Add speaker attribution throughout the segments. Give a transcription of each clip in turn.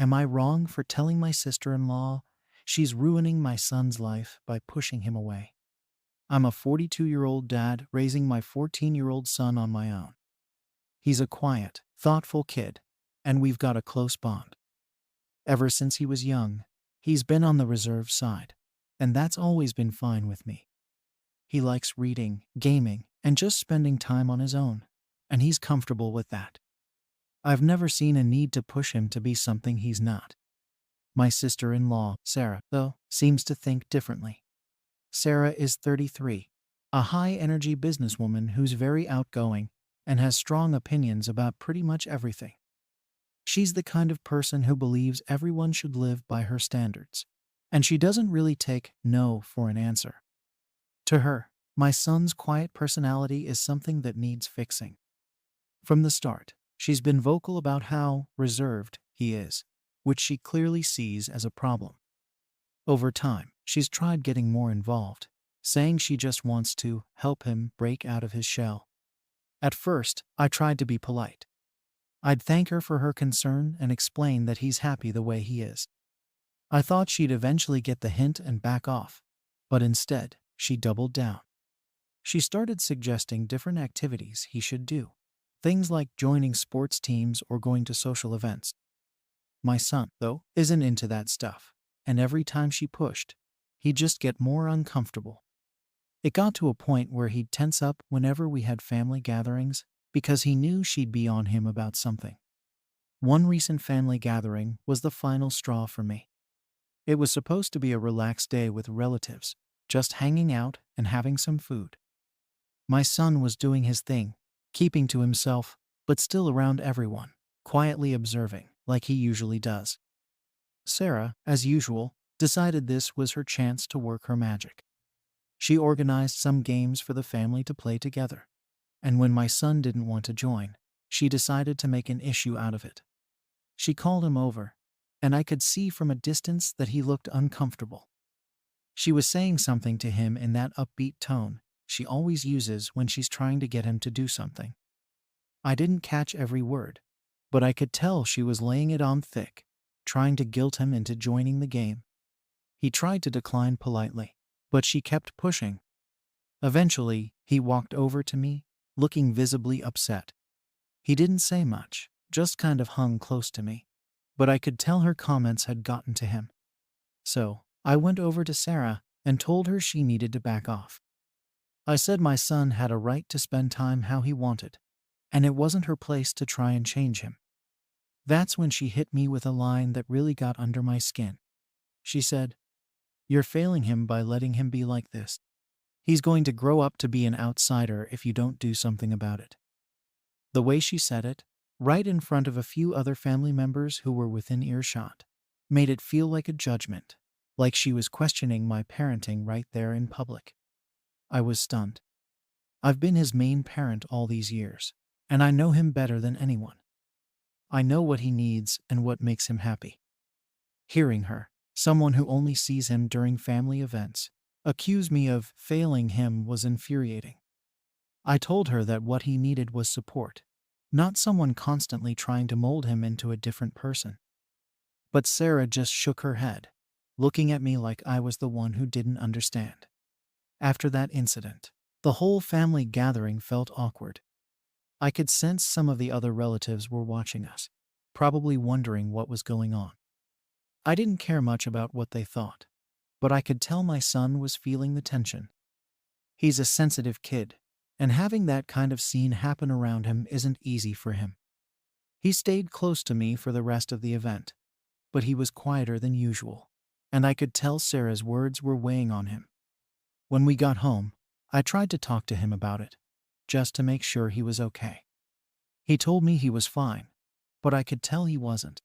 Speaker 1: Am I wrong for telling my sister-in-law she's ruining my son's life by pushing him away? I'm a 42-year-old dad raising my 14-year-old son on my own. He's a quiet, thoughtful kid, and we've got a close bond. Ever since he was young, he's been on the reserve side, and that's always been fine with me. He likes reading, gaming, and just spending time on his own, and he's comfortable with that. I've never seen a need to push him to be something he's not. My sister-in-law, Sarah, though, seems to think differently. Sarah is 33, a high-energy businesswoman who's very outgoing and has strong opinions about pretty much everything. She's the kind of person who believes everyone should live by her standards, and she doesn't really take no for an answer. To her, my son's quiet personality is something that needs fixing. From the start, she's been vocal about how reserved he is, which she clearly sees as a problem. Over time, she's tried getting more involved, saying she just wants to help him break out of his shell. At first, I tried to be polite. I'd thank her for her concern and explain that he's happy the way he is. I thought she'd eventually get the hint and back off, but instead, she doubled down. She started suggesting different activities he should do, things like joining sports teams or going to social events. My son, though, isn't into that stuff, and every time she pushed, he'd just get more uncomfortable. It got to a point where he'd tense up whenever we had family gatherings because he knew she'd be on him about something. One recent family gathering was the final straw for me. It was supposed to be a relaxed day with relatives, just hanging out and having some food. My son was doing his thing, keeping to himself, but still around everyone, quietly observing, like he usually does. Sarah, as usual, decided this was her chance to work her magic. She organized some games for the family to play together, and when my son didn't want to join, she decided to make an issue out of it. She called him over, and I could see from a distance that he looked uncomfortable. She was saying something to him in that upbeat tone she always uses when she's trying to get him to do something. I didn't catch every word, but I could tell she was laying it on thick, trying to guilt him into joining the game. He tried to decline politely, but she kept pushing. Eventually, he walked over to me, looking visibly upset. He didn't say much, just kind of hung close to me, but I could tell her comments had gotten to him. So, I went over to Sarah and told her she needed to back off. I said my son had a right to spend time how he wanted, and it wasn't her place to try and change him. That's when she hit me with a line that really got under my skin. She said, "You're failing him by letting him be like this. He's going to grow up to be an outsider if you don't do something about it." The way she said it, right in front of a few other family members who were within earshot, made it feel like a judgment, like she was questioning my parenting right there in public. I was stunned. I've been his main parent all these years, and I know him better than anyone. I know what he needs and what makes him happy. Hearing her, someone who only sees him during family events, accuse me of failing him was infuriating. I told her that what he needed was support, not someone constantly trying to mold him into a different person. But Sarah just shook her head, looking at me like I was the one who didn't understand. After that incident, the whole family gathering felt awkward. I could sense some of the other relatives were watching us, probably wondering what was going on. I didn't care much about what they thought, but I could tell my son was feeling the tension. He's a sensitive kid, and having that kind of scene happen around him isn't easy for him. He stayed close to me for the rest of the event, but he was quieter than usual, and I could tell Sarah's words were weighing on him. When we got home, I tried to talk to him about it, just to make sure he was okay. He told me he was fine, but I could tell he wasn't.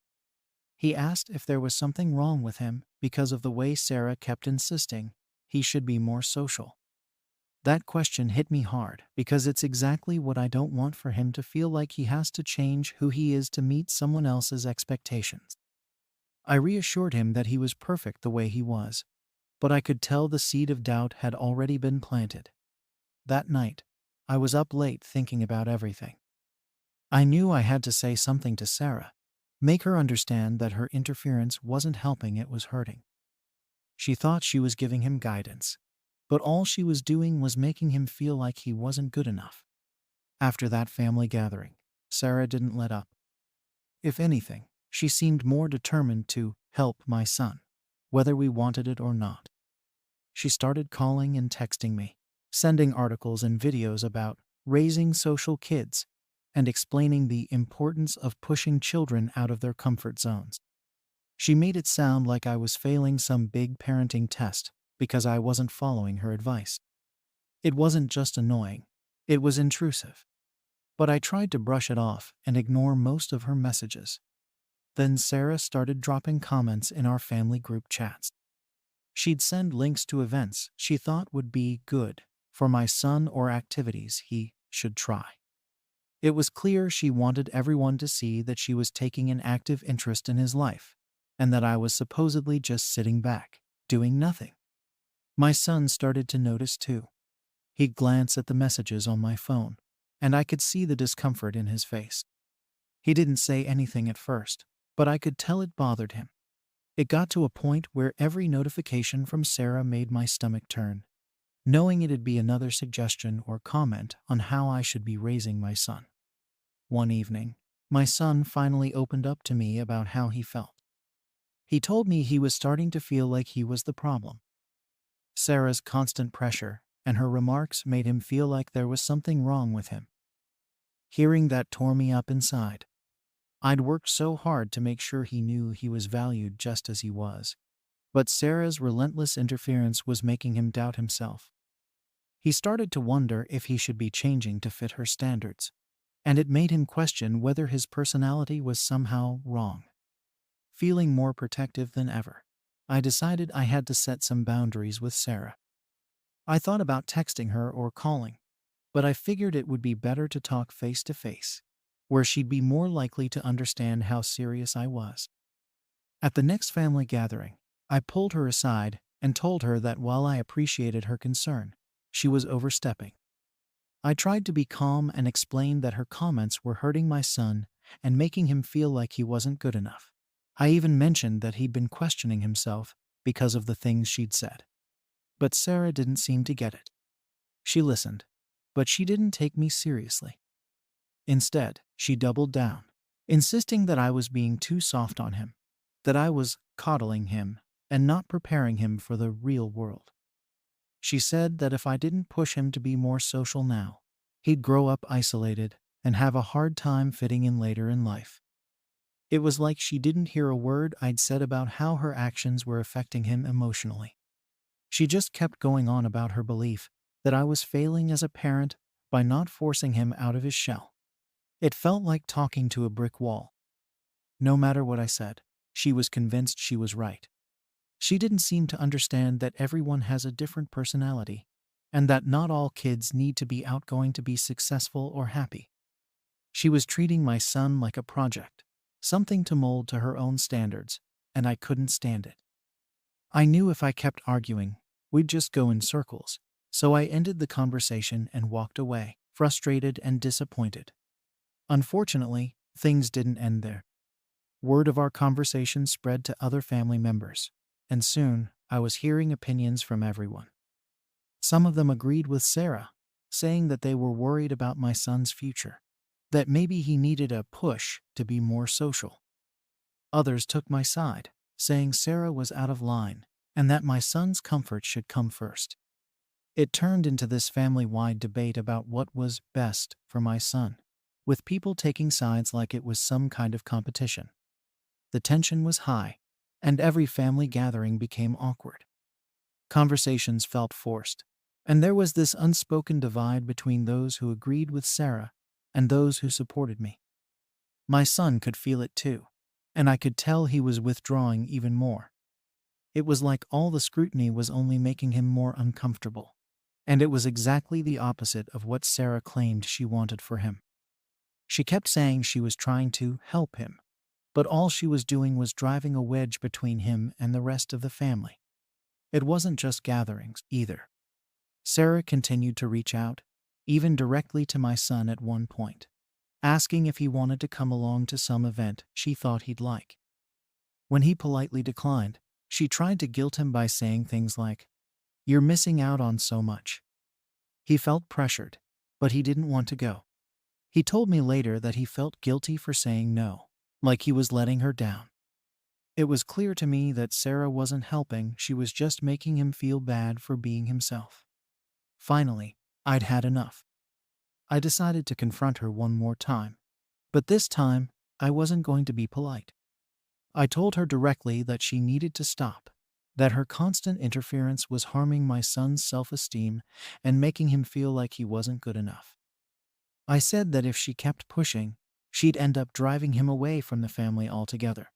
Speaker 1: He asked if there was something wrong with him because of the way Sarah kept insisting he should be more social. That question hit me hard because it's exactly what I don't want for him to feel, like he has to change who he is to meet someone else's expectations. I reassured him that he was perfect the way he was, but I could tell the seed of doubt had already been planted. That night, I was up late thinking about everything. I knew I had to say something to Sarah, make her understand that her interference wasn't helping, it was hurting. She thought she was giving him guidance, but all she was doing was making him feel like he wasn't good enough. After that family gathering, Sarah didn't let up. If anything, she seemed more determined to help my son, whether we wanted it or not. She started calling and texting me, sending articles and videos about raising social kids and explaining the importance of pushing children out of their comfort zones. She made it sound like I was failing some big parenting test because I wasn't following her advice. It wasn't just annoying, it was intrusive. But I tried to brush it off and ignore most of her messages. Then Sarah started dropping comments in our family group chats. She'd send links to events she thought would be good for my son or activities he should try. It was clear she wanted everyone to see that she was taking an active interest in his life, and that I was supposedly just sitting back, doing nothing. My son started to notice too. He'd glance at the messages on my phone, and I could see the discomfort in his face. He didn't say anything at first, but I could tell it bothered him. It got to a point where every notification from Sarah made my stomach turn, knowing it'd be another suggestion or comment on how I should be raising my son. One evening, my son finally opened up to me about how he felt. He told me he was starting to feel like he was the problem. Sarah's constant pressure and her remarks made him feel like there was something wrong with him. Hearing that tore me up inside. I'd worked so hard to make sure he knew he was valued just as he was, but Sarah's relentless interference was making him doubt himself. He started to wonder if he should be changing to fit her standards, and it made him question whether his personality was somehow wrong. Feeling more protective than ever, I decided I had to set some boundaries with Sarah. I thought about texting her or calling, but I figured it would be better to talk face to face, where she'd be more likely to understand how serious I was. At the next family gathering, I pulled her aside and told her that while I appreciated her concern, she was overstepping. I tried to be calm and explained that her comments were hurting my son and making him feel like he wasn't good enough. I even mentioned that he'd been questioning himself because of the things she'd said. But Sarah didn't seem to get it. She listened, but she didn't take me seriously. Instead, she doubled down, insisting that I was being too soft on him, that I was coddling him and not preparing him for the real world. She said that if I didn't push him to be more social now, he'd grow up isolated and have a hard time fitting in later in life. It was like she didn't hear a word I'd said about how her actions were affecting him emotionally. She just kept going on about her belief that I was failing as a parent by not forcing him out of his shell. It felt like talking to a brick wall. No matter what I said, she was convinced she was right. She didn't seem to understand that everyone has a different personality, and that not all kids need to be outgoing to be successful or happy. She was treating my son like a project, something to mold to her own standards, and I couldn't stand it. I knew if I kept arguing, we'd just go in circles, so I ended the conversation and walked away, frustrated and disappointed. Unfortunately, things didn't end there. Word of our conversation spread to other family members, and soon I was hearing opinions from everyone. Some of them agreed with Sarah, saying that they were worried about my son's future, that maybe he needed a push to be more social. Others took my side, saying Sarah was out of line and that my son's comfort should come first. It turned into this family-wide debate about what was best for my son, with people taking sides like it was some kind of competition. The tension was high, and every family gathering became awkward. Conversations felt forced, and there was this unspoken divide between those who agreed with Sarah and those who supported me. My son could feel it too, and I could tell he was withdrawing even more. It was like all the scrutiny was only making him more uncomfortable, and it was exactly the opposite of what Sarah claimed she wanted for him. She kept saying she was trying to help him, but all she was doing was driving a wedge between him and the rest of the family. It wasn't just gatherings, either. Sarah continued to reach out, even directly to my son at one point. asking if he wanted to come along to some event she thought he'd like. When he politely declined, she tried to guilt him by saying things like, "You're missing out on so much." He felt pressured, but he didn't want to go. He told me later that he felt guilty for saying no, like he was letting her down. It was clear to me that Sarah wasn't helping, she was just making him feel bad for being himself. Finally, I'd had enough. I decided to confront her one more time. But this time, I wasn't going to be polite. I told her directly that she needed to stop, that her constant interference was harming my son's self-esteem and making him feel like he wasn't good enough. I said that if she kept pushing, she'd end up driving him away from the family altogether.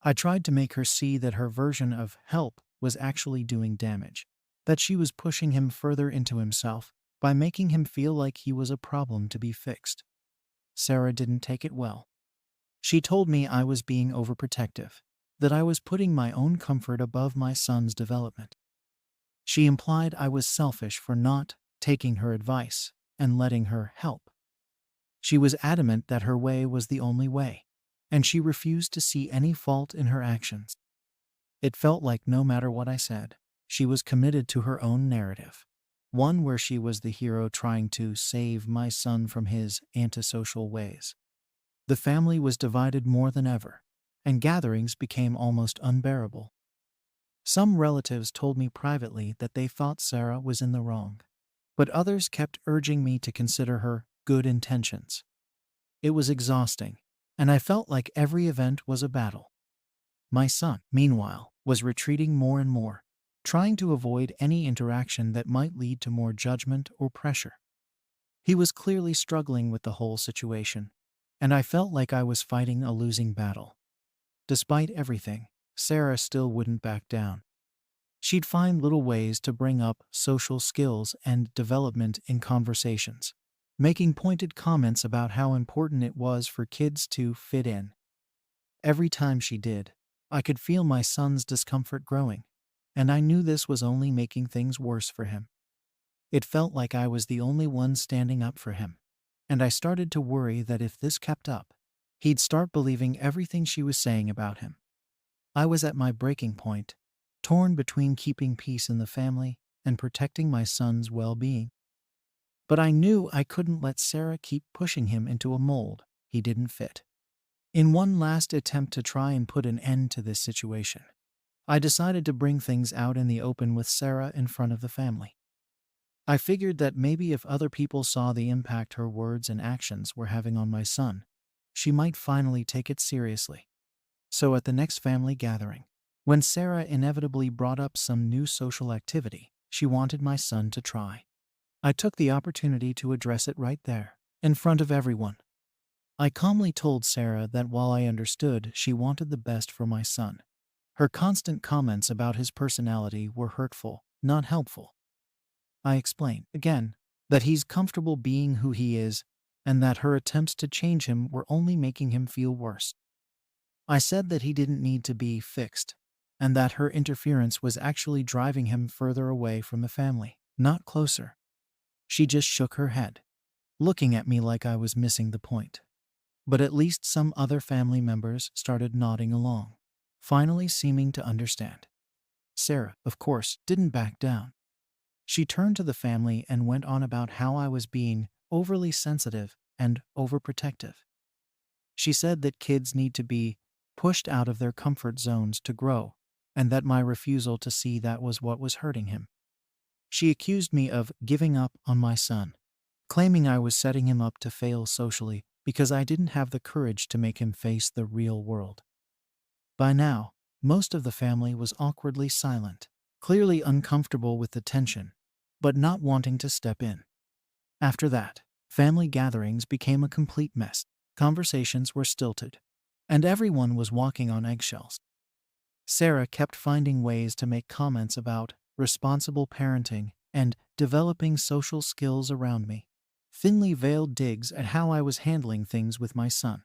Speaker 1: I tried to make her see that her version of help was actually doing damage, that she was pushing him further into himself by making him feel like he was a problem to be fixed. Sarah didn't take it well. She told me I was being overprotective, that I was putting my own comfort above my son's development. She implied I was selfish for not taking her advice and letting her help. She was adamant that her way was the only way, and she refused to see any fault in her actions. It felt like no matter what I said, she was committed to her own narrative, one where she was the hero trying to save my son from his antisocial ways. The family was divided more than ever, and gatherings became almost unbearable. Some relatives told me privately that they thought Sarah was in the wrong, but others kept urging me to consider her good intentions. It was exhausting, and I felt like every event was a battle. My son, meanwhile, was retreating more and more, trying to avoid any interaction that might lead to more judgment or pressure. He was clearly struggling with the whole situation, and I felt like I was fighting a losing battle. Despite everything, Sarah still wouldn't back down. She'd find little ways to bring up social skills and development in conversations, making pointed comments about how important it was for kids to fit in. Every time she did, I could feel my son's discomfort growing, and I knew this was only making things worse for him. It felt like I was the only one standing up for him, and I started to worry that if this kept up, he'd start believing everything she was saying about him. I was at my breaking point, torn between keeping peace in the family and protecting my son's well-being. But I knew I couldn't let Sarah keep pushing him into a mold he didn't fit. In one last attempt to try and put an end to this situation, I decided to bring things out in the open with Sarah in front of the family. I figured that maybe if other people saw the impact her words and actions were having on my son, she might finally take it seriously. So at the next family gathering, when Sarah inevitably brought up some new social activity she wanted my son to try, I took the opportunity to address it right there, in front of everyone. I calmly told Sarah that while I understood she wanted the best for my son, her constant comments about his personality were hurtful, not helpful. I explained, again, that he's comfortable being who he is, and that her attempts to change him were only making him feel worse. I said that he didn't need to be fixed, and that her interference was actually driving him further away from the family, not closer. She just shook her head, looking at me like I was missing the point. But at least some other family members started nodding along, finally seeming to understand. Sarah, of course, didn't back down. She turned to the family and went on about how I was being overly sensitive and overprotective. She said that kids need to be pushed out of their comfort zones to grow, and that my refusal to see that was what was hurting him. She accused me of giving up on my son, claiming I was setting him up to fail socially because I didn't have the courage to make him face the real world. By now, most of the family was awkwardly silent, clearly uncomfortable with the tension, but not wanting to step in. After that, family gatherings became a complete mess. Conversations were stilted, and everyone was walking on eggshells. Sarah kept finding ways to make comments about responsible parenting and developing social skills around me, thinly veiled digs at how I was handling things with my son.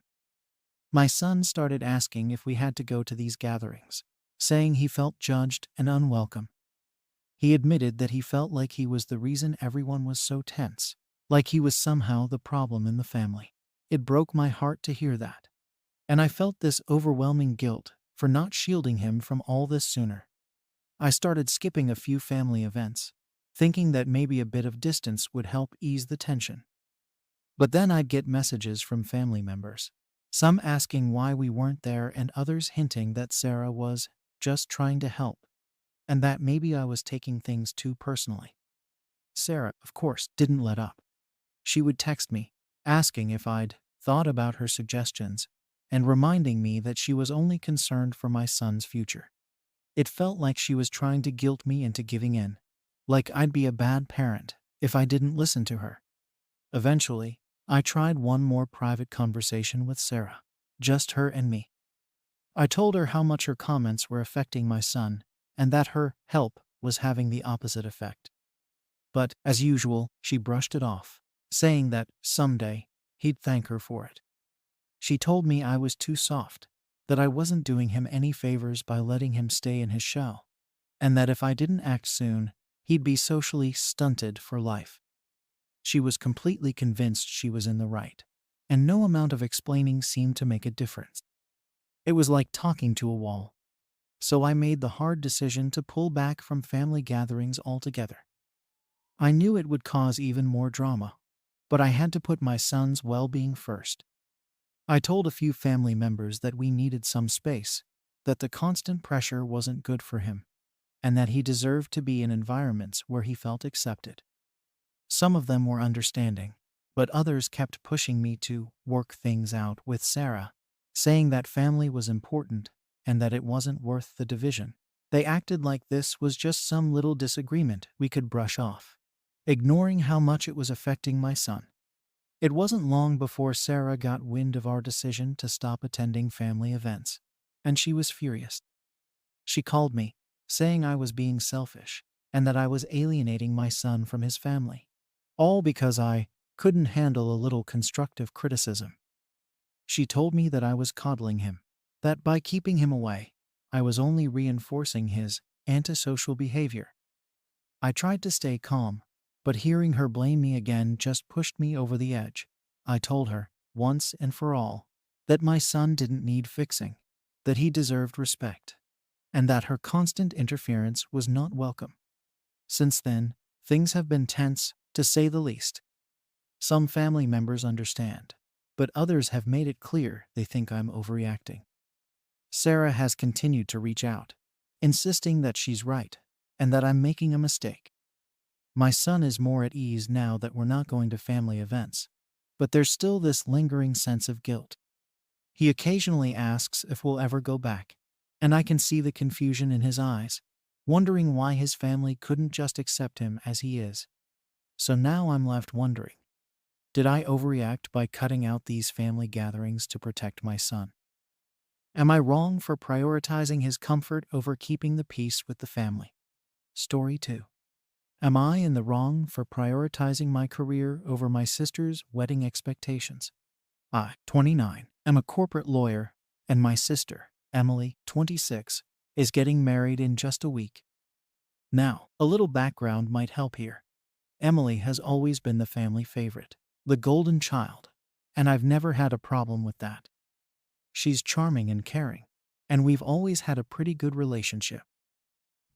Speaker 1: My son started asking if we had to go to these gatherings, saying he felt judged and unwelcome. He admitted that he felt like he was the reason everyone was so tense, like he was somehow the problem in the family. It broke my heart to hear that. And I felt this overwhelming guilt for not shielding him from all this sooner. I started skipping a few family events, thinking that maybe a bit of distance would help ease the tension. But then I'd get messages from family members, some asking why we weren't there and others hinting that Sarah was just trying to help and that maybe I was taking things too personally. Sarah, of course, didn't let up. She would text me, asking if I'd thought about her suggestions and reminding me that she was only concerned for my son's future. It felt like she was trying to guilt me into giving in, like I'd be a bad parent if I didn't listen to her. Eventually, I tried one more private conversation with Sarah, just her and me. I told her how much her comments were affecting my son and that her help was having the opposite effect. But, as usual, she brushed it off, saying that someday he'd thank her for it. She told me I was too soft, that I wasn't doing him any favors by letting him stay in his shell, and that if I didn't act soon, he'd be socially stunted for life. She was completely convinced she was in the right, and no amount of explaining seemed to make a difference. It was like talking to a wall. So I made the hard decision to pull back from family gatherings altogether. I knew it would cause even more drama, but I had to put my son's well-being first. I told a few family members that we needed some space, that the constant pressure wasn't good for him, and that he deserved to be in environments where he felt accepted. Some of them were understanding, but others kept pushing me to work things out with Sarah, saying that family was important and that it wasn't worth the division. They acted like this was just some little disagreement we could brush off, ignoring how much it was affecting my son. It wasn't long before Sarah got wind of our decision to stop attending family events, and she was furious. She called me, saying I was being selfish and that I was alienating my son from his family, all because I couldn't handle a little constructive criticism. She told me that I was coddling him, that by keeping him away, I was only reinforcing his antisocial behavior. I tried to stay calm, but hearing her blame me again just pushed me over the edge. I told her, once and for all, that my son didn't need fixing, that he deserved respect, and that her constant interference was not welcome. Since then, things have been tense, to say the least. Some family members understand, but others have made it clear they think I'm overreacting. Sarah has continued to reach out, insisting that she's right and that I'm making a mistake. My son is more at ease now that we're not going to family events, but there's still this lingering sense of guilt. He occasionally asks if we'll ever go back, and I can see the confusion in his eyes, wondering why his family couldn't just accept him as he is. So now I'm left wondering, did I overreact by cutting out these family gatherings to protect my son? Am I wrong for prioritizing his comfort over keeping the peace with the family? Story 2. Am I in the wrong for prioritizing my career over my sister's wedding expectations? I, 29, am a corporate lawyer, and my sister, Emily, 26, is getting married in just a week. Now, a little background might help here. Emily has always been the family favorite, the golden child, and I've never had a problem with that. She's charming and caring, and we've always had a pretty good relationship.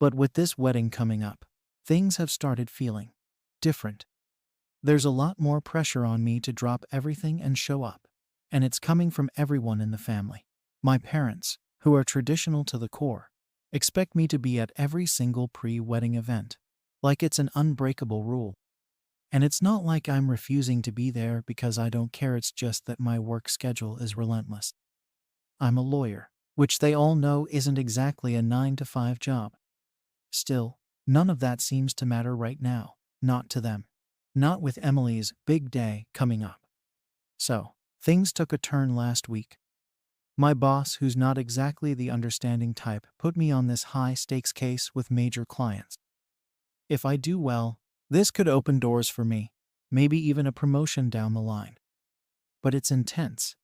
Speaker 1: But with this wedding coming up, things have started feeling different. There's a lot more pressure on me to drop everything and show up, and it's coming from everyone in the family. My parents, who are traditional to the core, expect me to be at every single pre-wedding event, like it's an unbreakable rule. And it's not like I'm refusing to be there because I don't care, it's just that my work schedule is relentless. I'm a lawyer, which they all know isn't exactly a 9-to-5 job. Still, none of that seems to matter right now, not to them. Not with Emily's big day coming up. So, things took a turn last week. My boss, who's not exactly the understanding type, put me on this high-stakes case with major clients. If I do well, this could open doors for me, maybe even a promotion down the line. But it's intense.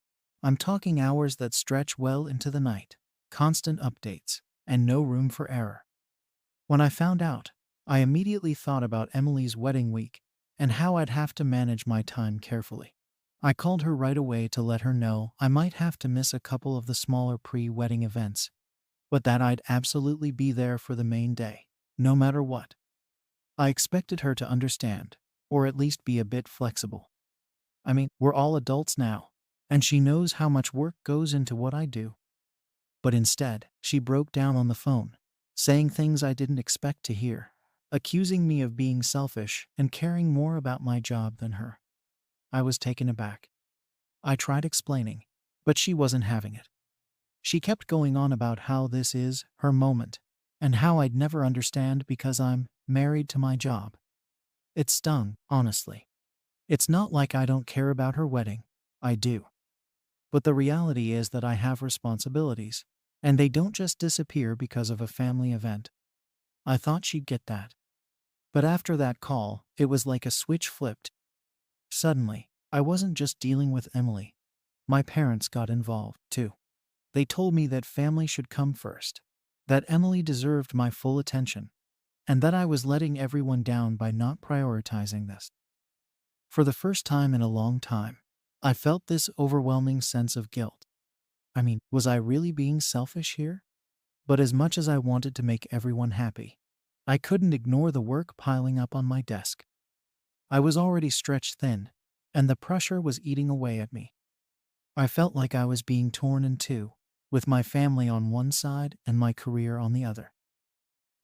Speaker 1: I'm talking hours that stretch well into the night, constant updates, and no room for error. When I found out, I immediately thought about Emily's wedding week and how I'd have to manage my time carefully. I called her right away to let her know I might have to miss a couple of the smaller pre-wedding events, but that I'd absolutely be there for the main day, no matter what. I expected her to understand, or at least be a bit flexible. I mean, we're all adults now, and she knows how much work goes into what I do. But instead, she broke down on the phone, saying things I didn't expect to hear, accusing me of being selfish and caring more about my job than her. I was taken aback. I tried explaining, but she wasn't having it. She kept going on about how this is her moment, and how I'd never understand because I'm married to my job. It stung, honestly. It's not like I don't care about her wedding. I do. But the reality is that I have responsibilities, and they don't just disappear because of a family event. I thought she'd get that. But after that call, it was like a switch flipped. Suddenly, I wasn't just dealing with Emily. My parents got involved, too. They told me that family should come first, that Emily deserved my full attention, and that I was letting everyone down by not prioritizing this. For the first time in a long time, I felt this overwhelming sense of guilt. I mean, was I really being selfish here? But as much as I wanted to make everyone happy, I couldn't ignore the work piling up on my desk. I was already stretched thin, and the pressure was eating away at me. I felt like I was being torn in two, with my family on one side and my career on the other.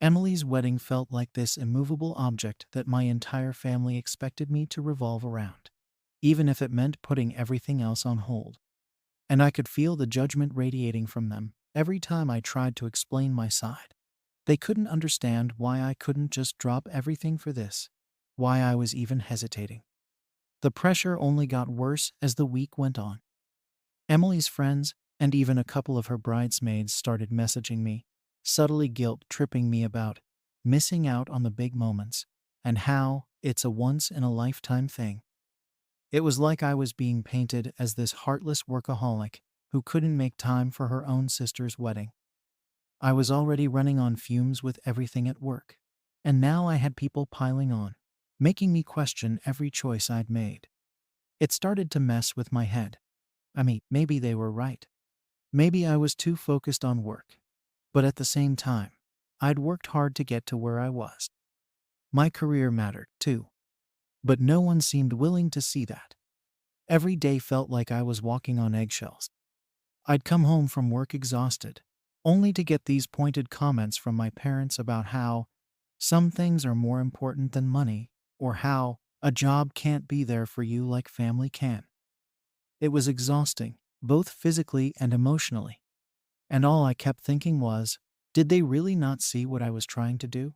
Speaker 1: Emily's wedding felt like this immovable object that my entire family expected me to revolve around, even if it meant putting everything else on hold. And I could feel the judgment radiating from them every time I tried to explain my side. They couldn't understand why I couldn't just drop everything for this, why I was even hesitating. The pressure only got worse as the week went on. Emily's friends, and even a couple of her bridesmaids, started messaging me, subtly guilt-tripping me about missing out on the big moments, and how it's a once-in-a-lifetime thing. It was like I was being painted as this heartless workaholic who couldn't make time for her own sister's wedding. I was already running on fumes with everything at work, and now I had people piling on, making me question every choice I'd made. It started to mess with my head. I mean, maybe they were right. Maybe I was too focused on work. But at the same time, I'd worked hard to get to where I was. My career mattered, too. But no one seemed willing to see that. Every day felt like I was walking on eggshells. I'd come home from work exhausted, only to get these pointed comments from my parents about how some things are more important than money, or how a job can't be there for you like family can. It was exhausting, both physically and emotionally. And all I kept thinking was, did they really not see what I was trying to do?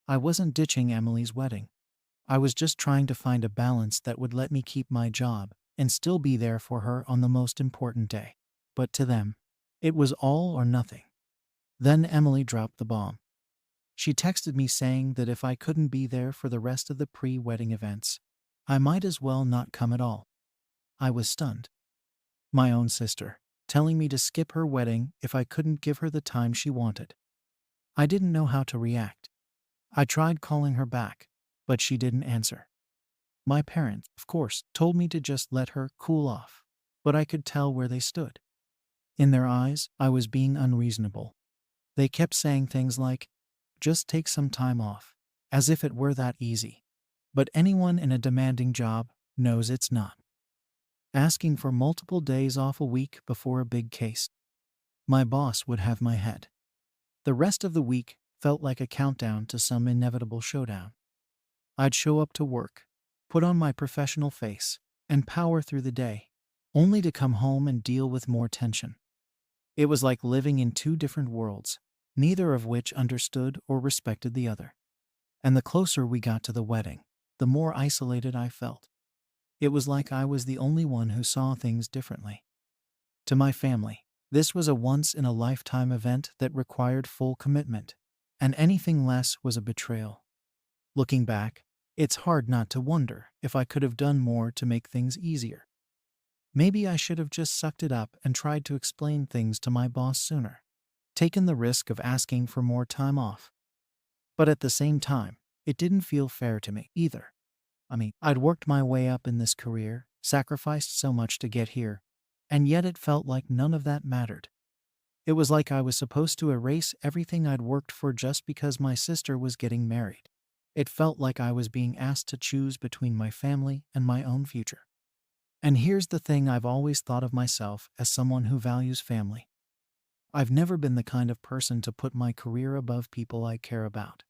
Speaker 1: I wasn't ditching Emily's wedding. I was just trying to find a balance that would let me keep my job and still be there for her on the most important day. But to them, it was all or nothing. Then Emily dropped the bomb. She texted me saying that if I couldn't be there for the rest of the pre-wedding events, I might as well not come at all. I was stunned. My own sister, telling me to skip her wedding if I couldn't give her the time she wanted. I didn't know how to react. I tried calling her back, but she didn't answer. My parents, of course, told me to just let her cool off, but I could tell where they stood. In their eyes, I was being unreasonable. They kept saying things like, just take some time off, as if it were that easy. But anyone in a demanding job knows it's not. Asking for multiple days off a week before a big case. My boss would have my head. The rest of the week felt like a countdown to some inevitable showdown. I'd show up to work, put on my professional face, and power through the day, only to come home and deal with more tension. It was like living in two different worlds, neither of which understood or respected the other. And the closer we got to the wedding, the more isolated I felt. It was like I was the only one who saw things differently. To my family, this was a once-in-a-lifetime event that required full commitment, and anything less was a betrayal. Looking back, it's hard not to wonder if I could have done more to make things easier. Maybe I should have just sucked it up and tried to explain things to my boss sooner, taken the risk of asking for more time off. But at the same time, it didn't feel fair to me either. I'd worked my way up in this career, sacrificed so much to get here, and yet it felt like none of that mattered. It was like I was supposed to erase everything I'd worked for just because my sister was getting married. It felt like I was being asked to choose between my family and my own future. And here's the thing: I've always thought of myself as someone who values family. I've never been the kind of person to put my career above people I care about.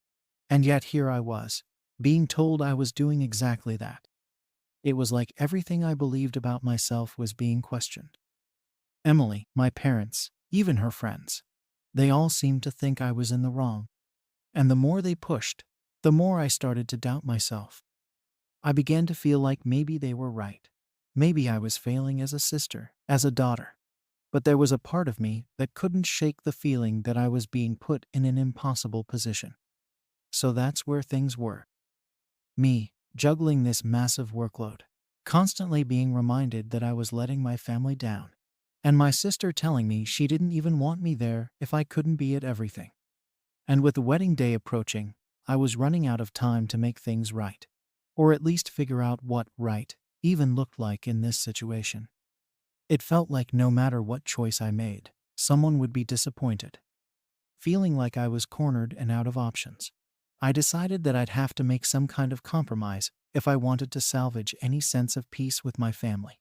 Speaker 1: And yet here I was, being told I was doing exactly that. It was like everything I believed about myself was being questioned. Emily, my parents, even her friends, they all seemed to think I was in the wrong. And the more they pushed, the more I started to doubt myself. I began to feel like maybe they were right. Maybe I was failing as a sister, as a daughter. But there was a part of me that couldn't shake the feeling that I was being put in an impossible position. So that's where things were. Me, juggling this massive workload, constantly being reminded that I was letting my family down, and my sister telling me she didn't even want me there if I couldn't be at everything. And with the wedding day approaching, I was running out of time to make things right, or at least figure out what right even looked like in this situation. It felt like no matter what choice I made, someone would be disappointed. Feeling like I was cornered and out of options, I decided that I'd have to make some kind of compromise if I wanted to salvage any sense of peace with my family.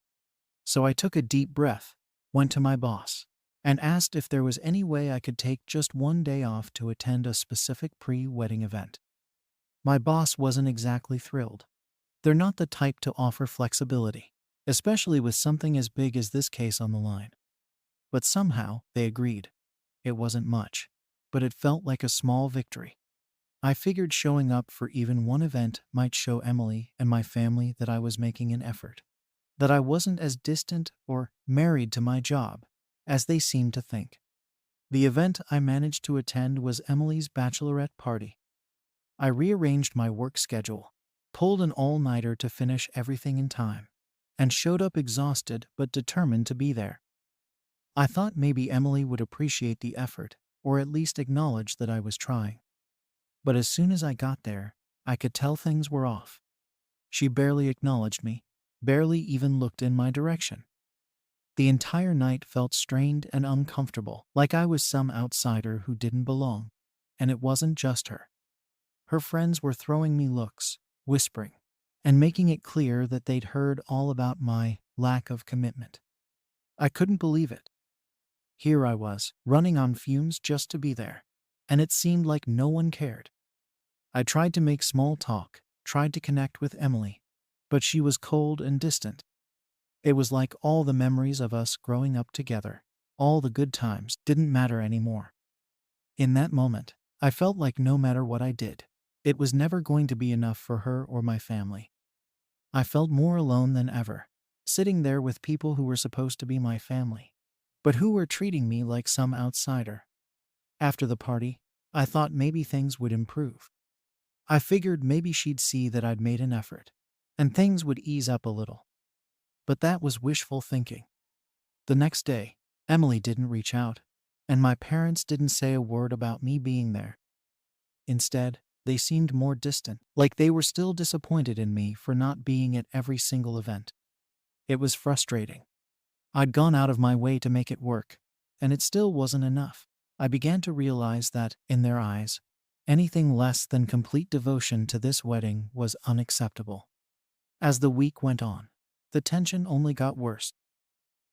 Speaker 1: So I took a deep breath, went to my boss, and asked if there was any way I could take just one day off to attend a specific pre-wedding event. My boss wasn't exactly thrilled. They're not the type to offer flexibility, especially with something as big as this case on the line. But somehow, they agreed. It wasn't much, but it felt like a small victory. I figured showing up for even one event might show Emily and my family that I was making an effort, that I wasn't as distant or married to my job as they seemed to think. The event I managed to attend was Emily's bachelorette party. I rearranged my work schedule, pulled an all-nighter to finish everything in time, and showed up exhausted but determined to be there. I thought maybe Emily would appreciate the effort, or at least acknowledge that I was trying. But as soon as I got there, I could tell things were off. She barely acknowledged me, barely even looked in my direction. The entire night felt strained and uncomfortable, like I was some outsider who didn't belong. And it wasn't just her. Her friends were throwing me looks, whispering, and making it clear that they'd heard all about my lack of commitment. I couldn't believe it. Here I was, running on fumes just to be there, and it seemed like no one cared. I tried to make small talk, tried to connect with Emily, but she was cold and distant. It was like all the memories of us growing up together, all the good times, didn't matter anymore. In that moment, I felt like no matter what I did, it was never going to be enough for her or my family. I felt more alone than ever, sitting there with people who were supposed to be my family, but who were treating me like some outsider. After the party, I thought maybe things would improve. I figured maybe she'd see that I'd made an effort, and things would ease up a little. But that was wishful thinking. The next day, Emily didn't reach out, and my parents didn't say a word about me being there. Instead, they seemed more distant, like they were still disappointed in me for not being at every single event. It was frustrating. I'd gone out of my way to make it work, and it still wasn't enough. I began to realize that, in their eyes, anything less than complete devotion to this wedding was unacceptable. As the week went on, the tension only got worse.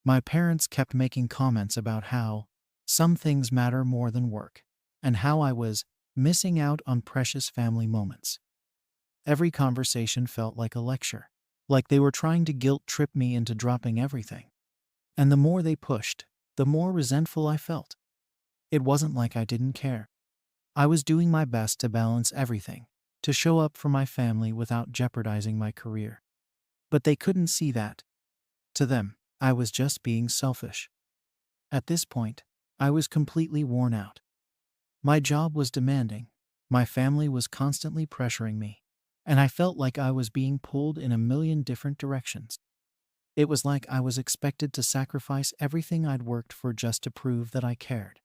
Speaker 1: My parents kept making comments about how some things matter more than work, and how I was missing out on precious family moments. Every conversation felt like a lecture, like they were trying to guilt trip me into dropping everything. And the more they pushed, the more resentful I felt. It wasn't like I didn't care. I was doing my best to balance everything, to show up for my family without jeopardizing my career. But they couldn't see that. To them, I was just being selfish. At this point, I was completely worn out. My job was demanding, my family was constantly pressuring me, and I felt like I was being pulled in a million different directions. It was like I was expected to sacrifice everything I'd worked for just to prove that I cared.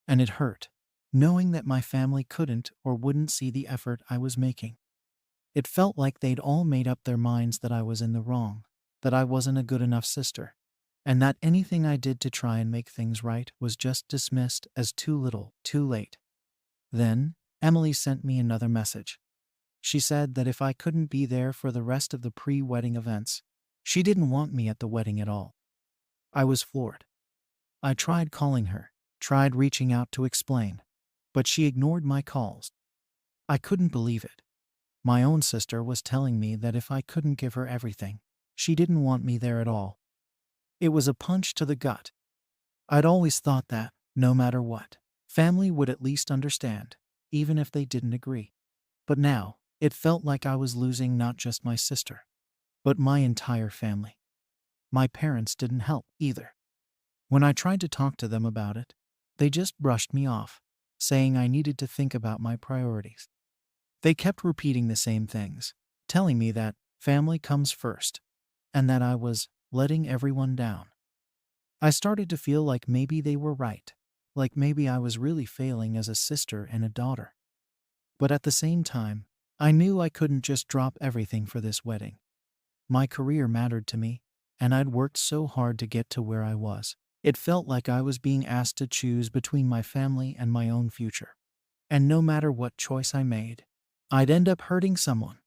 Speaker 1: And it hurt, knowing that my family couldn't or wouldn't see the effort I was making. It felt like they'd all made up their minds that I was in the wrong, that I wasn't a good enough sister, and that anything I did to try and make things right was just dismissed as too little, too late. Then, Emily sent me another message. She said that if I couldn't be there for the rest of the pre-wedding events, she didn't want me at the wedding at all. I was floored. I tried calling her, tried reaching out to explain, but she ignored my calls. I couldn't believe it. My own sister was telling me that if I couldn't give her everything, she didn't want me there at all. It was a punch to the gut. I'd always thought that, no matter what, family would at least understand, even if they didn't agree. But now, it felt like I was losing not just my sister, but my entire family. My parents didn't help either. When I tried to talk to them about it, they just brushed me off, saying I needed to think about my priorities. They kept repeating the same things, telling me that family comes first, and that I was letting everyone down. I started to feel like maybe they were right, like maybe I was really failing as a sister and a daughter. But at the same time, I knew I couldn't just drop everything for this wedding. My career mattered to me, and I'd worked so hard to get to where I was. It felt like I was being asked to choose between my family and my own future. And no matter what choice I made, I'd end up hurting someone.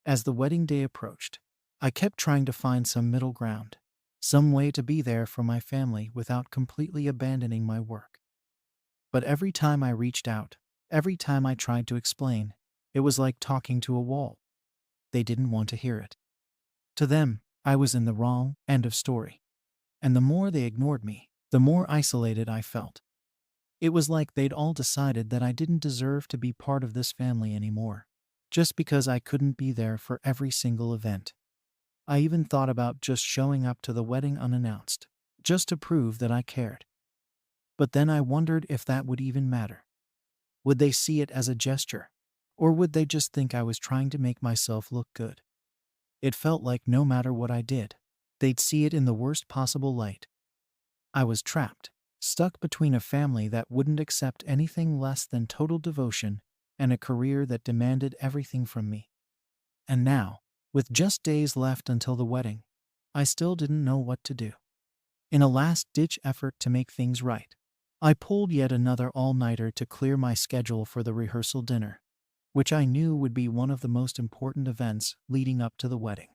Speaker 1: As the wedding day approached, I kept trying to find some middle ground, some way to be there for my family without completely abandoning my work. But every time I reached out, every time I tried to explain, it was like talking to a wall. They didn't want to hear it. To them, I was in the wrong end of story. And the more they ignored me, the more isolated I felt. It was like they'd all decided that I didn't deserve to be part of this family anymore, just because I couldn't be there for every single event. I even thought about just showing up to the wedding unannounced, just to prove that I cared. But then I wondered if that would even matter. Would they see it as a gesture? Or would they just think I was trying to make myself look good? It felt like no matter what I did, they'd see it in the worst possible light. I was trapped, stuck between a family that wouldn't accept anything less than total devotion and a career that demanded everything from me. And now, with just days left until the wedding, I still didn't know what to do. In a last-ditch effort to make things right, I pulled yet another all-nighter to clear my schedule for the rehearsal dinner, which I knew would be one of the most important events leading up to the wedding.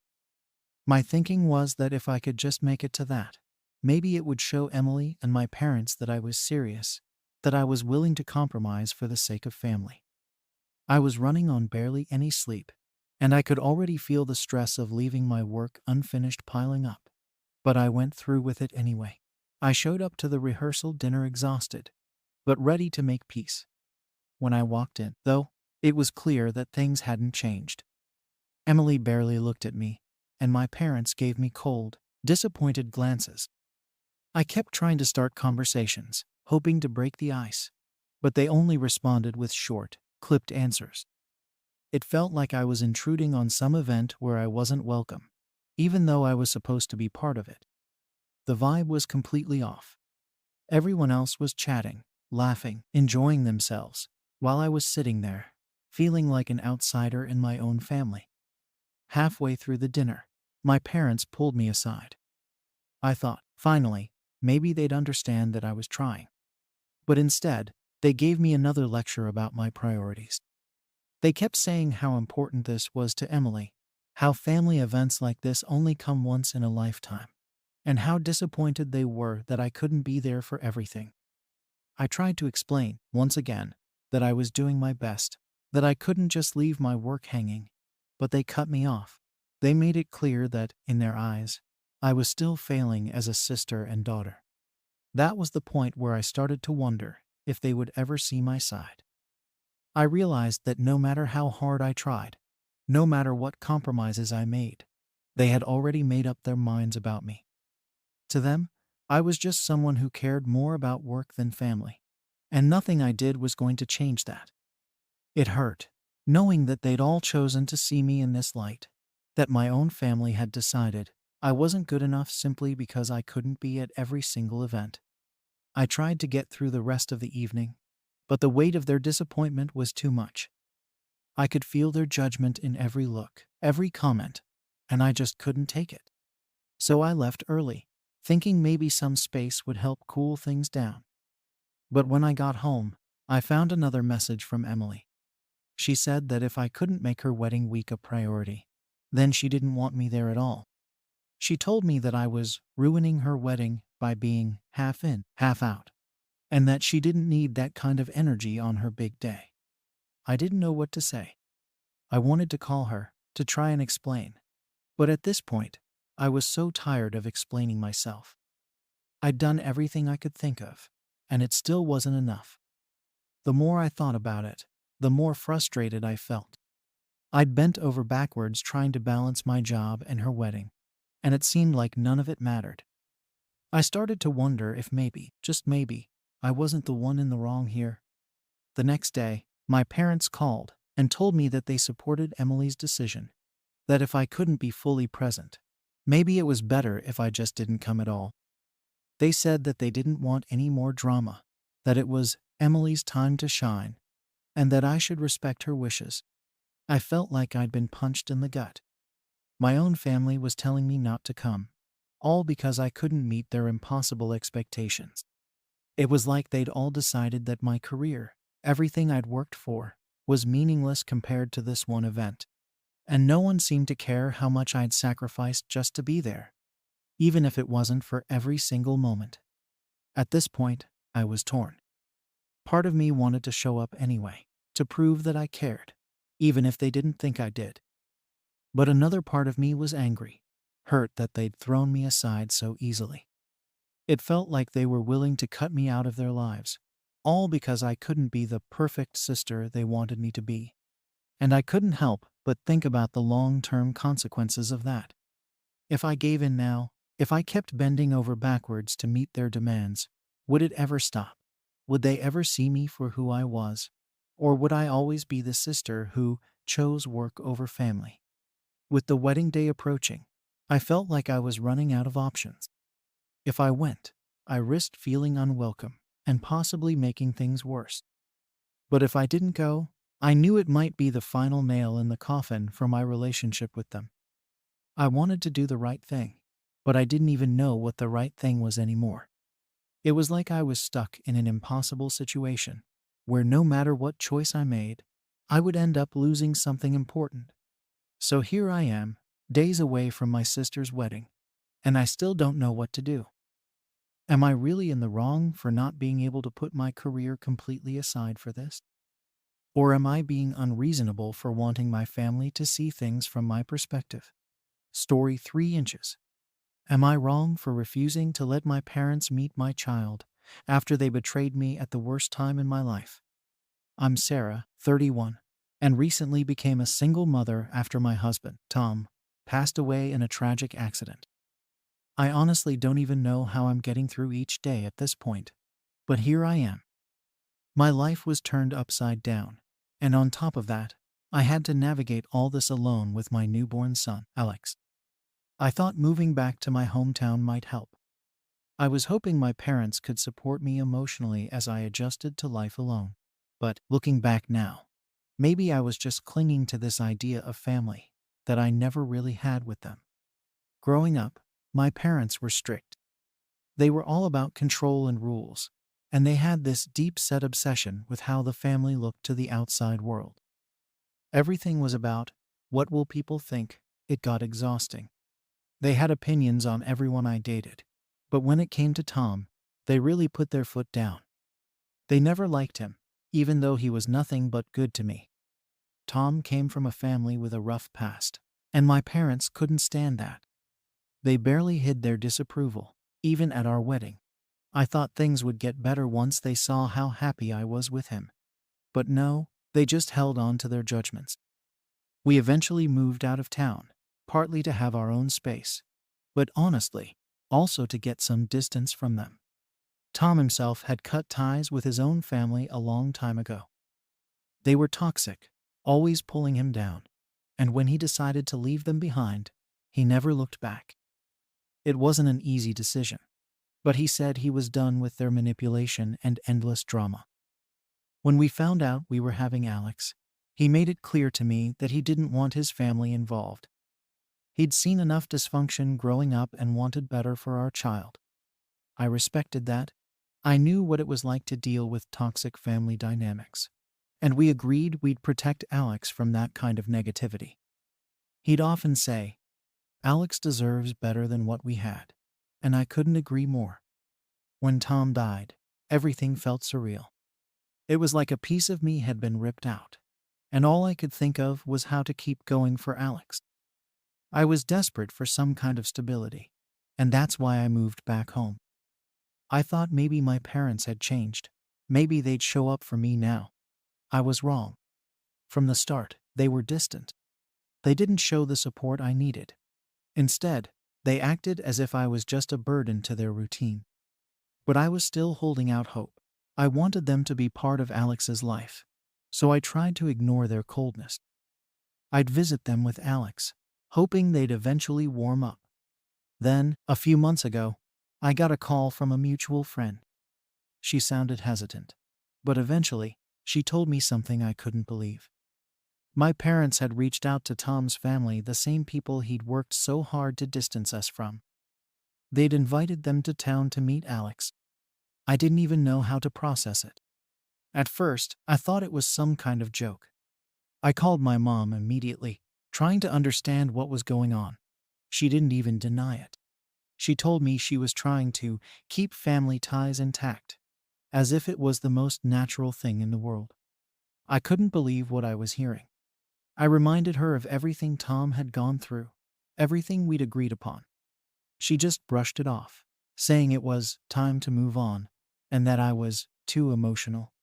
Speaker 1: My thinking was that if I could just make it to that, maybe it would show Emily and my parents that I was serious, that I was willing to compromise for the sake of family. I was running on barely any sleep, and I could already feel the stress of leaving my work unfinished piling up. But I went through with it anyway. I showed up to the rehearsal dinner exhausted, but ready to make peace. When I walked in, though, it was clear that things hadn't changed. Emily barely looked at me, and my parents gave me cold, disappointed glances. I kept trying to start conversations, hoping to break the ice, but they only responded with short, clipped answers. It felt like I was intruding on some event where I wasn't welcome, even though I was supposed to be part of it. The vibe was completely off. Everyone else was chatting, laughing, enjoying themselves, while I was sitting there, feeling like an outsider in my own family. Halfway through the dinner, my parents pulled me aside. I thought, finally, maybe they'd understand that I was trying. But instead, they gave me another lecture about my priorities. They kept saying how important this was to Emily, how family events like this only come once in a lifetime, and how disappointed they were that I couldn't be there for everything. I tried to explain, once again, that I was doing my best, that I couldn't just leave my work hanging, but they cut me off. They made it clear that, in their eyes, I was still failing as a sister and daughter. That was the point where I started to wonder if they would ever see my side. I realized that no matter how hard I tried, no matter what compromises I made, they had already made up their minds about me. To them, I was just someone who cared more about work than family, and nothing I did was going to change that. It hurt, knowing that they'd all chosen to see me in this light, that my own family had decided I wasn't good enough simply because I couldn't be at every single event. I tried to get through the rest of the evening, but the weight of their disappointment was too much. I could feel their judgment in every look, every comment, and I just couldn't take it. So I left early, thinking maybe some space would help cool things down. But when I got home, I found another message from Emily. She said that if I couldn't make her wedding week a priority, then she didn't want me there at all. She told me that I was ruining her wedding by being half in, half out, and that she didn't need that kind of energy on her big day. I didn't know what to say. I wanted to call her, to try and explain. But at this point, I was so tired of explaining myself. I'd done everything I could think of, and it still wasn't enough. The more I thought about it, the more frustrated I felt. I'd bent over backwards trying to balance my job and her wedding, and it seemed like none of it mattered. I started to wonder if maybe, just maybe, I wasn't the one in the wrong here. The next day, my parents called and told me that they supported Emily's decision, that if I couldn't be fully present, maybe it was better if I just didn't come at all. They said that they didn't want any more drama, that it was Emily's time to shine, and that I should respect her wishes. I felt like I'd been punched in the gut. My own family was telling me not to come, all because I couldn't meet their impossible expectations. It was like they'd all decided that my career, everything I'd worked for, was meaningless compared to this one event. And no one seemed to care how much I'd sacrificed just to be there, even if it wasn't for every single moment. At this point, I was torn. Part of me wanted to show up anyway, to prove that I cared, even if they didn't think I did. But another part of me was angry, hurt that they'd thrown me aside so easily. It felt like they were willing to cut me out of their lives, all because I couldn't be the perfect sister they wanted me to be. And I couldn't help but think about the long-term consequences of that. If I gave in now, if I kept bending over backwards to meet their demands, would it ever stop? Would they ever see me for who I was? Or would I always be the sister who chose work over family? With the wedding day approaching, I felt like I was running out of options. If I went, I risked feeling unwelcome and possibly making things worse. But if I didn't go, I knew it might be the final nail in the coffin for my relationship with them. I wanted to do the right thing, but I didn't even know what the right thing was anymore. It was like I was stuck in an impossible situation, where no matter what choice I made, I would end up losing something important. So here I am, days away from my sister's wedding, and I still don't know what to do. Am I really in the wrong for not being able to put my career completely aside for this? Or am I being unreasonable for wanting my family to see things from my perspective? Story 3 inches. Am I wrong for refusing to let my parents meet my child after they betrayed me at the worst time in my life? I'm Sarah, 31, and recently became a single mother after my husband, Tom, passed away in a tragic accident. I honestly don't even know how I'm getting through each day at this point, but here I am. My life was turned upside down, and on top of that, I had to navigate all this alone with my newborn son, Alex. I thought moving back to my hometown might help. I was hoping my parents could support me emotionally as I adjusted to life alone. But looking back now, maybe I was just clinging to this idea of family that I never really had with them. Growing up, my parents were strict. They were all about control and rules, and they had this deep-set obsession with how the family looked to the outside world. Everything was about, what will people think? It got exhausting. They had opinions on everyone I dated, but when it came to Tom, they really put their foot down. They never liked him, even though he was nothing but good to me. Tom came from a family with a rough past, and my parents couldn't stand that. They barely hid their disapproval, even at our wedding. I thought things would get better once they saw how happy I was with him. But no, they just held on to their judgments. We eventually moved out of town, partly to have our own space, but honestly, also to get some distance from them. Tom himself had cut ties with his own family a long time ago. They were toxic, always pulling him down, and when he decided to leave them behind, he never looked back. It wasn't an easy decision, but he said he was done with their manipulation and endless drama. When we found out we were having Alex, He made it clear to me that he didn't want his family involved. He'd seen enough dysfunction growing up and wanted better for our child. I respected that. I knew what it was like to deal with toxic family dynamics. And we agreed we'd protect Alex from that kind of negativity. He'd often say, "Alex deserves better than what we had." And I couldn't agree more. When Tom died, everything felt surreal. It was like a piece of me had been ripped out. And all I could think of was how to keep going for Alex. I was desperate for some kind of stability. And that's why I moved back home. I thought maybe my parents had changed. Maybe they'd show up for me now. I was wrong. From the start, they were distant. They didn't show the support I needed. Instead, they acted as if I was just a burden to their routine. But I was still holding out hope. I wanted them to be part of Alex's life. So I tried to ignore their coldness. I'd visit them with Alex, hoping they'd eventually warm up. Then, a few months ago, I got a call from a mutual friend. She sounded hesitant. But eventually, she told me something I couldn't believe. My parents had reached out to Tom's family, the same people he'd worked so hard to distance us from. They'd invited them to town to meet Alex. I didn't even know how to process it. At first, I thought it was some kind of joke. I called my mom immediately, trying to understand what was going on. She didn't even deny it. She told me she was trying to keep family ties intact, as if it was the most natural thing in the world. I couldn't believe what I was hearing. I reminded her of everything Tom had gone through, everything we'd agreed upon. She just brushed it off, saying it was time to move on, and that I was too emotional.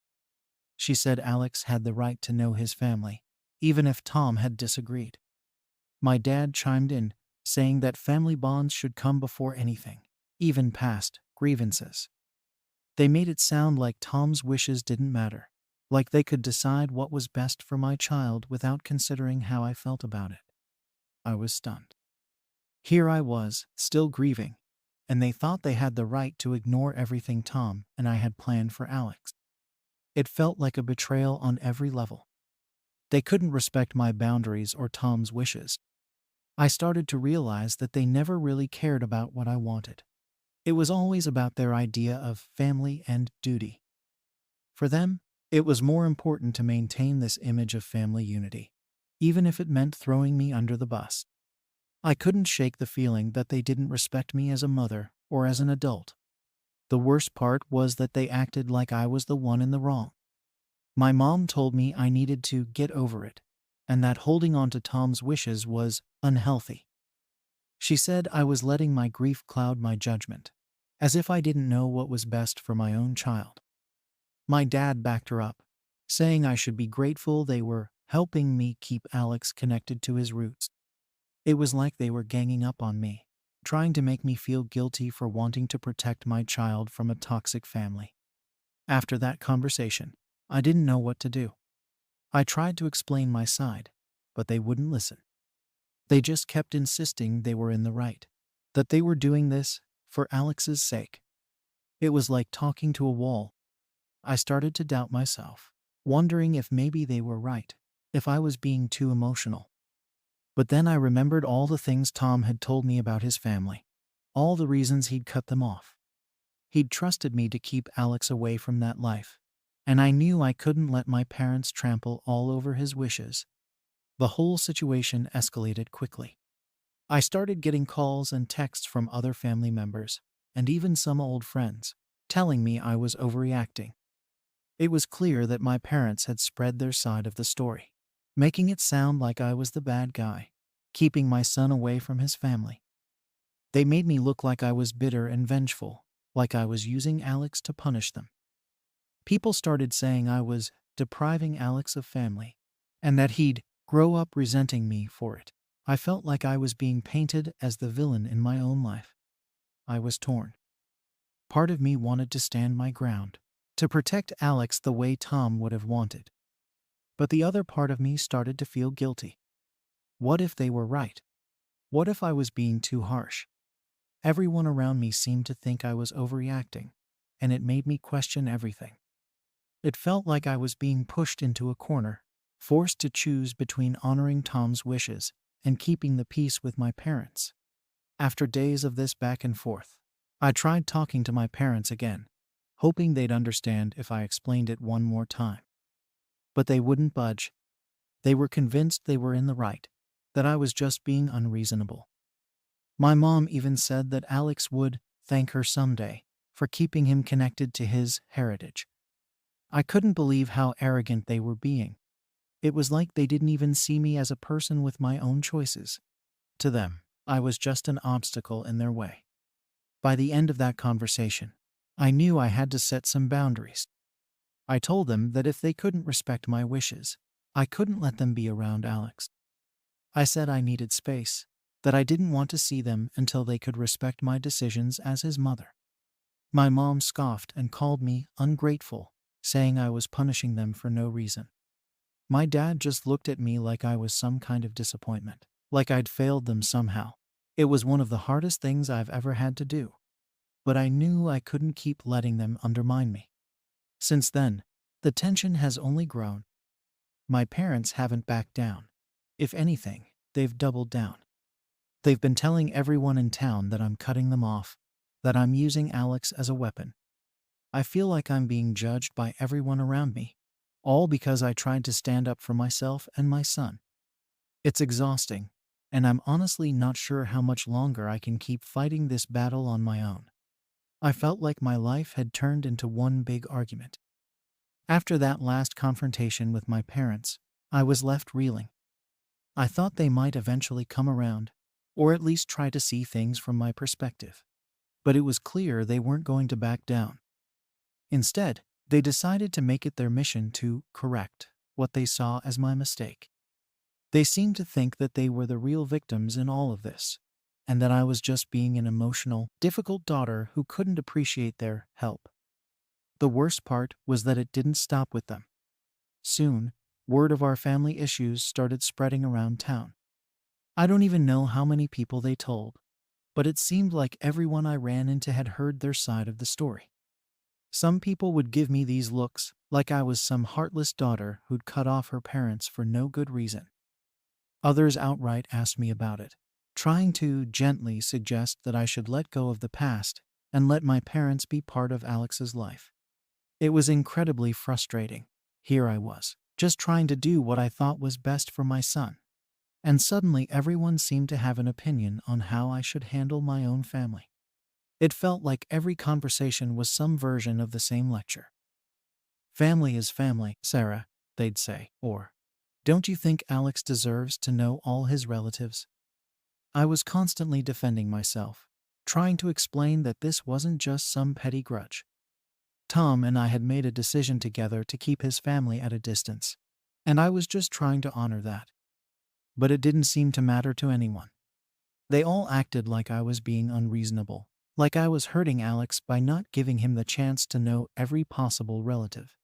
Speaker 1: She said Alex had the right to know his family, even if Tom had disagreed. My dad chimed in, saying that family bonds should come before anything, even past grievances. They made it sound like Tom's wishes didn't matter, like they could decide what was best for my child without considering how I felt about it. I was stunned. Here I was, still grieving, and they thought they had the right to ignore everything Tom and I had planned for Alex. It felt like a betrayal on every level. They couldn't respect my boundaries or Tom's wishes. I started to realize that they never really cared about what I wanted. It was always about their idea of family and duty. For them, it was more important to maintain this image of family unity, even if it meant throwing me under the bus. I couldn't shake the feeling that they didn't respect me as a mother or as an adult. The worst part was that they acted like I was the one in the wrong. My mom told me I needed to get over it, and that holding on to Tom's wishes was unhealthy. She said I was letting my grief cloud my judgment, as if I didn't know what was best for my own child. My dad backed her up, saying I should be grateful they were helping me keep Alex connected to his roots. It was like they were ganging up on me, trying to make me feel guilty for wanting to protect my child from a toxic family. After that conversation, I didn't know what to do. I tried to explain my side, but they wouldn't listen. They just kept insisting they were in the right, that they were doing this for Alex's sake. It was like talking to a wall. I started to doubt myself, wondering if maybe they were right, if I was being too emotional. But then I remembered all the things Tom had told me about his family, all the reasons he'd cut them off. He'd trusted me to keep Alex away from that life, and I knew I couldn't let my parents trample all over his wishes. The whole situation escalated quickly. I started getting calls and texts from other family members, and even some old friends, telling me I was overreacting. It was clear that my parents had spread their side of the story, making it sound like I was the bad guy, keeping my son away from his family. They made me look like I was bitter and vengeful, like I was using Alex to punish them. People started saying I was depriving Alex of family, and that he'd grow up resenting me for it. I felt like I was being painted as the villain in my own life. I was torn. Part of me wanted to stand my ground, to protect Alex the way Tom would have wanted. But the other part of me started to feel guilty. What if they were right? What if I was being too harsh? Everyone around me seemed to think I was overreacting, and it made me question everything. It felt like I was being pushed into a corner, forced to choose between honoring Tom's wishes and keeping the peace with my parents. After days of this back and forth, I tried talking to my parents again, hoping they'd understand if I explained it one more time. But they wouldn't budge. They were convinced they were in the right, that I was just being unreasonable. My mom even said that Alex would thank her someday for keeping him connected to his heritage. I couldn't believe how arrogant they were being. It was like they didn't even see me as a person with my own choices. To them, I was just an obstacle in their way. By the end of that conversation, I knew I had to set some boundaries. I told them that if they couldn't respect my wishes, I couldn't let them be around Alex. I said I needed space, that I didn't want to see them until they could respect my decisions as his mother. My mom scoffed and called me ungrateful, saying I was punishing them for no reason. My dad just looked at me like I was some kind of disappointment, like I'd failed them somehow. It was one of the hardest things I've ever had to do. But I knew I couldn't keep letting them undermine me. Since then, the tension has only grown. My parents haven't backed down. If anything, they've doubled down. They've been telling everyone in town that I'm cutting them off, that I'm using Alex as a weapon. I feel like I'm being judged by everyone around me, all because I tried to stand up for myself and my son. It's exhausting, and I'm honestly not sure how much longer I can keep fighting this battle on my own. I felt like my life had turned into one big argument. After that last confrontation with my parents, I was left reeling. I thought they might eventually come around, or at least try to see things from my perspective. But it was clear they weren't going to back down. Instead, they decided to make it their mission to correct what they saw as my mistake. They seemed to think that they were the real victims in all of this, and that I was just being an emotional, difficult daughter who couldn't appreciate their help. The worst part was that it didn't stop with them. Soon, word of our family issues started spreading around town. I don't even know how many people they told, but it seemed like everyone I ran into had heard their side of the story. Some people would give me these looks, like I was some heartless daughter who'd cut off her parents for no good reason. Others outright asked me about it, trying to gently suggest that I should let go of the past and let my parents be part of Alex's life. It was incredibly frustrating. Here I was, just trying to do what I thought was best for my son. And suddenly everyone seemed to have an opinion on how I should handle my own family. It felt like every conversation was some version of the same lecture. Family is family, Sarah, they'd say, or, don't you think Alex deserves to know all his relatives? I was constantly defending myself, trying to explain that this wasn't just some petty grudge. Tom and I had made a decision together to keep his family at a distance, and I was just trying to honor that. But it didn't seem to matter to anyone. They all acted like I was being unreasonable, like I was hurting Alex by not giving him the chance to know every possible relative.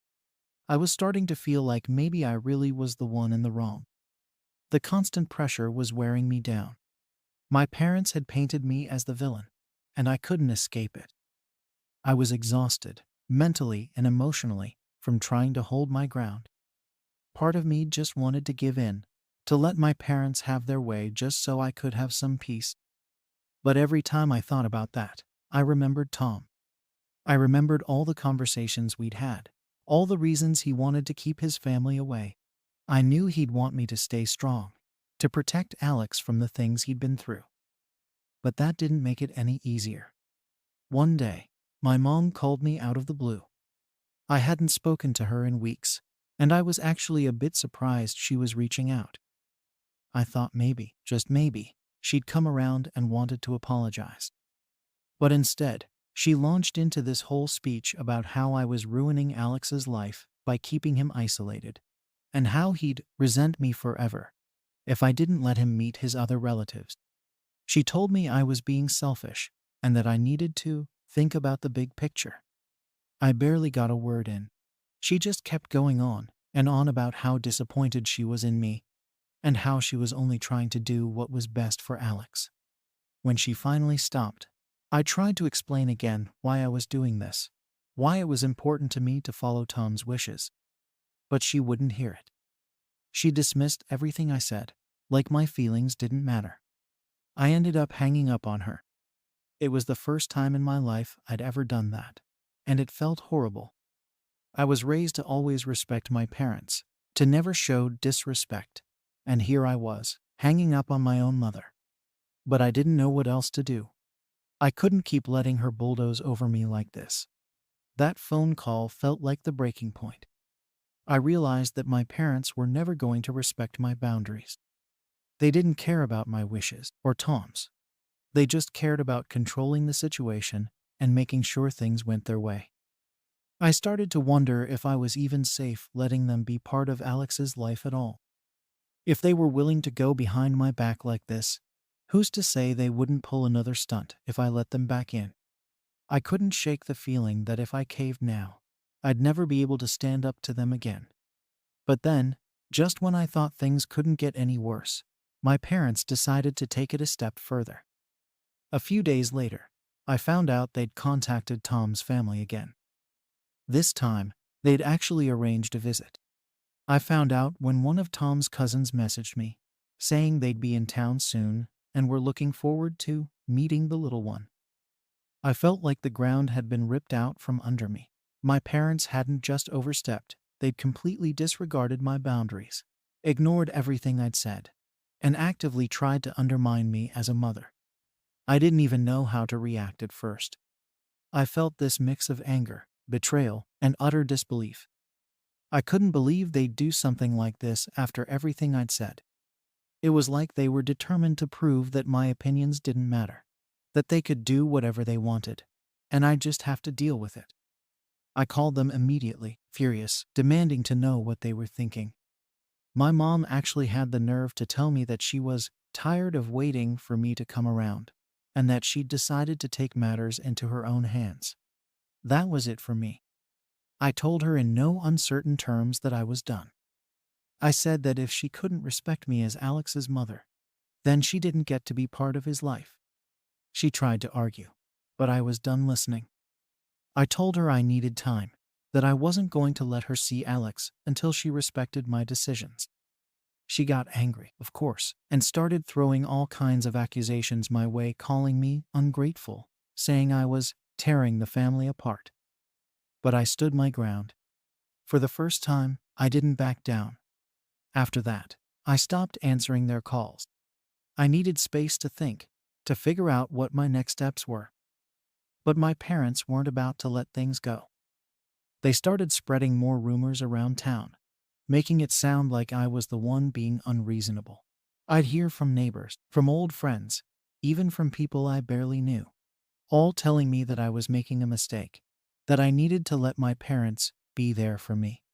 Speaker 1: I was starting to feel like maybe I really was the one in the wrong. The constant pressure was wearing me down. My parents had painted me as the villain, and I couldn't escape it. I was exhausted, mentally and emotionally, from trying to hold my ground. Part of me just wanted to give in, to let my parents have their way just so I could have some peace. But every time I thought about that, I remembered Tom. I remembered all the conversations we'd had, all the reasons he wanted to keep his family away. I knew he'd want me to stay strong, to protect Alex from the things he'd been through. But that didn't make it any easier. One day, my mom called me out of the blue. I hadn't spoken to her in weeks, and I was actually a bit surprised she was reaching out. I thought maybe, just maybe, she'd come around and wanted to apologize. But instead, she launched into this whole speech about how I was ruining Alex's life by keeping him isolated, and how he'd resent me forever if I didn't let him meet his other relatives. She told me I was being selfish, and that I needed to think about the big picture. I barely got a word in. She just kept going on and on about how disappointed she was in me, and how she was only trying to do what was best for Alex. When she finally stopped, I tried to explain again why I was doing this, why it was important to me to follow Tom's wishes. But she wouldn't hear it. She dismissed everything I said, like my feelings didn't matter. I ended up hanging up on her. It was the first time in my life I'd ever done that, and it felt horrible. I was raised to always respect my parents, to never show disrespect, and here I was, hanging up on my own mother. But I didn't know what else to do. I couldn't keep letting her bulldoze over me like this. That phone call felt like the breaking point. I realized that my parents were never going to respect my boundaries. They didn't care about my wishes or Tom's. They just cared about controlling the situation and making sure things went their way. I started to wonder if I was even safe letting them be part of Alex's life at all. If they were willing to go behind my back like this, who's to say they wouldn't pull another stunt if I let them back in? I couldn't shake the feeling that if I caved now, I'd never be able to stand up to them again. But then, just when I thought things couldn't get any worse, my parents decided to take it a step further. A few days later, I found out they'd contacted Tom's family again. This time, they'd actually arranged a visit. I found out when one of Tom's cousins messaged me, saying they'd be in town soon and were looking forward to meeting the little one. I felt like the ground had been ripped out from under me. My parents hadn't just overstepped, they'd completely disregarded my boundaries, ignored everything I'd said, and actively tried to undermine me as a mother. I didn't even know how to react at first. I felt this mix of anger, betrayal, and utter disbelief. I couldn't believe they'd do something like this after everything I'd said. It was like they were determined to prove that my opinions didn't matter, that they could do whatever they wanted, and I'd just have to deal with it. I called them immediately, furious, demanding to know what they were thinking. My mom actually had the nerve to tell me that she was tired of waiting for me to come around, and that she'd decided to take matters into her own hands. That was it for me. I told her in no uncertain terms that I was done. I said that if she couldn't respect me as Alex's mother, then she didn't get to be part of his life. She tried to argue, but I was done listening. I told her I needed time, that I wasn't going to let her see Alex until she respected my decisions. She got angry, of course, and started throwing all kinds of accusations my way, calling me ungrateful, saying I was tearing the family apart. But I stood my ground. For the first time, I didn't back down. After that, I stopped answering their calls. I needed space to think, to figure out what my next steps were. But my parents weren't about to let things go. They started spreading more rumors around town, making it sound like I was the one being unreasonable. I'd hear from neighbors, from old friends, even from people I barely knew, all telling me that I was making a mistake, that I needed to let my parents be there for me.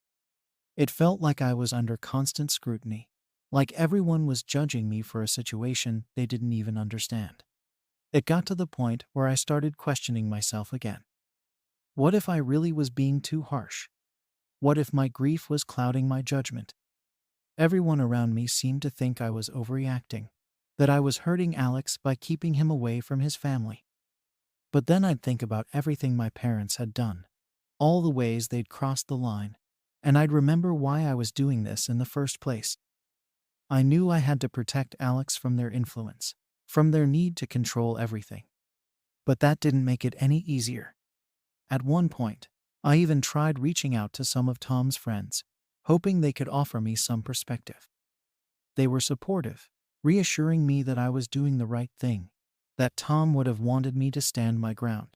Speaker 1: It felt like I was under constant scrutiny, like everyone was judging me for a situation they didn't even understand. It got to the point where I started questioning myself again. What if I really was being too harsh? What if my grief was clouding my judgment? Everyone around me seemed to think I was overreacting, that I was hurting Alex by keeping him away from his family. But then I'd think about everything my parents had done, all the ways they'd crossed the line, and I'd remember why I was doing this in the first place. I knew I had to protect Alex from their influence, from their need to control everything. But that didn't make it any easier. At one point, I even tried reaching out to some of Tom's friends, hoping they could offer me some perspective. They were supportive, reassuring me that I was doing the right thing, that Tom would have wanted me to stand my ground.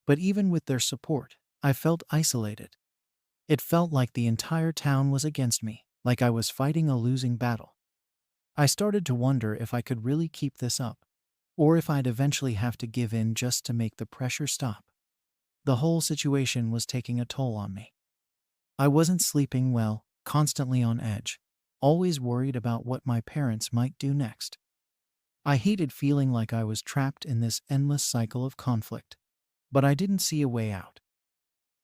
Speaker 1: But even with their support, I felt isolated. It felt like the entire town was against me, like I was fighting a losing battle. I started to wonder if I could really keep this up, or if I'd eventually have to give in just to make the pressure stop. The whole situation was taking a toll on me. I wasn't sleeping well, constantly on edge, always worried about what my parents might do next. I hated feeling like I was trapped in this endless cycle of conflict, but I didn't see a way out.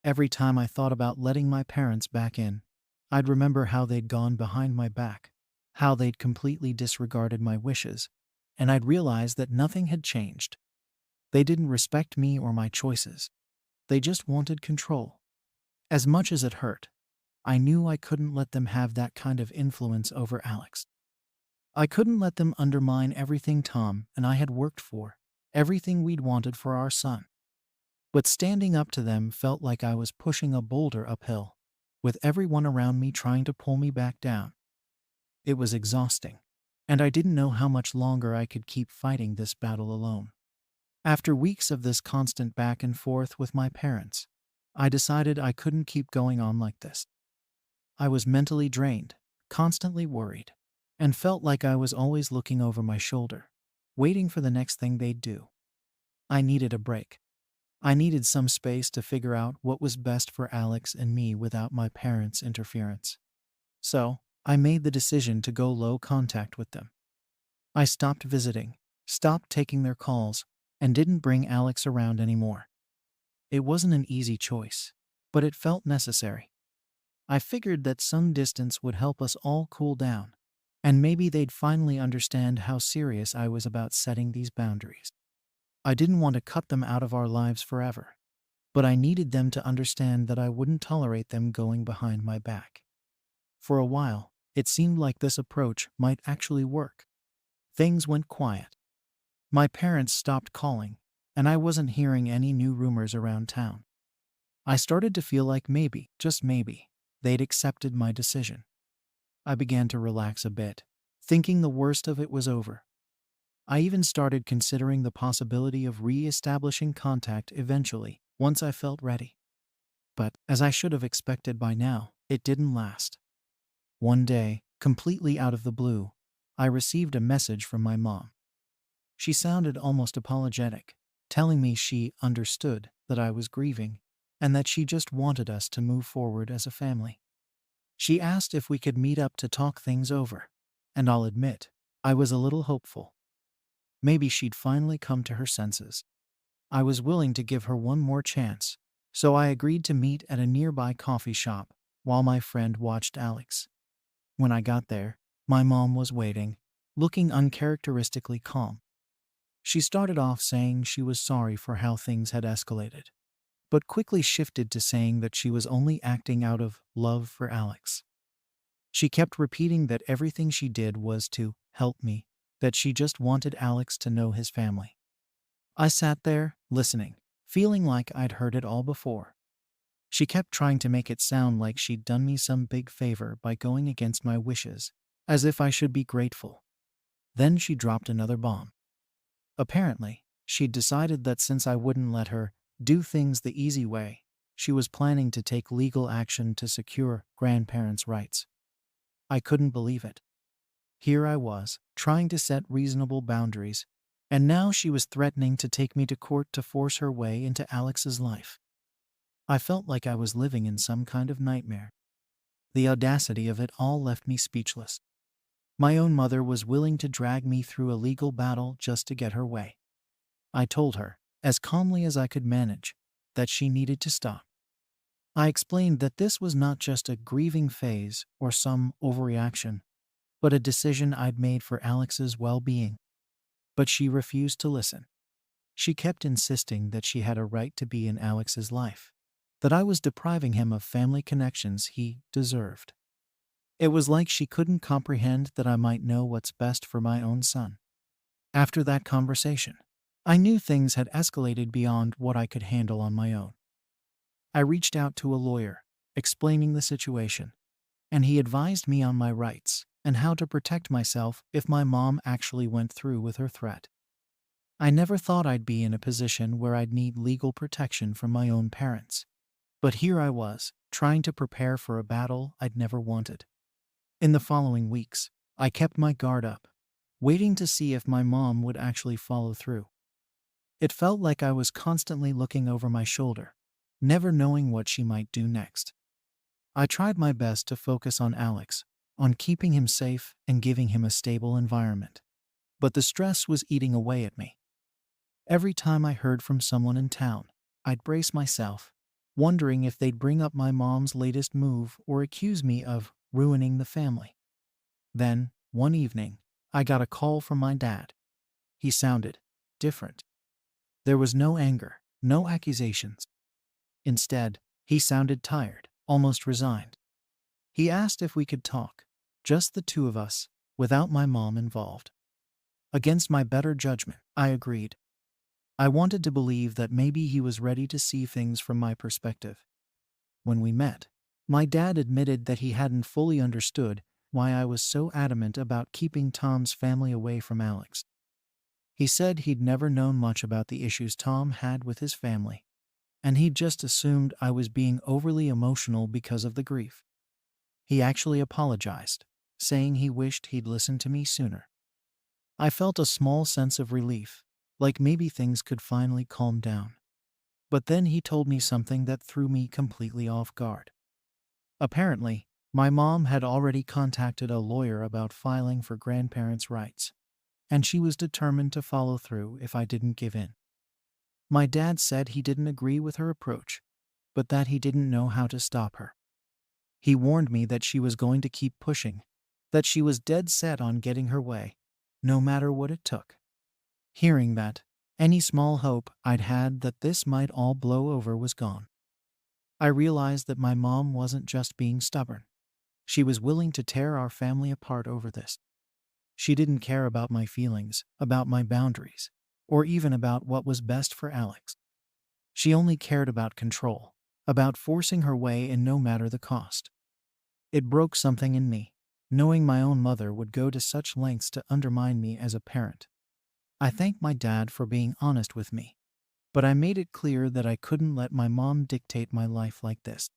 Speaker 1: Every time I thought about letting my parents back in, I'd remember how they'd gone behind my back, how they'd completely disregarded my wishes, and I'd realize that nothing had changed. They didn't respect me or my choices. They just wanted control. As much as it hurt, I knew I couldn't let them have that kind of influence over Alex. I couldn't let them undermine everything Tom and I had worked for, everything we'd wanted for our son. But standing up to them felt like I was pushing a boulder uphill, with everyone around me trying to pull me back down. It was exhausting, and I didn't know how much longer I could keep fighting this battle alone. After weeks of this constant back and forth with my parents, I decided I couldn't keep going on like this. I was mentally drained, constantly worried, and felt like I was always looking over my shoulder, waiting for the next thing they'd do. I needed a break. I needed some space to figure out what was best for Alex and me without my parents' interference. So, I made the decision to go low contact with them. I stopped visiting, stopped taking their calls, and didn't bring Alex around anymore. It wasn't an easy choice, but it felt necessary. I figured that some distance would help us all cool down, and maybe they'd finally understand how serious I was about setting these boundaries. I didn't want to cut them out of our lives forever, but I needed them to understand that I wouldn't tolerate them going behind my back. For a while, it seemed like this approach might actually work. Things went quiet. My parents stopped calling, and I wasn't hearing any new rumors around town. I started to feel like maybe, just maybe, they'd accepted my decision. I began to relax a bit, thinking the worst of it was over. I even started considering the possibility of re-establishing contact eventually, once I felt ready. But, as I should have expected by now, it didn't last. One day, completely out of the blue, I received a message from my mom. She sounded almost apologetic, telling me she understood that I was grieving and that she just wanted us to move forward as a family. She asked if we could meet up to talk things over, and I'll admit, I was a little hopeful. Maybe she'd finally come to her senses. I was willing to give her one more chance, so I agreed to meet at a nearby coffee shop while my friend watched Alex. When I got there, my mom was waiting, looking uncharacteristically calm. She started off saying she was sorry for how things had escalated, but quickly shifted to saying that she was only acting out of love for Alex. She kept repeating that everything she did was to help me, that she just wanted Alex to know his family. I sat there, listening, feeling like I'd heard it all before. She kept trying to make it sound like she'd done me some big favor by going against my wishes, as if I should be grateful. Then she dropped another bomb. Apparently, she'd decided that since I wouldn't let her do things the easy way, she was planning to take legal action to secure grandparents' rights. I couldn't believe it. Here I was, trying to set reasonable boundaries, and now she was threatening to take me to court to force her way into Alex's life. I felt like I was living in some kind of nightmare. The audacity of it all left me speechless. My own mother was willing to drag me through a legal battle just to get her way. I told her, as calmly as I could manage, that she needed to stop. I explained that this was not just a grieving phase or some overreaction, but a decision I'd made for Alex's well-being. But she refused to listen. She kept insisting that she had a right to be in Alex's life, that I was depriving him of family connections he deserved. It was like she couldn't comprehend that I might know what's best for my own son. After that conversation, I knew things had escalated beyond what I could handle on my own. I reached out to a lawyer, explaining the situation, and he advised me on my rights and how to protect myself if my mom actually went through with her threat. I never thought I'd be in a position where I'd need legal protection from my own parents. But here I was, trying to prepare for a battle I'd never wanted. In the following weeks, I kept my guard up, waiting to see if my mom would actually follow through. It felt like I was constantly looking over my shoulder, never knowing what she might do next. I tried my best to focus on Alex, on keeping him safe and giving him a stable environment. But the stress was eating away at me. Every time I heard from someone in town, I'd brace myself, wondering if they'd bring up my mom's latest move or accuse me of ruining the family. Then, one evening, I got a call from my dad. He sounded different. There was no anger, no accusations. Instead, he sounded tired, almost resigned. He asked if we could talk, just the two of us, without my mom involved. Against my better judgment, I agreed. I wanted to believe that maybe he was ready to see things from my perspective. When we met, my dad admitted that he hadn't fully understood why I was so adamant about keeping Tom's family away from Alex. He said he'd never known much about the issues Tom had with his family, and he'd just assumed I was being overly emotional because of the grief. He actually apologized, saying he wished he'd listened to me sooner. I felt a small sense of relief, like maybe things could finally calm down. But then he told me something that threw me completely off guard. Apparently, my mom had already contacted a lawyer about filing for grandparents' rights, and she was determined to follow through if I didn't give in. My dad said he didn't agree with her approach, but that he didn't know how to stop her. He warned me that she was going to keep pushing, that she was dead set on getting her way, no matter what it took. Hearing that, any small hope I'd had that this might all blow over was gone. I realized that my mom wasn't just being stubborn. She was willing to tear our family apart over this. She didn't care about my feelings, about my boundaries, or even about what was best for Alex. She only cared about control, about forcing her way in no matter the cost. It broke something in me, knowing my own mother would go to such lengths to undermine me as a parent. I thanked my dad for being honest with me, but I made it clear that I couldn't let my mom dictate my life like this.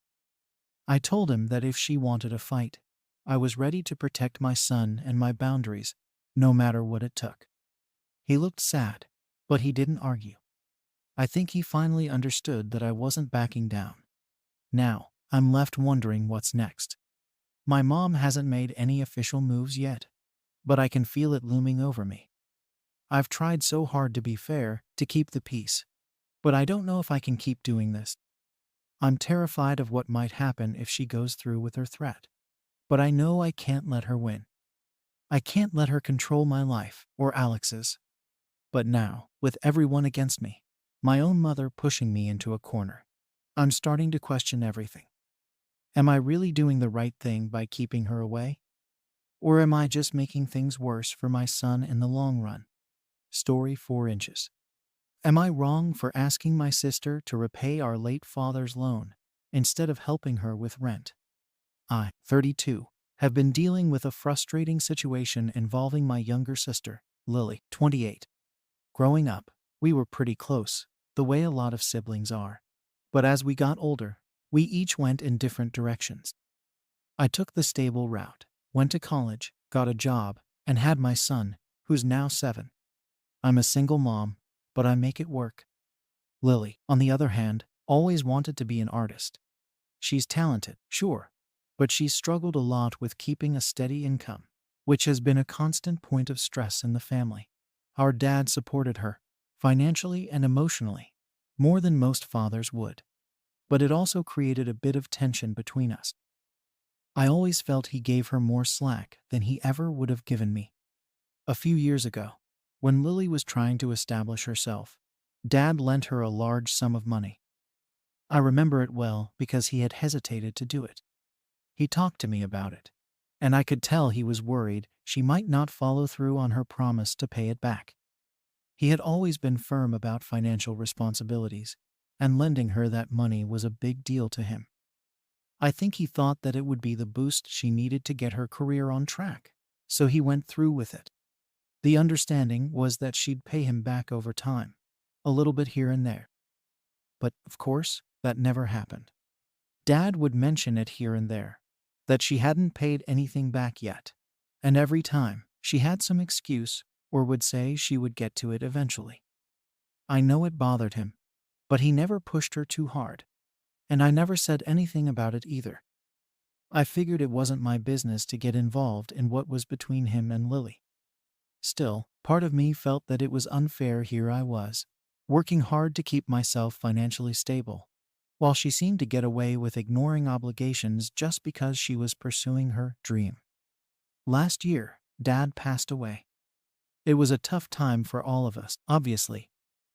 Speaker 1: I told him that if she wanted a fight, I was ready to protect my son and my boundaries, no matter what it took. He looked sad, but he didn't argue. I think he finally understood that I wasn't backing down. Now, I'm left wondering what's next. My mom hasn't made any official moves yet, but I can feel it looming over me. I've tried so hard to be fair, to keep the peace, but I don't know if I can keep doing this. I'm terrified of what might happen if she goes through with her threat, but I know I can't let her win. I can't let her control my life, or Alex's. But now, with everyone against me, my own mother pushing me into a corner, I'm starting to question everything. Am I really doing the right thing by keeping her away? Or am I just making things worse for my son in the long run? Story 4 inches. Am I wrong for asking my sister to repay our late father's loan instead of helping her with rent? I, 32, have been dealing with a frustrating situation involving my younger sister, Lily, 28. Growing up, we were pretty close, the way a lot of siblings are. But as we got older, we each went in different directions. I took the stable route, went to college, got a job, and had my son, who's now 7. I'm a single mom, but I make it work. Lily, on the other hand, always wanted to be an artist. She's talented, sure, but she's struggled a lot with keeping a steady income, which has been a constant point of stress in the family. Our dad supported her, financially and emotionally, more than most fathers would, but it also created a bit of tension between us. I always felt he gave her more slack than he ever would have given me. A few years ago, when Lily was trying to establish herself, Dad lent her a large sum of money. I remember it well because he had hesitated to do it. He talked to me about it, and I could tell he was worried she might not follow through on her promise to pay it back. He had always been firm about financial responsibilities, and lending her that money was a big deal to him. I think he thought that it would be the boost she needed to get her career on track, so he went through with it. The understanding was that she'd pay him back over time, a little bit here and there. But, of course, that never happened. Dad would mention it here and there, that she hadn't paid anything back yet, and every time, she had some excuse or would say she would get to it eventually. I know it bothered him, but he never pushed her too hard, and I never said anything about it either. I figured it wasn't my business to get involved in what was between him and Lily. Still, part of me felt that it was unfair. Here I was, working hard to keep myself financially stable, while she seemed to get away with ignoring obligations just because she was pursuing her dream. Last year, Dad passed away. It was a tough time for all of us, obviously,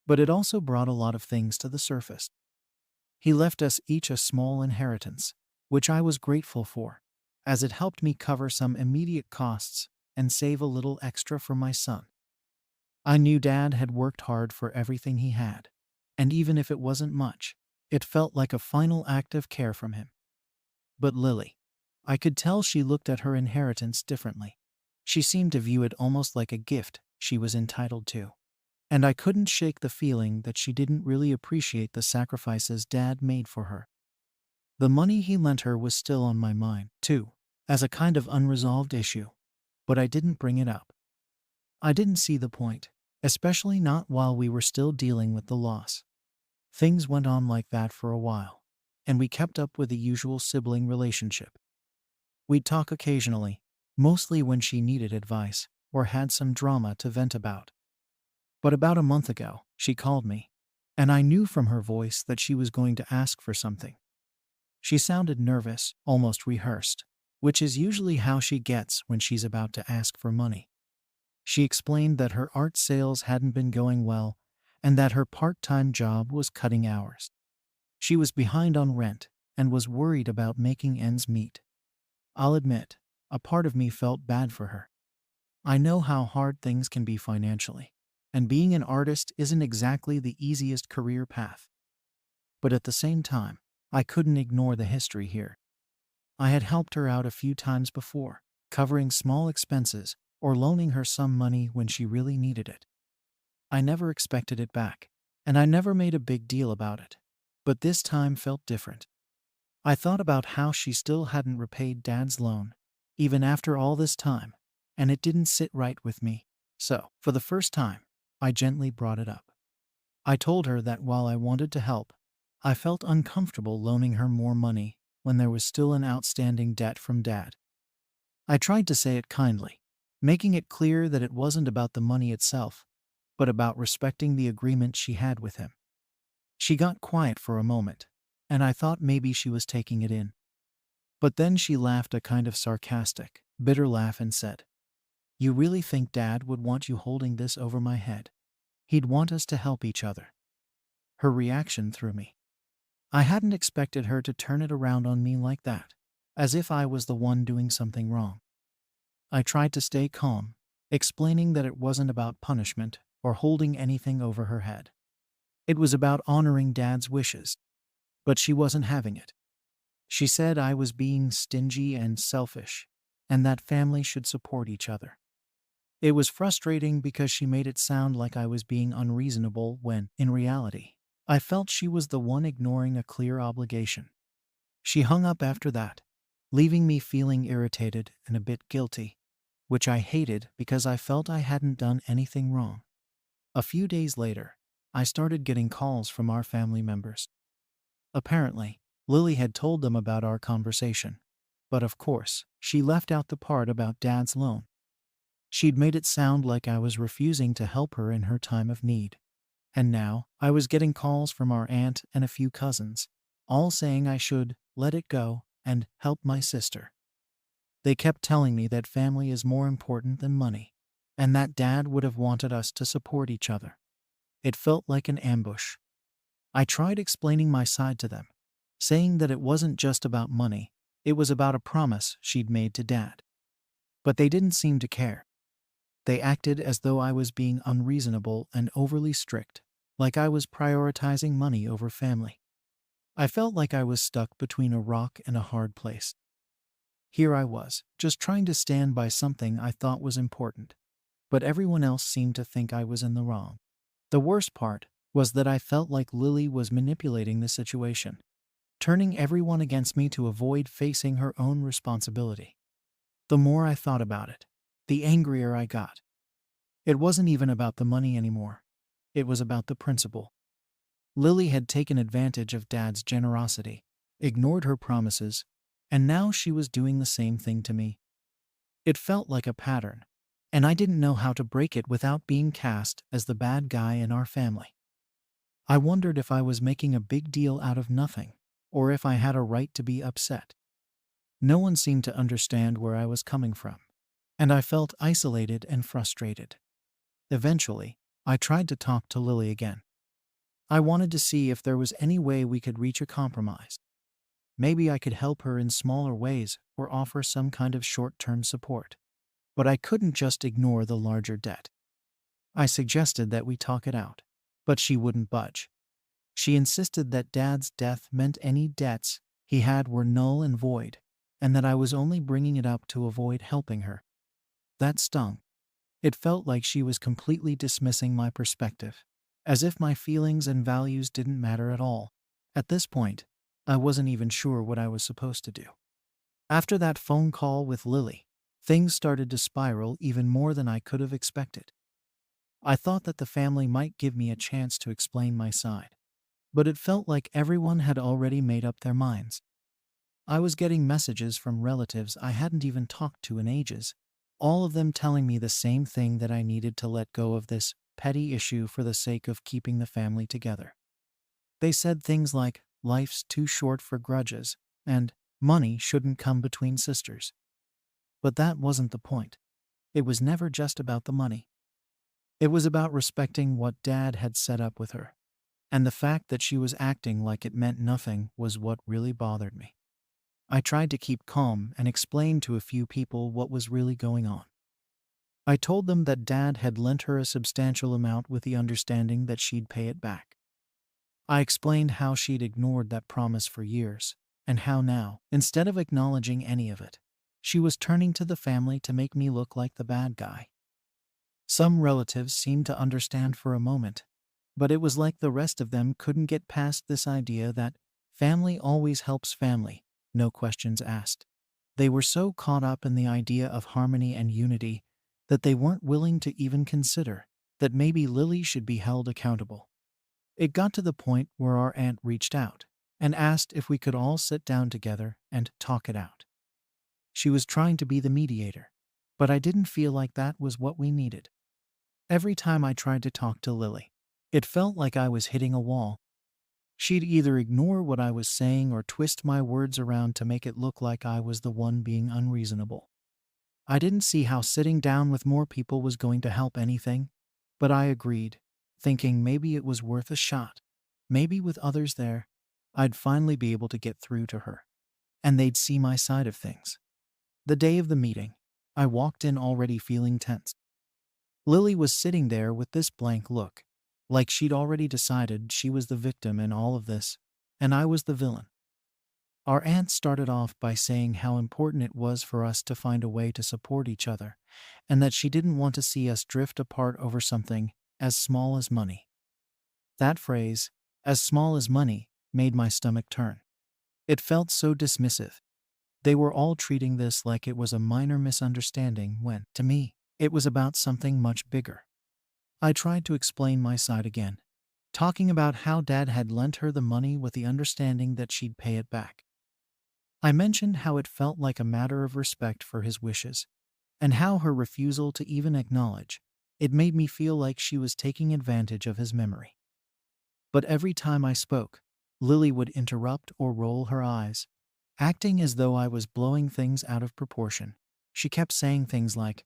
Speaker 1: but it also brought a lot of things to the surface. He left us each a small inheritance, which I was grateful for, as it helped me cover some immediate costs and save a little extra for my son. I knew Dad had worked hard for everything he had, and even if it wasn't much, it felt like a final act of care from him. But Lily, I could tell she looked at her inheritance differently. She seemed to view it almost like a gift she was entitled to. And I couldn't shake the feeling that she didn't really appreciate the sacrifices Dad made for her. The money he lent her was still on my mind, too, as a kind of unresolved issue, but I didn't bring it up. I didn't see the point, especially not while we were still dealing with the loss. Things went on like that for a while, and we kept up with the usual sibling relationship. We'd talk occasionally, mostly when she needed advice or had some drama to vent about. But about a month ago, she called me, and I knew from her voice that she was going to ask for something. She sounded nervous, almost rehearsed, which is usually how she gets when she's about to ask for money. She explained that her art sales hadn't been going well and that her part-time job was cutting hours. She was behind on rent and was worried about making ends meet. I'll admit, a part of me felt bad for her. I know how hard things can be financially, and being an artist isn't exactly the easiest career path. But at the same time, I couldn't ignore the history here. I had helped her out a few times before, covering small expenses or loaning her some money when she really needed it. I never expected it back, and I never made a big deal about it. But this time felt different. I thought about how she still hadn't repaid Dad's loan, even after all this time, and it didn't sit right with me. So, for the first time, I gently brought it up. I told her that while I wanted to help, I felt uncomfortable loaning her more money when there was still an outstanding debt from Dad. I tried to say it kindly, making it clear that it wasn't about the money itself, but about respecting the agreement she had with him. She got quiet for a moment, and I thought maybe she was taking it in. But then she laughed a kind of sarcastic, bitter laugh and said, "You really think Dad would want you holding this over my head? He'd want us to help each other." Her reaction threw me. I hadn't expected her to turn it around on me like that, as if I was the one doing something wrong. I tried to stay calm, explaining that it wasn't about punishment or holding anything over her head. It was about honoring Dad's wishes, but she wasn't having it. She said I was being stingy and selfish, and that family should support each other. It was frustrating because she made it sound like I was being unreasonable when, in reality, I felt she was the one ignoring a clear obligation. She hung up after that, leaving me feeling irritated and a bit guilty, which I hated because I felt I hadn't done anything wrong. A few days later, I started getting calls from our family members. Apparently, Lily had told them about our conversation, but of course, she left out the part about Dad's loan. She'd made it sound like I was refusing to help her in her time of need. And now, I was getting calls from our aunt and a few cousins, all saying I should let it go and help my sister. They kept telling me that family is more important than money, and that Dad would have wanted us to support each other. It felt like an ambush. I tried explaining my side to them, saying that it wasn't just about money, it was about a promise she'd made to Dad. But they didn't seem to care. They acted as though I was being unreasonable and overly strict, like I was prioritizing money over family. I felt like I was stuck between a rock and a hard place. Here I was, just trying to stand by something I thought was important, but everyone else seemed to think I was in the wrong. The worst part was that I felt like Lily was manipulating the situation, turning everyone against me to avoid facing her own responsibility. The more I thought about it, the angrier I got. It wasn't even about the money anymore. It was about the principle. Lily had taken advantage of Dad's generosity, ignored her promises, and now she was doing the same thing to me. It felt like a pattern, and I didn't know how to break it without being cast as the bad guy in our family. I wondered if I was making a big deal out of nothing, or if I had a right to be upset. No one seemed to understand where I was coming from, and I felt isolated and frustrated. Eventually, I tried to talk to Lily again. I wanted to see if there was any way we could reach a compromise. maybe I could help her in smaller ways or offer some kind of short-term support. But I couldn't just ignore the larger debt. I suggested that we talk it out, but she wouldn't budge. She insisted that Dad's death meant any debts he had were null and void, and that I was only bringing it up to avoid helping her. That stung. It felt like she was completely dismissing my perspective, as if my feelings and values didn't matter at all. At this point, I wasn't even sure what I was supposed to do. After that phone call with Lily, things started to spiral even more than I could have expected. I thought that the family might give me a chance to explain my side, but it felt like everyone had already made up their minds. I was getting messages from relatives I hadn't even talked to in ages, all of them telling me the same thing, that I needed to let go of this petty issue for the sake of keeping the family together. They said things like, life's too short for grudges, and money shouldn't come between sisters. But that wasn't the point. It was never just about the money. It was about respecting what Dad had set up with her. And the fact that she was acting like it meant nothing was what really bothered me. I tried to keep calm and explain to a few people what was really going on. I told them that Dad had lent her a substantial amount with the understanding that she'd pay it back. I explained how she'd ignored that promise for years, and how now, instead of acknowledging any of it, she was turning to the family to make me look like the bad guy. Some relatives seemed to understand for a moment, but it was like the rest of them couldn't get past this idea that family always helps family, no questions asked. They were so caught up in the idea of harmony and unity that they weren't willing to even consider that maybe Lily should be held accountable. It got to the point where our aunt reached out and asked if we could all sit down together and talk it out. She was trying to be the mediator, but I didn't feel like that was what we needed. Every time I tried to talk to Lily, it felt like I was hitting a wall. She'd either ignore what I was saying or twist my words around to make it look like I was the one being unreasonable. I didn't see how sitting down with more people was going to help anything, but I agreed, thinking maybe it was worth a shot. Maybe with others there, I'd finally be able to get through to her, and they'd see my side of things. The day of the meeting, I walked in already feeling tense. Lily was sitting there with this blank look, like she'd already decided she was the victim in all of this, and I was the villain. Our aunt started off by saying how important it was for us to find a way to support each other, and that she didn't want to see us drift apart over something as small as money. That phrase, as small as money, made my stomach turn. It felt so dismissive. They were all treating this like it was a minor misunderstanding when, to me, it was about something much bigger. I tried to explain my side again, talking about how Dad had lent her the money with the understanding that she'd pay it back. I mentioned how it felt like a matter of respect for his wishes, and how her refusal to even acknowledge it made me feel like she was taking advantage of his memory. But every time I spoke, Lily would interrupt or roll her eyes, acting as though I was blowing things out of proportion. She kept saying things like,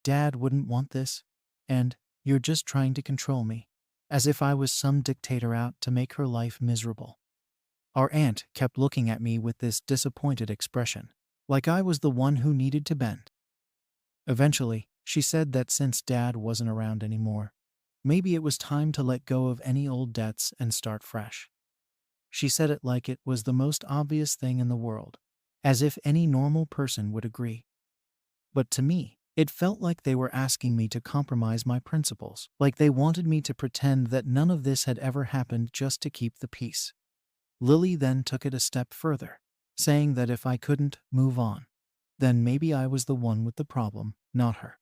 Speaker 1: "Dad wouldn't want this," and "You're just trying to control me," as if I was some dictator out to make her life miserable. Our aunt kept looking at me with this disappointed expression, like I was the one who needed to bend. Eventually, she said that since Dad wasn't around anymore, maybe it was time to let go of any old debts and start fresh. She said it like it was the most obvious thing in the world, as if any normal person would agree. But to me, it felt like they were asking me to compromise my principles, like they wanted me to pretend that none of this had ever happened just to keep the peace. Lily then took it a step further, saying that if I couldn't move on, then maybe I was the one with the problem, not her.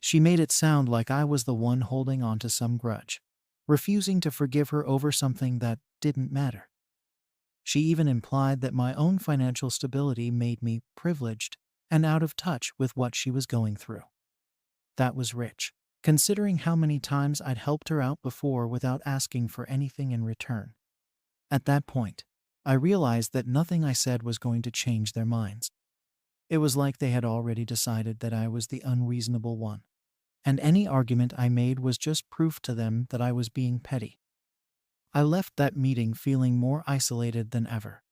Speaker 1: She made it sound like I was the one holding on to some grudge, refusing to forgive her over something that didn't matter. She even implied that my own financial stability made me privileged and out of touch with what she was going through. That was rich, considering how many times I'd helped her out before without asking for anything in return. At that point, I realized that nothing I said was going to change their minds. It was like they had already decided that I was the unreasonable one, and any argument I made was just proof to them that I was being petty. I left that meeting feeling more isolated than ever.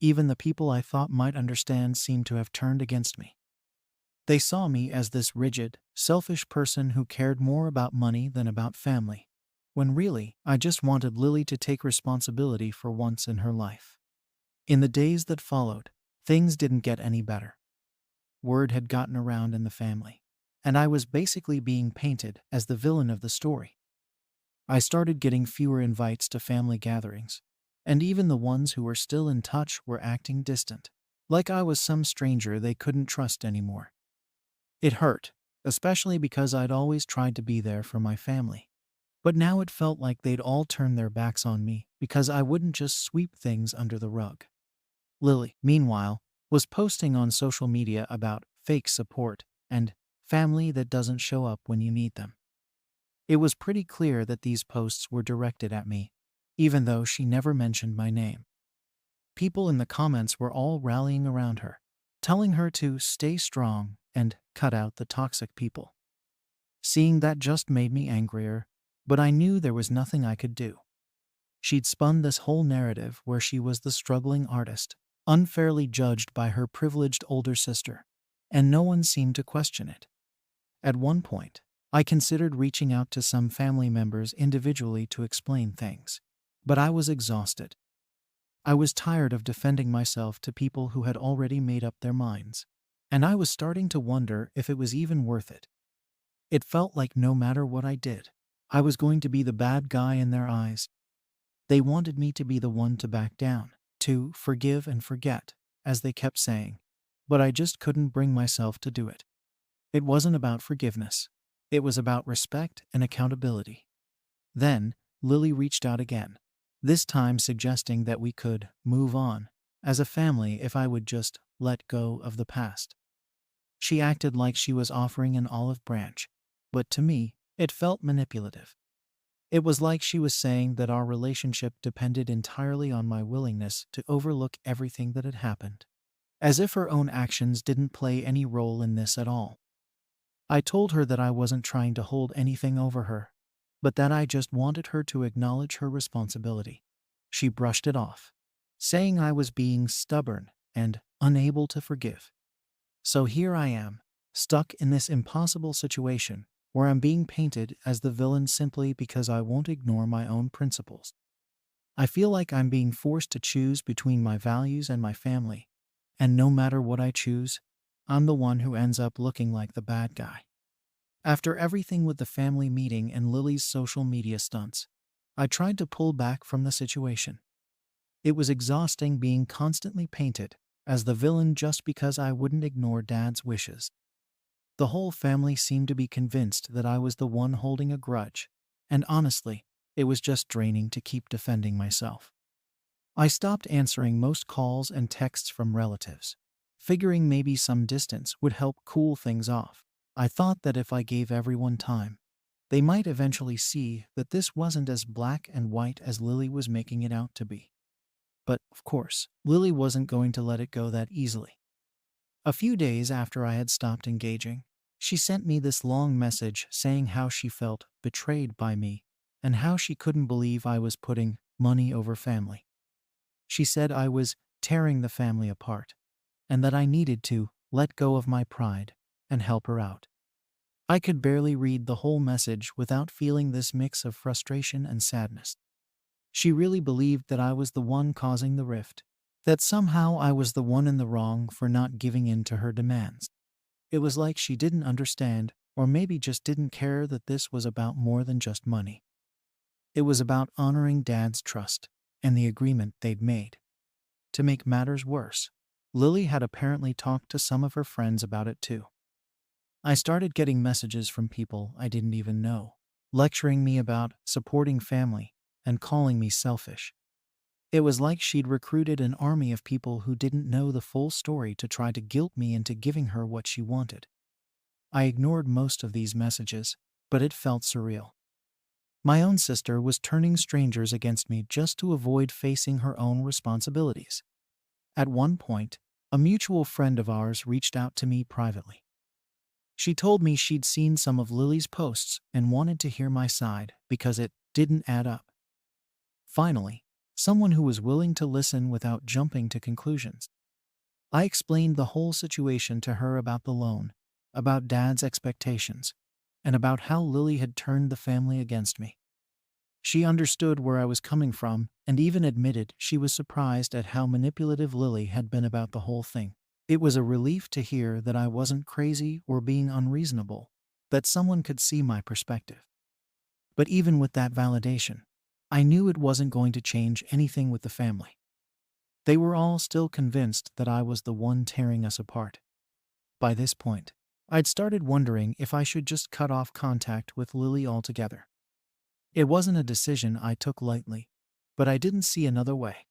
Speaker 1: Even the people I thought might understand seemed to have turned against me. They saw me as this rigid, selfish person who cared more about money than about family, when really, I just wanted Lily to take responsibility for once in her life. In the days that followed, things didn't get any better. Word had gotten around in the family, and I was basically being painted as the villain of the story. I started getting fewer invites to family gatherings, and even the ones who were still in touch were acting distant, like I was some stranger they couldn't trust anymore. It hurt, especially because I'd always tried to be there for my family. But now it felt like they'd all turned their backs on me because I wouldn't just sweep things under the rug. Lily, meanwhile, was posting on social media about fake support and family that doesn't show up when you need them. It was pretty clear that these posts were directed at me, even though she never mentioned my name. People in the comments were all rallying around her, telling her to stay strong and cut out the toxic people. Seeing that just made me angrier, but I knew there was nothing I could do. She'd spun this whole narrative where she was the struggling artist, unfairly judged by her privileged older sister, and no one seemed to question it. At one point, I considered reaching out to some family members individually to explain things, but I was exhausted. I was tired of defending myself to people who had already made up their minds, and I was starting to wonder if it was even worth it. It felt like no matter what I did, I was going to be the bad guy in their eyes. They wanted me to be the one to back down, to forgive and forget, as they kept saying, but I just couldn't bring myself to do it. It wasn't about forgiveness. It was about respect and accountability. Then, Lily reached out again, this time suggesting that we could move on as a family if I would just let go of the past. She acted like she was offering an olive branch, but to me, it felt manipulative. It was like she was saying that our relationship depended entirely on my willingness to overlook everything that had happened, as if her own actions didn't play any role in this at all. I told her that I wasn't trying to hold anything over her, but that I just wanted her to acknowledge her responsibility. She brushed it off, saying I was being stubborn and unable to forgive. So here I am, stuck in this impossible situation where I'm being painted as the villain simply because I won't ignore my own principles. I feel like I'm being forced to choose between my values and my family, and no matter what I choose, I'm the one who ends up looking like the bad guy. After everything with the family meeting and Lily's social media stunts, I tried to pull back from the situation. It was exhausting being constantly painted as the villain just because I wouldn't ignore Dad's wishes. The whole family seemed to be convinced that I was the one holding a grudge, and honestly, it was just draining to keep defending myself. I stopped answering most calls and texts from relatives, figuring maybe some distance would help cool things off. I thought that if I gave everyone time, they might eventually see that this wasn't as black and white as Lily was making it out to be. But, of course, Lily wasn't going to let it go that easily. A few days after I had stopped engaging, she sent me this long message saying how she felt betrayed by me and how she couldn't believe I was putting money over family. She said I was tearing the family apart and that I needed to let go of my pride and help her out. I could barely read the whole message without feeling this mix of frustration and sadness. She really believed that I was the one causing the rift, that somehow I was the one in the wrong for not giving in to her demands. It was like she didn't understand, or maybe just didn't care, that this was about more than just money. It was about honoring Dad's trust and the agreement they'd made. To make matters worse, Lily had apparently talked to some of her friends about it too. I started getting messages from people I didn't even know, lecturing me about supporting family and calling me selfish. It was like she'd recruited an army of people who didn't know the full story to try to guilt me into giving her what she wanted. I ignored most of these messages, but it felt surreal. My own sister was turning strangers against me just to avoid facing her own responsibilities. At one point, a mutual friend of ours reached out to me privately. She told me she'd seen some of Lily's posts and wanted to hear my side because it didn't add up. Finally, someone who was willing to listen without jumping to conclusions. I explained the whole situation to her about the loan, about Dad's expectations, and about how Lily had turned the family against me. She understood where I was coming from and even admitted she was surprised at how manipulative Lily had been about the whole thing. It was a relief to hear that I wasn't crazy or being unreasonable, that someone could see my perspective. But even with that validation, I knew it wasn't going to change anything with the family. They were all still convinced that I was the one tearing us apart. By this point, I'd started wondering if I should just cut off contact with Lily altogether. It wasn't a decision I took lightly, but I didn't see another way.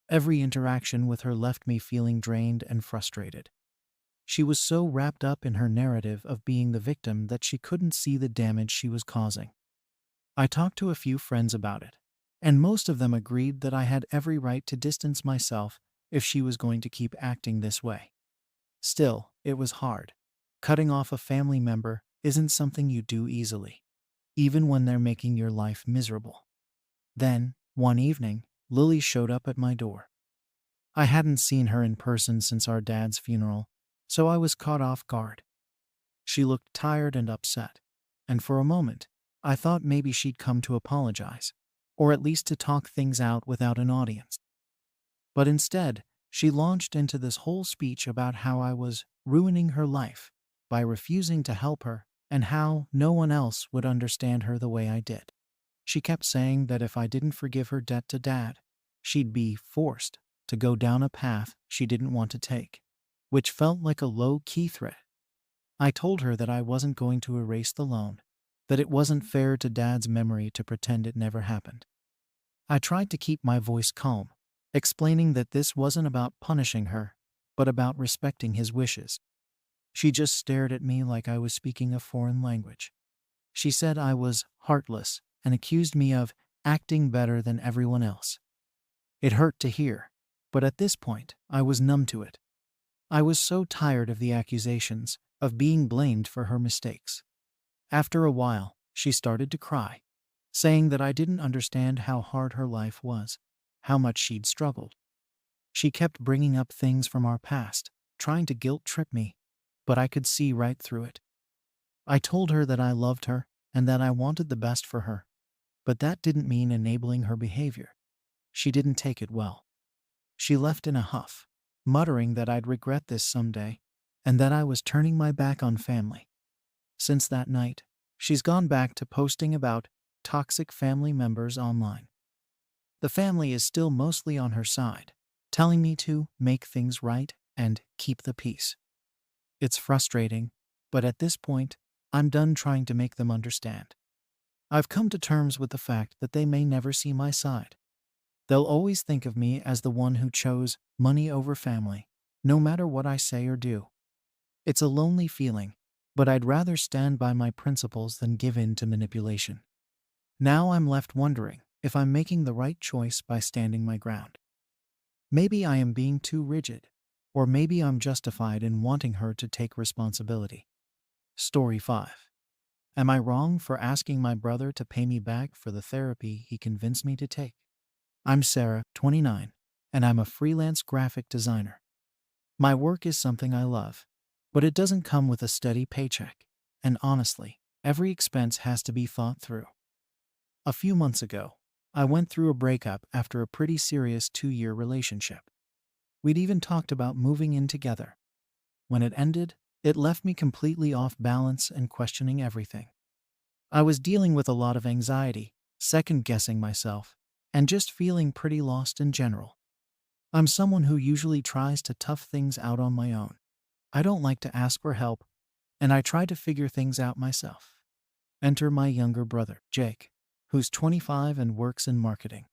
Speaker 1: Every interaction with her left me feeling drained and frustrated. She was so wrapped up in her narrative of being the victim that she couldn't see the damage she was causing. I talked to a few friends about it, and most of them agreed that I had every right to distance myself if she was going to keep acting this way. Still, it was hard. Cutting off a family member isn't something you do easily, even when they're making your life miserable. Then, one evening, Lily showed up at my door. I hadn't seen her in person since our dad's funeral, so I was caught off guard. She looked tired and upset, and for a moment, I thought maybe she'd come to apologize, or at least to talk things out without an audience. But instead, she launched into this whole speech about how I was ruining her life by refusing to help her and how no one else would understand her the way I did. She kept saying that if I didn't forgive her debt to Dad, she'd be forced to go down a path she didn't want to take, which felt like a low-key threat. I told her that I wasn't going to erase the loan, that it wasn't fair to Dad's memory to pretend it never happened. I tried to keep my voice calm, explaining that this wasn't about punishing her, but about respecting his wishes. She just stared at me like I was speaking a foreign language. She said I was heartless and accused me of acting better than everyone else. It hurt to hear, but at this point, I was numb to it. I was so tired of the accusations, of being blamed for her mistakes. After a while, she started to cry, saying that I didn't understand how hard her life was, how much she'd struggled. She kept bringing up things from our past, trying to guilt-trip me, but I could see right through it. I told her that I loved her and that I wanted the best for her, but that didn't mean enabling her behavior. She didn't take it well. She left in a huff, muttering that I'd regret this someday and that I was turning my back on family. Since that night, she's gone back to posting about toxic family members online. The family is still mostly on her side, telling me to make things right and keep the peace. It's frustrating, but at this point, I'm done trying to make them understand. I've come to terms with the fact that they may never see my side. They'll always think of me as the one who chose money over family, no matter what I say or do. It's a lonely feeling, but I'd rather stand by my principles than give in to manipulation. Now I'm left wondering if I'm making the right choice by standing my ground. Maybe I am being too rigid, or maybe I'm justified in wanting her to take responsibility. Story 5. Am I wrong for asking my brother to pay me back for the therapy he convinced me to take? I'm Sarah, 29, and I'm a freelance graphic designer. My work is something I love, but it doesn't come with a steady paycheck, and honestly, every expense has to be thought through. A few months ago, I went through a breakup after a pretty serious 2-year relationship. We'd even talked about moving in together. When it ended, it left me completely off balance and questioning everything. I was dealing with a lot of anxiety, second-guessing myself, and just feeling pretty lost in general. I'm someone who usually tries to tough things out on my own. I don't like to ask for help, and I try to figure things out myself. Enter my younger brother, Jake, who's 25 and works in marketing.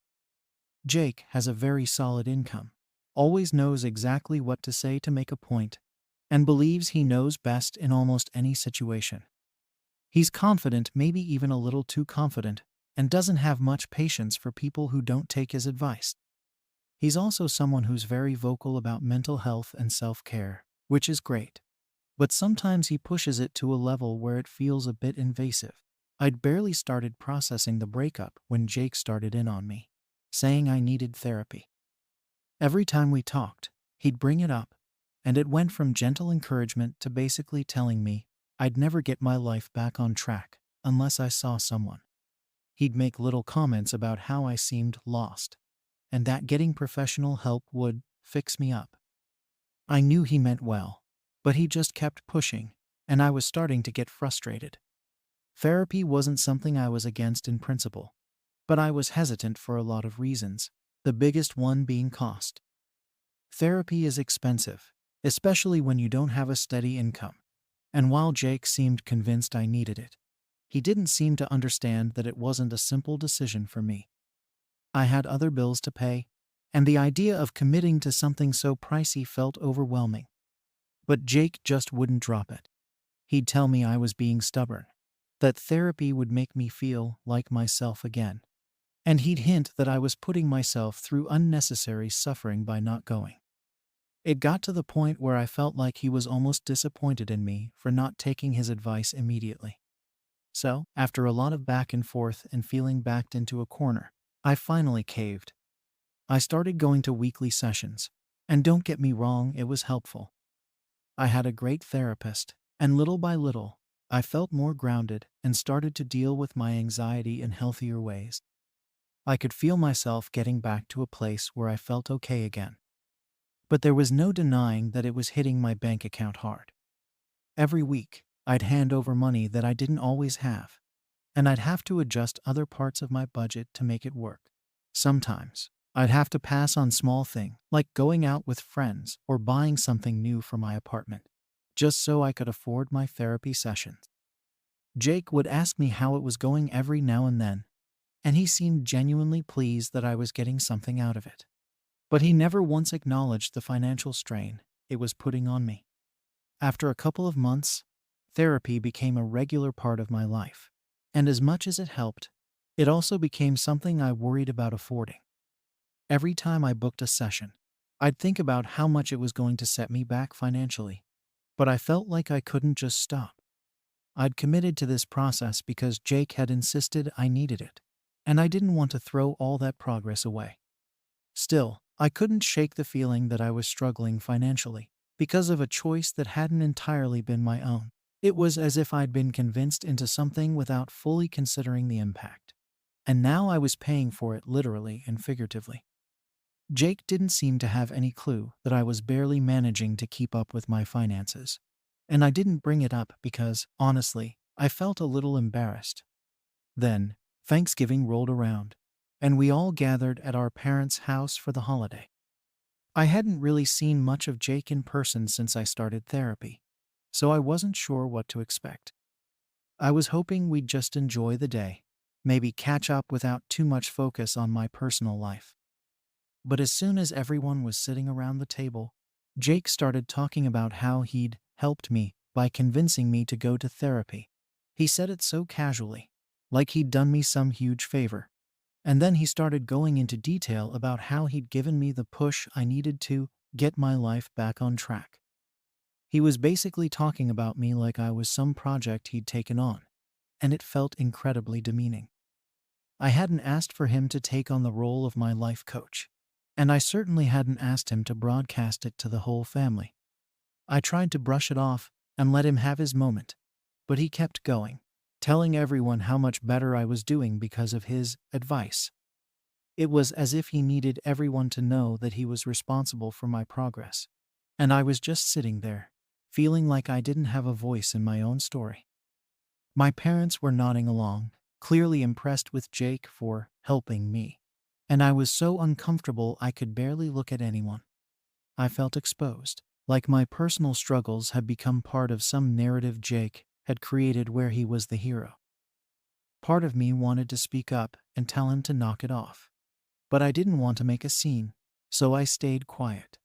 Speaker 1: Jake has a very solid income, always knows exactly what to say to make a point, and believes he knows best in almost any situation. He's confident, maybe even a little too confident, and doesn't have much patience for people who don't take his advice. He's also someone who's very vocal about mental health and self-care, which is great. But sometimes he pushes it to a level where it feels a bit invasive. I'd barely started processing the breakup when Jake started in on me, saying I needed therapy. Every time we talked, he'd bring it up, and it went from gentle encouragement to basically telling me I'd never get my life back on track unless I saw someone. He'd make little comments about how I seemed lost, and that getting professional help would fix me up. I knew he meant well, but he just kept pushing, and I was starting to get frustrated. Therapy wasn't something I was against in principle, but I was hesitant for a lot of reasons, the biggest one being cost. Therapy is expensive, especially when you don't have a steady income, and while Jake seemed convinced I needed it, he didn't seem to understand that it wasn't a simple decision for me. I had other bills to pay, and the idea of committing to something so pricey felt overwhelming. But Jake just wouldn't drop it. He'd tell me I was being stubborn, that therapy would make me feel like myself again, and he'd hint that I was putting myself through unnecessary suffering by not going. It got to the point where I felt like he was almost disappointed in me for not taking his advice immediately. So, after a lot of back and forth and feeling backed into a corner, I finally caved. I started going to weekly sessions, and don't get me wrong, it was helpful. I had a great therapist, and little by little, I felt more grounded and started to deal with my anxiety in healthier ways. I could feel myself getting back to a place where I felt okay again. But there was no denying that it was hitting my bank account hard. Every week, I'd hand over money that I didn't always have, and I'd have to adjust other parts of my budget to make it work. Sometimes, I'd have to pass on small things, like going out with friends or buying something new for my apartment, just so I could afford my therapy sessions. Jake would ask me how it was going every now and then, and he seemed genuinely pleased that I was getting something out of it. But he never once acknowledged the financial strain it was putting on me. After a couple of months, therapy became a regular part of my life, and as much as it helped, it also became something I worried about affording. Every time I booked a session, I'd think about how much it was going to set me back financially, but I felt like I couldn't just stop. I'd committed to this process because Jake had insisted I needed it, and I didn't want to throw all that progress away. Still, I couldn't shake the feeling that I was struggling financially because of a choice that hadn't entirely been my own. It was as if I'd been convinced into something without fully considering the impact, and now I was paying for it literally and figuratively. Jake didn't seem to have any clue that I was barely managing to keep up with my finances, and I didn't bring it up because, honestly, I felt a little embarrassed. Then, Thanksgiving rolled around, and we all gathered at our parents' house for the holiday. I hadn't really seen much of Jake in person since I started therapy, so I wasn't sure what to expect. I was hoping we'd just enjoy the day, maybe catch up without too much focus on my personal life. But as soon as everyone was sitting around the table, Jake started talking about how he'd helped me by convincing me to go to therapy. He said it so casually, like he'd done me some huge favor. And then he started going into detail about how he'd given me the push I needed to get my life back on track. He was basically talking about me like I was some project he'd taken on, and it felt incredibly demeaning. I hadn't asked for him to take on the role of my life coach, and I certainly hadn't asked him to broadcast it to the whole family. I tried to brush it off and let him have his moment, but he kept going, telling everyone how much better I was doing because of his advice. It was as if he needed everyone to know that he was responsible for my progress, and I was just sitting there, feeling like I didn't have a voice in my own story. My parents were nodding along, clearly impressed with Jake for helping me, and I was so uncomfortable I could barely look at anyone. I felt exposed, like my personal struggles had become part of some narrative Jake had created where he was the hero. Part of me wanted to speak up and tell him to knock it off, but I didn't want to make a scene, so I stayed quiet.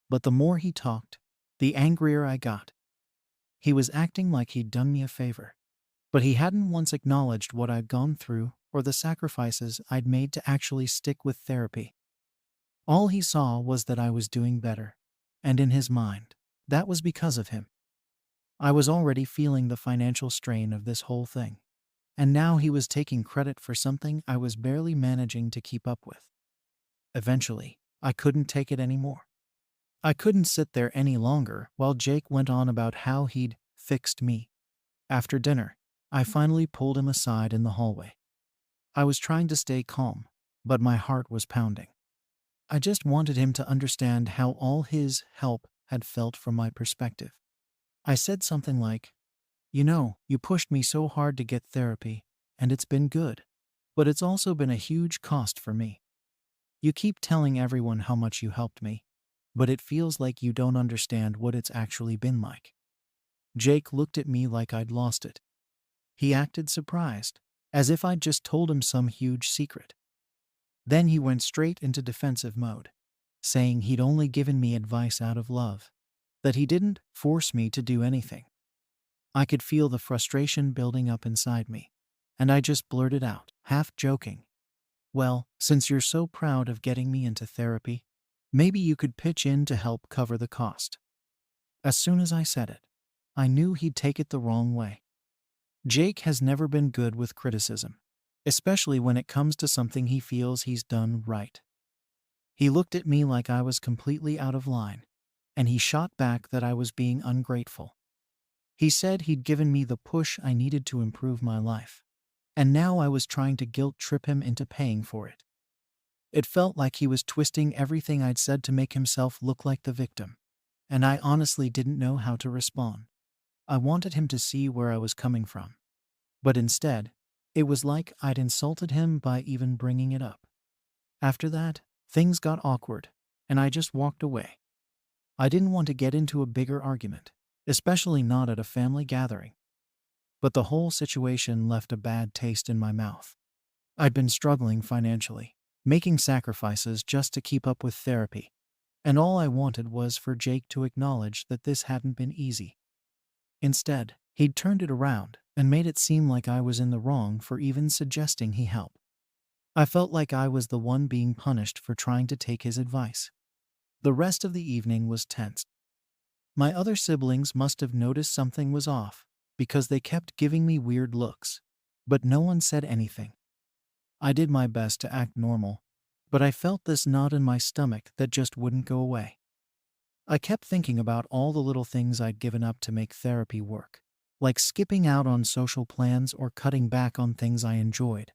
Speaker 1: But the more he talked, the angrier I got. He was acting like he'd done me a favor, but he hadn't once acknowledged what I'd gone through or the sacrifices I'd made to actually stick with therapy. All he saw was that I was doing better, and in his mind, that was because of him. I was already feeling the financial strain of this whole thing, and now he was taking credit for something I was barely managing to keep up with. Eventually, I couldn't take it anymore. I couldn't sit there any longer while Jake went on about how he'd fixed me. After dinner, I finally pulled him aside in the hallway. I was trying to stay calm, but my heart was pounding. I just wanted him to understand how all his help had felt from my perspective. I said something like, you pushed me so hard to get therapy, and it's been good. But it's also been a huge cost for me. You keep telling everyone how much you helped me, but it feels like you don't understand what it's actually been like. Jake looked at me like I'd lost it. He acted surprised, as if I'd just told him some huge secret. Then he went straight into defensive mode, saying he'd only given me advice out of love, that he didn't force me to do anything. I could feel the frustration building up inside me, and I just blurted out, half joking, "Well, since you're so proud of getting me into therapy, maybe you could pitch in to help cover the cost." As soon as I said it, I knew he'd take it the wrong way. Jake has never been good with criticism, especially when it comes to something he feels he's done right. He looked at me like I was completely out of line, and he shot back that I was being ungrateful. He said he'd given me the push I needed to improve my life, and now I was trying to guilt trip him into paying for it. It felt like he was twisting everything I'd said to make himself look like the victim, and I honestly didn't know how to respond. I wanted him to see where I was coming from, but instead, it was like I'd insulted him by even bringing it up. After that, things got awkward, and I just walked away. I didn't want to get into a bigger argument, especially not at a family gathering. But the whole situation left a bad taste in my mouth. I'd been struggling financially, making sacrifices just to keep up with therapy, and all I wanted was for Jake to acknowledge that this hadn't been easy. Instead, he'd turned it around and made it seem like I was in the wrong for even suggesting he help. I felt like I was the one being punished for trying to take his advice. The rest of the evening was tense. My other siblings must have noticed something was off, because they kept giving me weird looks, but no one said anything. I did my best to act normal, but I felt this knot in my stomach that just wouldn't go away. I kept thinking about all the little things I'd given up to make therapy work, like skipping out on social plans or cutting back on things I enjoyed.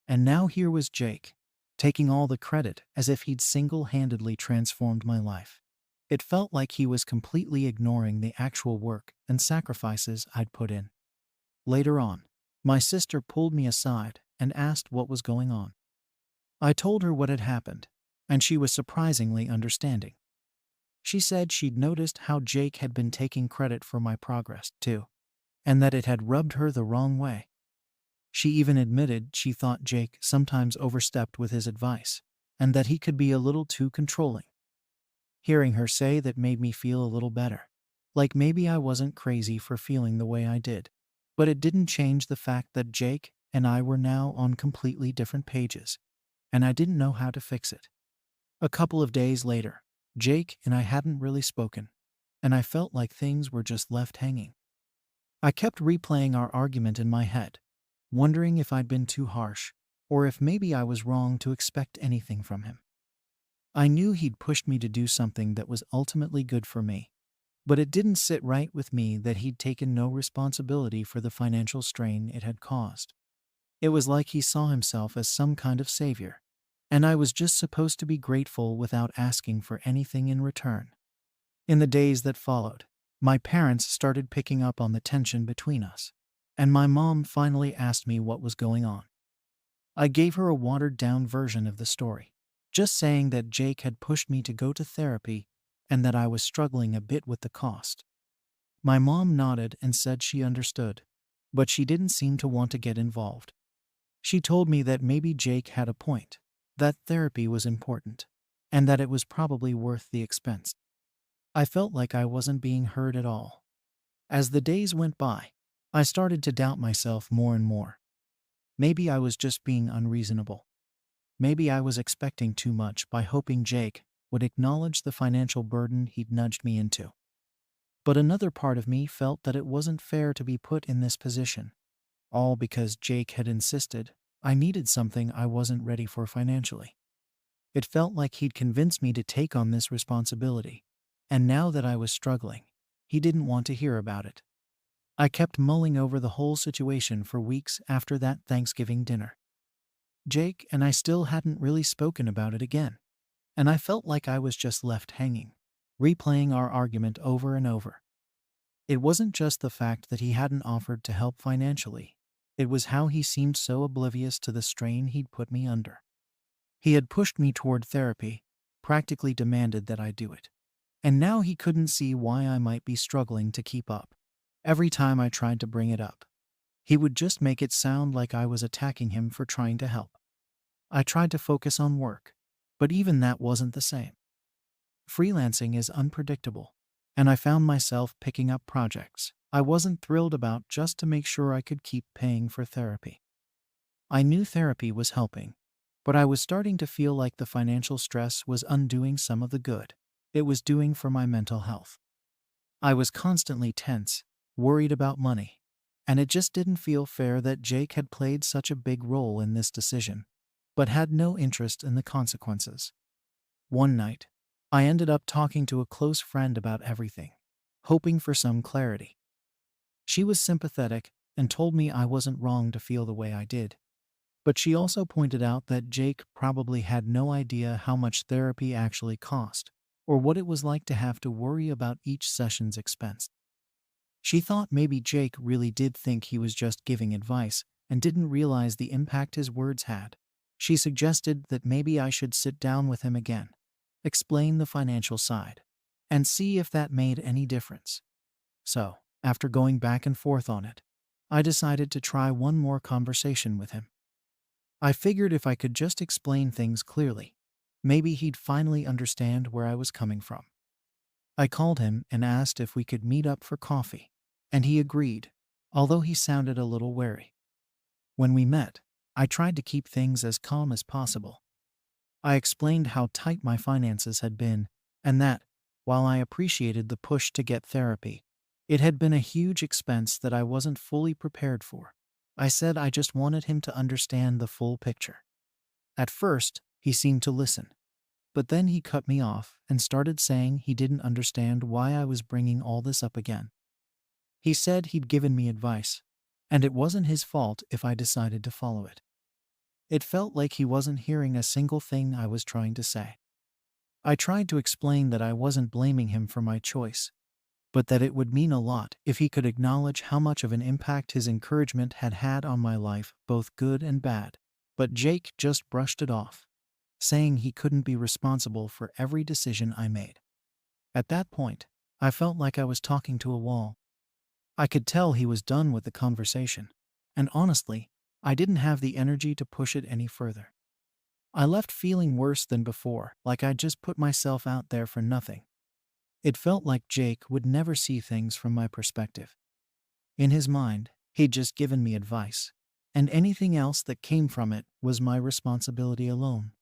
Speaker 1: And now here was Jake, taking all the credit as if he'd single-handedly transformed my life. It felt like he was completely ignoring the actual work and sacrifices I'd put in. Later on, my sister pulled me aside and asked what was going on. I told her what had happened, and she was surprisingly understanding. She said she'd noticed how Jake had been taking credit for my progress, too, and that it had rubbed her the wrong way. She even admitted she thought Jake sometimes overstepped with his advice, and that he could be a little too controlling. Hearing her say that made me feel a little better, like maybe I wasn't crazy for feeling the way I did. But it didn't change the fact that Jake and I were now on completely different pages, and I didn't know how to fix it. A couple of days later, Jake and I hadn't really spoken, and I felt like things were just left hanging. I kept replaying our argument in my head, wondering if I'd been too harsh, or if maybe I was wrong to expect anything from him. I knew he'd pushed me to do something that was ultimately good for me, but it didn't sit right with me that he'd taken no responsibility for the financial strain it had caused. It was like he saw himself as some kind of savior, and I was just supposed to be grateful without asking for anything in return. In the days that followed, my parents started picking up on the tension between us, and my mom finally asked me what was going on. I gave her a watered-down version of the story, just saying that Jake had pushed me to go to therapy and that I was struggling a bit with the cost. My mom nodded and said she understood, but she didn't seem to want to get involved. She told me that maybe Jake had a point, that therapy was important, and that it was probably worth the expense. I felt like I wasn't being heard at all. As the days went by, I started to doubt myself more and more. Maybe I was just being unreasonable. Maybe I was expecting too much by hoping Jake would acknowledge the financial burden he'd nudged me into. But another part of me felt that it wasn't fair to be put in this position, all because Jake had insisted I needed something I wasn't ready for financially. It felt like he'd convinced me to take on this responsibility. And now that I was struggling, he didn't want to hear about it. I kept mulling over the whole situation for weeks after that Thanksgiving dinner. Jake and I still hadn't really spoken about it again, and I felt like I was just left hanging, replaying our argument over and over. It wasn't just the fact that he hadn't offered to help financially, it was how he seemed so oblivious to the strain he'd put me under. He had pushed me toward therapy, practically demanded that I do it. And now he couldn't see why I might be struggling to keep up. Every time I tried to bring it up, he would just make it sound like I was attacking him for trying to help. I tried to focus on work, but even that wasn't the same. Freelancing is unpredictable, and I found myself picking up projects I wasn't thrilled about just to make sure I could keep paying for therapy. I knew therapy was helping, but I was starting to feel like the financial stress was undoing some of the good it was doing for my mental health. I was constantly tense, worried about money, and it just didn't feel fair that Jake had played such a big role in this decision, but had no interest in the consequences. One night, I ended up talking to a close friend about everything, hoping for some clarity. She was sympathetic and told me I wasn't wrong to feel the way I did, but she also pointed out that Jake probably had no idea how much therapy actually cost, or what it was like to have to worry about each session's expense. She thought maybe Jake really did think he was just giving advice and didn't realize the impact his words had. She suggested that maybe I should sit down with him again, explain the financial side, and see if that made any difference. So, after going back and forth on it, I decided to try one more conversation with him. I figured if I could just explain things clearly, maybe he'd finally understand where I was coming from. I called him and asked if we could meet up for coffee, and he agreed, although he sounded a little wary. When we met, I tried to keep things as calm as possible. I explained how tight my finances had been, and that, while I appreciated the push to get therapy, it had been a huge expense that I wasn't fully prepared for. I said I just wanted him to understand the full picture. At first, he seemed to listen, but then he cut me off and started saying he didn't understand why I was bringing all this up again. He said he'd given me advice, and it wasn't his fault if I decided to follow it. It felt like he wasn't hearing a single thing I was trying to say. I tried to explain that I wasn't blaming him for my choice, but that it would mean a lot if he could acknowledge how much of an impact his encouragement had had on my life, both good and bad. But Jake just brushed it off, saying he couldn't be responsible for every decision I made. At that point, I felt like I was talking to a wall. I could tell he was done with the conversation, and honestly, I didn't have the energy to push it any further. I left feeling worse than before, like I'd just put myself out there for nothing. It felt like Jake would never see things from my perspective. In his mind, he'd just given me advice, and anything else that came from it was my responsibility alone.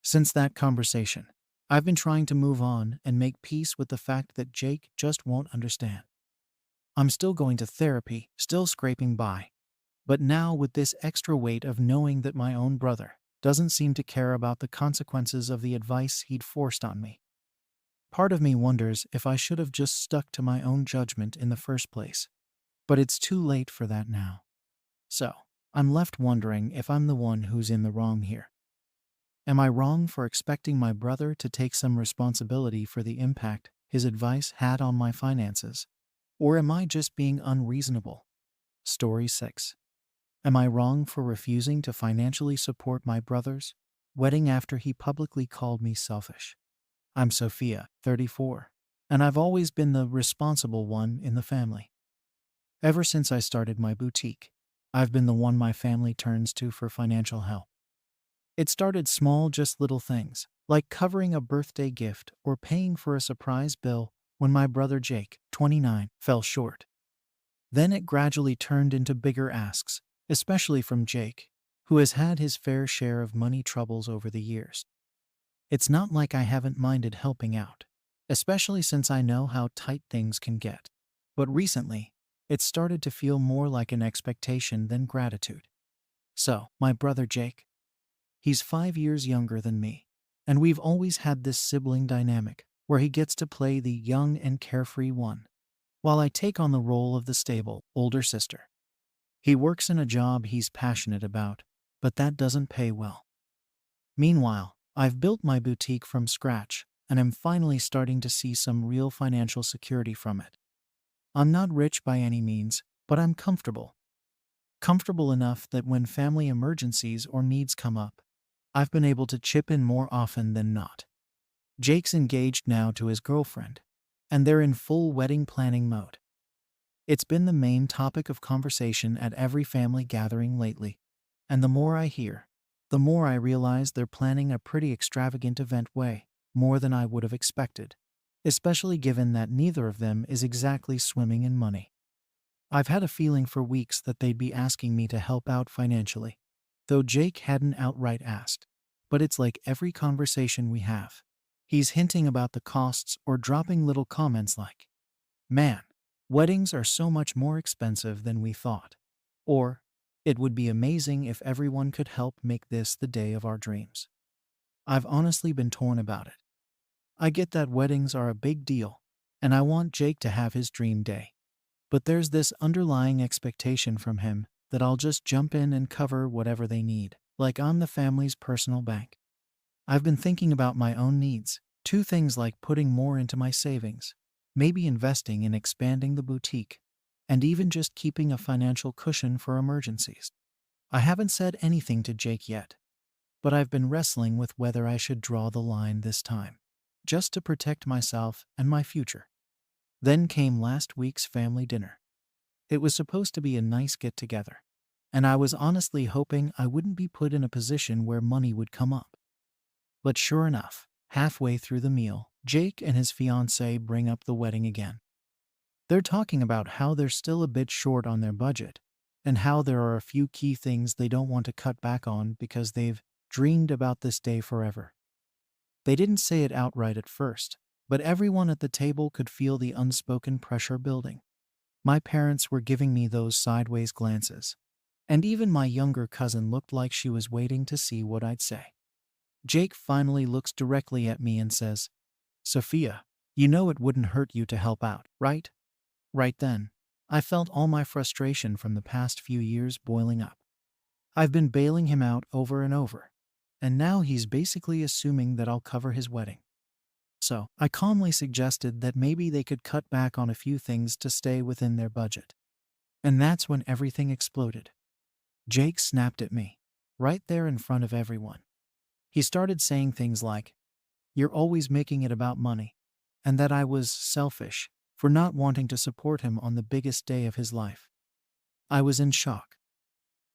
Speaker 1: Since that conversation, I've been trying to move on and make peace with the fact that Jake just won't understand. I'm still going to therapy, still scraping by, but now with this extra weight of knowing that my own brother doesn't seem to care about the consequences of the advice he'd forced on me. Part of me wonders if I should have just stuck to my own judgment in the first place, but it's too late for that now. So, I'm left wondering if I'm the one who's in the wrong here. Am I wrong for expecting my brother to take some responsibility for the impact his advice had on my finances? Or am I just being unreasonable? Story 6. Am I wrong for refusing to financially support my brother's wedding after he publicly called me selfish? I'm Sophia, 34, and I've always been the responsible one in the family. Ever since I started my boutique, I've been the one my family turns to for financial help. It started small, just little things, like covering a birthday gift or paying for a surprise bill when my brother Jake, 29, fell short. Then it gradually turned into bigger asks, especially from Jake, who has had his fair share of money troubles over the years. It's not like I haven't minded helping out, especially since I know how tight things can get. But recently, it started to feel more like an expectation than gratitude. So, my brother Jake, he's 5 years younger than me, And we've always had this sibling dynamic where he gets to play the young and carefree one, while I take on the role of the stable, older sister. He works in a job he's passionate about, but that doesn't pay well. Meanwhile, I've built my boutique from scratch and am finally starting to see some real financial security from it. I'm not rich by any means, but I'm comfortable. Comfortable enough that when family emergencies or needs come up, I've been able to chip in more often than not. Jake's engaged now to his girlfriend, and they're in full wedding planning mode. It's been the main topic of conversation at every family gathering lately, and the more I hear, the more I realize they're planning a pretty extravagant event way more than I would have expected, especially given that neither of them is exactly swimming in money. I've had a feeling for weeks that they'd be asking me to help out financially, though Jake hadn't outright asked. But it's like every conversation we have, he's hinting about the costs or dropping little comments like, "Man, weddings are so much more expensive than we thought." Or, "It would be amazing if everyone could help make this the day of our dreams." I've honestly been torn about it. I get that weddings are a big deal, and I want Jake to have his dream day. But there's this underlying expectation from him that I'll just jump in and cover whatever they need, like I'm the family's personal bank. I've been thinking about my own needs, two things like putting more into my savings, maybe investing in expanding the boutique, and even just keeping a financial cushion for emergencies. I haven't said anything to Jake yet, but I've been wrestling with whether I should draw the line this time, just to protect myself and my future. Then came last week's family dinner. It was supposed to be a nice get-together, and I was honestly hoping I wouldn't be put in a position where money would come up. But sure enough, halfway through the meal, Jake and his fiancée bring up the wedding again. They're talking about how they're still a bit short on their budget, and how there are a few key things they don't want to cut back on because they've dreamed about this day forever. They didn't say it outright at first, but everyone at the table could feel the unspoken pressure building. My parents were giving me those sideways glances, and even my younger cousin looked like she was waiting to see what I'd say. Jake finally looks directly at me and says, "Sophia, you know it wouldn't hurt you to help out, right?" Right then, I felt all my frustration from the past few years boiling up. I've been bailing him out over and over, and now he's basically assuming that I'll cover his wedding. So, I calmly suggested that maybe they could cut back on a few things to stay within their budget. And that's when everything exploded. Jake snapped at me, right there in front of everyone. He started saying things like, "You're always making it about money," and that I was selfish for not wanting to support him on the biggest day of his life. I was in shock.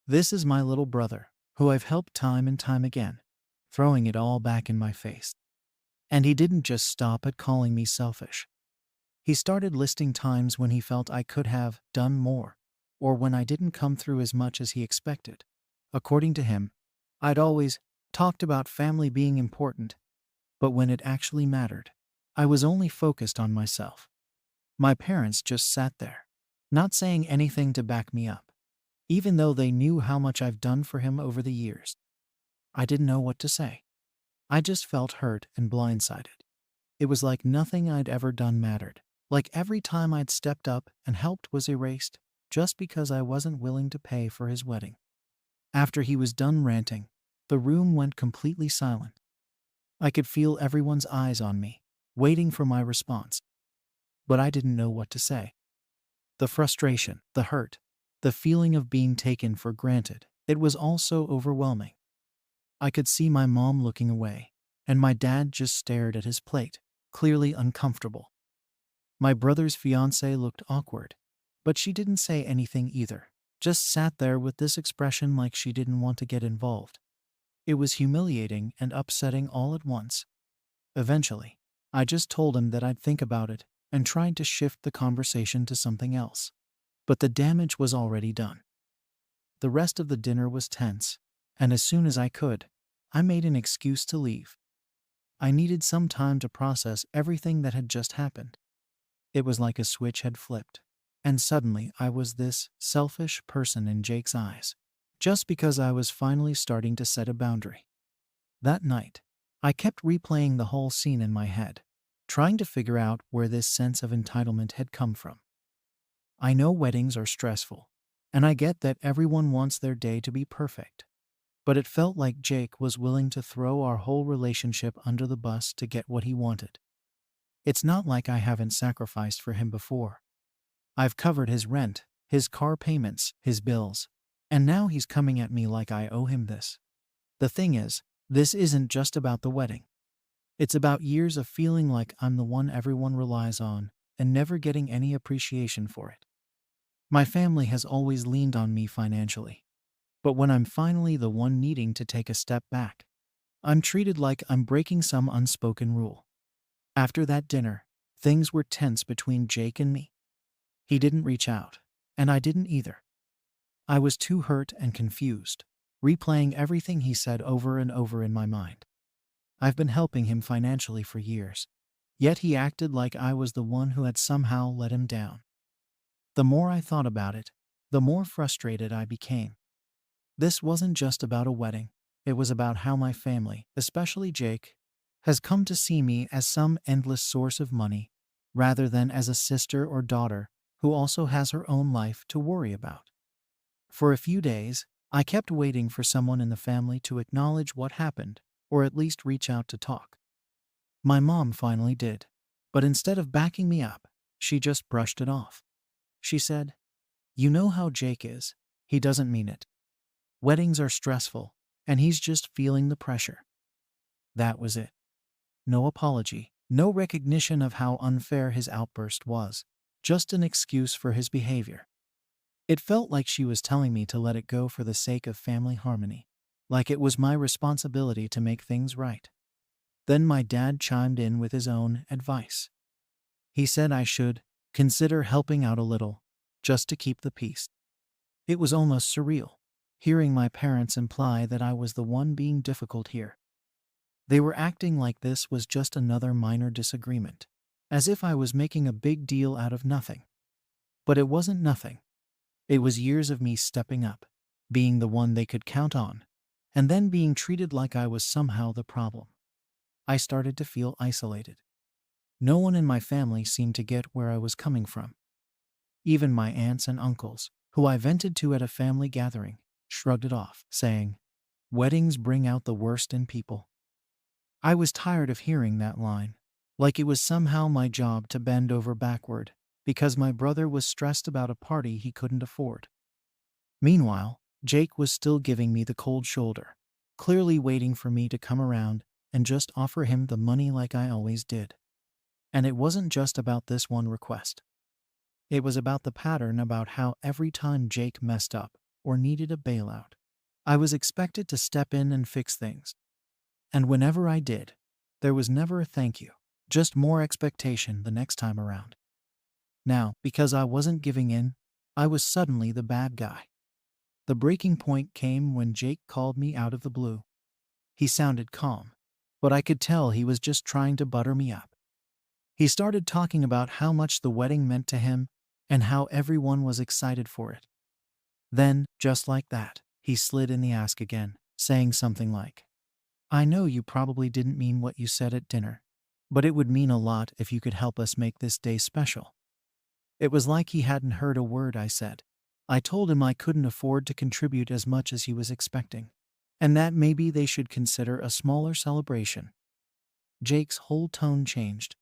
Speaker 1: This is my little brother, who I've helped time and time again, throwing it all back in my face. And he didn't just stop at calling me selfish. He started listing times when he felt I could have done more, or when I didn't come through as much as he expected. According to him, I'd always talked about family being important, but when it actually mattered, I was only focused on myself. My parents just sat there, not saying anything to back me up, even though they knew how much I've done for him over the years. I didn't know what to say. I just felt hurt and blindsided. It was like nothing I'd ever done mattered, like every time I'd stepped up and helped was erased, just because I wasn't willing to pay for his wedding. After he was done ranting, the room went completely silent. I could feel everyone's eyes on me, waiting for my response. But I didn't know what to say. The frustration, the hurt, the feeling of being taken for granted, it was all so overwhelming. I could see my mom looking away, and my dad just stared at his plate, clearly uncomfortable. My brother's fiancée looked awkward, but she didn't say anything either, just sat there with this expression like she didn't want to get involved. It was humiliating and upsetting all at once. Eventually, I just told him that I'd think about it and tried to shift the conversation to something else. But the damage was already done. The rest of the dinner was tense, and as soon as I could, I made an excuse to leave. I needed some time to process everything that had just happened. It was like a switch had flipped, and suddenly I was this selfish person in Jake's eyes, just because I was finally starting to set a boundary. That night, I kept replaying the whole scene in my head, trying to figure out where this sense of entitlement had come from. I know weddings are stressful, and I get that everyone wants their day to be perfect. But it felt like Jake was willing to throw our whole relationship under the bus to get what he wanted. It's not like I haven't sacrificed for him before. I've covered his rent, his car payments, his bills, and now he's coming at me like I owe him this. The thing is, this isn't just about the wedding. It's about years of feeling like I'm the one everyone relies on and never getting any appreciation for it. My family has always leaned on me financially, but when I'm finally the one needing to take a step back, I'm treated like I'm breaking some unspoken rule. After that dinner, things were tense between Jake and me. He didn't reach out, and I didn't either. I was too hurt and confused, replaying everything he said over and over in my mind. I've been helping him financially for years, yet he acted like I was the one who had somehow let him down. The more I thought about it, the more frustrated I became. This wasn't just about a wedding, it was about how my family, especially Jake, has come to see me as some endless source of money, rather than as a sister or daughter who also has her own life to worry about. For a few days, I kept waiting for someone in the family to acknowledge what happened, or at least reach out to talk. My mom finally did, but instead of backing me up, she just brushed it off. She said, "You know how Jake is, he doesn't mean it. Weddings are stressful, and he's just feeling the pressure." That was it. No apology, no recognition of how unfair his outburst was, just an excuse for his behavior. It felt like she was telling me to let it go for the sake of family harmony, like it was my responsibility to make things right. Then my dad chimed in with his own advice. He said I should consider helping out a little, just to keep the peace. It was almost surreal, hearing my parents imply that I was the one being difficult here. They were acting like this was just another minor disagreement, as if I was making a big deal out of nothing. But it wasn't nothing. It was years of me stepping up, being the one they could count on, and then being treated like I was somehow the problem. I started to feel isolated. No one in my family seemed to get where I was coming from. Even my aunts and uncles, who I vented to at a family gathering, shrugged it off, saying, "Weddings bring out the worst in people." I was tired of hearing that line, like it was somehow my job to bend over backward because my brother was stressed about a party he couldn't afford. Meanwhile, Jake was still giving me the cold shoulder, clearly waiting for me to come around and just offer him the money like I always did. And it wasn't just about this one request. It was about the pattern about how every time Jake messed up or needed a bailout, I was expected to step in and fix things. And whenever I did, there was never a thank you, just more expectation the next time around. Now, because I wasn't giving in, I was suddenly the bad guy. The breaking point came when Jake called me out of the blue. He sounded calm, but I could tell he was just trying to butter me up. He started talking about how much the wedding meant to him and how everyone was excited for it. Then, just like that, he slid in the ask again, saying something like, "I know you probably didn't mean what you said at dinner, but it would mean a lot if you could help us make this day special." It was like he hadn't heard a word I said. I told him I couldn't afford to contribute as much as he was expecting, and that maybe they should consider a smaller celebration. Jake's whole tone changed.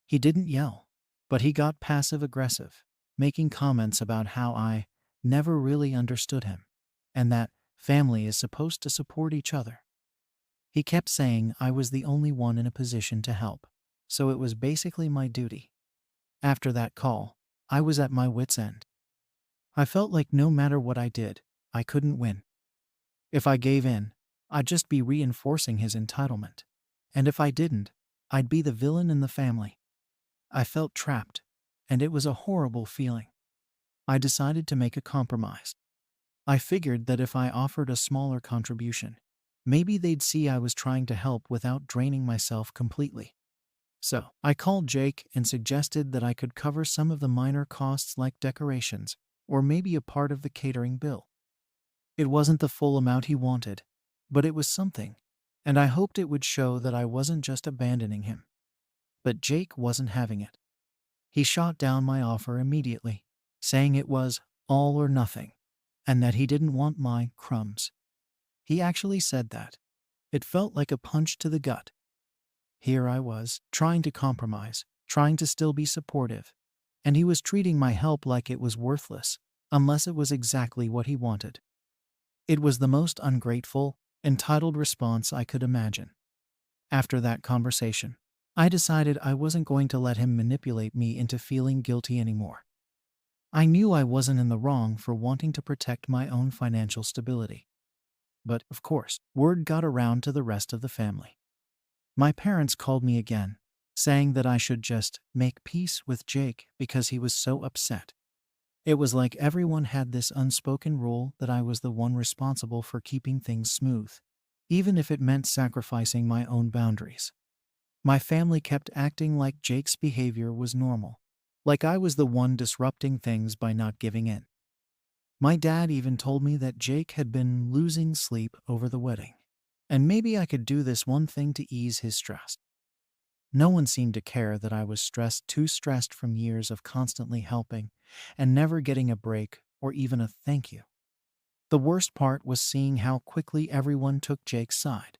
Speaker 1: He didn't yell, but he got passive-aggressive, making comments about how I never really understood him, and that family is supposed to support each other. He kept saying I was the only one in a position to help, so it was basically my duty. After that call, I was at my wit's end. I felt like no matter what I did, I couldn't win. If I gave in, I'd just be reinforcing his entitlement. And if I didn't, I'd be the villain in the family. I felt trapped, and it was a horrible feeling. I decided to make a compromise. I figured that if I offered a smaller contribution, maybe they'd see I was trying to help without draining myself completely. So, I called Jake and suggested that I could cover some of the minor costs like decorations, or maybe a part of the catering bill. It wasn't the full amount he wanted, but it was something. and I hoped it would show that I wasn't just abandoning him. But Jake wasn't having it. He shot down my offer immediately, saying it was all or nothing, and that he didn't want my crumbs. He actually said that. It felt like a punch to the gut. Here I was, trying to compromise, trying to still be supportive, and he was treating my help like it was worthless, unless it was exactly what he wanted. It was the most ungrateful, entitled response I could imagine. After that conversation, I decided I wasn't going to let him manipulate me into feeling guilty anymore. I knew I wasn't in the wrong for wanting to protect my own financial stability. But, of course, word got around to the rest of the family. My parents called me again, saying that I should just make peace with Jake because he was so upset. It was like everyone had this unspoken rule that I was the one responsible for keeping things smooth, even if it meant sacrificing my own boundaries. My family kept acting like Jake's behavior was normal, like I was the one disrupting things by not giving in. My dad even told me that Jake had been losing sleep over the wedding, and maybe I could do this one thing to ease his stress. No one seemed to care that I was too stressed from years of constantly helping and never getting a break or even a thank you. The worst part was seeing how quickly everyone took Jake's side.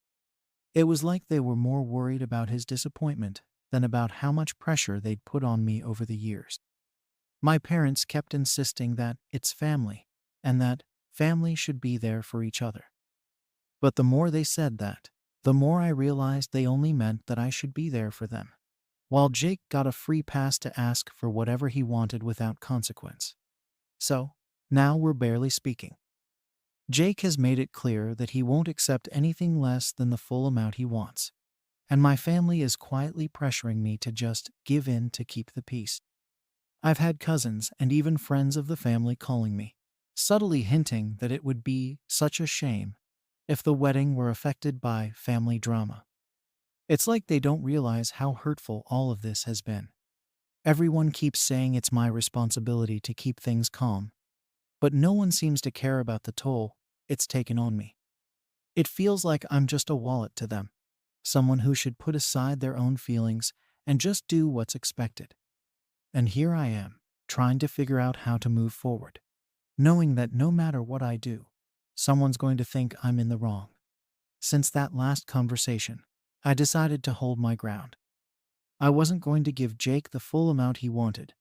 Speaker 1: It was like they were more worried about his disappointment than about how much pressure they'd put on me over the years. My parents kept insisting that it's family and that family should be there for each other. But the more they said that, the more I realized they only meant that I should be there for them, while Jake got a free pass to ask for whatever he wanted without consequence. So, now we're barely speaking. Jake has made it clear that he won't accept anything less than the full amount he wants, and my family is quietly pressuring me to just give in to keep the peace. I've had cousins and even friends of the family calling me, subtly hinting that it would be such a shame if the wedding were affected by family drama. It's like they don't realize how hurtful all of this has been. Everyone keeps saying it's my responsibility to keep things calm, but no one seems to care about the toll it's taken on me. It feels like I'm just a wallet to them, someone who should put aside their own feelings and just do what's expected. And here I am, trying to figure out how to move forward, knowing that no matter what I do, someone's going to think I'm in the wrong. Since that last conversation, I decided to hold my ground. I wasn't going to give Jake the full amount he wanted,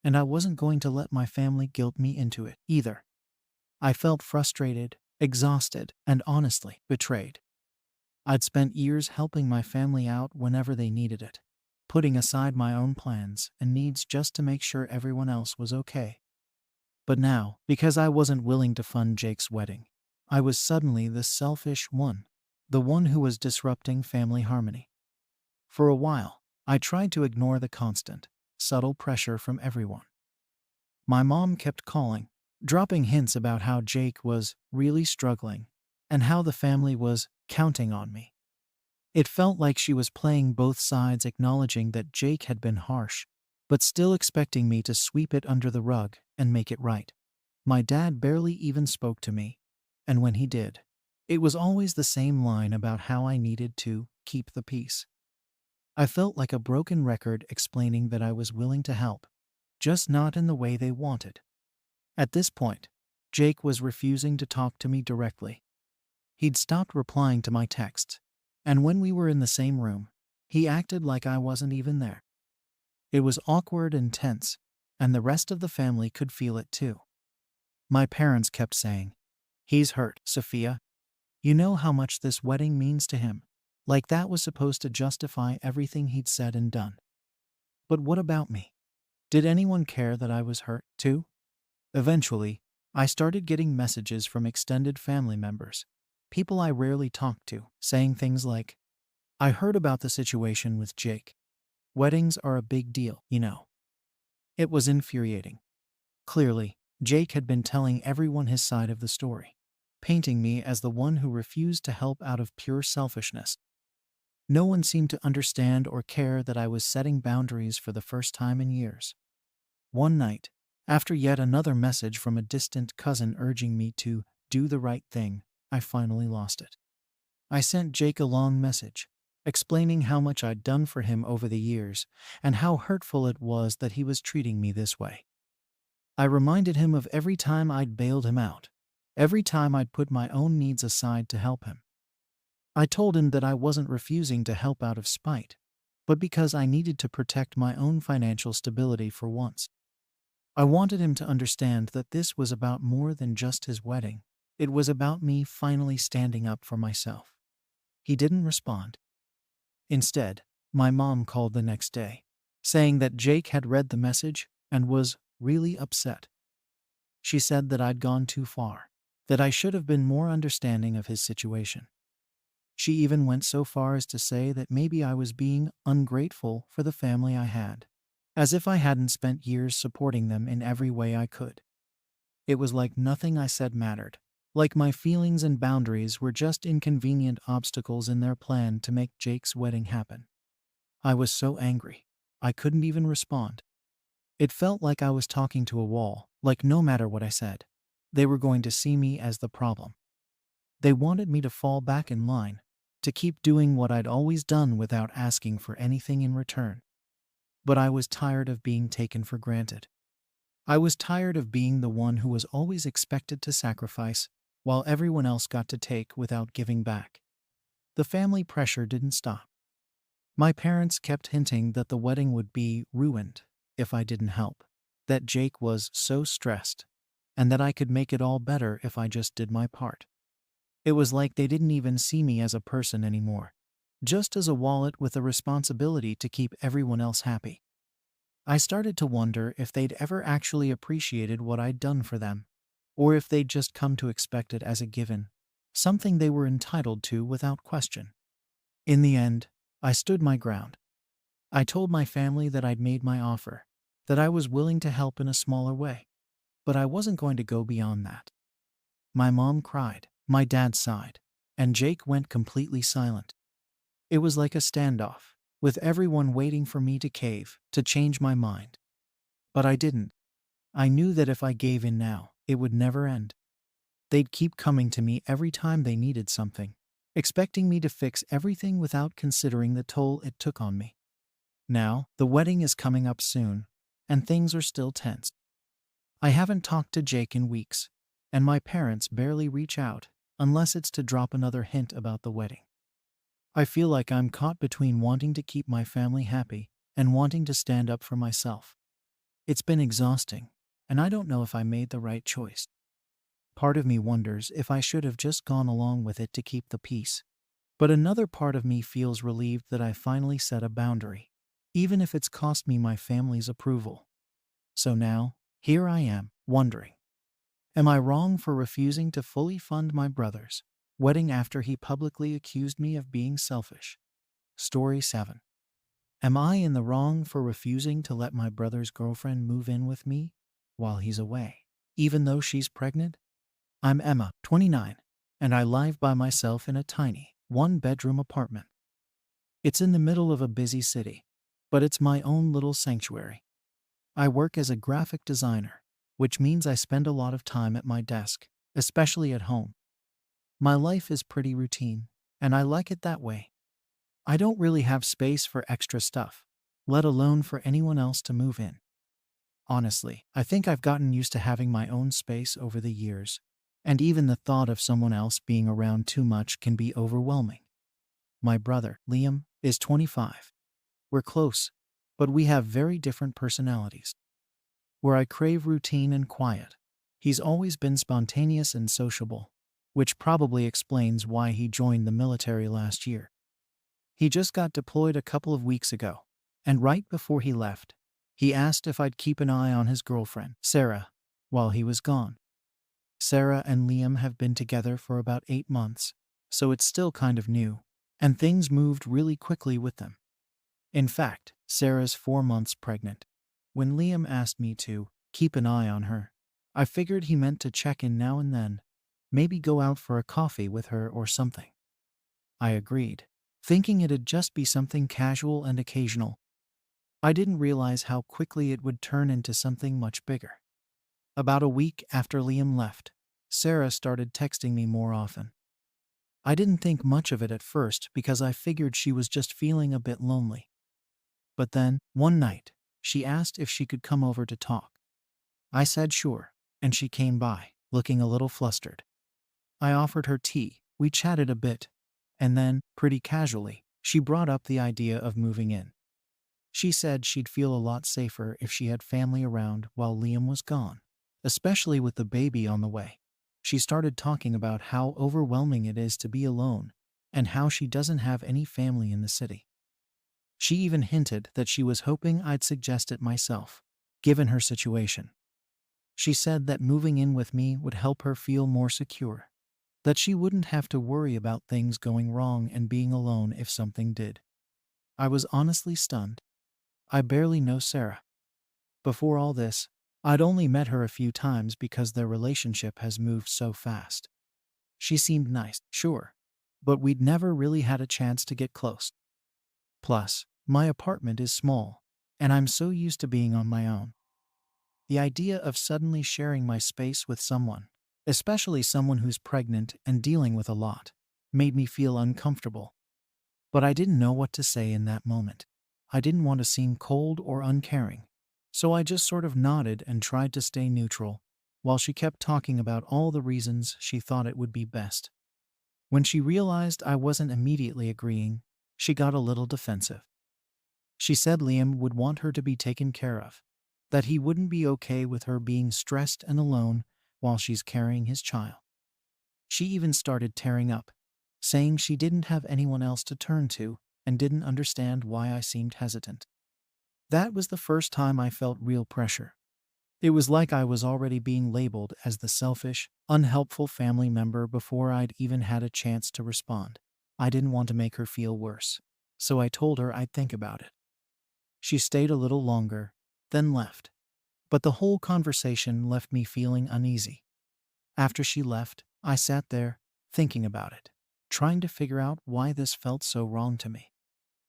Speaker 1: and I wasn't going to let my family guilt me into it either. I felt frustrated, exhausted, and honestly betrayed. I'd spent years helping my family out whenever they needed it, putting aside my own plans and needs just to make sure everyone else was okay. But now, because I wasn't willing to fund Jake's wedding, I was suddenly the selfish one, the one who was disrupting family harmony. For a while, I tried to ignore the constant, subtle pressure from everyone. My mom kept calling, dropping hints about how Jake was really struggling and how the family was counting on me. It felt like she was playing both sides, acknowledging that Jake had been harsh, but still expecting me to sweep it under the rug and make it right. My dad barely even spoke to me, and when he did, it was always the same line about how I needed to keep the peace. I felt like a broken record explaining that I was willing to help, just not in the way they wanted. At this point, Jake was refusing to talk to me directly. He'd stopped replying to my texts, and when we were in the same room, he acted like I wasn't even there. It was awkward and tense, and the rest of the family could feel it too. My parents kept saying, "He's hurt, Sophia. You know how much this wedding means to him." Like that was supposed to justify everything he'd said and done. But what about me? Did anyone care that I was hurt too? Eventually, I started getting messages from extended family members, people I rarely talked to, saying things like, "I heard about the situation with Jake. Weddings are a big deal, you know." It was infuriating. Clearly, Jake had been telling everyone his side of the story, painting me as the one who refused to help out of pure selfishness. No one seemed to understand or care that I was setting boundaries for the first time in years. One night, after yet another message from a distant cousin urging me to do the right thing, I finally lost it. I sent Jake a long message, explaining how much I'd done for him over the years and how hurtful it was that he was treating me this way. I reminded him of every time I'd bailed him out, every time I'd put my own needs aside to help him. I told him that I wasn't refusing to help out of spite, but because I needed to protect my own financial stability for once. I wanted him to understand that this was about more than just his wedding. It was about me finally standing up for myself. He didn't respond. Instead, my mom called the next day, saying that Jake had read the message and was really upset. She said that I'd gone too far, that I should have been more understanding of his situation. She even went so far as to say that maybe I was being ungrateful for the family I had, as if I hadn't spent years supporting them in every way I could. It was like nothing I said mattered, like my feelings and boundaries were just inconvenient obstacles in their plan to make Jake's wedding happen. I was so angry, I couldn't even respond. It felt like I was talking to a wall, like no matter what I said, they were going to see me as the problem. They wanted me to fall back in line, to keep doing what I'd always done without asking for anything in return. But I was tired of being taken for granted. I was tired of being the one who was always expected to sacrifice, while everyone else got to take without giving back. The family pressure didn't stop. My parents kept hinting that the wedding would be ruined if I didn't help, that Jake was so stressed, and that I could make it all better if I just did my part. It was like they didn't even see me as a person anymore, just as a wallet with a responsibility to keep everyone else happy. I started to wonder if they'd ever actually appreciated what I'd done for them, or if they'd just come to expect it as a given, something they were entitled to without question. In the end, I stood my ground. I told my family that I'd made my offer, that I was willing to help in a smaller way, but I wasn't going to go beyond that. My mom cried, my dad sighed, and Jake went completely silent. It was like a standoff, with everyone waiting for me to cave, to change my mind. But I didn't. I knew that if I gave in now, it would never end. They'd keep coming to me every time they needed something, expecting me to fix everything without considering the toll it took on me. Now, the wedding is coming up soon, and things are still tense. I haven't talked to Jake in weeks, and my parents barely reach out, unless it's to drop another hint about the wedding. I feel like I'm caught between wanting to keep my family happy and wanting to stand up for myself. It's been exhausting, and I don't know if I made the right choice. Part of me wonders if I should have just gone along with it to keep the peace. But another part of me feels relieved that I finally set a boundary, even if it's cost me my family's approval. So now, here I am, wondering, am I wrong for refusing to fully fund my brother's wedding after he publicly accused me of being selfish? Story 7. Am I in the wrong for refusing to let my brother's girlfriend move in with me while he's away, even though she's pregnant? I'm Emma, 29, and I live by myself in a tiny, one-bedroom apartment. It's in the middle of a busy city, but it's my own little sanctuary. I work as a graphic designer, which means I spend a lot of time at my desk, especially at home. My life is pretty routine, and I like it that way. I don't really have space for extra stuff, let alone for anyone else to move in. Honestly, I think I've gotten used to having my own space over the years, and even the thought of someone else being around too much can be overwhelming. My brother, Liam, is 25. We're close, but we have very different personalities. Where I crave routine and quiet, he's always been spontaneous and sociable, which probably explains why he joined the military last year. He just got deployed a couple of weeks ago, and right before he left, he asked if I'd keep an eye on his girlfriend, Sarah, while he was gone. Sarah and Liam have been together for about 8 months, so it's still kind of new, and things moved really quickly with them. In fact, Sarah's 4 months pregnant. When Liam asked me to keep an eye on her, I figured he meant to check in now and then, maybe go out for a coffee with her or something. I agreed, thinking it'd just be something casual and occasional. I didn't realize how quickly it would turn into something much bigger. About a week after Liam left, Sarah started texting me more often. I didn't think much of it at first because I figured she was just feeling a bit lonely. But then, one night, she asked if she could come over to talk. I said sure, and she came by, looking a little flustered. I offered her tea, we chatted a bit, and then, pretty casually, she brought up the idea of moving in. She said she'd feel a lot safer if she had family around while Liam was gone, especially with the baby on the way. She started talking about how overwhelming it is to be alone and how she doesn't have any family in the city. She even hinted that she was hoping I'd suggest it myself, given her situation. She said that moving in with me would help her feel more secure, that she wouldn't have to worry about things going wrong and being alone if something did. I was honestly stunned. I barely know Sarah. Before all this, I'd only met her a few times because their relationship has moved so fast. She seemed nice, sure, but we'd never really had a chance to get close. Plus, my apartment is small, and I'm so used to being on my own. The idea of suddenly sharing my space with someone, especially someone who's pregnant and dealing with a lot, made me feel uncomfortable. But I didn't know what to say in that moment. I didn't want to seem cold or uncaring, so I just sort of nodded and tried to stay neutral, while she kept talking about all the reasons she thought it would be best. When she realized I wasn't immediately agreeing, she got a little defensive. She said Liam would want her to be taken care of, that he wouldn't be okay with her being stressed and alone while she's carrying his child. She even started tearing up, saying she didn't have anyone else to turn to and didn't understand why I seemed hesitant. That was the first time I felt real pressure. It was like I was already being labeled as the selfish, unhelpful family member before I'd even had a chance to respond. I didn't want to make her feel worse, so I told her I'd think about it. She stayed a little longer, then left. But the whole conversation left me feeling uneasy. After she left, I sat there, thinking about it, trying to figure out why this felt so wrong to me.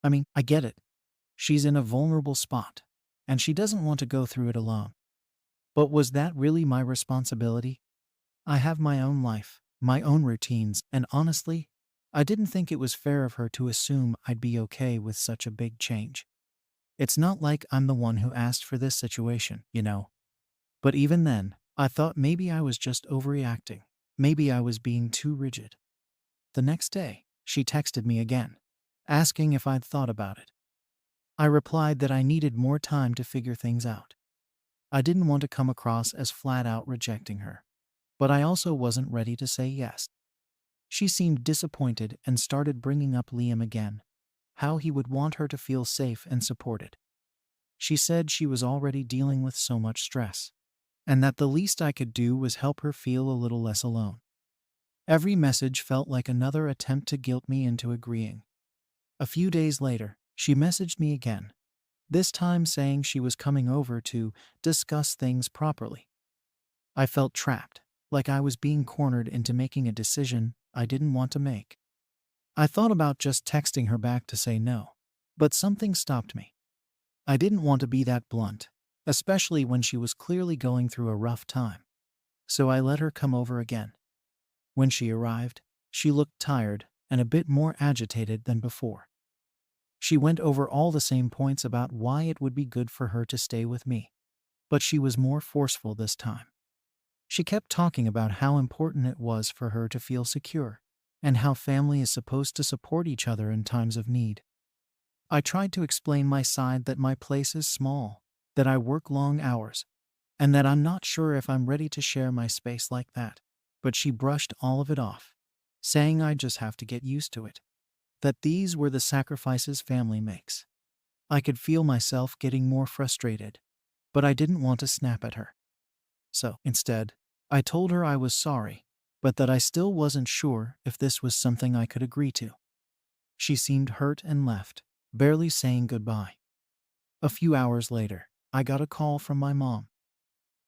Speaker 1: I mean, I get it. She's in a vulnerable spot, and she doesn't want to go through it alone. But was that really my responsibility? I have my own life, my own routines, and honestly, I didn't think it was fair of her to assume I'd be okay with such a big change. It's not like I'm the one who asked for this situation, you know. But even then, I thought maybe I was just overreacting. Maybe I was being too rigid. The next day, she texted me again, asking if I'd thought about it. I replied that I needed more time to figure things out. I didn't want to come across as flat out rejecting her, but I also wasn't ready to say yes. She seemed disappointed and started bringing up Liam again, how he would want her to feel safe and supported. She said she was already dealing with so much stress, and that the least I could do was help her feel a little less alone. Every message felt like another attempt to guilt me into agreeing. A few days later, she messaged me again, this time saying she was coming over to discuss things properly. I felt trapped, like I was being cornered into making a decision I didn't want to make. I thought about just texting her back to say no, but something stopped me. I didn't want to be that blunt, especially when she was clearly going through a rough time. So I let her come over again. When she arrived, she looked tired and a bit more agitated than before. She went over all the same points about why it would be good for her to stay with me, but she was more forceful this time. She kept talking about how important it was for her to feel secure, and how family is supposed to support each other in times of need. I tried to explain my side, that my place is small, that I work long hours, and that I'm not sure if I'm ready to share my space like that. But she brushed all of it off, saying I just have to get used to it, that these were the sacrifices family makes. I could feel myself getting more frustrated, but I didn't want to snap at her. So, instead, I told her I was sorry, but that I still wasn't sure if this was something I could agree to. She seemed hurt and left, barely saying goodbye. A few hours later, I got a call from my mom.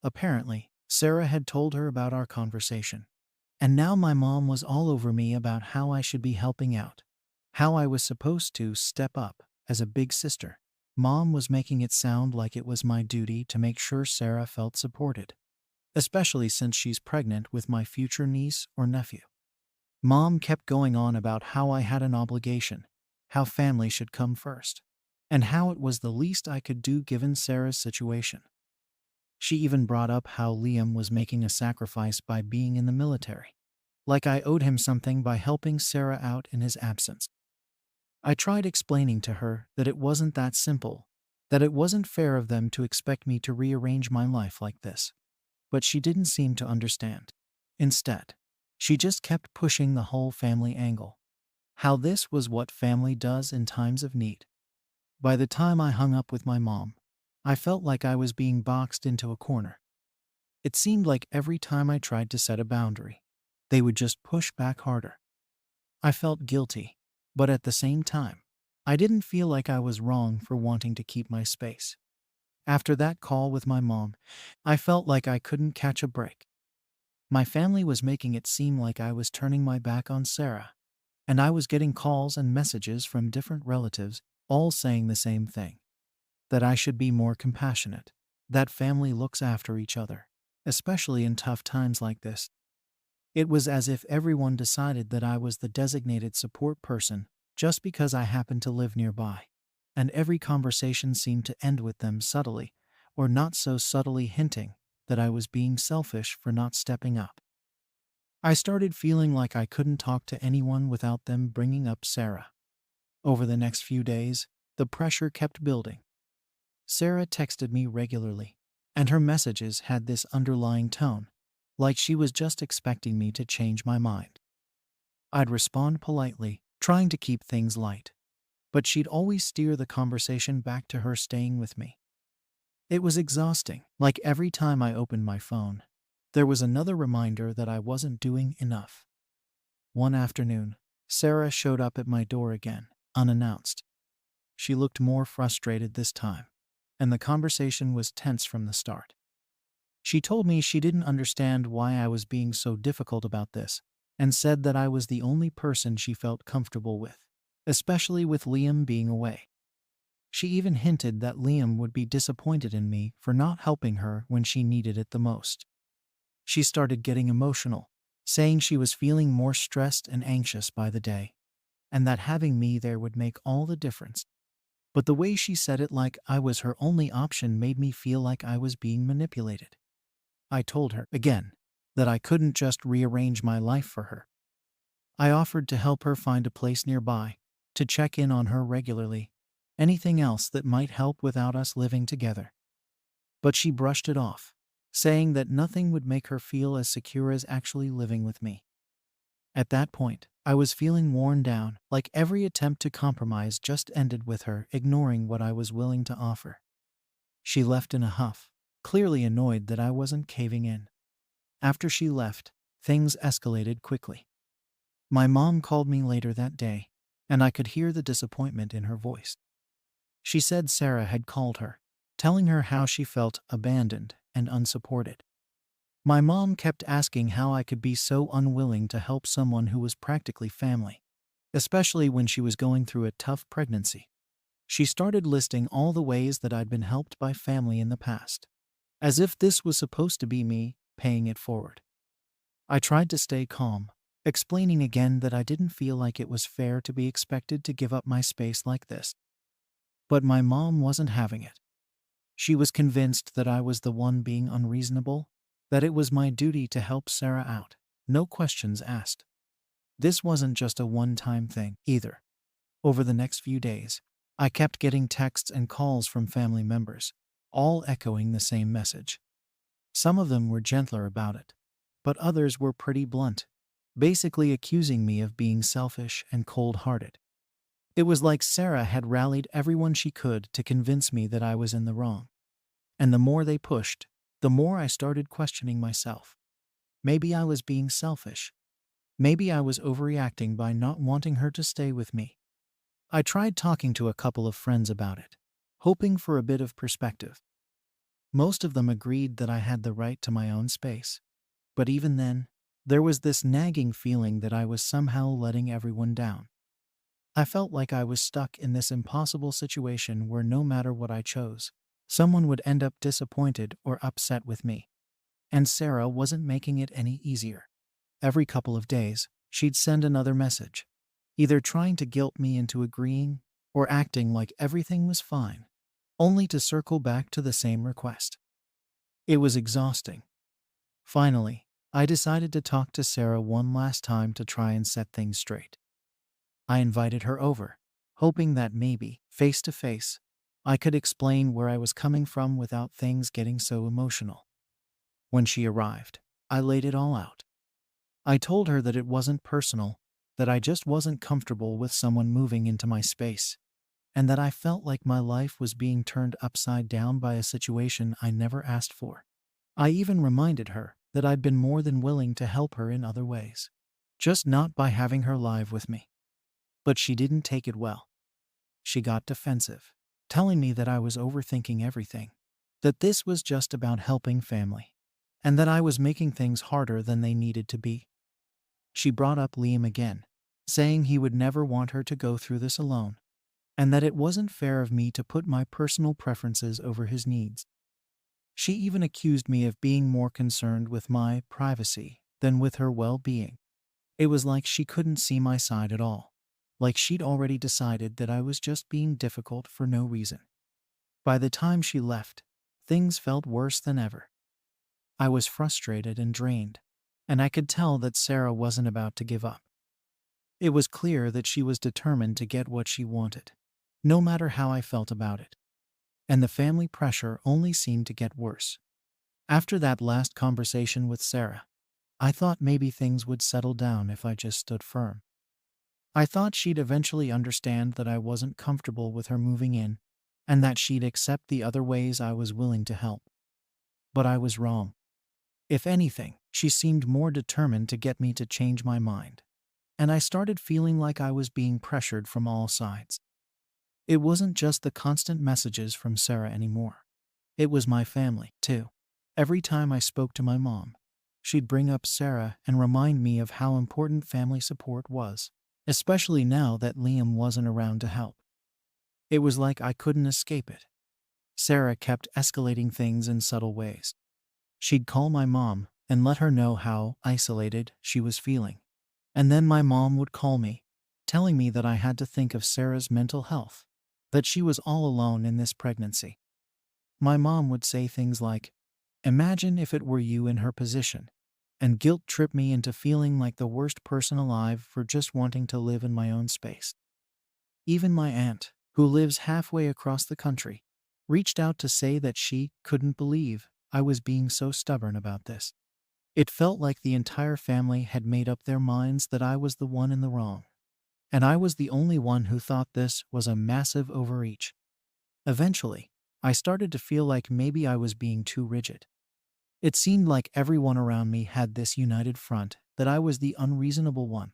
Speaker 1: Apparently, Sarah had told her about our conversation. And now my mom was all over me about how I should be helping out, how I was supposed to step up as a big sister. Mom was making it sound like it was my duty to make sure Sarah felt supported, especially since she's pregnant with my future niece or nephew. Mom kept going on about how I had an obligation, how family should come first, and how it was the least I could do given Sarah's situation. She even brought up how Liam was making a sacrifice by being in the military, like I owed him something by helping Sarah out in his absence. I tried explaining to her that it wasn't that simple, that it wasn't fair of them to expect me to rearrange my life like this, but she didn't seem to understand. Instead, she just kept pushing the whole family angle, how this was what family does in times of need. By the time I hung up with my mom, I felt like I was being boxed into a corner. It seemed like every time I tried to set a boundary, they would just push back harder. I felt guilty, but at the same time, I didn't feel like I was wrong for wanting to keep my space. After that call with my mom, I felt like I couldn't catch a break. My family was making it seem like I was turning my back on Sarah, and I was getting calls and messages from different relatives, all saying the same thing, that I should be more compassionate, that family looks after each other, especially in tough times like this. It was as if everyone decided that I was the designated support person just because I happened to live nearby, and every conversation seemed to end with them subtly, or not so subtly hinting that I was being selfish for not stepping up. I started feeling like I couldn't talk to anyone without them bringing up Sarah. Over the next few days, the pressure kept building. Sarah texted me regularly, and her messages had this underlying tone, like she was just expecting me to change my mind. I'd respond politely, trying to keep things light, but she'd always steer the conversation back to her staying with me. It was exhausting, like every time I opened my phone, there was another reminder that I wasn't doing enough. One afternoon, Sarah showed up at my door again, unannounced. She looked more frustrated this time, and the conversation was tense from the start. She told me she didn't understand why I was being so difficult about this, and said that I was the only person she felt comfortable with, especially with Liam being away. She even hinted that Liam would be disappointed in me for not helping her when she needed it the most. She started getting emotional, saying she was feeling more stressed and anxious by the day, and that having me there would make all the difference. But the way she said it like I was her only option made me feel like I was being manipulated. I told her, again, that I couldn't just rearrange my life for her. I offered to help her find a place nearby, to check in on her regularly, anything else that might help without us living together. But she brushed it off, saying that nothing would make her feel as secure as actually living with me. At that point, I was feeling worn down, like every attempt to compromise just ended with her ignoring what I was willing to offer. She left in a huff, clearly annoyed that I wasn't caving in. After she left, things escalated quickly. My mom called me later that day, and I could hear the disappointment in her voice. She said Sarah had called her, telling her how she felt abandoned and unsupported. My mom kept asking how I could be so unwilling to help someone who was practically family, especially when she was going through a tough pregnancy. She started listing all the ways that I'd been helped by family in the past, as if this was supposed to be me paying it forward. I tried to stay calm, explaining again that I didn't feel like it was fair to be expected to give up my space like this. But my mom wasn't having it. She was convinced that I was the one being unreasonable, that it was my duty to help Sarah out, no questions asked. This wasn't just a one-time thing, either. Over the next few days, I kept getting texts and calls from family members, all echoing the same message. Some of them were gentler about it, but others were pretty blunt, basically accusing me of being selfish and cold-hearted. It was like Sarah had rallied everyone she could to convince me that I was in the wrong. And the more they pushed, the more I started questioning myself. Maybe I was being selfish. Maybe I was overreacting by not wanting her to stay with me. I tried talking to a couple of friends about it, hoping for a bit of perspective. Most of them agreed that I had the right to my own space. But even then, there was this nagging feeling that I was somehow letting everyone down. I felt like I was stuck in this impossible situation where no matter what I chose, someone would end up disappointed or upset with me. And Sarah wasn't making it any easier. Every couple of days, she'd send another message, either trying to guilt me into agreeing or acting like everything was fine, only to circle back to the same request. It was exhausting. Finally, I decided to talk to Sarah one last time to try and set things straight. I invited her over, hoping that maybe, face to face, I could explain where I was coming from without things getting so emotional. When she arrived, I laid it all out. I told her that it wasn't personal, that I just wasn't comfortable with someone moving into my space, and that I felt like my life was being turned upside down by a situation I never asked for. I even reminded her that I'd been more than willing to help her in other ways, just not by having her live with me. But she didn't take it well. She got defensive, telling me that I was overthinking everything, that this was just about helping family, and that I was making things harder than they needed to be. She brought up Liam again, saying he would never want her to go through this alone, and that it wasn't fair of me to put my personal preferences over his needs. She even accused me of being more concerned with my privacy than with her well-being. It was like she couldn't see my side at all, like she'd already decided that I was just being difficult for no reason. By the time she left, things felt worse than ever. I was frustrated and drained, and I could tell that Sarah wasn't about to give up. It was clear that she was determined to get what she wanted, no matter how I felt about it. And the family pressure only seemed to get worse. After that last conversation with Sarah, I thought maybe things would settle down if I just stood firm. I thought she'd eventually understand that I wasn't comfortable with her moving in, and that she'd accept the other ways I was willing to help. But I was wrong. If anything, she seemed more determined to get me to change my mind, and I started feeling like I was being pressured from all sides. It wasn't just the constant messages from Sarah anymore. It was my family, too. Every time I spoke to my mom, she'd bring up Sarah and remind me of how important family support was, especially now that Liam wasn't around to help. It was like I couldn't escape it. Sarah kept escalating things in subtle ways. She'd call my mom and let her know how isolated she was feeling. And then my mom would call me, telling me that I had to think of Sarah's mental health, that she was all alone in this pregnancy. My mom would say things like, "Imagine if it were you in her position," and guilt trip me into feeling like the worst person alive for just wanting to live in my own space. Even my aunt, who lives halfway across the country, reached out to say that she couldn't believe I was being so stubborn about this. It felt like the entire family had made up their minds that I was the one in the wrong, and I was the only one who thought this was a massive overreach. Eventually, I started to feel like maybe I was being too rigid. It seemed like everyone around me had this united front, that I was the unreasonable one.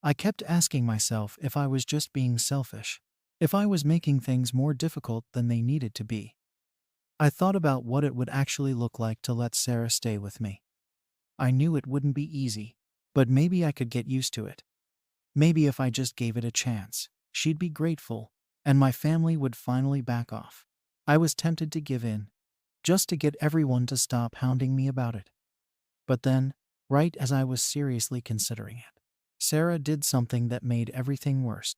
Speaker 1: I kept asking myself if I was just being selfish, if I was making things more difficult than they needed to be. I thought about what it would actually look like to let Sarah stay with me. I knew it wouldn't be easy, but maybe I could get used to it. Maybe if I just gave it a chance, she'd be grateful, and my family would finally back off. I was tempted to give in, just to get everyone to stop hounding me about it. But then, right as I was seriously considering it, Sarah did something that made everything worse.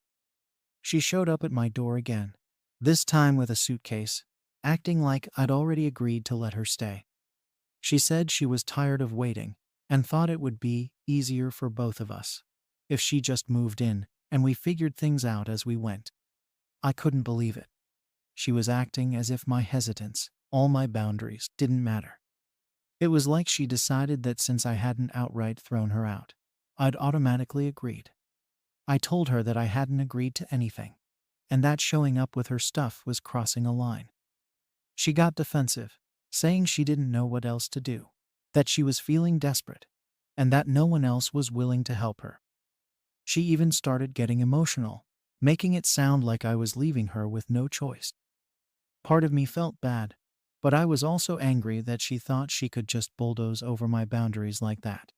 Speaker 1: She showed up at my door again, this time with a suitcase, acting like I'd already agreed to let her stay. She said she was tired of waiting and thought it would be easier for both of us if she just moved in and we figured things out as we went. I couldn't believe it. She was acting as if my hesitance, all my boundaries, didn't matter. It was like she decided that since I hadn't outright thrown her out, I'd automatically agreed. I told her that I hadn't agreed to anything, and that showing up with her stuff was crossing a line. She got defensive, saying she didn't know what else to do, that she was feeling desperate, and that no one else was willing to help her. She even started getting emotional, making it sound like I was leaving her with no choice. Part of me felt bad, but I was also angry that she thought she could just bulldoze over my boundaries like that.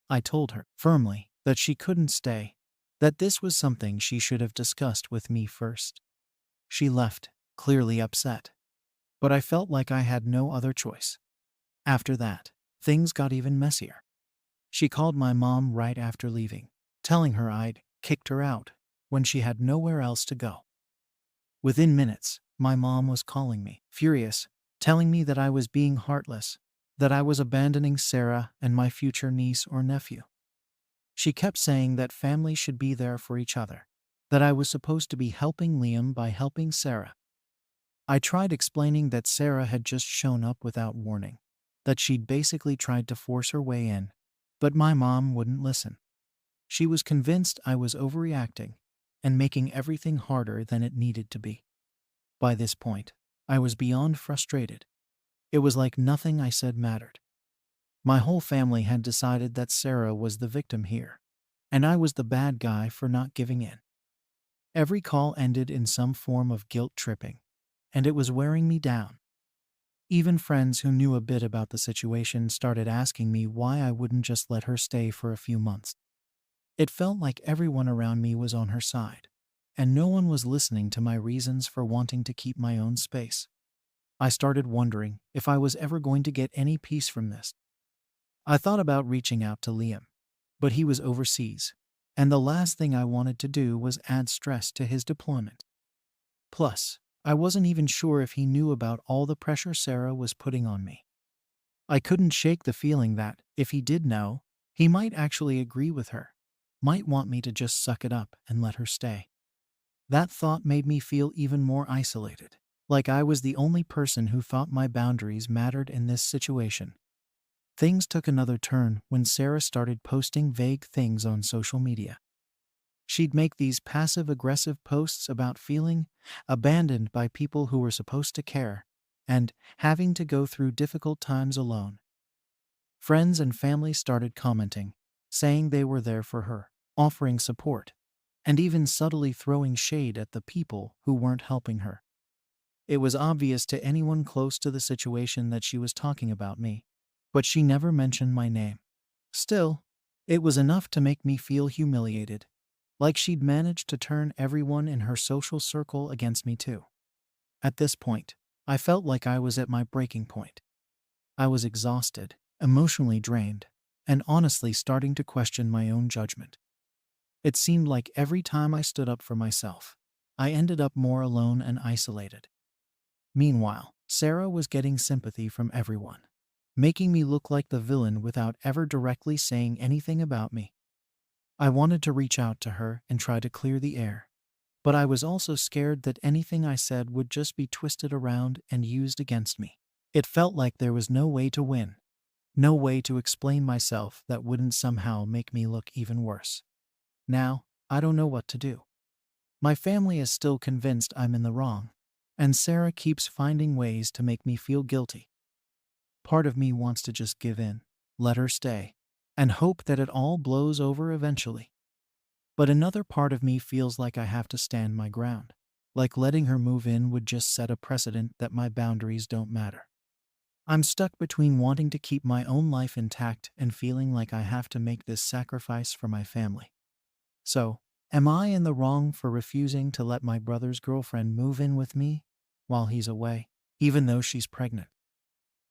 Speaker 1: I told her, firmly, that she couldn't stay, that this was something she should have discussed with me first. She left, clearly upset, but I felt like I had no other choice. After that, things got even messier. She called my mom right after leaving, telling her I'd kicked her out when she had nowhere else to go. Within minutes, my mom was calling me, furious, telling me that I was being heartless, that I was abandoning Sarah and my future niece or nephew. She kept saying that family should be there for each other, that I was supposed to be helping Liam by helping Sarah. I tried explaining that Sarah had just shown up without warning, that she'd basically tried to force her way in, but my mom wouldn't listen. She was convinced I was overreacting and making everything harder than it needed to be. By this point, I was beyond frustrated. It was like nothing I said mattered. My whole family had decided that Sarah was the victim here, and I was the bad guy for not giving in. Every call ended in some form of guilt tripping, and it was wearing me down. Even friends who knew a bit about the situation started asking me why I wouldn't just let her stay for a few months. It felt like everyone around me was on her side, and no one was listening to my reasons for wanting to keep my own space. I started wondering if I was ever going to get any peace from this. I thought about reaching out to Liam, but he was overseas, and the last thing I wanted to do was add stress to his deployment. Plus, I wasn't even sure if he knew about all the pressure Sarah was putting on me. I couldn't shake the feeling that, if he did know, he might actually agree with her, might want me to just suck it up and let her stay. That thought made me feel even more isolated, like I was the only person who thought my boundaries mattered in this situation. Things took another turn when Sarah started posting vague things on social media. She'd make these passive-aggressive posts about feeling abandoned by people who were supposed to care and having to go through difficult times alone. Friends and family started commenting, saying they were there for her, offering support, and even subtly throwing shade at the people who weren't helping her. It was obvious to anyone close to the situation that she was talking about me, but she never mentioned my name. Still, it was enough to make me feel humiliated, like she'd managed to turn everyone in her social circle against me too. At this point, I felt like I was at my breaking point. I was exhausted, emotionally drained, and honestly starting to question my own judgment. It seemed like every time I stood up for myself, I ended up more alone and isolated. Meanwhile, Sarah was getting sympathy from everyone, making me look like the villain without ever directly saying anything about me. I wanted to reach out to her and try to clear the air, but I was also scared that anything I said would just be twisted around and used against me. It felt like there was no way to win, no way to explain myself that wouldn't somehow make me look even worse. Now, I don't know what to do. My family is still convinced I'm in the wrong, and Sarah keeps finding ways to make me feel guilty. Part of me wants to just give in, let her stay, and hope that it all blows over eventually. But another part of me feels like I have to stand my ground, like letting her move in would just set a precedent that my boundaries don't matter. I'm stuck between wanting to keep my own life intact and feeling like I have to make this sacrifice for my family. So, am I in the wrong for refusing to let my brother's girlfriend move in with me while he's away, even though she's pregnant?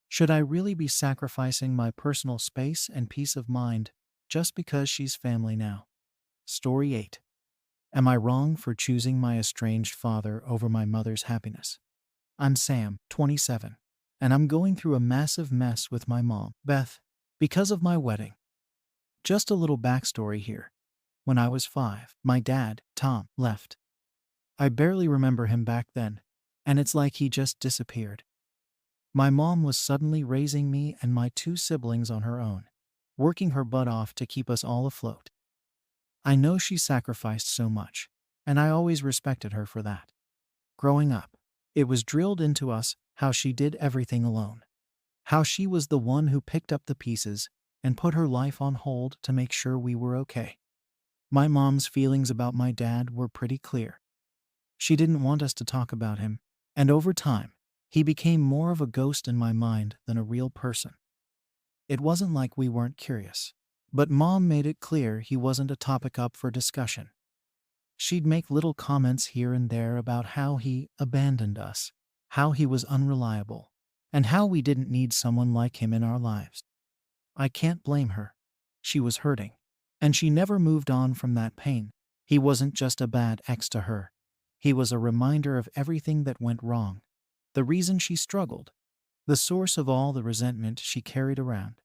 Speaker 1: Should I really be sacrificing my personal space and peace of mind just because she's family now? Story 8. Am I wrong for choosing my estranged father over my mother's happiness? I'm Sam, 27, and I'm going through a massive mess with my mom, Beth, because of my wedding. Just a little backstory here. When I was 5, my dad, Tom, left. I barely remember him back then, and it's like he just disappeared. My mom was suddenly raising me and my 2 siblings on her own, working her butt off to keep us all afloat. I know she sacrificed so much, and I always respected her for that. Growing up, it was drilled into us how she did everything alone, how she was the one who picked up the pieces and put her life on hold to make sure we were okay. My mom's feelings about my dad were pretty clear. She didn't want us to talk about him, and over time, he became more of a ghost in my mind than a real person. It wasn't like we weren't curious, but Mom made it clear he wasn't a topic up for discussion. She'd make little comments here and there about how he abandoned us, how he was unreliable, and how we didn't need someone like him in our lives. I can't blame her. she was hurting. And she never moved on from that pain. He wasn't just a bad ex to her. He was a reminder of everything that went wrong. The reason she struggled. The source of all the resentment she carried around.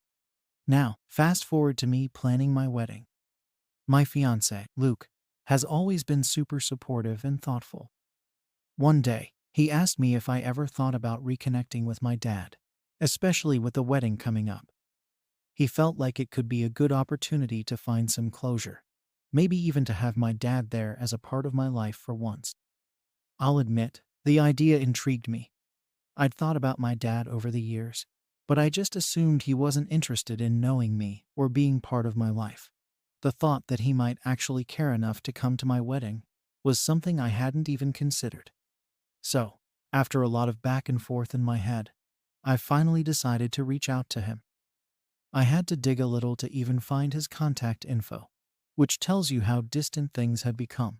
Speaker 1: Now, fast forward to me planning my wedding. My fiancé, Luke, has always been super supportive and thoughtful. One day, he asked me if I ever thought about reconnecting with my dad, especially with the wedding coming up. He felt like it could be a good opportunity to find some closure, maybe even to have my dad there as a part of my life for once. I'll admit, the idea intrigued me. I'd thought about my dad over the years, but I just assumed he wasn't interested in knowing me or being part of my life. The thought that he might actually care enough to come to my wedding was something I hadn't even considered. So, after a lot of back and forth in my head, I finally decided to reach out to him. I had to dig a little to even find his contact info, which tells you how distant things had become.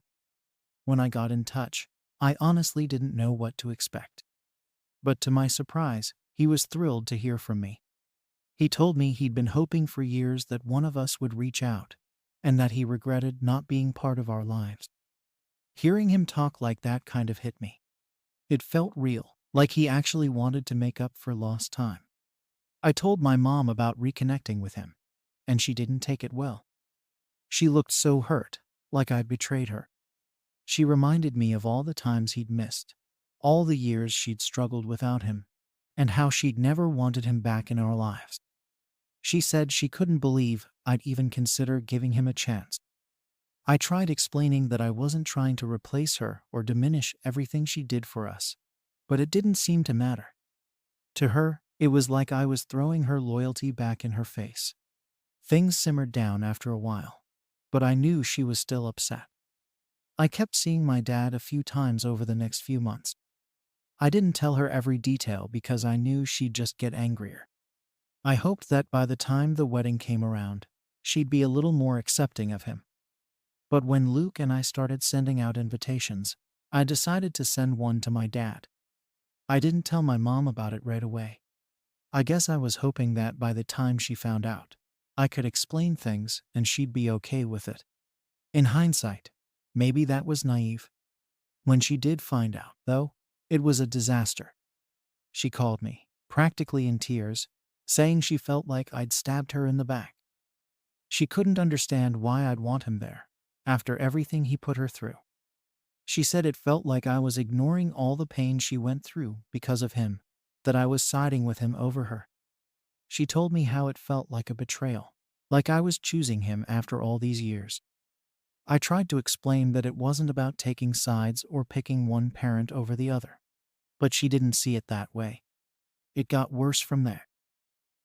Speaker 1: When I got in touch, I honestly didn't know what to expect. But to my surprise, he was thrilled to hear from me. He told me he'd been hoping for years that one of us would reach out, and that he regretted not being part of our lives. Hearing him talk like that kind of hit me. It felt real, like he actually wanted to make up for lost time. I told my mom about reconnecting with him, and she didn't take it well. She looked so hurt, like I'd betrayed her. She reminded me of all the times he'd missed, all the years she'd struggled without him, and how she'd never wanted him back in our lives. She said she couldn't believe I'd even consider giving him a chance. I tried explaining that I wasn't trying to replace her or diminish everything she did for us, but it didn't seem to matter. To her, it was like I was throwing her loyalty back in her face. Things simmered down after a while, but I knew she was still upset. I kept seeing my dad a few times over the next few months. I didn't tell her every detail because I knew she'd just get angrier. I hoped that by the time the wedding came around, she'd be a little more accepting of him. But when Luke and I started sending out invitations, I decided to send one to my dad. I didn't tell my mom about it right away. I guess I was hoping that by the time she found out, I could explain things and she'd be okay with it. In hindsight, maybe that was naive. When she did find out, though, it was a disaster. She called me, practically in tears, saying she felt like I'd stabbed her in the back. She couldn't understand why I'd want him there, after everything he put her through. She said it felt like I was ignoring all the pain she went through because of him, that I was siding with him over her. She told me how it felt like a betrayal, like I was choosing him after all these years. I tried to explain that it wasn't about taking sides or picking one parent over the other, but she didn't see it that way. It got worse from there.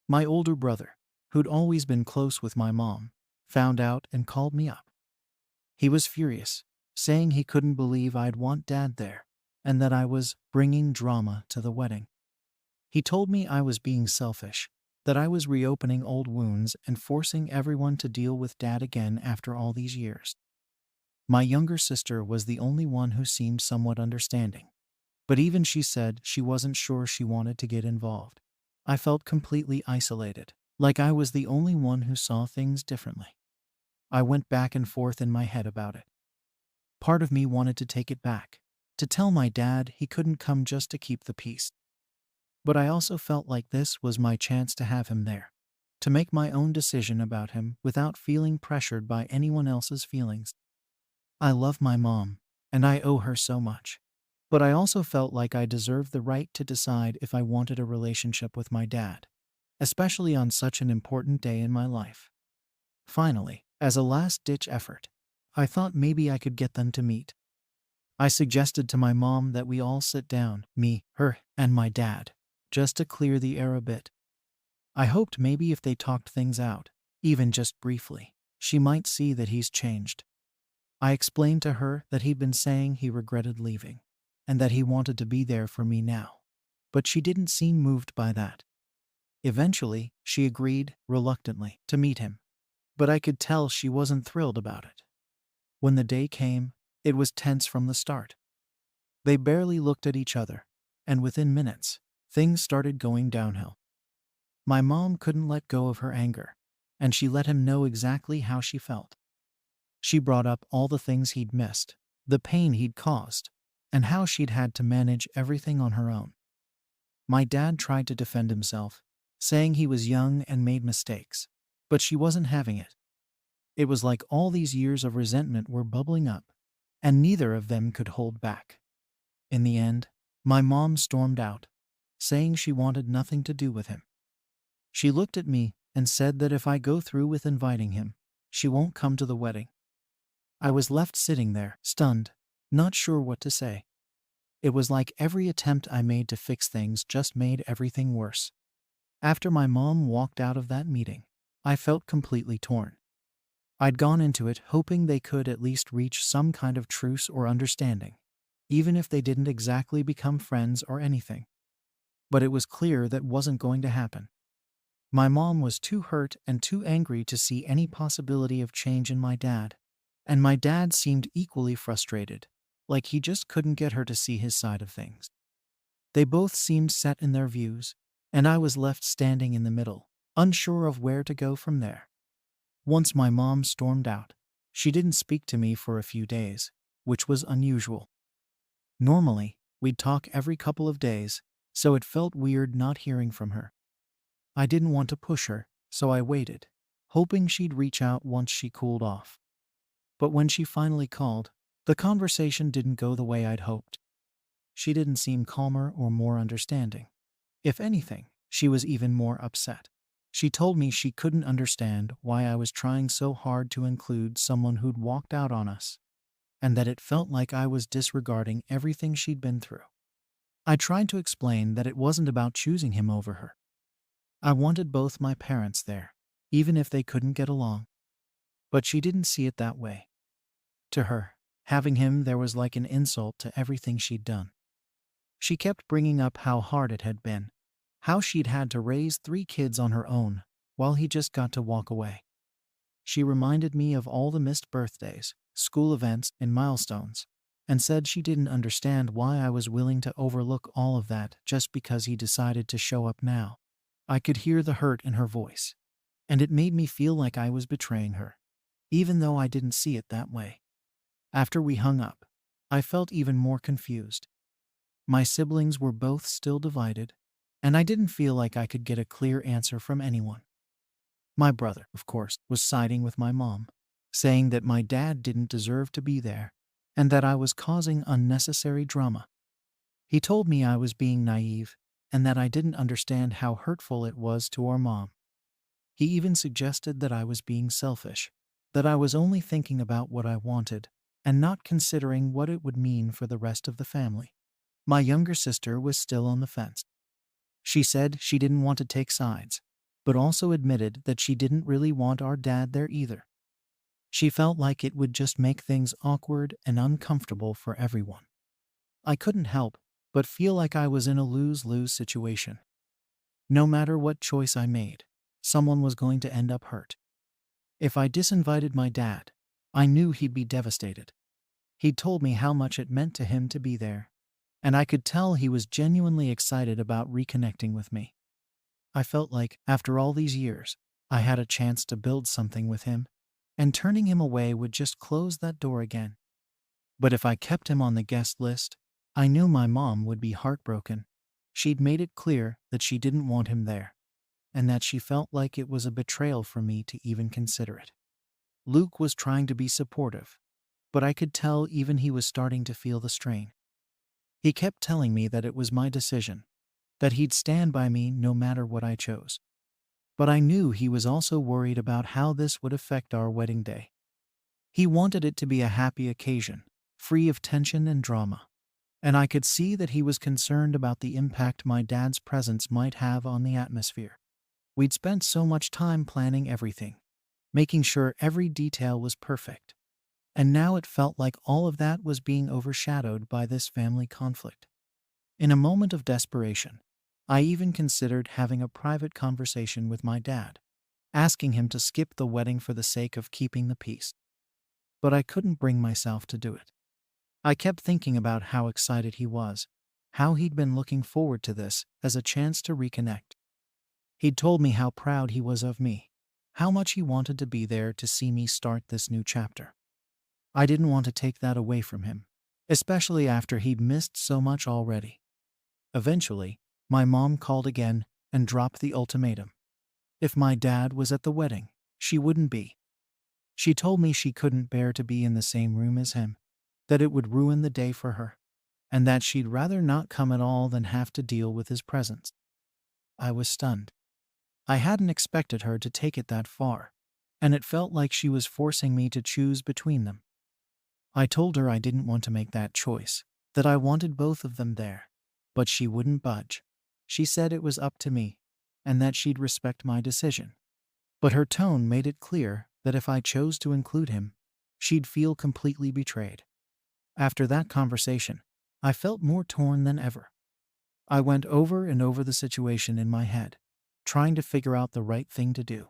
Speaker 1: My older brother, who'd always been close with my mom, found out and called me up. He was furious, saying he couldn't believe I'd want Dad there, and that I was bringing drama to the wedding. He told me I was being selfish, that I was reopening old wounds and forcing everyone to deal with Dad again after all these years. My younger sister was the only one who seemed somewhat understanding, but even she said she wasn't sure she wanted to get involved. I felt completely isolated, like I was the only one who saw things differently. I went back and forth in my head about it. Part of me wanted to take it back, to tell my dad he couldn't come just to keep the peace. But I also felt like this was my chance to have him there, to make my own decision about him without feeling pressured by anyone else's feelings. I love my mom, and I owe her so much. But I also felt like I deserved the right to decide if I wanted a relationship with my dad, especially on such an important day in my life. Finally, as a last-ditch effort, I thought maybe I could get them to meet. I suggested to my mom that we all sit down, me, her, and my dad, just to clear the air a bit. I hoped maybe if they talked things out, even just briefly, she might see that he's changed. I explained to her that he'd been saying he regretted leaving, and that he wanted to be there for me now. But she didn't seem moved by that. Eventually, she agreed, reluctantly, to meet him. But I could tell she wasn't thrilled about it. When the day came, it was tense from the start. They barely looked at each other, and within minutes, things started going downhill. My mom couldn't let go of her anger. and she let him know exactly how she felt. She brought up all the things he'd missed, the pain he'd caused, and how she'd had to manage everything on her own. My dad tried to defend himself, saying he was young and made mistakes, but she wasn't having it. It was like all these years of resentment were bubbling up, and neither of them could hold back. In the end, my mom stormed out, saying she wanted nothing to do with him. She looked at me and said that if I go through with inviting him, she won't come to the wedding. I was left sitting there, stunned, not sure what to say. It was like every attempt I made to fix things just made everything worse. After my mom walked out of that meeting, I felt completely torn. I'd gone into it hoping they could at least reach some kind of truce or understanding, even if they didn't exactly become friends or anything. But it was clear that wasn't going to happen. My mom was too hurt and too angry to see any possibility of change in my dad, and my dad seemed equally frustrated, like he just couldn't get her to see his side of things. They both seemed set in their views, and I was left standing in the middle, unsure of where to go from there. Once my mom stormed out, she didn't speak to me for a few days, which was unusual. Normally, we'd talk every couple of days, so it felt weird not hearing from her. I didn't want to push her, so I waited, hoping she'd reach out once she cooled off. But when she finally called, the conversation didn't go the way I'd hoped. She didn't seem calmer or more understanding. If anything, she was even more upset. She told me she couldn't understand why I was trying so hard to include someone who'd walked out on us, and that it felt like I was disregarding everything she'd been through. I tried to explain that it wasn't about choosing him over her. I wanted both my parents there, even if they couldn't get along. But she didn't see it that way. To her, having him there was like an insult to everything she'd done. She kept bringing up how hard it had been, how she'd had to raise 3 kids on her own, while he just got to walk away. She reminded me of all the missed birthdays, school events, and milestones, and said she didn't understand why I was willing to overlook all of that just because he decided to show up now. I could hear the hurt in her voice, and it made me feel like I was betraying her, even though I didn't see it that way. After we hung up, I felt even more confused. My siblings were both still divided, and I didn't feel like I could get a clear answer from anyone. My brother, of course, was siding with my mom, saying that my dad didn't deserve to be there, and that I was causing unnecessary drama. He told me I was being naive, and that I didn't understand how hurtful it was to our mom. He even suggested that I was being selfish, that I was only thinking about what I wanted, and not considering what it would mean for the rest of the family. My younger sister was still on the fence. She said she didn't want to take sides, but also admitted that she didn't really want our dad there either. She felt like it would just make things awkward and uncomfortable for everyone. I couldn't help but feel like I was in a lose-lose situation. No matter what choice I made, someone was going to end up hurt. If I disinvited my dad, I knew he'd be devastated. He'd told me how much it meant to him to be there, and I could tell he was genuinely excited about reconnecting with me. I felt like, after all these years, I had a chance to build something with him, and turning him away would just close that door again. But if I kept him on the guest list, I knew my mom would be heartbroken. She'd made it clear that she didn't want him there, and that she felt like it was a betrayal for me to even consider it. Luke was trying to be supportive, but I could tell even he was starting to feel the strain. He kept telling me that it was my decision, that he'd stand by me no matter what I chose. But I knew he was also worried about how this would affect our wedding day. He wanted it to be a happy occasion, free of tension and drama, and I could see that he was concerned about the impact my dad's presence might have on the atmosphere. We'd spent so much time planning everything, making sure every detail was perfect, and now it felt like all of that was being overshadowed by this family conflict. In a moment of desperation, I even considered having a private conversation with my dad, asking him to skip the wedding for the sake of keeping the peace. But I couldn't bring myself to do it. I kept thinking about how excited he was, how he'd been looking forward to this as a chance to reconnect. He'd told me how proud he was of me, how much he wanted to be there to see me start this new chapter. I didn't want to take that away from him, especially after he'd missed so much already. Eventually, my mom called again and dropped the ultimatum. If my dad was at the wedding, she wouldn't be. She told me she couldn't bear to be in the same room as him, that it would ruin the day for her, and that she'd rather not come at all than have to deal with his presence. I was stunned. I hadn't expected her to take it that far, and it felt like she was forcing me to choose between them. I told her I didn't want to make that choice, that I wanted both of them there, but she wouldn't budge. She said it was up to me, and that she'd respect my decision. But her tone made it clear that if I chose to include him, she'd feel completely betrayed. After that conversation, I felt more torn than ever. I went over and over the situation in my head, trying to figure out the right thing to do.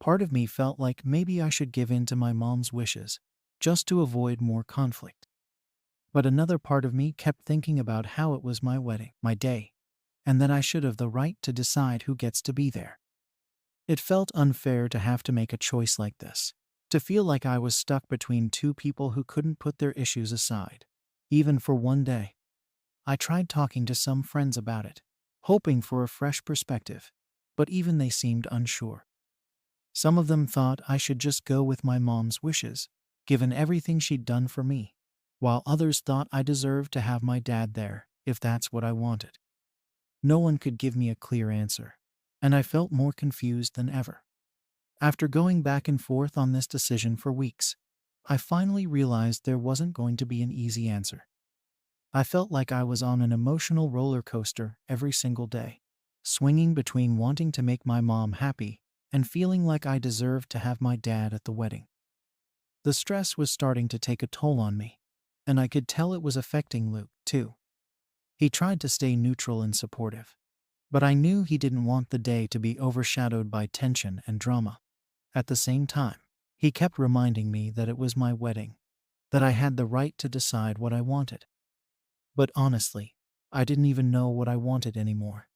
Speaker 1: Part of me felt like maybe I should give in to my mom's wishes, just to avoid more conflict. But another part of me kept thinking about how it was my wedding, my day, and that I should have the right to decide who gets to be there. It felt unfair to have to make a choice like this, to feel like I was stuck between two people who couldn't put their issues aside, even for one day. I tried talking to some friends about it, hoping for a fresh perspective, but even they seemed unsure. Some of them thought I should just go with my mom's wishes, given everything she'd done for me, while others thought I deserved to have my dad there if that's what I wanted. No one could give me a clear answer, and I felt more confused than ever. After going back and forth on this decision for weeks, I finally realized there wasn't going to be an easy answer. I felt like I was on an emotional roller coaster every single day, swinging between wanting to make my mom happy and feeling like I deserved to have my dad at the wedding. The stress was starting to take a toll on me, and I could tell it was affecting Luke, too. He tried to stay neutral and supportive, but I knew he didn't want the day to be overshadowed by tension and drama. At the same time, he kept reminding me that it was my wedding, that I had the right to decide what I wanted. But honestly, I didn't even know what I wanted anymore.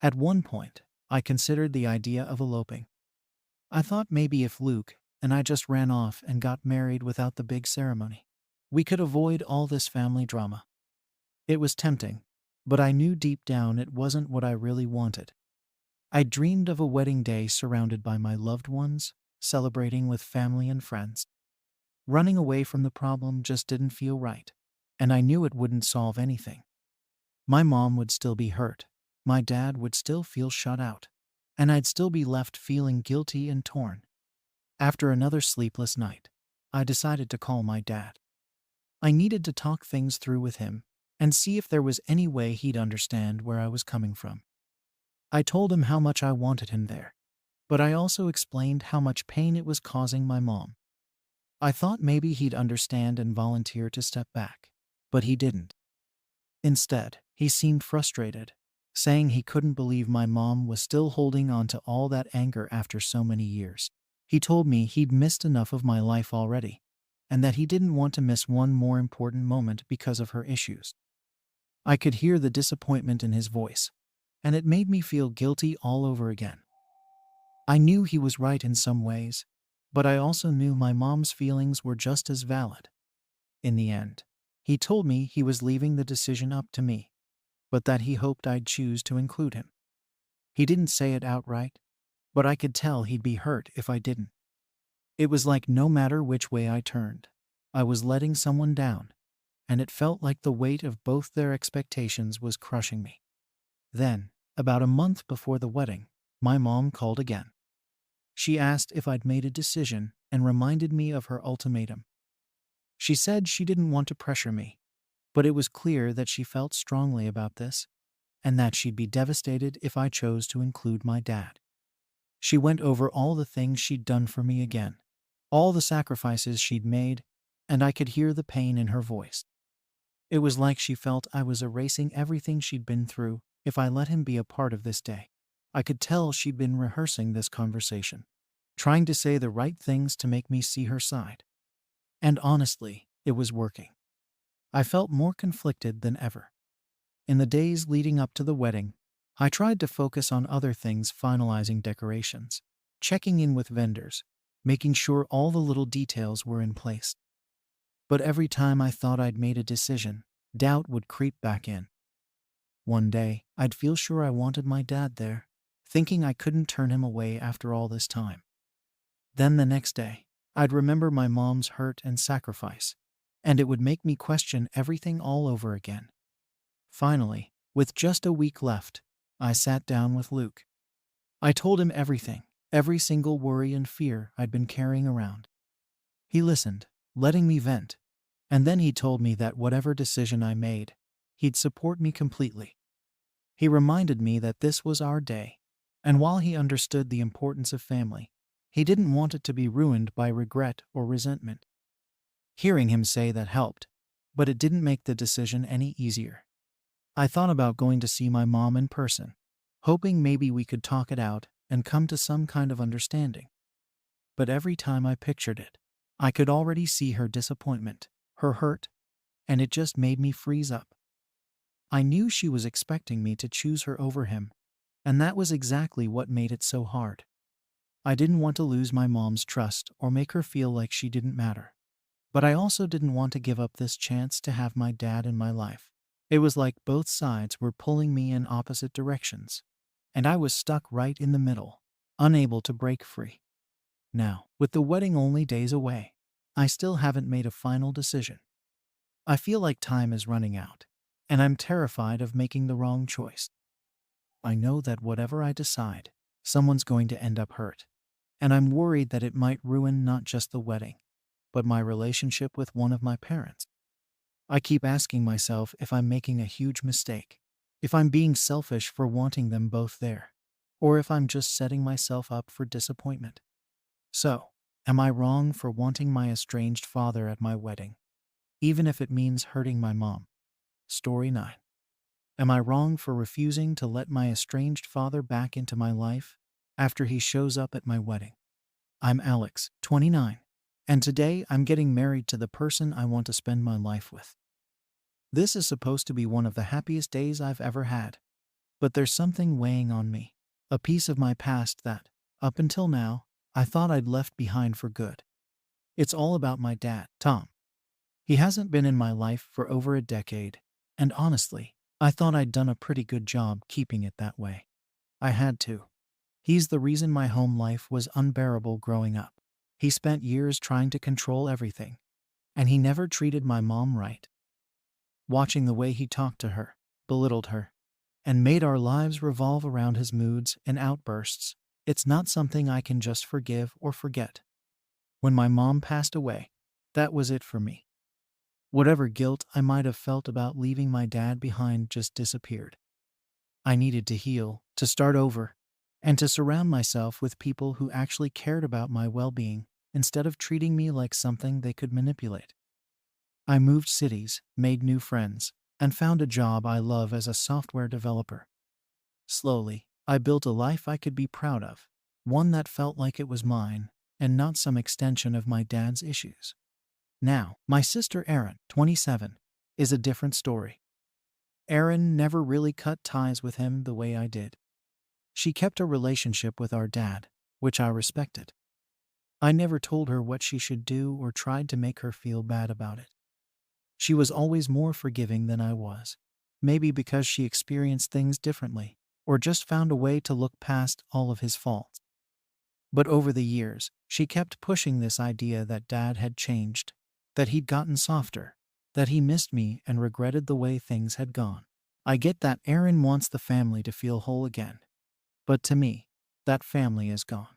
Speaker 1: At one point, I considered the idea of eloping. I thought maybe if Luke and I just ran off and got married without the big ceremony, we could avoid all this family drama. It was tempting, but I knew deep down it wasn't what I really wanted. I dreamed of a wedding day surrounded by my loved ones, celebrating with family and friends. Running away from the problem just didn't feel right, and I knew it wouldn't solve anything. My mom would still be hurt, my dad would still feel shut out, and I'd still be left feeling guilty and torn. After another sleepless night, I decided to call my dad. I needed to talk things through with him and see if there was any way he'd understand where I was coming from. I told him how much I wanted him there, but I also explained how much pain it was causing my mom. I thought maybe he'd understand and volunteer to step back, but he didn't. Instead, he seemed frustrated, saying he couldn't believe my mom was still holding on to all that anger after so many years. He told me he'd missed enough of my life already, and that he didn't want to miss one more important moment because of her issues. I could hear the disappointment in his voice, and it made me feel guilty all over again. I knew he was right in some ways, but I also knew my mom's feelings were just as valid. In the end, he told me he was leaving the decision up to me, but that he hoped I'd choose to include him. He didn't say it outright, but I could tell he'd be hurt if I didn't. It was like no matter which way I turned, I was letting someone down, and it felt like the weight of both their expectations was crushing me. Then, about a month before the wedding, my mom called again. She asked if I'd made a decision and reminded me of her ultimatum. She said she didn't want to pressure me, but it was clear that she felt strongly about this, and that she'd be devastated if I chose to include my dad. She went over all the things she'd done for me again, all the sacrifices she'd made, and I could hear the pain in her voice. It was like she felt I was erasing everything she'd been through if I let him be a part of this day. I could tell she'd been rehearsing this conversation, trying to say the right things to make me see her side. And honestly, it was working. I felt more conflicted than ever. In the days leading up to the wedding, I tried to focus on other things, finalizing decorations, checking in with vendors, making sure all the little details were in place. But every time I thought I'd made a decision, doubt would creep back in. One day, I'd feel sure I wanted my dad there, thinking I couldn't turn him away after all this time. Then the next day, I'd remember my mom's hurt and sacrifice, and it would make me question everything all over again. Finally, with just a week left, I sat down with Luke. I told him everything, every single worry and fear I'd been carrying around. He listened, letting me vent, and then he told me that whatever decision I made, he'd support me completely. He reminded me that this was our day, and while he understood the importance of family, he didn't want it to be ruined by regret or resentment. Hearing him say that helped, but it didn't make the decision any easier. I thought about going to see my mom in person, hoping maybe we could talk it out and come to some kind of understanding. But every time I pictured it, I could already see her disappointment, her hurt, and it just made me freeze up. I knew she was expecting me to choose her over him, and that was exactly what made it so hard. I didn't want to lose my mom's trust or make her feel like she didn't matter. But I also didn't want to give up this chance to have my dad in my life. It was like both sides were pulling me in opposite directions, and I was stuck right in the middle, unable to break free. Now, with the wedding only days away, I still haven't made a final decision. I feel like time is running out, and I'm terrified of making the wrong choice. I know that whatever I decide, someone's going to end up hurt, and I'm worried that it might ruin not just the wedding, but my relationship with one of my parents. I keep asking myself if I'm making a huge mistake, if I'm being selfish for wanting them both there, or if I'm just setting myself up for disappointment. So, am I wrong for wanting my estranged father at my wedding, even if it means hurting my mom? Story 9. Am I wrong for refusing to let my estranged father back into my life after he shows up at my wedding? I'm Alex, 29, and today I'm getting married to the person I want to spend my life with. This is supposed to be one of the happiest days I've ever had, but there's something weighing on me, a piece of my past that, up until now, I thought I'd left behind for good. It's all about my dad, Tom. He hasn't been in my life for over a decade, and honestly, I thought I'd done a pretty good job keeping it that way. I had to. He's the reason my home life was unbearable growing up. He spent years trying to control everything, and he never treated my mom right. Watching the way he talked to her, belittled her, and made our lives revolve around his moods and outbursts, it's not something I can just forgive or forget. When my mom passed away, that was it for me. Whatever guilt I might have felt about leaving my dad behind just disappeared. I needed to heal, to start over, and to surround myself with people who actually cared about my well-being instead of treating me like something they could manipulate. I moved cities, made new friends, and found a job I love as a software developer. Slowly, I built a life I could be proud of, one that felt like it was mine and not some extension of my dad's issues. Now, my sister Erin, 27, is a different story. Erin never really cut ties with him the way I did. She kept a relationship with our dad, which I respected. I never told her what she should do or tried to make her feel bad about it. She was always more forgiving than I was, maybe because she experienced things differently, or just found a way to look past all of his faults. But over the years, she kept pushing this idea that Dad had changed, that he'd gotten softer, that he missed me and regretted the way things had gone. I get that Erin wants the family to feel whole again, but to me, that family is gone.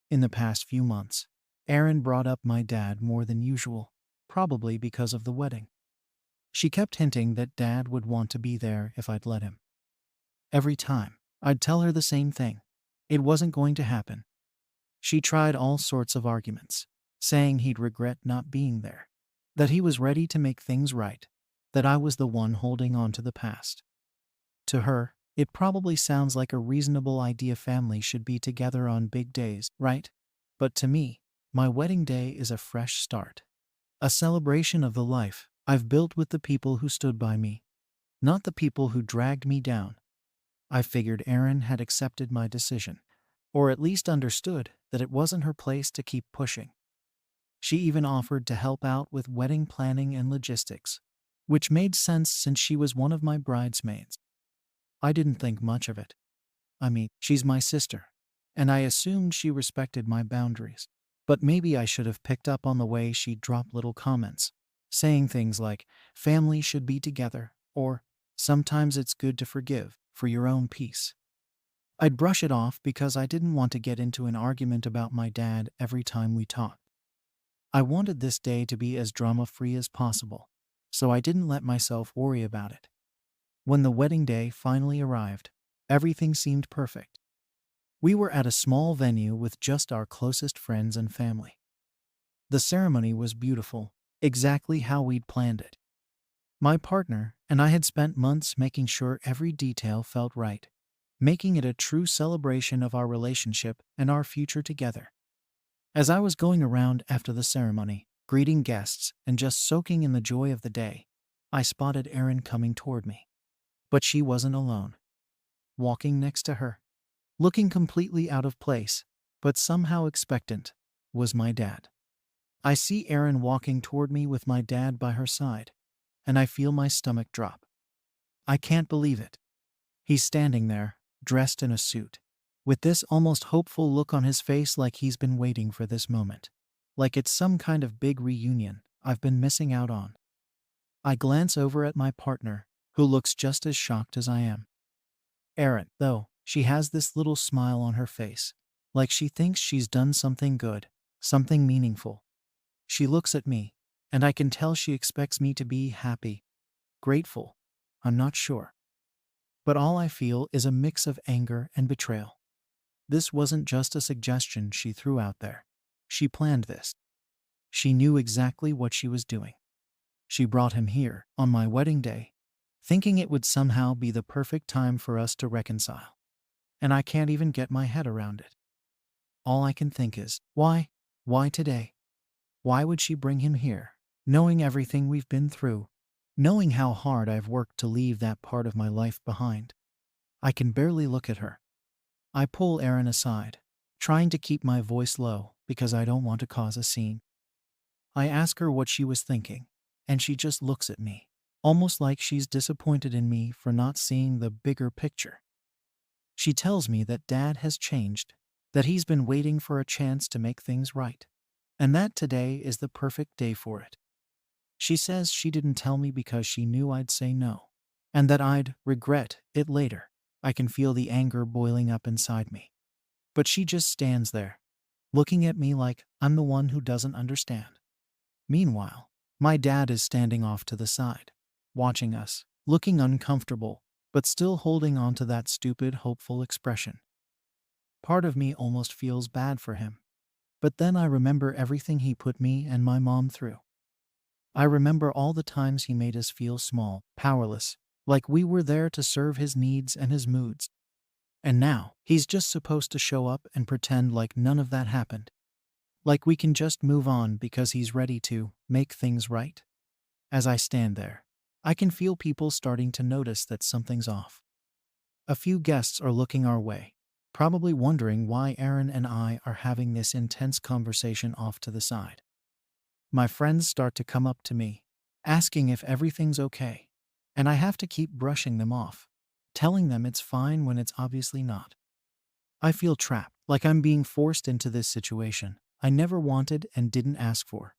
Speaker 1: In the past few months, Erin brought up my dad more than usual, probably because of the wedding. She kept hinting that Dad would want to be there if I'd let him. Every time, I'd tell her the same thing. It wasn't going to happen. She tried all sorts of arguments, saying he'd regret not being there, that he was ready to make things right, that I was the one holding on to the past. To her, it probably sounds like a reasonable idea families should be together on big days, right? But to me, my wedding day is a fresh start. A celebration of the life I've built with the people who stood by me, not the people who dragged me down. I figured Erin had accepted my decision, or at least understood that it wasn't her place to keep pushing. She even offered to help out with wedding planning and logistics, which made sense since she was one of my bridesmaids. I didn't think much of it. I mean, she's my sister, and I assumed she respected my boundaries. But maybe I should have picked up on the way she dropped little comments, saying things like, family should be together, or sometimes it's good to forgive for your own peace. I'd brush it off because I didn't want to get into an argument about my dad every time we talked. I wanted this day to be as drama-free as possible, so I didn't let myself worry about it. When the wedding day finally arrived, everything seemed perfect. We were at a small venue with just our closest friends and family. The ceremony was beautiful, exactly how we'd planned it. My partner and I had spent months making sure every detail felt right, making it a true celebration of our relationship and our future together. As I was going around after the ceremony, greeting guests and just soaking in the joy of the day, I spotted Erin coming toward me. But she wasn't alone. Walking next to her, looking completely out of place, but somehow expectant, was my dad. I see Erin walking toward me with my dad by her side, and I feel my stomach drop. I can't believe it. He's standing there, dressed in a suit, with this almost hopeful look on his face, like he's been waiting for this moment. Like it's some kind of big reunion I've been missing out on. I glance over at my partner, who looks just as shocked as I am. Erin, though, she has this little smile on her face, like she thinks she's done something good, something meaningful. She looks at me, and I can tell she expects me to be happy, grateful. I'm not sure. But all I feel is a mix of anger and betrayal. This wasn't just a suggestion she threw out there. She planned this. She knew exactly what she was doing. She brought him here, on my wedding day, thinking it would somehow be the perfect time for us to reconcile. And I can't even get my head around it. All I can think is, why? Why today? Why would she bring him here, knowing everything we've been through, knowing how hard I've worked to leave that part of my life behind? I can barely look at her. I pull Erin aside, trying to keep my voice low because I don't want to cause a scene. I ask her what she was thinking, and she just looks at me, almost like she's disappointed in me for not seeing the bigger picture. She tells me that Dad has changed, that he's been waiting for a chance to make things right, and that today is the perfect day for it. She says she didn't tell me because she knew I'd say no, and that I'd regret it later. I can feel the anger boiling up inside me. But she just stands there, looking at me like I'm the one who doesn't understand. Meanwhile, my dad is standing off to the side, watching us, looking uncomfortable, but still holding on to that stupid, hopeful expression. Part of me almost feels bad for him, but then I remember everything he put me and my mom through. I remember all the times he made us feel small, powerless, like we were there to serve his needs and his moods. And now, he's just supposed to show up and pretend like none of that happened. Like we can just move on because he's ready to make things right. As I stand there, I can feel people starting to notice that something's off. A few guests are looking our way, probably wondering why Erin and I are having this intense conversation off to the side. My friends start to come up to me, asking if everything's okay, and I have to keep brushing them off, telling them it's fine when it's obviously not. I feel trapped, like I'm being forced into this situation I never wanted and didn't ask for.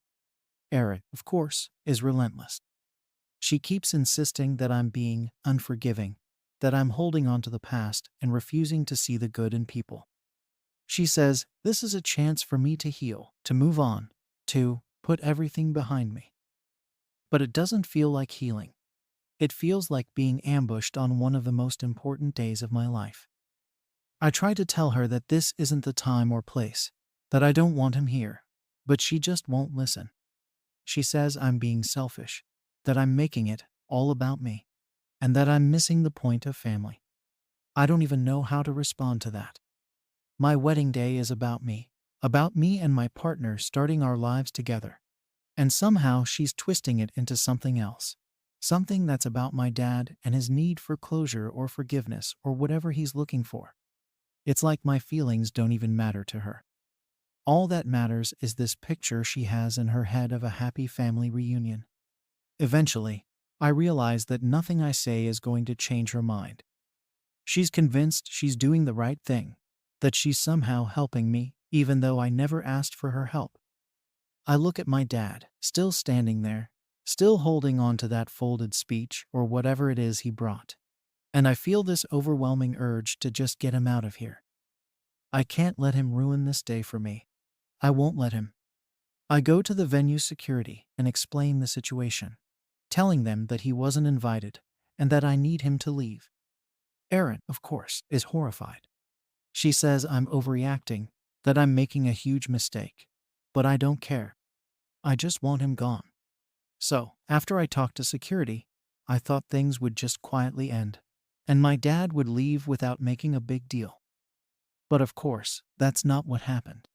Speaker 1: Erin, of course, is relentless. She keeps insisting that I'm being unforgiving, that I'm holding on to the past and refusing to see the good in people. She says this is a chance for me to heal, to move on, to put everything behind me. But it doesn't feel like healing. It feels like being ambushed on one of the most important days of my life. I try to tell her that this isn't the time or place, that I don't want him here, but she just won't listen. She says I'm being selfish, that I'm making it all about me, and that I'm missing the point of family. I don't even know how to respond to that. My wedding day is about me and my partner starting our lives together. And somehow she's twisting it into something else. Something that's about my dad and his need for closure or forgiveness or whatever he's looking for. It's like my feelings don't even matter to her. All that matters is this picture she has in her head of a happy family reunion. Eventually, I realize that nothing I say is going to change her mind. She's convinced she's doing the right thing, that she's somehow helping me, even though I never asked for her help. I look at my dad, still standing there, still holding on to that folded speech or whatever it is he brought, and I feel this overwhelming urge to just get him out of here. I can't let him ruin this day for me. I won't let him. I go to the venue security and explain the situation, telling them that he wasn't invited and that I need him to leave. Erin, of course, is horrified. She says I'm overreacting, that I'm making a huge mistake. But I don't care. I just want him gone. So, after I talked to security, I thought things would just quietly end, and my dad would leave without making a big deal. But of course, that's not what happened.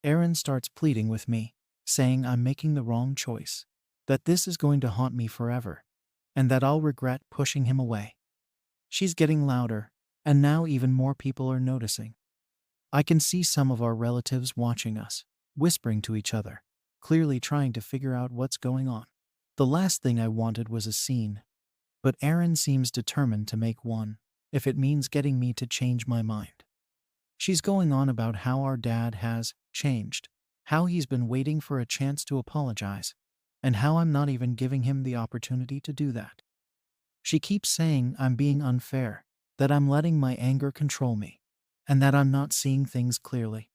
Speaker 1: Erin starts pleading with me, saying I'm making the wrong choice, that this is going to haunt me forever, and that I'll regret pushing him away. She's getting louder, and now even more people are noticing. I can see some of our relatives watching us, whispering to each other, clearly trying to figure out what's going on. The last thing I wanted was a scene, but Erin seems determined to make one, if it means getting me to change my mind. She's going on about how our dad has changed, how he's been waiting for a chance to apologize, and how I'm not even giving him the opportunity to do that. She keeps saying I'm being unfair, that I'm letting my anger control me, and that I'm not seeing things clearly.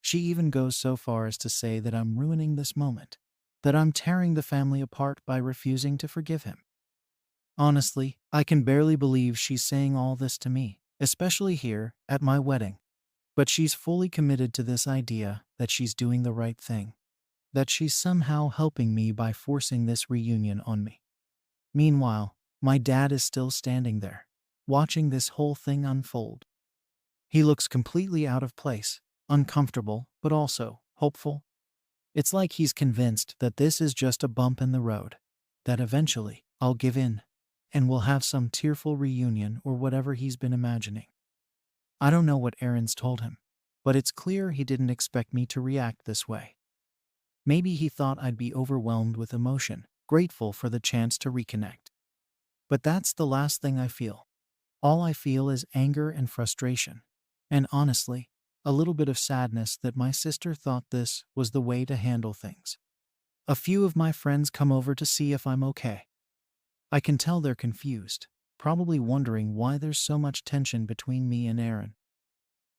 Speaker 1: She even goes so far as to say that I'm ruining this moment, that I'm tearing the family apart by refusing to forgive him. Honestly, I can barely believe she's saying all this to me, especially here, at my wedding. But she's fully committed to this idea that she's doing the right thing, that she's somehow helping me by forcing this reunion on me. Meanwhile, my dad is still standing there, watching this whole thing unfold. He looks completely out of place, uncomfortable, but also hopeful. It's like he's convinced that this is just a bump in the road, that eventually I'll give in, and we'll have some tearful reunion or whatever he's been imagining. I don't know what Erin's told him, but it's clear he didn't expect me to react this way. Maybe he thought I'd be overwhelmed with emotion, grateful for the chance to reconnect. But that's the last thing I feel. All I feel is anger and frustration. And honestly, a little bit of sadness that my sister thought this was the way to handle things. A few of my friends come over to see if I'm okay. I can tell they're confused, probably wondering why there's so much tension between me and Erin.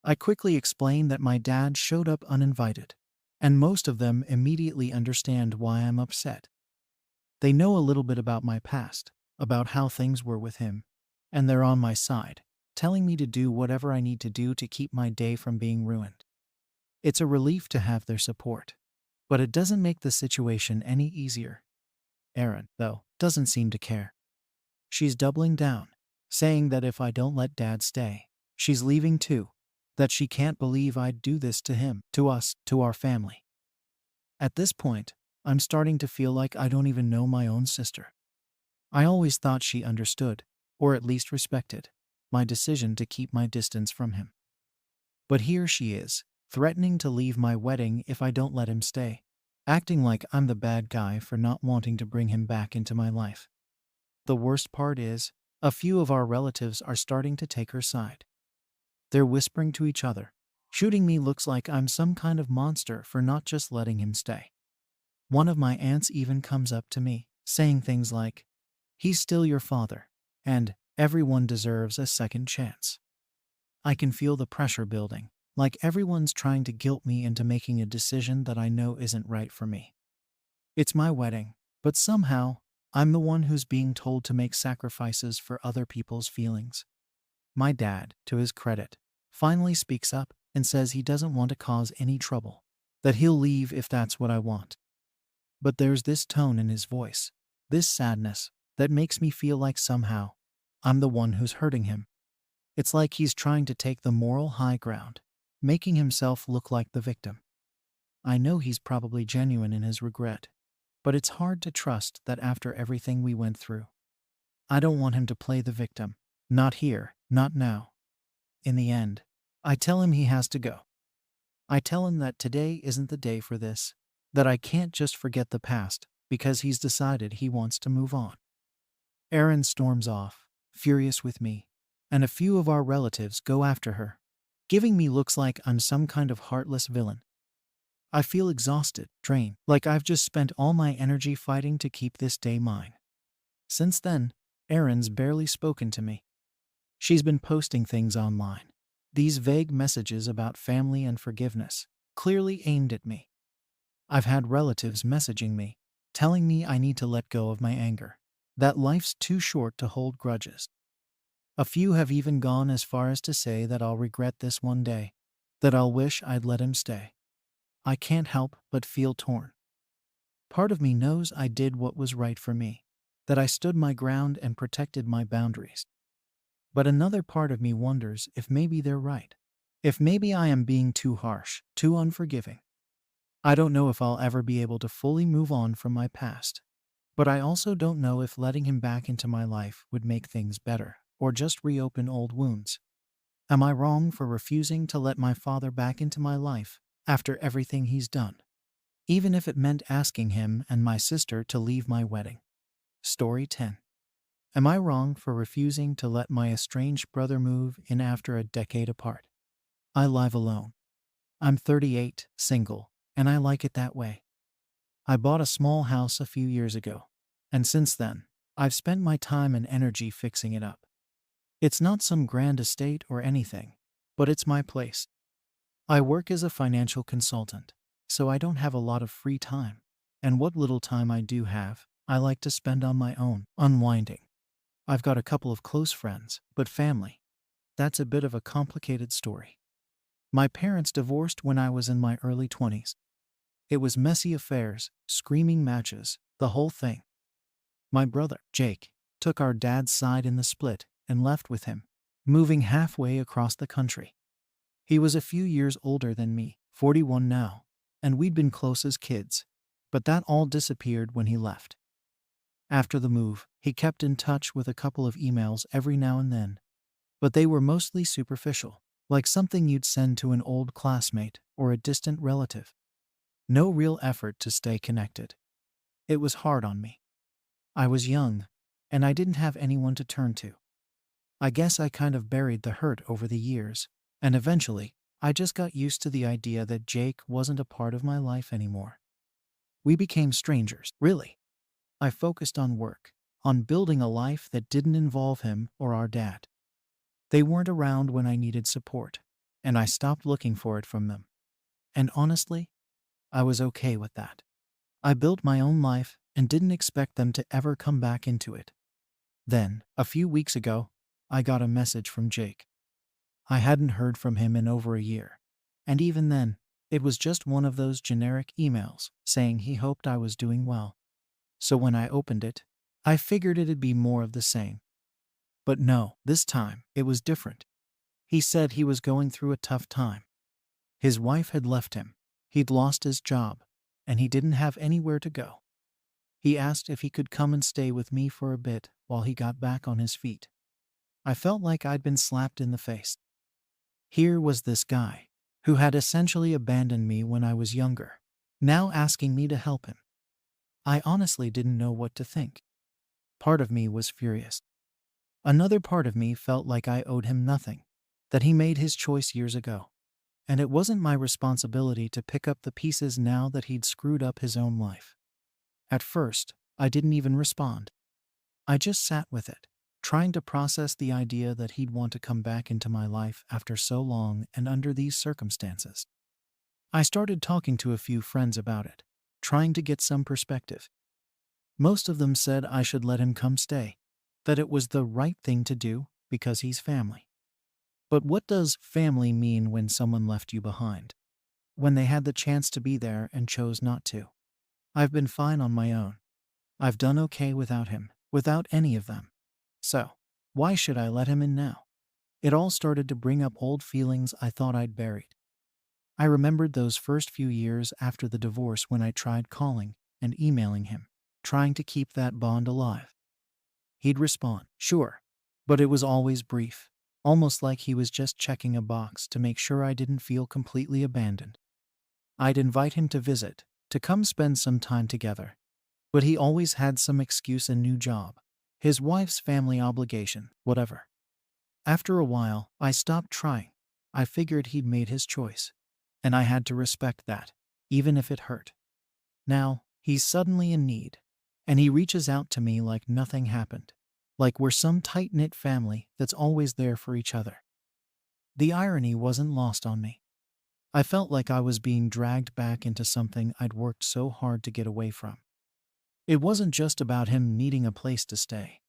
Speaker 1: I quickly explain that my dad showed up uninvited, and most of them immediately understand why I'm upset. They know a little bit about my past, about how things were with him, and they're on my side, telling me to do whatever I need to do to keep my day from being ruined. It's a relief to have their support, but it doesn't make the situation any easier. Erin, though, doesn't seem to care. She's doubling down, saying that if I don't let Dad stay, she's leaving too, that she can't believe I'd do this to him, to us, to our family. At this point, I'm starting to feel like I don't even know my own sister. I always thought she understood, or at least respected, my decision to keep my distance from him. But here she is, threatening to leave my wedding if I don't let him stay, acting like I'm the bad guy for not wanting to bring him back into my life. The worst part is, a few of our relatives are starting to take her side. They're whispering to each other, shooting me looks like I'm some kind of monster for not just letting him stay. One of my aunts even comes up to me, saying things like, "He's still your father," and "Everyone deserves a second chance." I can feel the pressure building, like everyone's trying to guilt me into making a decision that I know isn't right for me. It's my wedding, but somehow, I'm the one who's being told to make sacrifices for other people's feelings. My dad, to his credit, finally speaks up and says he doesn't want to cause any trouble, that he'll leave if that's what I want. But there's this tone in his voice, this sadness, that makes me feel like somehow I'm the one who's hurting him. It's like he's trying to take the moral high ground, making himself look like the victim. I know he's probably genuine in his regret, but it's hard to trust that after everything we went through. I don't want him to play the victim. Not here, not now. In the end, I tell him he has to go. I tell him that today isn't the day for this, that I can't just forget the past because he's decided he wants to move on. Erin storms off, furious with me, and a few of our relatives go after her, giving me looks like I'm some kind of heartless villain. I feel exhausted, drained, like I've just spent all my energy fighting to keep this day mine. Since then, Erin's barely spoken to me. She's been posting things online. These vague messages about family and forgiveness, clearly aimed at me. I've had relatives messaging me, telling me I need to let go of my anger, that life's too short to hold grudges. A few have even gone as far as to say that I'll regret this one day, that I'll wish I'd let him stay. I can't help but feel torn. Part of me knows I did what was right for me, that I stood my ground and protected my boundaries. But another part of me wonders if maybe they're right. If maybe I am being too harsh, too unforgiving. I don't know if I'll ever be able to fully move on from my past. But I also don't know if letting him back into my life would make things better, or just reopen old wounds. Am I wrong for refusing to let my father back into my life after everything he's done? Even if it meant asking him and my sister to leave my wedding. Story 10. Am I wrong for refusing to let my estranged brother move in after a decade apart? I live alone. I'm 38, single, and I like it that way. I bought a small house a few years ago, and since then, I've spent my time and energy fixing it up. It's not some grand estate or anything, but it's my place. I work as a financial consultant, so I don't have a lot of free time, and what little time I do have, I like to spend on my own, unwinding. I've got a couple of close friends, but family, that's a bit of a complicated story. My parents divorced when I was in my early 20s. It was messy affairs, screaming matches, the whole thing. My brother, Jake, took our dad's side in the split and left with him, moving halfway across the country. He was a few years older than me, 41 now, and we'd been close as kids, but that all disappeared when he left. After the move, he kept in touch with a couple of emails every now and then, but they were mostly superficial, like something you'd send to an old classmate or a distant relative. No real effort to stay connected. It was hard on me. I was young, and I didn't have anyone to turn to. I guess I kind of buried the hurt over the years, and eventually, I just got used to the idea that Jake wasn't a part of my life anymore. We became strangers, really. I focused on work, on building a life that didn't involve him or our dad. They weren't around when I needed support, and I stopped looking for it from them. And honestly, I was okay with that. I built my own life and didn't expect them to ever come back into it. Then, a few weeks ago, I got a message from Jake. I hadn't heard from him in over a year, and even then, it was just one of those generic emails saying he hoped I was doing well. So when I opened it, I figured it'd be more of the same. But no, this time, it was different. He said he was going through a tough time. His wife had left him, he'd lost his job, and he didn't have anywhere to go. He asked if he could come and stay with me for a bit while he got back on his feet. I felt like I'd been slapped in the face. Here was this guy, who had essentially abandoned me when I was younger, now asking me to help him. I honestly didn't know what to think. Part of me was furious. Another part of me felt like I owed him nothing, that he made his choice years ago, and it wasn't my responsibility to pick up the pieces now that he'd screwed up his own life. At first, I didn't even respond. I just sat with it, trying to process the idea that he'd want to come back into my life after so long and under these circumstances. I started talking to a few friends about it, trying to get some perspective. Most of them said I should let him come stay, that it was the right thing to do because he's family. But what does family mean when someone left you behind? When they had the chance to be there and chose not to? I've been fine on my own. I've done okay without him, without any of them. So, why should I let him in now? It all started to bring up old feelings I thought I'd buried. I remembered those first few years after the divorce when I tried calling and emailing him, trying to keep that bond alive. He'd respond, sure, but it was always brief, almost like he was just checking a box to make sure I didn't feel completely abandoned. I'd invite him to visit, to come spend some time together. But he always had some excuse: a new job, his wife's family obligation, whatever. After a while, I stopped trying. I figured he'd made his choice, and I had to respect that, even if it hurt. Now, he's suddenly in need, and he reaches out to me like nothing happened, like we're some tight knit family that's always there for each other. The irony wasn't lost on me. I felt like I was being dragged back into something I'd worked so hard to get away from. It wasn't just about him needing a place to stay.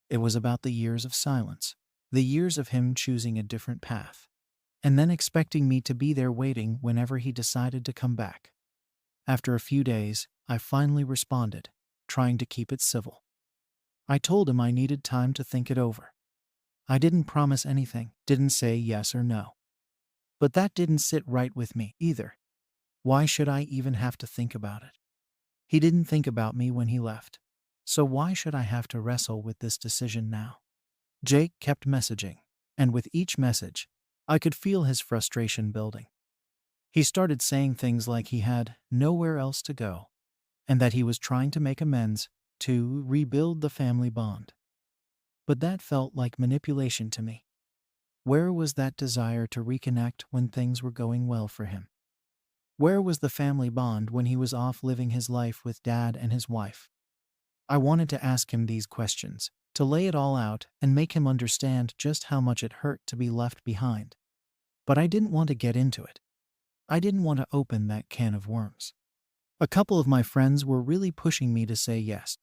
Speaker 1: It was about the years of silence, the years of him choosing a different path, and then expecting me to be there waiting whenever he decided to come back. After a few days, I finally responded, trying to keep it civil. I told him I needed time to think it over. I didn't promise anything, didn't say yes or no. But that didn't sit right with me either. Why should I even have to think about it? He didn't think about me when he left. So why should I have to wrestle with this decision now? Jake kept messaging, and with each message, I could feel his frustration building. He started saying things like he had nowhere else to go, and that he was trying to make amends, to rebuild the family bond. But that felt like manipulation to me. Where was that desire to reconnect when things were going well for him? Where was the family bond when he was off living his life with Dad and his wife? I wanted to ask him these questions, to lay it all out and make him understand just how much it hurt to be left behind. But I didn't want to get into it. I didn't want to open that can of worms. A couple of my friends were really pushing me to say yes.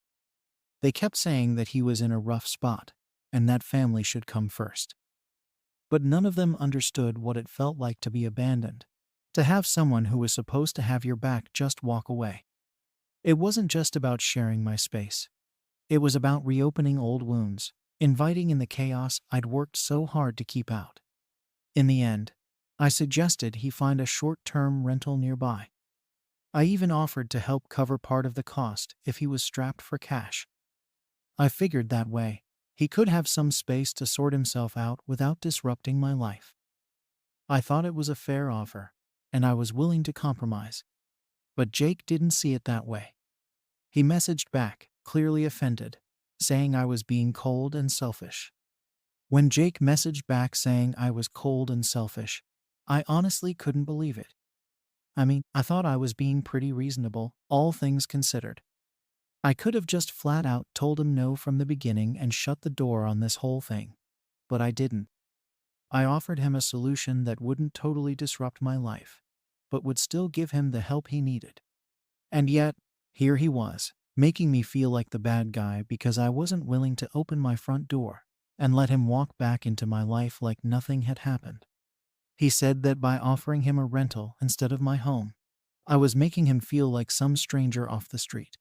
Speaker 1: They kept saying that he was in a rough spot, and that family should come first. But none of them understood what it felt like to be abandoned, to have someone who was supposed to have your back just walk away. It wasn't just about sharing my space. It was about reopening old wounds, inviting in the chaos I'd worked so hard to keep out. In the end, I suggested he find a short-term rental nearby. I even offered to help cover part of the cost if he was strapped for cash. I figured that way, he could have some space to sort himself out without disrupting my life. I thought it was a fair offer, and I was willing to compromise. But Jake didn't see it that way. He messaged back, clearly offended, saying I was being cold and selfish. When Jake messaged back saying I was cold and selfish, I honestly couldn't believe it. I thought I was being pretty reasonable, all things considered. I could have just flat out told him no from the beginning and shut the door on this whole thing. But I didn't. I offered him a solution that wouldn't totally disrupt my life, but would still give him the help he needed. And yet, here he was, making me feel like the bad guy because I wasn't willing to open my front door and let him walk back into my life like nothing had happened. He said that by offering him a rental instead of my home, I was making him feel like some stranger off the street.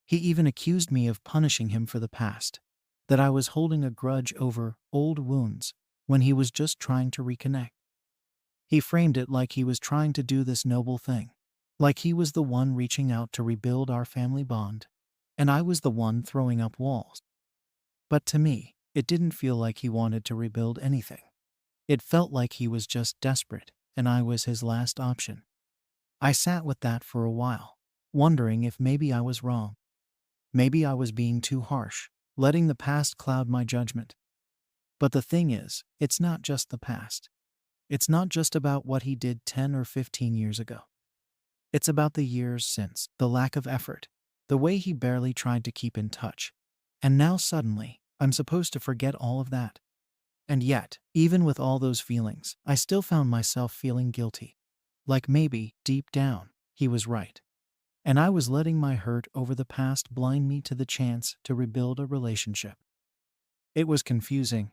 Speaker 1: He even accused me of punishing him for the past, that I was holding a grudge over old wounds when he was just trying to reconnect. He framed it like he was trying to do this noble thing, like he was the one reaching out to rebuild our family bond, and I was the one throwing up walls. But to me, it didn't feel like he wanted to rebuild anything. It felt like he was just desperate, and I was his last option. I sat with that for a while, wondering if maybe I was wrong. Maybe I was being too harsh, letting the past cloud my judgment. But the thing is, it's not just the past. It's not just about what he did 10 or 15 years ago. It's about the years since, the lack of effort, the way he barely tried to keep in touch. And now suddenly, I'm supposed to forget all of that. And yet, even with all those feelings, I still found myself feeling guilty. Like maybe, deep down, he was right. And I was letting my hurt over the past blind me to the chance to rebuild a relationship. It was confusing,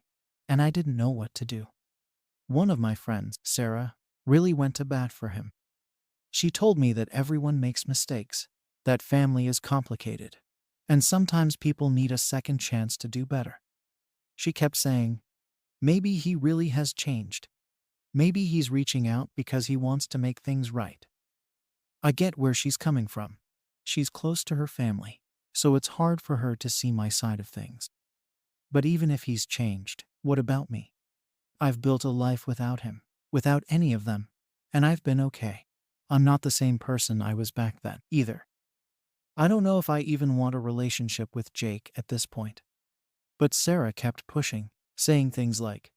Speaker 1: and I didn't know what to do. One of my friends, Sarah, really went to bat for him. She told me that everyone makes mistakes, that family is complicated, and sometimes people need a second chance to do better. She kept saying, maybe he really has changed. Maybe he's reaching out because he wants to make things right. I get where she's coming from. She's close to her family, so it's hard for her to see my side of things. But even if he's changed, what about me? I've built a life without him, without any of them, and I've been okay. I'm not the same person I was back then, either. I don't know if I even want a relationship with Jake at this point. But Sarah kept pushing, saying things like,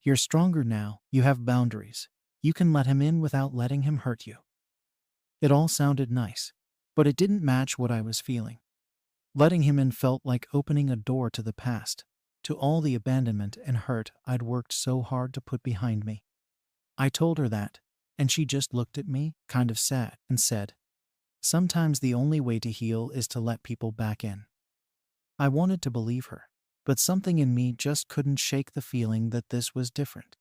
Speaker 1: "You're stronger now, you have boundaries. You can let him in without letting him hurt you." It all sounded nice, but it didn't match what I was feeling. Letting him in felt like opening a door to the past, to all the abandonment and hurt I'd worked so hard to put behind me. I told her that, and she just looked at me, kind of sad, and said, "Sometimes the only way to heal is to let people back in." I wanted to believe her, but something in me just couldn't shake the feeling that this was different.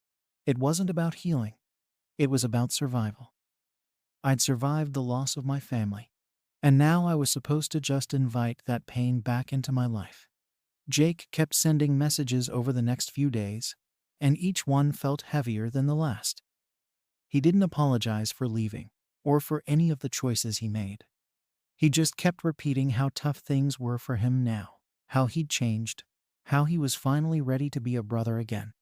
Speaker 1: It wasn't about healing, it was about survival. I'd survived the loss of my family, and now I was supposed to just invite that pain back into my life. Jake kept sending messages over the next few days, and each one felt heavier than the last. He didn't apologize for leaving, or for any of the choices he made. He just kept repeating how tough things were for him now, how he'd changed, how he was finally ready to be a brother again.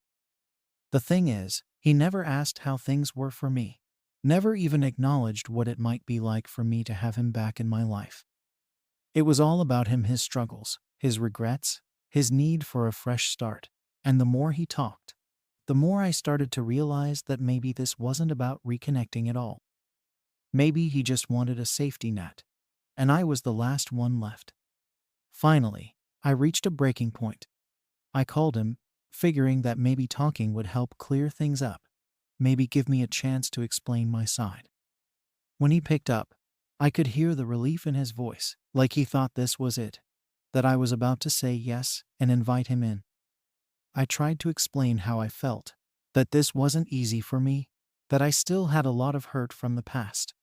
Speaker 1: The thing is, he never asked how things were for me, never even acknowledged what it might be like for me to have him back in my life. It was all about him, his struggles, his regrets, his need for a fresh start, and the more he talked, the more I started to realize that maybe this wasn't about reconnecting at all. Maybe he just wanted a safety net, and I was the last one left. Finally, I reached a breaking point. I called him, figuring that maybe talking would help clear things up, maybe give me a chance to explain my side. When he picked up, I could hear the relief in his voice, like he thought this was it, that I was about to say yes and invite him in. I tried to explain how I felt, that this wasn't easy for me, that I still had a lot of hurt from the past.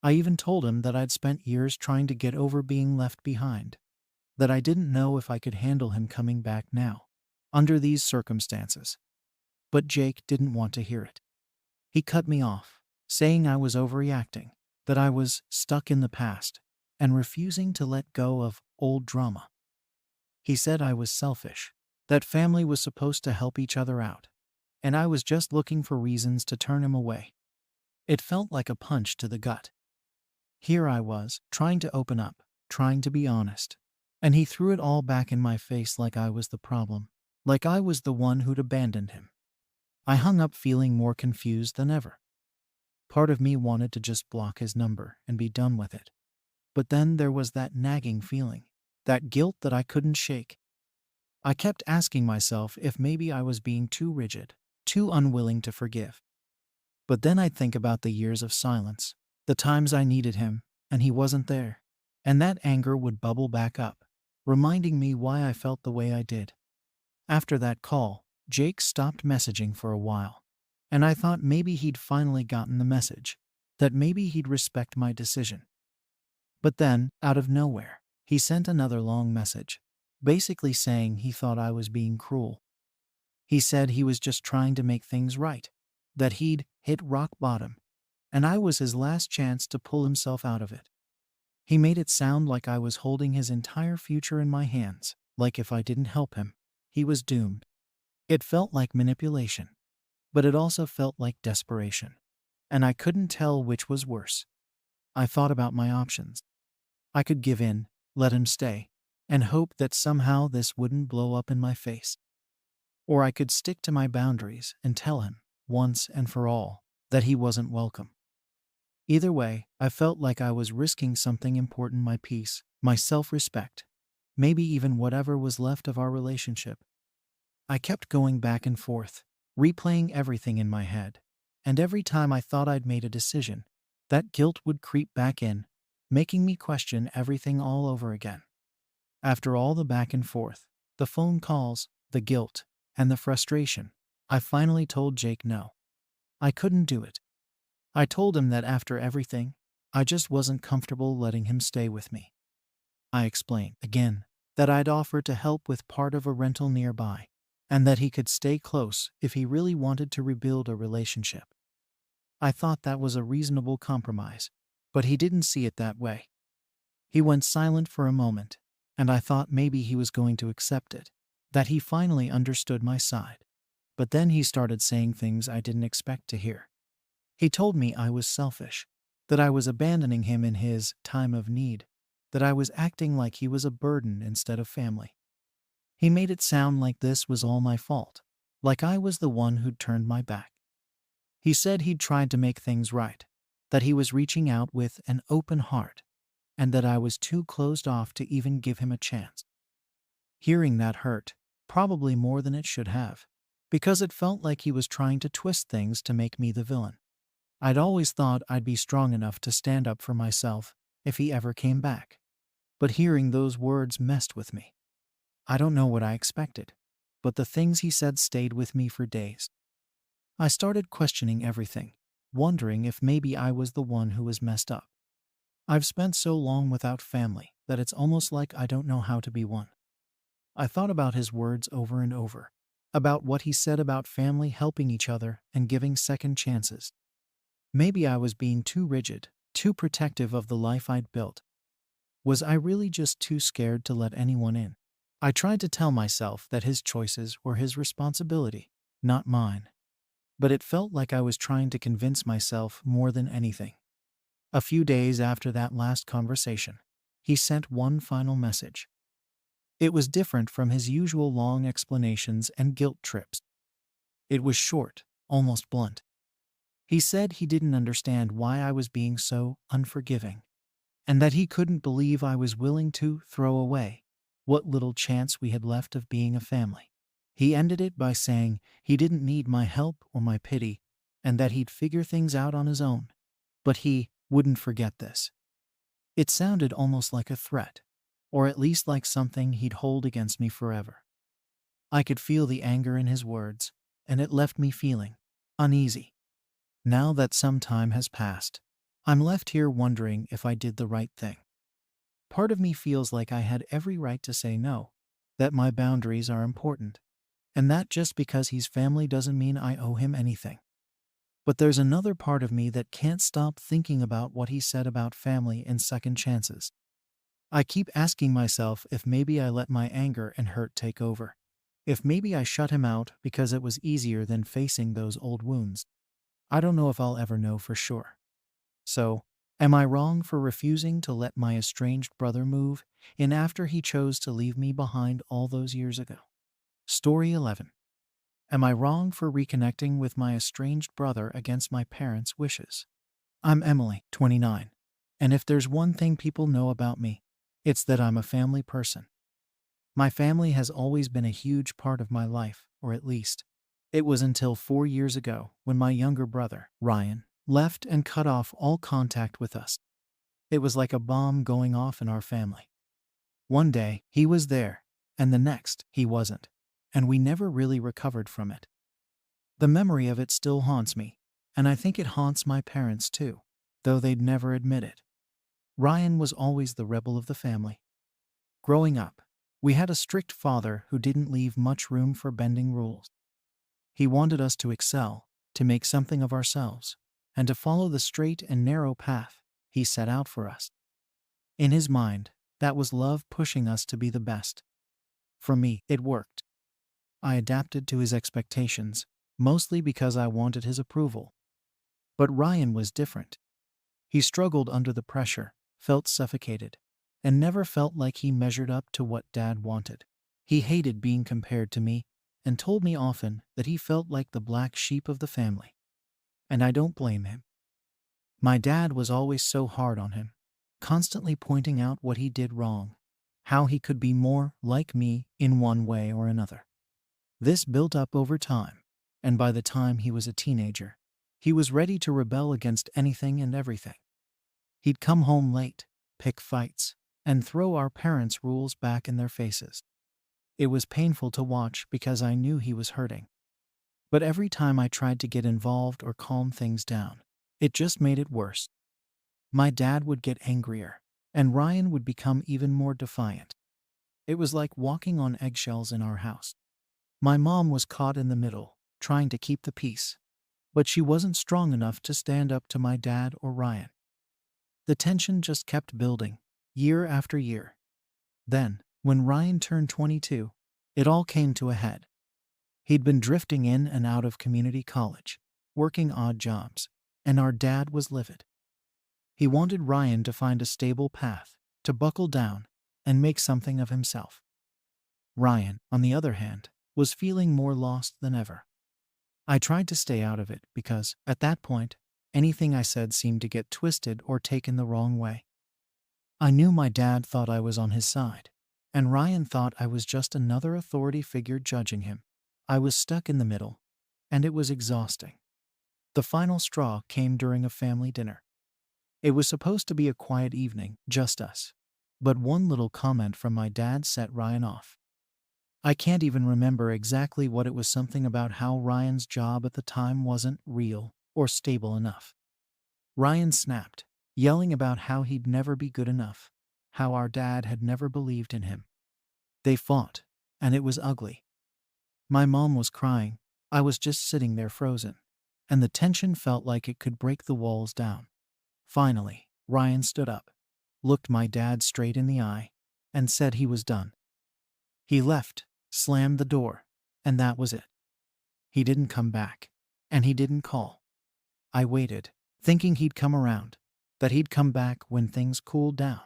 Speaker 1: I even told him that I'd spent years trying to get over being left behind, that I didn't know if I could handle him coming back now, under these circumstances. But Jake didn't want to hear it. He cut me off, saying I was overreacting, that I was stuck in the past, and refusing to let go of old drama. He said I was selfish, that family was supposed to help each other out, and I was just looking for reasons to turn him away. It felt like a punch to the gut. Here I was, trying to open up, trying to be honest, and he threw it all back in my face like I was the problem, like I was the one who'd abandoned him. I hung up feeling more confused than ever. Part of me wanted to just block his number and be done with it. But then there was that nagging feeling, that guilt that I couldn't shake. I kept asking myself if maybe I was being too rigid, too unwilling to forgive. But then I'd think about the years of silence, the times I needed him, and he wasn't there, and that anger would bubble back up, reminding me why I felt the way I did. After that call, Jake stopped messaging for a while, and I thought maybe he'd finally gotten the message, that maybe he'd respect my decision. But then, out of nowhere, he sent another long message, basically saying he thought I was being cruel. He said he was just trying to make things right, that he'd hit rock bottom, and I was his last chance to pull himself out of it. He made it sound like I was holding his entire future in my hands, like if I didn't help him, he was doomed. It felt like manipulation, but it also felt like desperation, and I couldn't tell which was worse. I thought about my options. I could give in, let him stay, and hope that somehow this wouldn't blow up in my face. Or I could stick to my boundaries and tell him, once and for all, that he wasn't welcome. Either way, I felt like I was risking something important: my peace, my self-respect, maybe even whatever was left of our relationship. I kept going back and forth, replaying everything in my head, and every time I thought I'd made a decision, that guilt would creep back in, making me question everything all over again. After all the back and forth, the phone calls, the guilt, and the frustration, I finally told Jake no. I couldn't do it. I told him that after everything, I just wasn't comfortable letting him stay with me. I explained, again, that I'd offered to help with part of a rental nearby, and that he could stay close if he really wanted to rebuild a relationship. I thought that was a reasonable compromise, but he didn't see it that way. He went silent for a moment, and I thought maybe he was going to accept it, that he finally understood my side. But then he started saying things I didn't expect to hear. He told me I was selfish, that I was abandoning him in his time of need, that I was acting like he was a burden instead of family. He made it sound like this was all my fault, like I was the one who'd turned my back. He said he'd tried to make things right, that he was reaching out with an open heart, and that I was too closed off to even give him a chance. Hearing that hurt, probably more than it should have, because it felt like he was trying to twist things to make me the villain. I'd always thought I'd be strong enough to stand up for myself if he ever came back, but hearing those words messed with me. I don't know what I expected, but the things he said stayed with me for days. I started questioning everything, wondering if maybe I was the one who was messed up. I've spent so long without family that it's almost like I don't know how to be one. I thought about his words over and over, about what he said about family helping each other and giving second chances. Maybe I was being too rigid, too protective of the life I'd built. Was I really just too scared to let anyone in? I tried to tell myself that his choices were his responsibility, not mine. But it felt like I was trying to convince myself more than anything. A few days after that last conversation, he sent one final message. It was different from his usual long explanations and guilt trips. It was short, almost blunt. He said he didn't understand why I was being so unforgiving, and that he couldn't believe I was willing to throw away what little chance we had left of being a family. He ended it by saying he didn't need my help or my pity, and that he'd figure things out on his own, but he wouldn't forget this. It sounded almost like a threat, or at least like something he'd hold against me forever. I could feel the anger in his words, and it left me feeling uneasy. Now that some time has passed, I'm left here wondering if I did the right thing. Part of me feels like I had every right to say no, that my boundaries are important, and that just because he's family doesn't mean I owe him anything. But there's another part of me that can't stop thinking about what he said about family and second chances. I keep asking myself if maybe I let my anger and hurt take over. If maybe I shut him out because it was easier than facing those old wounds. I don't know if I'll ever know for sure. So, am I wrong for refusing to let my estranged brother move in after he chose to leave me behind all those years ago? Story 11. Am I wrong for reconnecting with my estranged brother against my parents' wishes? I'm Emily, 29, and if there's one thing people know about me, it's that I'm a family person. My family has always been a huge part of my life, or at least, it was until 4 years ago when my younger brother, Ryan, left and cut off all contact with us. It was like a bomb going off in our family. One day, he was there, and the next, he wasn't, and we never really recovered from it. The memory of it still haunts me, and I think it haunts my parents too, though they'd never admit it. Ryan was always the rebel of the family. Growing up, we had a strict father who didn't leave much room for bending rules. He wanted us to excel, to make something of ourselves, and to follow the straight and narrow path he set out for us. In his mind, that was love pushing us to be the best. For me, it worked. I adapted to his expectations, mostly because I wanted his approval. But Ryan was different. He struggled under the pressure, felt suffocated, and never felt like he measured up to what Dad wanted. He hated being compared to me, and told me often that he felt like the black sheep of the family. And I don't blame him. My dad was always so hard on him, constantly pointing out what he did wrong, how he could be more like me in one way or another. This built up over time, and by the time he was a teenager, he was ready to rebel against anything and everything. He'd come home late, pick fights, and throw our parents' rules back in their faces. It was painful to watch because I knew he was hurting. But every time I tried to get involved or calm things down, it just made it worse. My dad would get angrier, and Ryan would become even more defiant. It was like walking on eggshells in our house. My mom was caught in the middle, trying to keep the peace, but she wasn't strong enough to stand up to my dad or Ryan. The tension just kept building, year after year. Then, when Ryan turned 22, it all came to a head. He'd been drifting in and out of community college, working odd jobs, and our dad was livid. He wanted Ryan to find a stable path, to buckle down, and make something of himself. Ryan, on the other hand, was feeling more lost than ever. I tried to stay out of it because, at that point, anything I said seemed to get twisted or taken the wrong way. I knew my dad thought I was on his side, and Ryan thought I was just another authority figure judging him. I was stuck in the middle, and it was exhausting. The final straw came during a family dinner. It was supposed to be a quiet evening, just us. But one little comment from my dad set Ryan off. I can't even remember exactly what it was, something about how Ryan's job at the time wasn't real or stable enough. Ryan snapped, yelling about how he'd never be good enough, how our dad had never believed in him. They fought, and it was ugly. My mom was crying, I was just sitting there frozen, and the tension felt like it could break the walls down. Finally, Ryan stood up, looked my dad straight in the eye, and said he was done. He left, slammed the door, and that was it. He didn't come back, and he didn't call. I waited, thinking he'd come around, that he'd come back when things cooled down.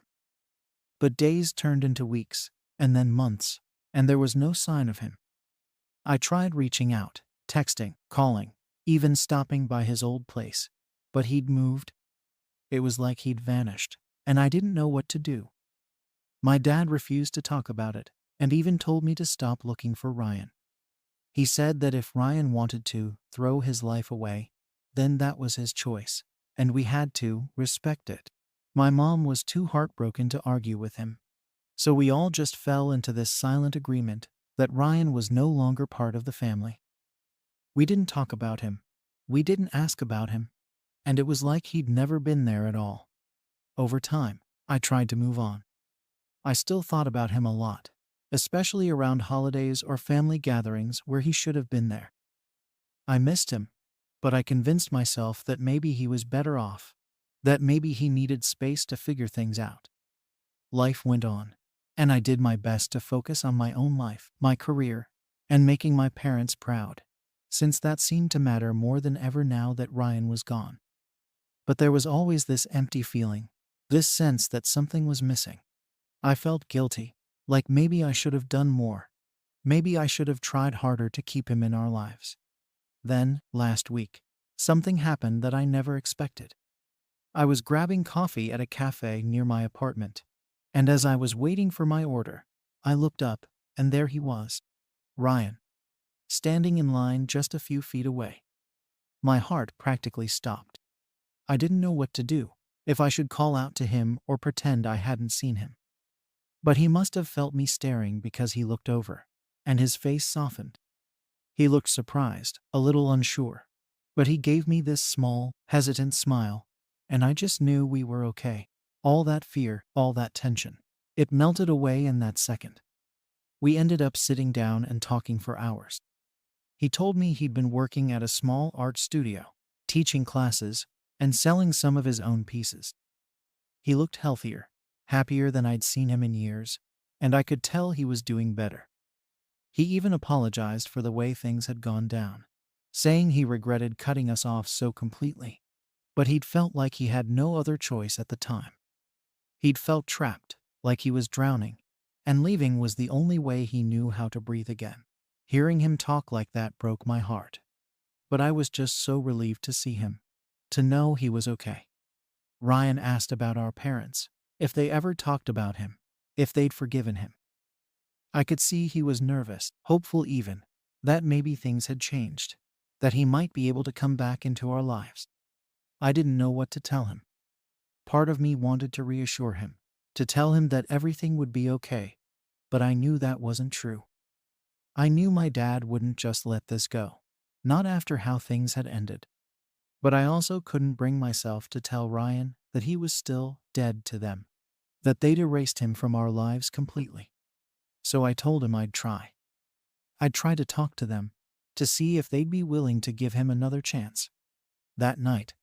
Speaker 1: But days turned into weeks, and then months, and there was no sign of him. I tried reaching out, texting, calling, even stopping by his old place, but he'd moved. It was like he'd vanished, and I didn't know what to do. My dad refused to talk about it, and even told me to stop looking for Ryan. He said that if Ryan wanted to throw his life away, then that was his choice, and we had to respect it. My mom was too heartbroken to argue with him, so we all just fell into this silent agreement that Ryan was no longer part of the family. We didn't talk about him. We didn't ask about him, and it was like he'd never been there at all. Over time, I tried to move on. I still thought about him a lot, especially around holidays or family gatherings where he should have been there. I missed him, but I convinced myself that maybe he was better off, that maybe he needed space to figure things out. Life went on, and I did my best to focus on my own life, my career, and making my parents proud, since that seemed to matter more than ever now that Ryan was gone. But there was always this empty feeling, this sense that something was missing. I felt guilty, like maybe I should have done more. Maybe I should have tried harder to keep him in our lives. Then, last week, something happened that I never expected. I was grabbing coffee at a cafe near my apartment, and as I was waiting for my order, I looked up, and there he was, Ryan, standing in line just a few feet away. My heart practically stopped. I didn't know what to do, if I should call out to him or pretend I hadn't seen him. But he must have felt me staring because he looked over, and his face softened. He looked surprised, a little unsure, but he gave me this small, hesitant smile, and I just knew we were okay. All that fear, all that tension, it melted away in that second. We ended up sitting down and talking for hours. He told me he'd been working at a small art studio, teaching classes, and selling some of his own pieces. He looked healthier, happier than I'd seen him in years, and I could tell he was doing better. He even apologized for the way things had gone down, saying he regretted cutting us off so completely, but he'd felt like he had no other choice at the time. He'd felt trapped, like he was drowning, and leaving was the only way he knew how to breathe again. Hearing him talk like that broke my heart, but I was just so relieved to see him, to know he was okay. Ryan asked about our parents, if they ever talked about him, if they'd forgiven him. I could see he was nervous, hopeful even, that maybe things had changed, that he might be able to come back into our lives. I didn't know what to tell him. Part of me wanted to reassure him, to tell him that everything would be okay, but I knew that wasn't true. I knew my dad wouldn't just let this go, not after how things had ended. But I also couldn't bring myself to tell Ryan that he was still dead to them, that they'd erased him from our lives completely. So I told him I'd try. I'd try to talk to them, to see if they'd be willing to give him another chance. That night,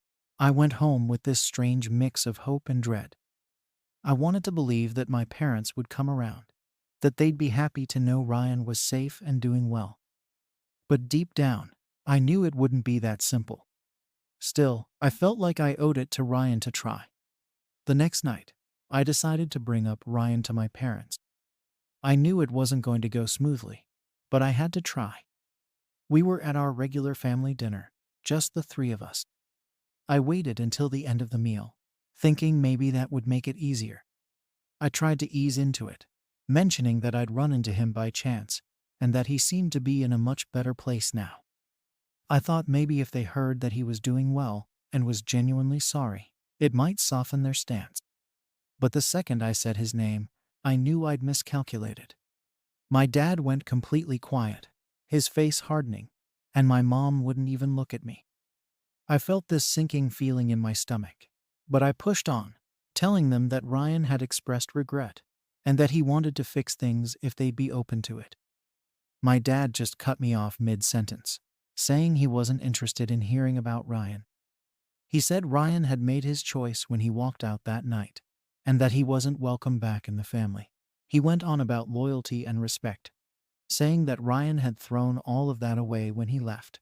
Speaker 1: I went home with this strange mix of hope and dread. I wanted to believe that my parents would come around, that they'd be happy to know Ryan was safe and doing well. But deep down, I knew it wouldn't be that simple. Still, I felt like I owed it to Ryan to try. The next night, I decided to bring up Ryan to my parents. I knew it wasn't going to go smoothly, but I had to try. We were at our regular family dinner, just the three of us. I waited until the end of the meal, thinking maybe that would make it easier. I tried to ease into it, mentioning that I'd run into him by chance, and that he seemed to be in a much better place now. I thought maybe if they heard that he was doing well and was genuinely sorry, it might soften their stance. But the second I said his name, I knew I'd miscalculated. My dad went completely quiet, his face hardening, and my mom wouldn't even look at me. I felt this sinking feeling in my stomach, but I pushed on, telling them that Ryan had expressed regret and that he wanted to fix things if they'd be open to it. My dad just cut me off mid-sentence, saying he wasn't interested in hearing about Ryan. He said Ryan had made his choice when he walked out that night, and that he wasn't welcome back in the family. He went on about loyalty and respect, saying that Ryan had thrown all of that away when he left,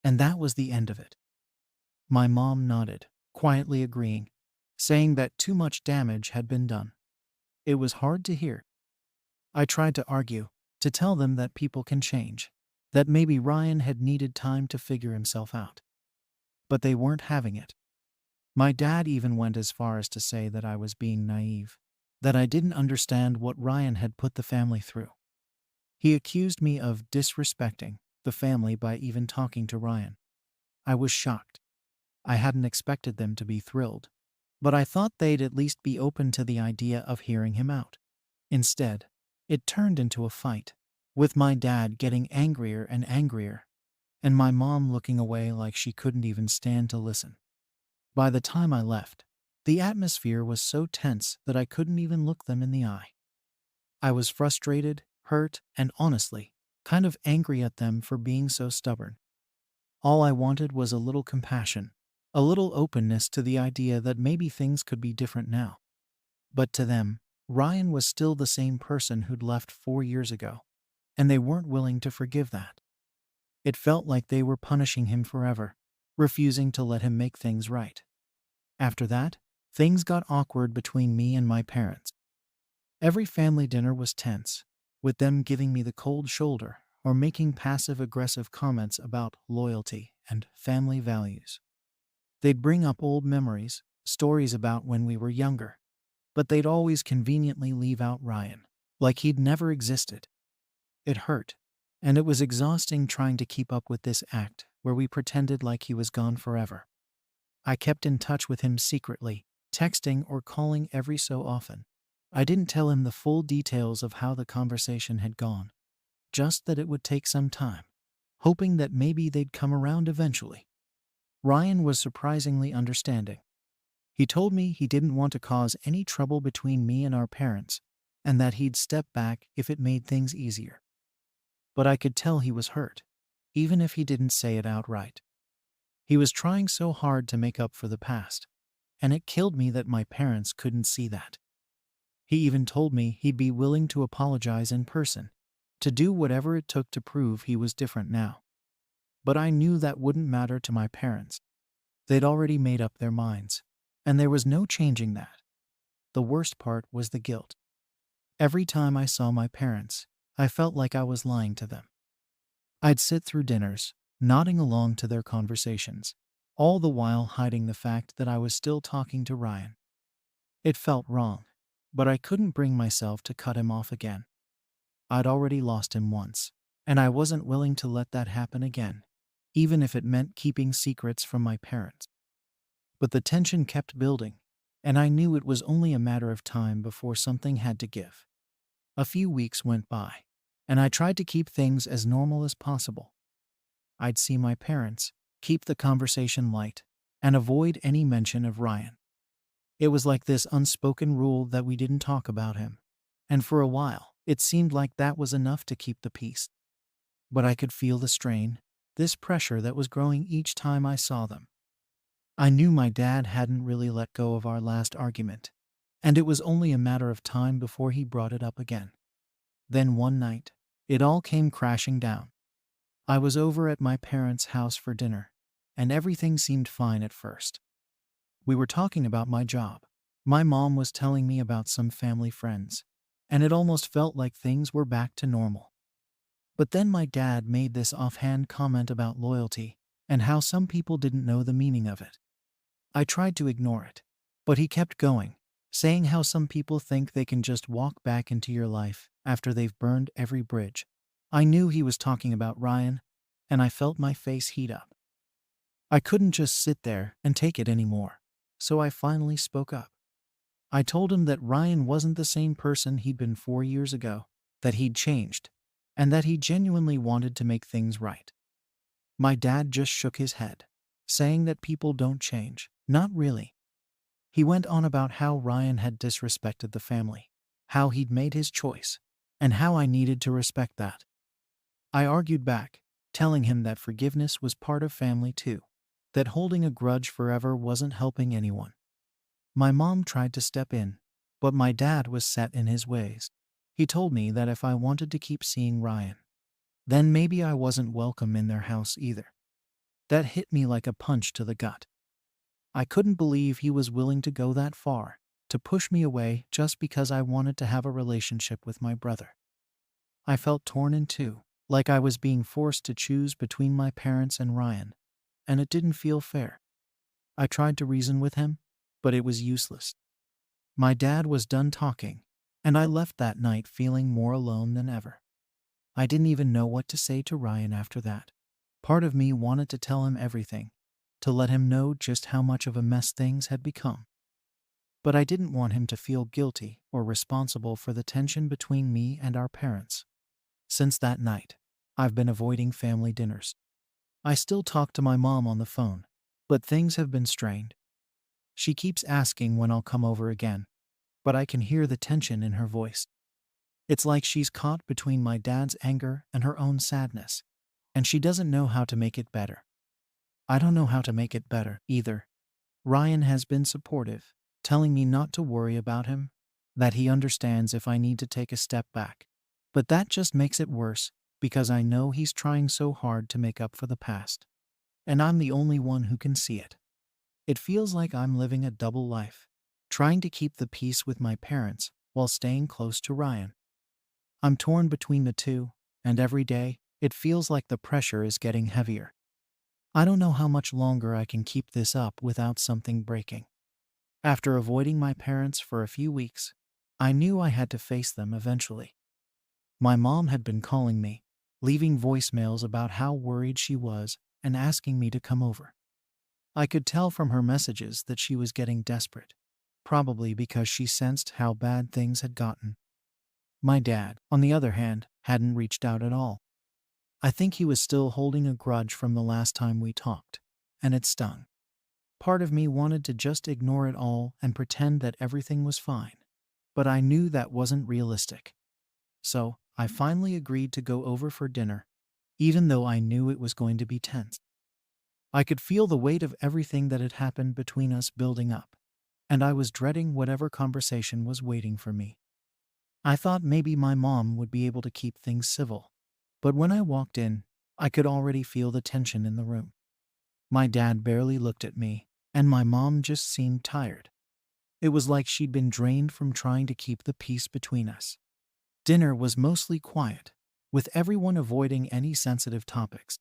Speaker 1: and that was the end of it. My mom nodded, quietly agreeing, saying that too much damage had been done. It was hard to hear. I tried to argue, to tell them that people can change, that maybe Ryan had needed time to figure himself out. But they weren't having it. My dad even went as far as to say that I was being naive, that I didn't understand what Ryan had put the family through. He accused me of disrespecting the family by even talking to Ryan. I was shocked. I hadn't expected them to be thrilled, but I thought they'd at least be open to the idea of hearing him out. Instead, it turned into a fight, with my dad getting angrier and angrier, and my mom looking away like she couldn't even stand to listen. By the time I left, the atmosphere was so tense that I couldn't even look them in the eye. I was frustrated, hurt, and honestly, kind of angry at them for being so stubborn. All I wanted was a little compassion, a little openness to the idea that maybe things could be different now. But to them, Ryan was still the same person who'd left 4 years ago, and they weren't willing to forgive that. It felt like they were punishing him forever, refusing to let him make things right. After that, things got awkward between me and my parents. Every family dinner was tense, with them giving me the cold shoulder or making passive-aggressive comments about loyalty and family values. They'd bring up old memories, stories about when we were younger, but they'd always conveniently leave out Ryan, like he'd never existed. It hurt, and it was exhausting trying to keep up with this act where we pretended like he was gone forever. I kept in touch with him secretly, texting or calling every so often. I didn't tell him the full details of how the conversation had gone, just that it would take some time, hoping that maybe they'd come around eventually. Ryan was surprisingly understanding. He told me he didn't want to cause any trouble between me and our parents, and that he'd step back if it made things easier. But I could tell he was hurt, even if he didn't say it outright. He was trying so hard to make up for the past, and it killed me that my parents couldn't see that. He even told me he'd be willing to apologize in person, to do whatever it took to prove he was different now. But I knew that wouldn't matter to my parents. They'd already made up their minds, and there was no changing that. The worst part was the guilt. Every time I saw my parents, I felt like I was lying to them. I'd sit through dinners, nodding along to their conversations, all the while hiding the fact that I was still talking to Ryan. It felt wrong, but I couldn't bring myself to cut him off again. I'd already lost him once, and I wasn't willing to let that happen again, even if it meant keeping secrets from my parents. But the tension kept building, and I knew it was only a matter of time before something had to give. A few weeks went by, and I tried to keep things as normal as possible. I'd see my parents, keep the conversation light, and avoid any mention of Ryan. It was like this unspoken rule that we didn't talk about him, and for a while, it seemed like that was enough to keep the peace. But I could feel the strain, this pressure that was growing each time I saw them. I knew my dad hadn't really let go of our last argument, and it was only a matter of time before he brought it up again. Then one night, it all came crashing down. I was over at my parents' house for dinner, and everything seemed fine at first. We were talking about my job. My mom was telling me about some family friends, and it almost felt like things were back to normal. But then my dad made this offhand comment about loyalty and how some people didn't know the meaning of it. I tried to ignore it, but he kept going, saying how some people think they can just walk back into your life after they've burned every bridge. I knew he was talking about Ryan, and I felt my face heat up. I couldn't just sit there and take it anymore, so I finally spoke up. I told him that Ryan wasn't the same person he'd been 4 years ago, that he'd changed, and that he genuinely wanted to make things right. My dad just shook his head, saying that people don't change. Not really. He went on about how Ryan had disrespected the family, how he'd made his choice, and how I needed to respect that. I argued back, telling him that forgiveness was part of family too, that holding a grudge forever wasn't helping anyone. My mom tried to step in, but my dad was set in his ways. He told me that if I wanted to keep seeing Ryan, then maybe I wasn't welcome in their house either. That hit me like a punch to the gut. I couldn't believe he was willing to go that far, to push me away just because I wanted to have a relationship with my brother. I felt torn in two, like I was being forced to choose between my parents and Ryan, and it didn't feel fair. I tried to reason with him, but it was useless. My dad was done talking, and I left that night feeling more alone than ever. I didn't even know what to say to Ryan after that. Part of me wanted to tell him everything, to let him know just how much of a mess things had become. But I didn't want him to feel guilty or responsible for the tension between me and our parents. Since that night, I've been avoiding family dinners. I still talk to my mom on the phone, but things have been strained. She keeps asking when I'll come over again, but I can hear the tension in her voice. It's like she's caught between my dad's anger and her own sadness, and she doesn't know how to make it better. I don't know how to make it better either. Ryan has been supportive, telling me not to worry about him, that he understands if I need to take a step back. But that just makes it worse, because I know he's trying so hard to make up for the past. And I'm the only one who can see it. It feels like I'm living a double life, trying to keep the peace with my parents while staying close to Ryan. I'm torn between the two, and every day, it feels like the pressure is getting heavier. I don't know how much longer I can keep this up without something breaking. After avoiding my parents for a few weeks, I knew I had to face them eventually. My mom had been calling me, leaving voicemails about how worried she was and asking me to come over. I could tell from her messages that she was getting desperate, probably because she sensed how bad things had gotten. My dad, on the other hand, hadn't reached out at all. I think he was still holding a grudge from the last time we talked, and it stung. Part of me wanted to just ignore it all and pretend that everything was fine, but I knew that wasn't realistic. So, I finally agreed to go over for dinner, even though I knew it was going to be tense. I could feel the weight of everything that had happened between us building up, and I was dreading whatever conversation was waiting for me. I thought maybe my mom would be able to keep things civil, but when I walked in, I could already feel the tension in the room. My dad barely looked at me, and my mom just seemed tired. It was like she'd been drained from trying to keep the peace between us. Dinner was mostly quiet, with everyone avoiding any sensitive topics.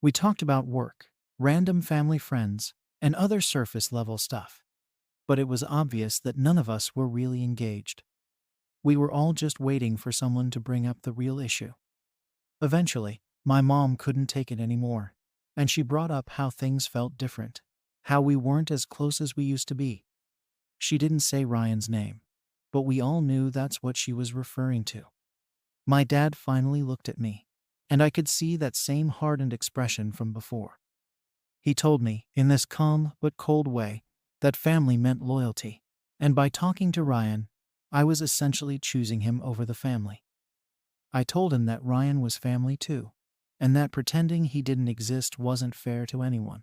Speaker 1: We talked about work, random family friends, and other surface-level stuff, but it was obvious that none of us were really engaged. We were all just waiting for someone to bring up the real issue. Eventually, my mom couldn't take it anymore, and she brought up how things felt different, how we weren't as close as we used to be. She didn't say Ryan's name, but we all knew that's what she was referring to. My dad finally looked at me, and I could see that same hardened expression from before. He told me, in this calm but cold way, that family meant loyalty, and by talking to Ryan, I was essentially choosing him over the family. I told him that Ryan was family too, and that pretending he didn't exist wasn't fair to anyone.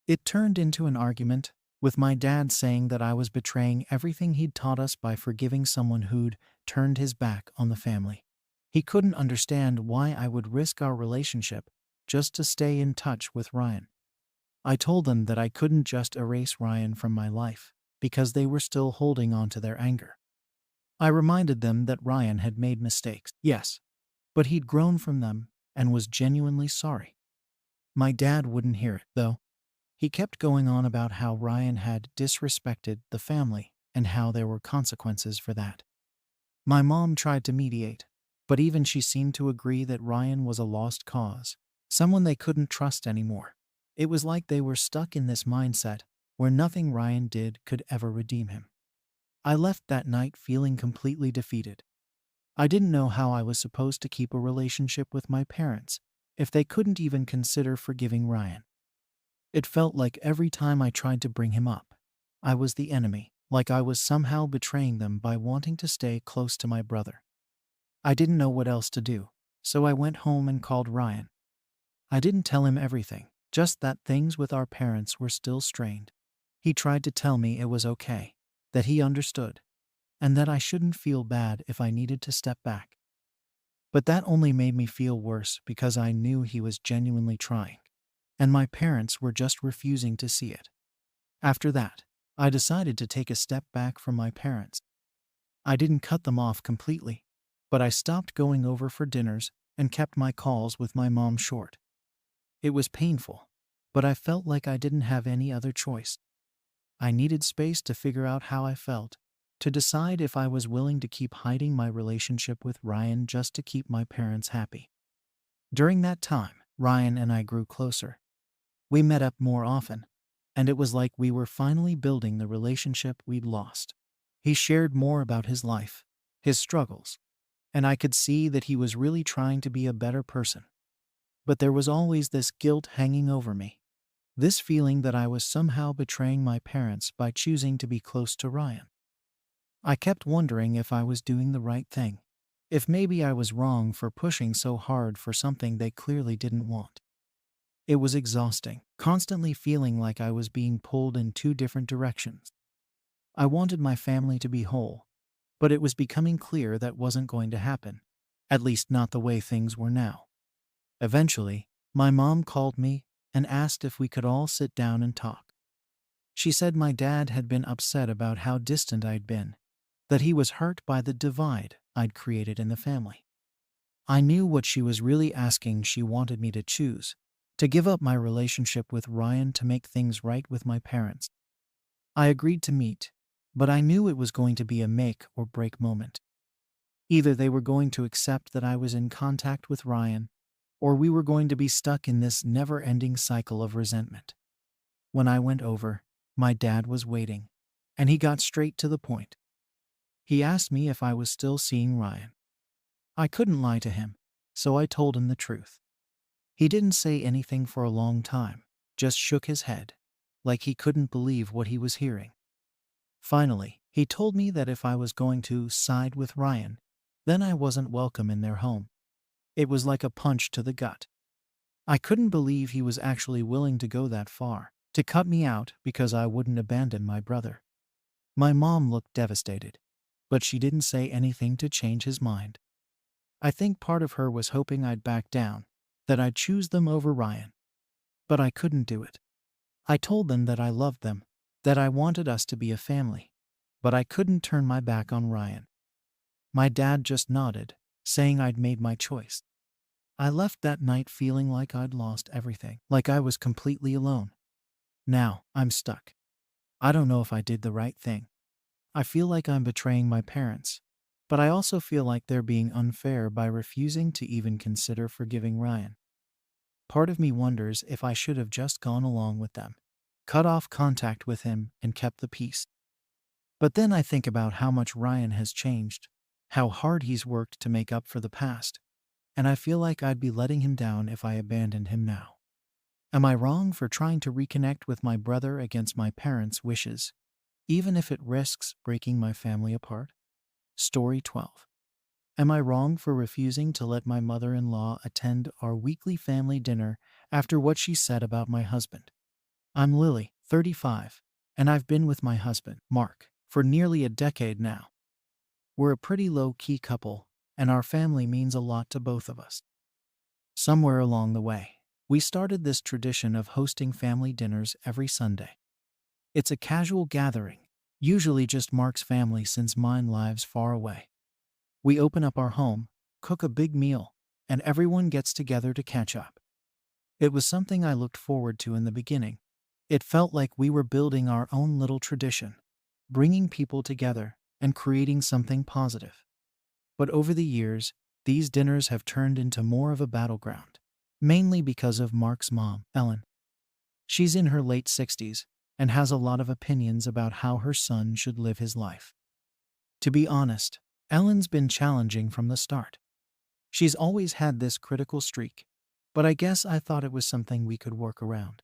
Speaker 1: It turned into an argument, with my dad saying that I was betraying everything he'd taught us by forgiving someone who'd turned his back on the family. He couldn't understand why I would risk our relationship just to stay in touch with Ryan. I told them that I couldn't just erase Ryan from my life because they were still holding on to their anger. I reminded them that Ryan had made mistakes, yes, but he'd grown from them and was genuinely sorry. My dad wouldn't hear it, though. He kept going on about how Ryan had disrespected the family and how there were consequences for that. My mom tried to mediate, but even she seemed to agree that Ryan was a lost cause, someone they couldn't trust anymore. It was like they were stuck in this mindset where nothing Ryan did could ever redeem him. I left that night feeling completely defeated. I didn't know how I was supposed to keep a relationship with my parents if they couldn't even consider forgiving Ryan. It felt like every time I tried to bring him up, I was the enemy, like I was somehow betraying them by wanting to stay close to my brother. I didn't know what else to do, so I went home and called Ryan. I didn't tell him everything, just that things with our parents were still strained. He tried to tell me it was okay, that he understood, and that I shouldn't feel bad if I needed to step back. But that only made me feel worse because I knew he was genuinely trying, and my parents were just refusing to see it. After that, I decided to take a step back from my parents. I didn't cut them off completely, but I stopped going over for dinners and kept my calls with my mom short. It was painful, but I felt like I didn't have any other choice. I needed space to figure out how I felt, to decide if I was willing to keep hiding my relationship with Ryan just to keep my parents happy. During that time, Ryan and I grew closer. We met up more often, and it was like we were finally building the relationship we'd lost. He shared more about his life, his struggles, and I could see that he was really trying to be a better person. But there was always this guilt hanging over me, this feeling that I was somehow betraying my parents by choosing to be close to Ryan. I kept wondering if I was doing the right thing, if maybe I was wrong for pushing so hard for something they clearly didn't want. It was exhausting, constantly feeling like I was being pulled in two different directions. I wanted my family to be whole, but it was becoming clear that wasn't going to happen, at least not the way things were now. Eventually, my mom called me and asked if we could all sit down and talk. She said my dad had been upset about how distant I'd been, that he was hurt by the divide I'd created in the family. I knew what she was really asking. She wanted me to choose, to give up my relationship with Ryan to make things right with my parents. I agreed to meet, but I knew it was going to be a make or break moment. Either they were going to accept that I was in contact with Ryan, or we were going to be stuck in this never-ending cycle of resentment. When I went over, my dad was waiting, and he got straight to the point. He asked me if I was still seeing Ryan. I couldn't lie to him, so I told him the truth. He didn't say anything for a long time, just shook his head, like he couldn't believe what he was hearing. Finally, he told me that if I was going to side with Ryan, then I wasn't welcome in their home. It was like a punch to the gut. I couldn't believe he was actually willing to go that far, to cut me out because I wouldn't abandon my brother. My mom looked devastated, but she didn't say anything to change his mind. I think part of her was hoping I'd back down, that I'd choose them over Ryan. But I couldn't do it. I told them that I loved them, that I wanted us to be a family, but I couldn't turn my back on Ryan. My dad just nodded, saying I'd made my choice. I left that night feeling like I'd lost everything, like I was completely alone. Now, I'm stuck. I don't know if I did the right thing. I feel like I'm betraying my parents, but I also feel like they're being unfair by refusing to even consider forgiving Ryan. Part of me wonders if I should have just gone along with them, cut off contact with him, and kept the peace. But then I think about how much Ryan has changed, how hard he's worked to make up for the past, and I feel like I'd be letting him down if I abandoned him now. Am I wrong for trying to reconnect with my brother against my parents' wishes, even if it risks breaking my family apart? Story 12. Am I wrong for refusing to let my mother-in-law attend our weekly family dinner after what she said about my husband? I'm Lily, 35, and I've been with my husband, Mark, for nearly a decade now. We're a pretty low-key couple, and our family means a lot to both of us. Somewhere along the way, we started this tradition of hosting family dinners every Sunday. It's a casual gathering, usually just Mark's family since mine lives far away. We open up our home, cook a big meal, and everyone gets together to catch up. It was something I looked forward to in the beginning. It felt like we were building our own little tradition, bringing people together and creating something positive. But over the years, these dinners have turned into more of a battleground, mainly because of Mark's mom, Ellen. She's in her late 60s and has a lot of opinions about how her son should live his life. To be honest, Ellen's been challenging from the start. She's always had this critical streak, but I guess I thought it was something we could work around.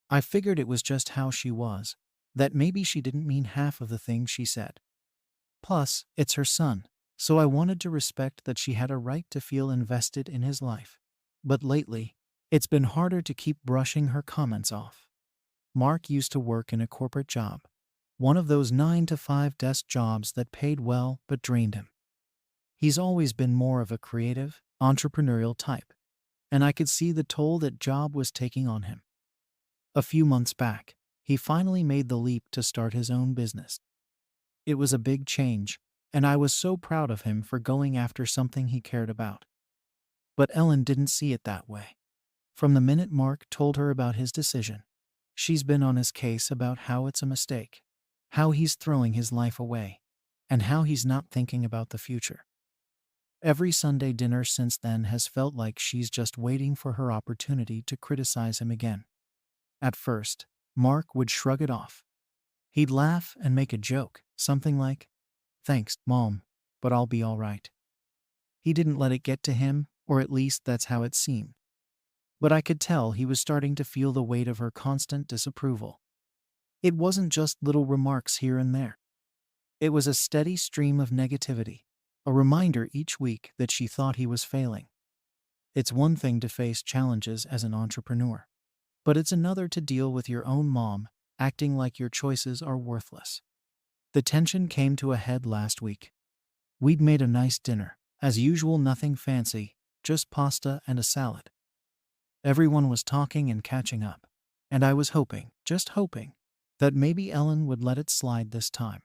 Speaker 1: I figured it was just how she was, that maybe she didn't mean half of the things she said. Plus, it's her son, so I wanted to respect that she had a right to feel invested in his life. But lately, it's been harder to keep brushing her comments off. Mark used to work in a corporate job, one of those 9-to-5 desk jobs that paid well but drained him. He's always been more of a creative, entrepreneurial type, and I could see the toll that job was taking on him. A few months back, he finally made the leap to start his own business. It was a big change, and I was so proud of him for going after something he cared about. But Ellen didn't see it that way. From the minute Mark told her about his decision, she's been on his case about how it's a mistake, how he's throwing his life away, and how he's not thinking about the future. Every Sunday dinner since then has felt like she's just waiting for her opportunity to criticize him again. At first, Mark would shrug it off. He'd laugh and make a joke, something like, "Thanks, Mom, but I'll be all right." He didn't let it get to him, or at least that's how it seemed. But I could tell he was starting to feel the weight of her constant disapproval. It wasn't just little remarks here and there. It was a steady stream of negativity, a reminder each week that she thought he was failing. It's one thing to face challenges as an entrepreneur, but it's another to deal with your own mom acting like your choices are worthless. The tension came to a head last week. We'd made a nice dinner, as usual, nothing fancy, just pasta and a salad. Everyone was talking and catching up, and I was hoping, just hoping, that maybe Ellen would let it slide this time.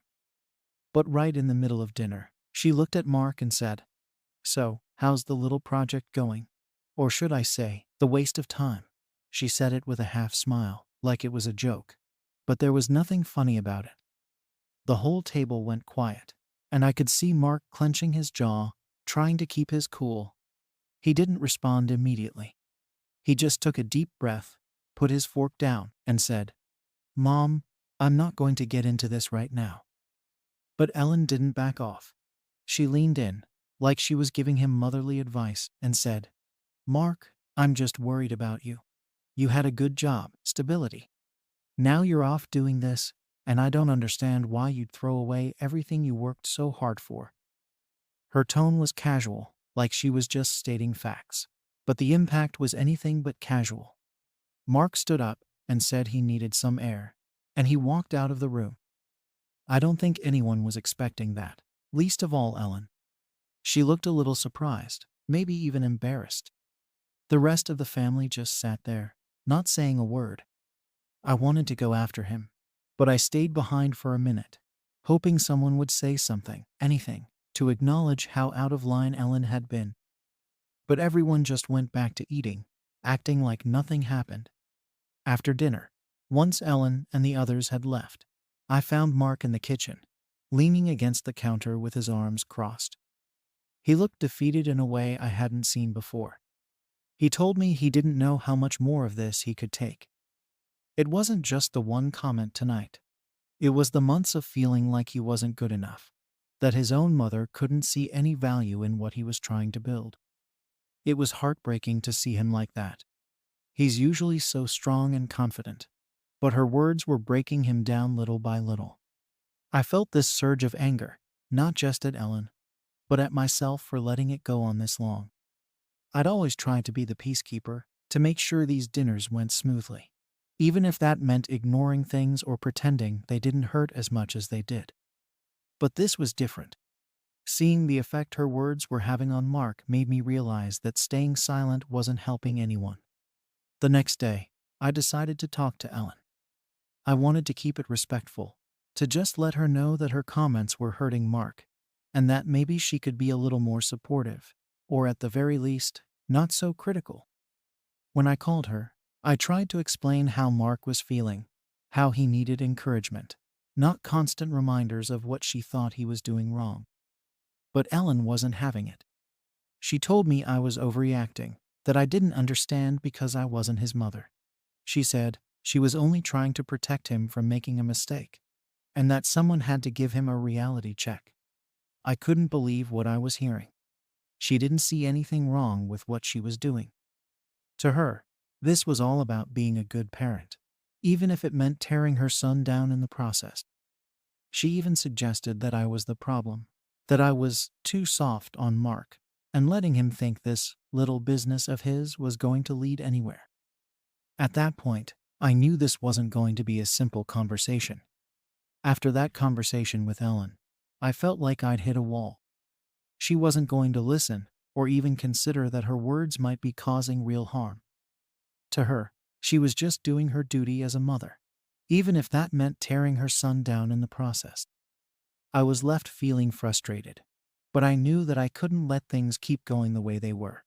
Speaker 1: But right in the middle of dinner, she looked at Mark and said, "So, how's the little project going? Or should I say, the waste of time?" She said it with a half smile, like it was a joke, but there was nothing funny about it. The whole table went quiet, and I could see Mark clenching his jaw, trying to keep his cool. He didn't respond immediately. He just took a deep breath, put his fork down, and said, "Mom, I'm not going to get into this right now." But Ellen didn't back off. She leaned in, like she was giving him motherly advice, and said, "Mark, I'm just worried about you. You had a good job, stability. Now you're off doing this, and I don't understand why you'd throw away everything you worked so hard for." Her tone was casual, like she was just stating facts, but the impact was anything but casual. Mark stood up and said he needed some air, and he walked out of the room. I don't think anyone was expecting that, least of all Ellen. She looked a little surprised, maybe even embarrassed. The rest of the family just sat there, not saying a word. I wanted to go after him, but I stayed behind for a minute, hoping someone would say something, anything, to acknowledge how out of line Ellen had been. But everyone just went back to eating, acting like nothing happened. After dinner, once Ellen and the others had left, I found Mark in the kitchen, leaning against the counter with his arms crossed. He looked defeated in a way I hadn't seen before. He told me he didn't know how much more of this he could take. It wasn't just the one comment tonight. It was the months of feeling like he wasn't good enough, that his own mother couldn't see any value in what he was trying to build. It was heartbreaking to see him like that. He's usually so strong and confident, but her words were breaking him down little by little. I felt this surge of anger, not just at Ellen, but at myself for letting it go on this long. I'd always tried to be the peacekeeper, to make sure these dinners went smoothly, even if that meant ignoring things or pretending they didn't hurt as much as they did. But this was different. Seeing the effect her words were having on Mark made me realize that staying silent wasn't helping anyone. The next day, I decided to talk to Ellen. I wanted to keep it respectful, to just let her know that her comments were hurting Mark, and that maybe she could be a little more supportive, or at the very least, not so critical. When I called her, I tried to explain how Mark was feeling, how he needed encouragement, not constant reminders of what she thought he was doing wrong. But Ellen wasn't having it. She told me I was overreacting, that I didn't understand because I wasn't his mother. She said she was only trying to protect him from making a mistake, and that someone had to give him a reality check. I couldn't believe what I was hearing. She didn't see anything wrong with what she was doing. To her, this was all about being a good parent, even if it meant tearing her son down in the process. She even suggested that I was the problem, that I was too soft on Mark, and letting him think this little business of his was going to lead anywhere. At that point, I knew this wasn't going to be a simple conversation. After that conversation with Ellen, I felt like I'd hit a wall. She wasn't going to listen, or even consider that her words might be causing real harm. To her, she was just doing her duty as a mother, even if that meant tearing her son down in the process. I was left feeling frustrated, but I knew that I couldn't let things keep going the way they were.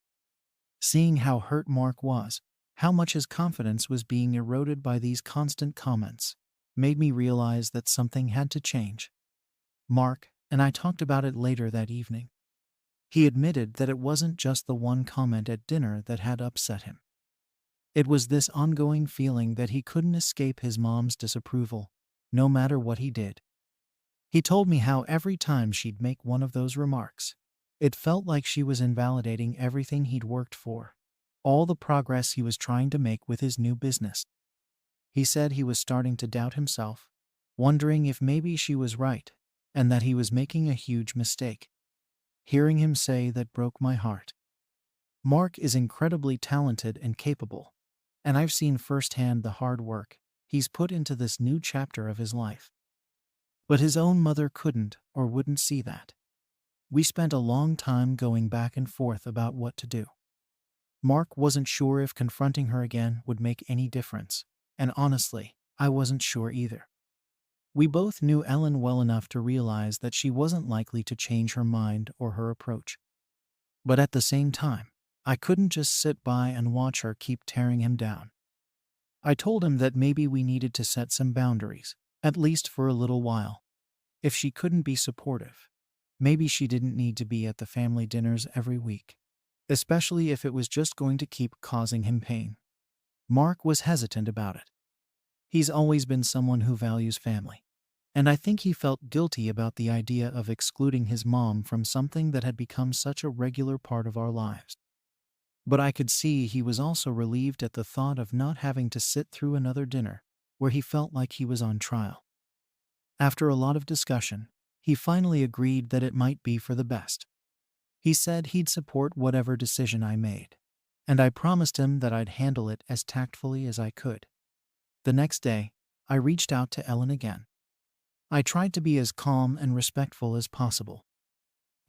Speaker 1: Seeing how hurt Mark was, how much his confidence was being eroded by these constant comments, made me realize that something had to change. Mark and I talked about it later that evening. He admitted that it wasn't just the one comment at dinner that had upset him. It was this ongoing feeling that he couldn't escape his mom's disapproval, no matter what he did. He told me how every time she'd make one of those remarks, it felt like she was invalidating everything he'd worked for, all the progress he was trying to make with his new business. He said he was starting to doubt himself, wondering if maybe she was right, and that he was making a huge mistake. Hearing him say that broke my heart. Mark is incredibly talented and capable, and I've seen firsthand the hard work he's put into this new chapter of his life. But his own mother couldn't or wouldn't see that. We spent a long time going back and forth about what to do. Mark wasn't sure if confronting her again would make any difference, and honestly, I wasn't sure either. We both knew Ellen well enough to realize that she wasn't likely to change her mind or her approach. But at the same time, I couldn't just sit by and watch her keep tearing him down. I told him that maybe we needed to set some boundaries, at least for a little while. If she couldn't be supportive, maybe she didn't need to be at the family dinners every week, especially if it was just going to keep causing him pain. Mark was hesitant about it. He's always been someone who values family, and I think he felt guilty about the idea of excluding his mom from something that had become such a regular part of our lives. But I could see he was also relieved at the thought of not having to sit through another dinner where he felt like he was on trial. After a lot of discussion, he finally agreed that it might be for the best. He said he'd support whatever decision I made, and I promised him that I'd handle it as tactfully as I could. The next day, I reached out to Ellen again. I tried to be as calm and respectful as possible.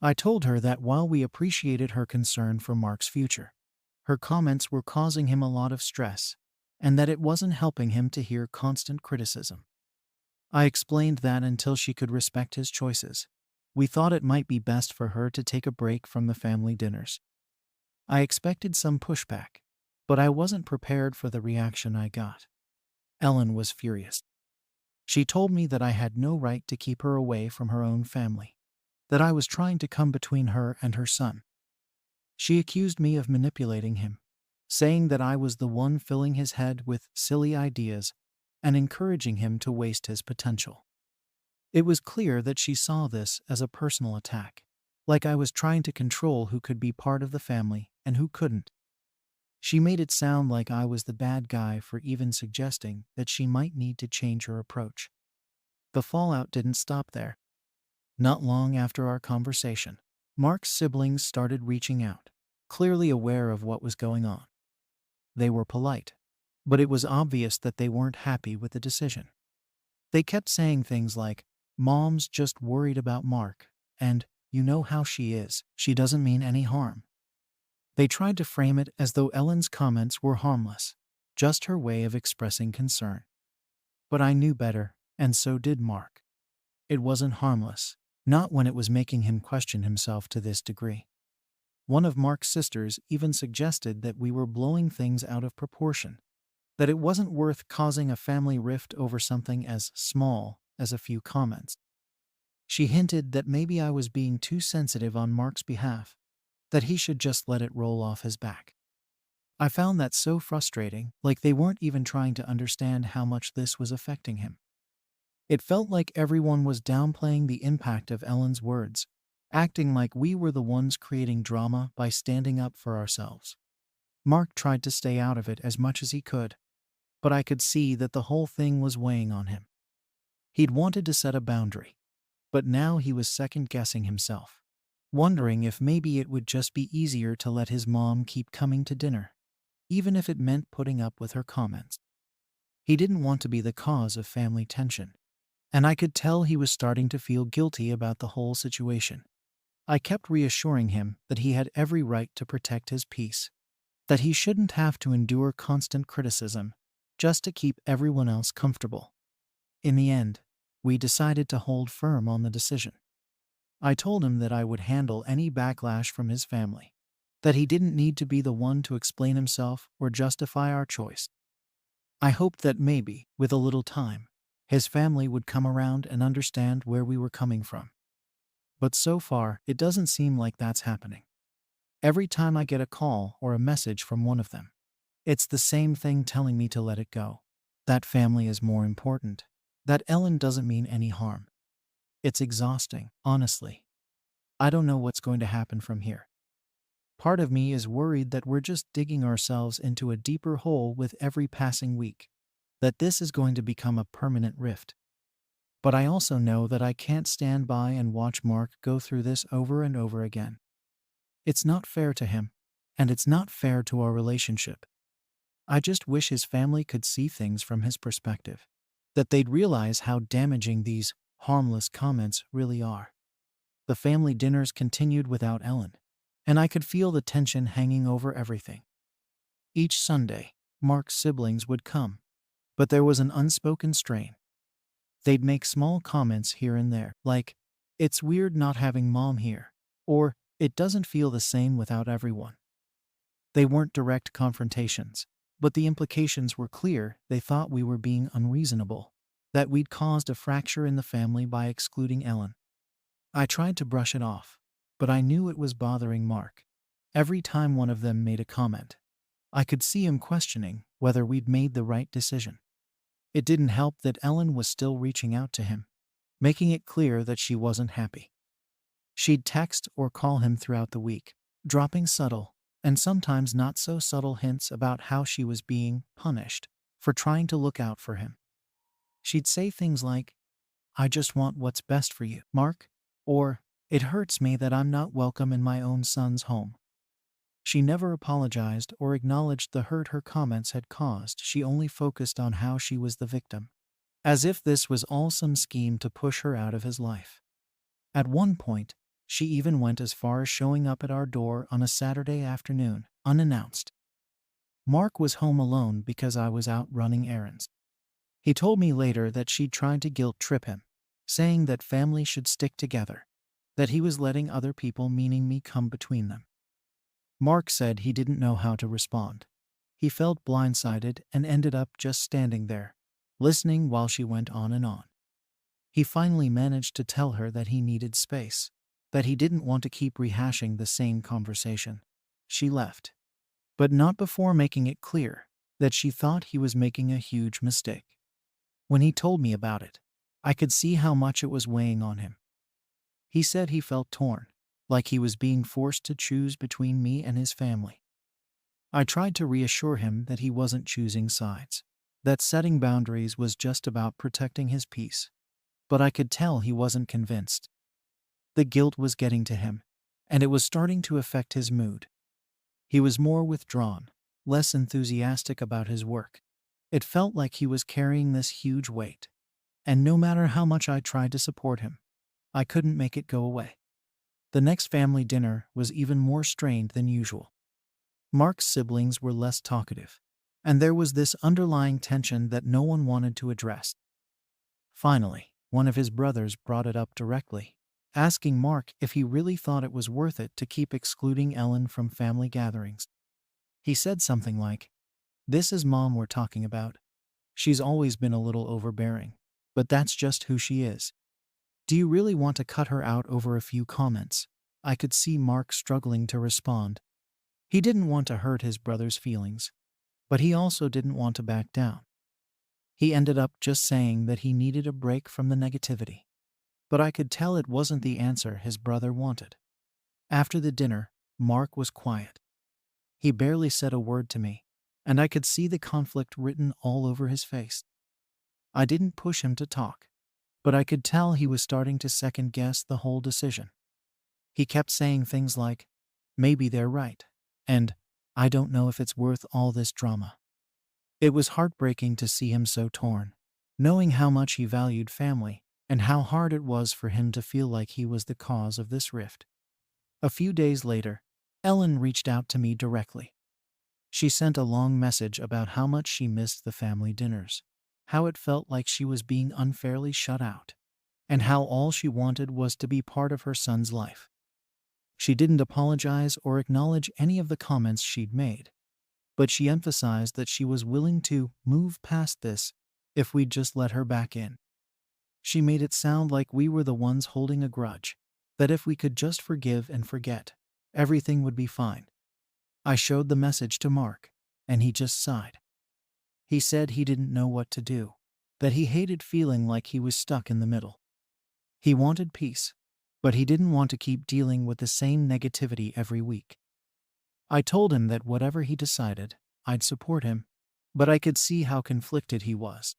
Speaker 1: I told her that while we appreciated her concern for Mark's future, her comments were causing him a lot of stress, and that it wasn't helping him to hear constant criticism. I explained that until she could respect his choices, we thought it might be best for her to take a break from the family dinners. I expected some pushback, but I wasn't prepared for the reaction I got. Ellen was furious. She told me that I had no right to keep her away from her own family, that I was trying to come between her and her son. She accused me of manipulating him, saying that I was the one filling his head with silly ideas and encouraging him to waste his potential. It was clear that she saw this as a personal attack, like I was trying to control who could be part of the family and who couldn't. She made it sound like I was the bad guy for even suggesting that she might need to change her approach. The fallout didn't stop there. Not long after our conversation, Mark's siblings started reaching out, clearly aware of what was going on. They were polite, but it was obvious that they weren't happy with the decision. They kept saying things like, "Mom's just worried about Mark," and you know how she is. She doesn't mean any harm." They tried to frame it as though Ellen's comments were harmless, just her way of expressing concern. But I knew better, and so did Mark. It wasn't harmless, not when it was making him question himself to this degree. One of Mark's sisters even suggested that we were blowing things out of proportion, that it wasn't worth causing a family rift over something as small as a few comments. She hinted that maybe I was being too sensitive on Mark's behalf, that he should just let it roll off his back. I found that so frustrating, like they weren't even trying to understand how much this was affecting him. It felt like everyone was downplaying the impact of Ellen's words, acting like we were the ones creating drama by standing up for ourselves. Mark tried to stay out of it as much as he could, but I could see that the whole thing was weighing on him. He'd wanted to set a boundary, but now he was second-guessing himself, wondering if maybe it would just be easier to let his mom keep coming to dinner, even if it meant putting up with her comments. He didn't want to be the cause of family tension, and I could tell he was starting to feel guilty about the whole situation. I kept reassuring him that he had every right to protect his peace, that he shouldn't have to endure constant criticism just to keep everyone else comfortable. In the end, we decided to hold firm on the decision. I told him that I would handle any backlash from his family, that he didn't need to be the one to explain himself or justify our choice. I hoped that maybe, with a little time, his family would come around and understand where we were coming from. But so far, it doesn't seem like that's happening. Every time I get a call or a message from one of them, it's the same thing telling me to let it go. That family is more important. That Ellen doesn't mean any harm. It's exhausting, honestly. I don't know what's going to happen from here. Part of me is worried that we're just digging ourselves into a deeper hole with every passing week, that this is going to become a permanent rift. But I also know that I can't stand by and watch Mark go through this over and over again. It's not fair to him, and it's not fair to our relationship. I just wish his family could see things from his perspective, that they'd realize how damaging these harmless comments really are. The family dinners continued without Ellen, and I could feel the tension hanging over everything. Each Sunday, Mark's siblings would come, but there was an unspoken strain. They'd make small comments here and there, like, "It's weird not having Mom here," or "It doesn't feel the same without everyone." They weren't direct confrontations, but the implications were clear. They thought we were being unreasonable, that we'd caused a fracture in the family by excluding Ellen. I tried to brush it off, but I knew it was bothering Mark. Every time one of them made a comment, I could see him questioning whether we'd made the right decision. It didn't help that Ellen was still reaching out to him, making it clear that she wasn't happy. She'd text or call him throughout the week, dropping subtle, and sometimes not so subtle hints about how she was being punished for trying to look out for him. She'd say things like, "I just want what's best for you, Mark," or "It hurts me that I'm not welcome in my own son's home." She never apologized or acknowledged the hurt her comments had caused. She only focused on how she was the victim, as if this was all some scheme to push her out of his life. At one point, she even went as far as showing up at our door on a Saturday afternoon, unannounced. Mark was home alone because I was out running errands. He told me later that she'd tried to guilt trip him, saying that family should stick together, that he was letting other people, meaning me, come between them. Mark said he didn't know how to respond. He felt blindsided and ended up just standing there, listening while she went on and on. He finally managed to tell her that he needed space, that he didn't want to keep rehashing the same conversation. She left, but not before making it clear that she thought he was making a huge mistake. When he told me about it, I could see how much it was weighing on him. He said he felt torn, like he was being forced to choose between me and his family. I tried to reassure him that he wasn't choosing sides, that setting boundaries was just about protecting his peace, but I could tell he wasn't convinced. The guilt was getting to him, and it was starting to affect his mood. He was more withdrawn, less enthusiastic about his work. It felt like he was carrying this huge weight, and no matter how much I tried to support him, I couldn't make it go away. The next family dinner was even more strained than usual. Mark's siblings were less talkative, and there was this underlying tension that no one wanted to address. Finally, one of his brothers brought it up directly, asking Mark if he really thought it was worth it to keep excluding Ellen from family gatherings. He said something like, "This is Mom we're talking about. She's always been a little overbearing, but that's just who she is. Do you really want to cut her out over a few comments?" I could see Mark struggling to respond. He didn't want to hurt his brother's feelings, but he also didn't want to back down. He ended up just saying that he needed a break from the negativity. But I could tell it wasn't the answer his brother wanted. After the dinner, Mark was quiet. He barely said a word to me, and I could see the conflict written all over his face. I didn't push him to talk, but I could tell he was starting to second-guess the whole decision. He kept saying things like, "Maybe they're right," and "I don't know if it's worth all this drama." It was heartbreaking to see him so torn, knowing how much he valued family and how hard it was for him to feel like he was the cause of this rift. A few days later, Ellen reached out to me directly. She sent a long message about how much she missed the family dinners, how it felt like she was being unfairly shut out, and how all she wanted was to be part of her son's life. She didn't apologize or acknowledge any of the comments she'd made, but she emphasized that she was willing to move past this if we'd just let her back in. She made it sound like we were the ones holding a grudge, that if we could just forgive and forget, everything would be fine. I showed the message to Mark, and he just sighed. He said he didn't know what to do, that he hated feeling like he was stuck in the middle. He wanted peace, but he didn't want to keep dealing with the same negativity every week. I told him that whatever he decided, I'd support him, but I could see how conflicted he was.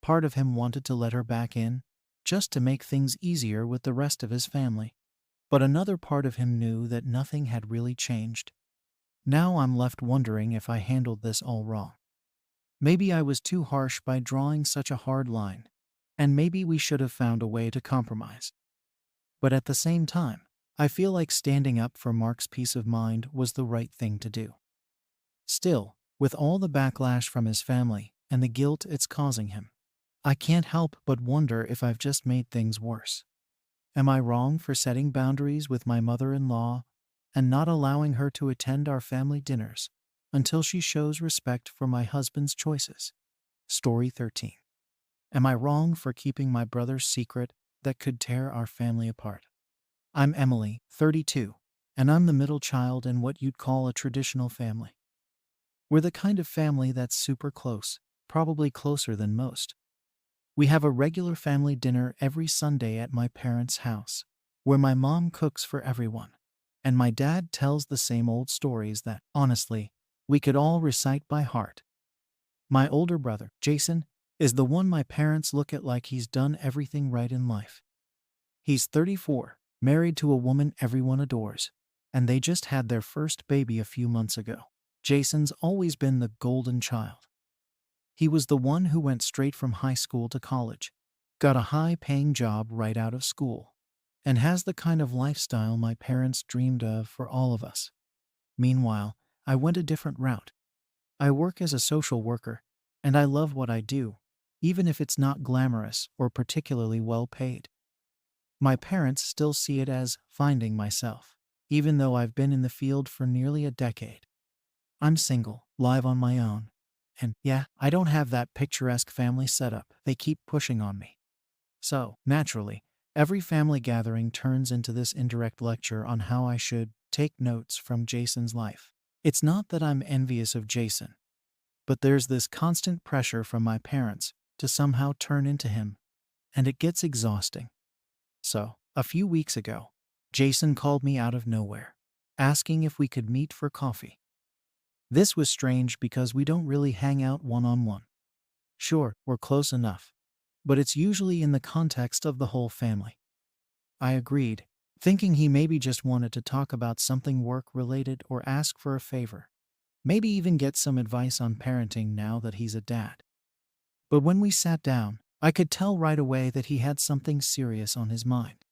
Speaker 1: Part of him wanted to let her back in, just to make things easier with the rest of his family, but another part of him knew that nothing had really changed. Now I'm left wondering if I handled this all wrong. Maybe I was too harsh by drawing such a hard line, and maybe we should have found a way to compromise. But at the same time, I feel like standing up for Mark's peace of mind was the right thing to do. Still, with all the backlash from his family and the guilt it's causing him, I can't help but wonder if I've just made things worse. Am I wrong for setting boundaries with my mother-in-law and not allowing her to attend our family dinners until she shows respect for my husband's choices? Story 13. Am I wrong for keeping my brother's secret that could tear our family apart? I'm Emily, 32, and I'm the middle child in what you'd call a traditional family. We're the kind of family that's super close, probably closer than most. We have a regular family dinner every Sunday at my parents' house, where my mom cooks for everyone, and my dad tells the same old stories that, honestly, we could all recite by heart. My older brother, Jason, is the one my parents look at like he's done everything right in life. He's 34, married to a woman everyone adores, and they just had their first baby a few months ago. Jason's always been the golden child. He was the one who went straight from high school to college, got a high-paying job right out of school, and has the kind of lifestyle my parents dreamed of for all of us. Meanwhile, I went a different route. I work as a social worker, and I love what I do, even if it's not glamorous or particularly well paid. My parents still see it as finding myself, even though I've been in the field for nearly a decade. I'm single, live on my own, and yeah, I don't have that picturesque family setup they keep pushing on me. So, naturally, every family gathering turns into this indirect lecture on how I should take notes from Jason's life. It's not that I'm envious of Jason, but there's this constant pressure from my parents to somehow turn into him, and it gets exhausting. So, a few weeks ago, Jason called me out of nowhere, asking if we could meet for coffee. This was strange because we don't really hang out one-on-one. Sure, we're close enough, but it's usually in the context of the whole family. I agreed, thinking he maybe just wanted to talk about something work-related or ask for a favor. Maybe even get some advice on parenting now that he's a dad. But when we sat down, I could tell right away that he had something serious on his mind.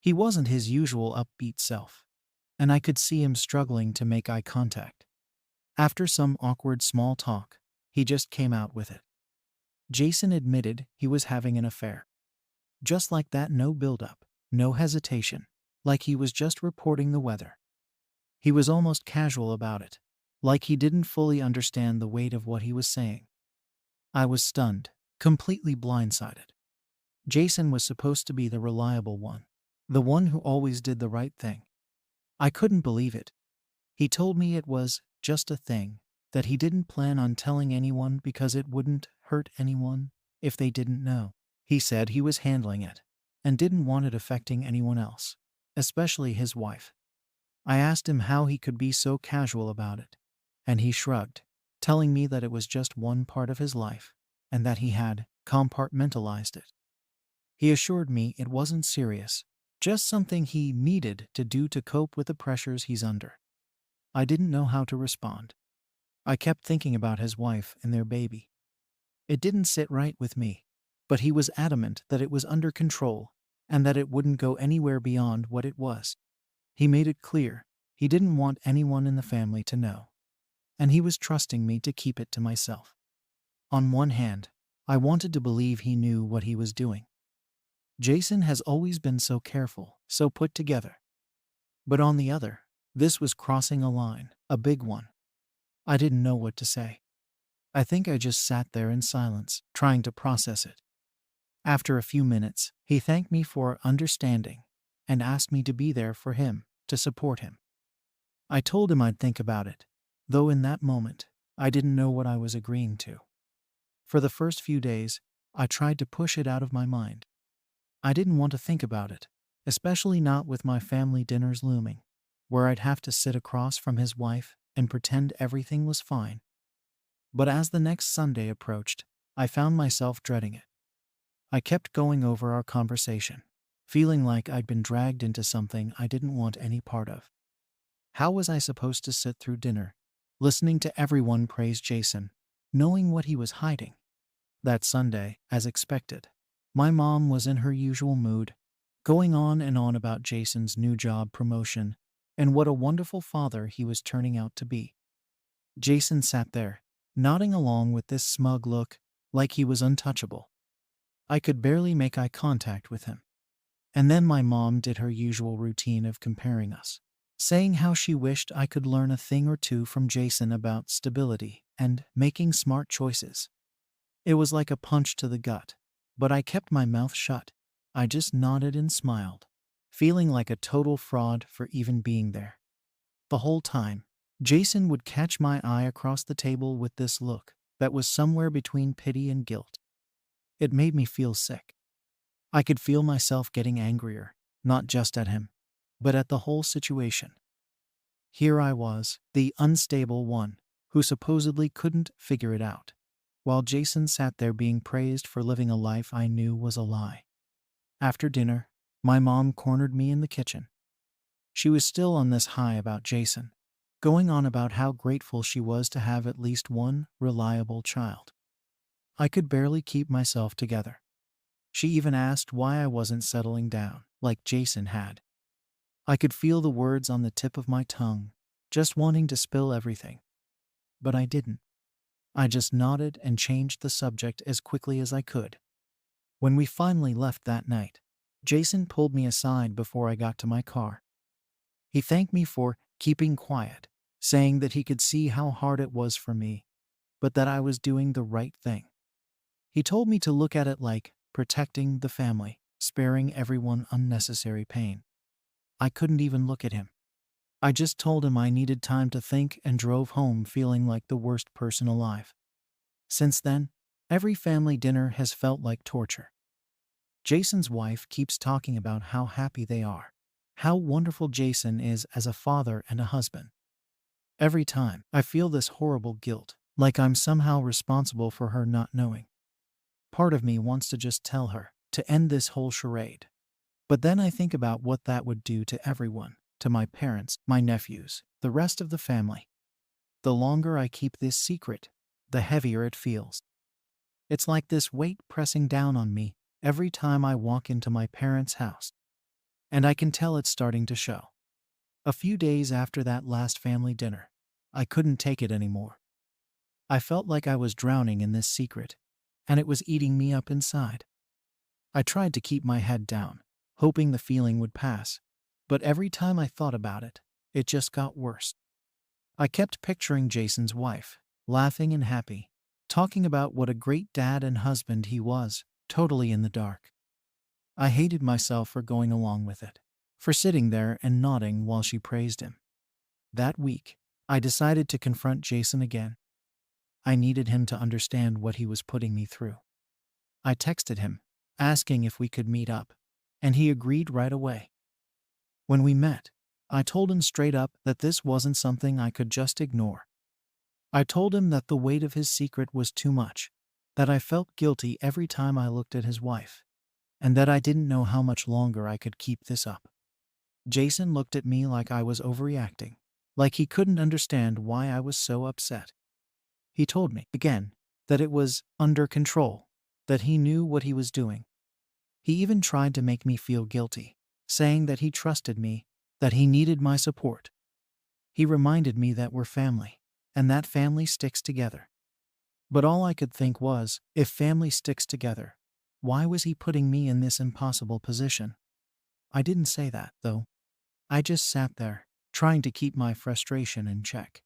Speaker 1: He wasn't his usual upbeat self, and I could see him struggling to make eye contact. After some awkward small talk, he just came out with it. Jason admitted he was having an affair. Just like that, no build-up, no hesitation, like he was just reporting the weather. He was almost casual about it, like he didn't fully understand the weight of what he was saying. I was stunned, completely blindsided. Jason was supposed to be the reliable one, the one who always did the right thing. I couldn't believe it. He told me it was just a thing, that he didn't plan on telling anyone because it wouldn't hurt anyone if they didn't know. He said he was handling it and didn't want it affecting anyone else, especially his wife. I asked him how he could be so casual about it, and he shrugged, telling me that it was just one part of his life and that he had compartmentalized it. He assured me it wasn't serious, just something he needed to do to cope with the pressures he's under. I didn't know how to respond. I kept thinking about his wife and their baby. It didn't sit right with me, but he was adamant that it was under control and that it wouldn't go anywhere beyond what it was. He made it clear he didn't want anyone in the family to know, and he was trusting me to keep it to myself. On one hand, I wanted to believe he knew what he was doing. Jason has always been so careful, so put together. But on the other, this was crossing a line, a big one. I didn't know what to say. I think I just sat there in silence, trying to process it. After a few minutes, he thanked me for understanding and asked me to be there for him, to support him. I told him I'd think about it, though in that moment, I didn't know what I was agreeing to. For the first few days, I tried to push it out of my mind. I didn't want to think about it, especially not with my family dinners looming, where I'd have to sit across from his wife and pretend everything was fine. But as the next Sunday approached, I found myself dreading it. I kept going over our conversation, feeling like I'd been dragged into something I didn't want any part of. How was I supposed to sit through dinner, listening to everyone praise Jason, knowing what he was hiding? That Sunday, as expected, my mom was in her usual mood, going on and on about Jason's new job promotion and what a wonderful father he was turning out to be. Jason sat there, nodding along with this smug look, like he was untouchable. I could barely make eye contact with him. And then my mom did her usual routine of comparing us, saying how she wished I could learn a thing or two from Jason about stability and making smart choices. It was like a punch to the gut, but I kept my mouth shut. I just nodded and smiled, feeling like a total fraud for even being there. The whole time, Jason would catch my eye across the table with this look that was somewhere between pity and guilt. It made me feel sick. I could feel myself getting angrier, not just at him, but at the whole situation. Here I was, the unstable one, who supposedly couldn't figure it out, while Jason sat there being praised for living a life I knew was a lie. After dinner, my mom cornered me in the kitchen. She was still on this high about Jason, going on about how grateful she was to have at least one reliable child. I could barely keep myself together. She even asked why I wasn't settling down, like Jason had. I could feel the words on the tip of my tongue, just wanting to spill everything. But I didn't. I just nodded and changed the subject as quickly as I could. When we finally left that night, Jason pulled me aside before I got to my car. He thanked me for keeping quiet, saying that he could see how hard it was for me, but that I was doing the right thing. He told me to look at it like protecting the family, sparing everyone unnecessary pain. I couldn't even look at him. I just told him I needed time to think and drove home feeling like the worst person alive. Since then, every family dinner has felt like torture. Jason's wife keeps talking about how happy they are, how wonderful Jason is as a father and a husband. Every time, I feel this horrible guilt, like I'm somehow responsible for her not knowing. Part of me wants to just tell her, to end this whole charade. But then I think about what that would do to everyone, to my parents, my nephews, the rest of the family. The longer I keep this secret, the heavier it feels. It's like this weight pressing down on me every time I walk into my parents' house. and I can tell it's starting to show. A few days after that last family dinner, I couldn't take it anymore. I felt like I was drowning in this secret, and it was eating me up inside. I tried to keep my head down, hoping the feeling would pass, but every time I thought about it, it just got worse. I kept picturing Jason's wife, laughing and happy, talking about what a great dad and husband he was, totally in the dark. I hated myself for going along with it, for sitting there and nodding while she praised him. That week, I decided to confront Jason again. I needed him to understand what he was putting me through. I texted him, asking if we could meet up, and he agreed right away. When we met, I told him straight up that this wasn't something I could just ignore. I told him that the weight of his secret was too much, that I felt guilty every time I looked at his wife, and that I didn't know how much longer I could keep this up. Jason looked at me like I was overreacting, like he couldn't understand why I was so upset. He told me, again, that it was under control, that he knew what he was doing. He even tried to make me feel guilty, saying that he trusted me, that he needed my support. He reminded me that we're family, and that family sticks together. But all I could think was, if family sticks together, why was he putting me in this impossible position? I didn't say that, though. I just sat there, trying to keep my frustration in check.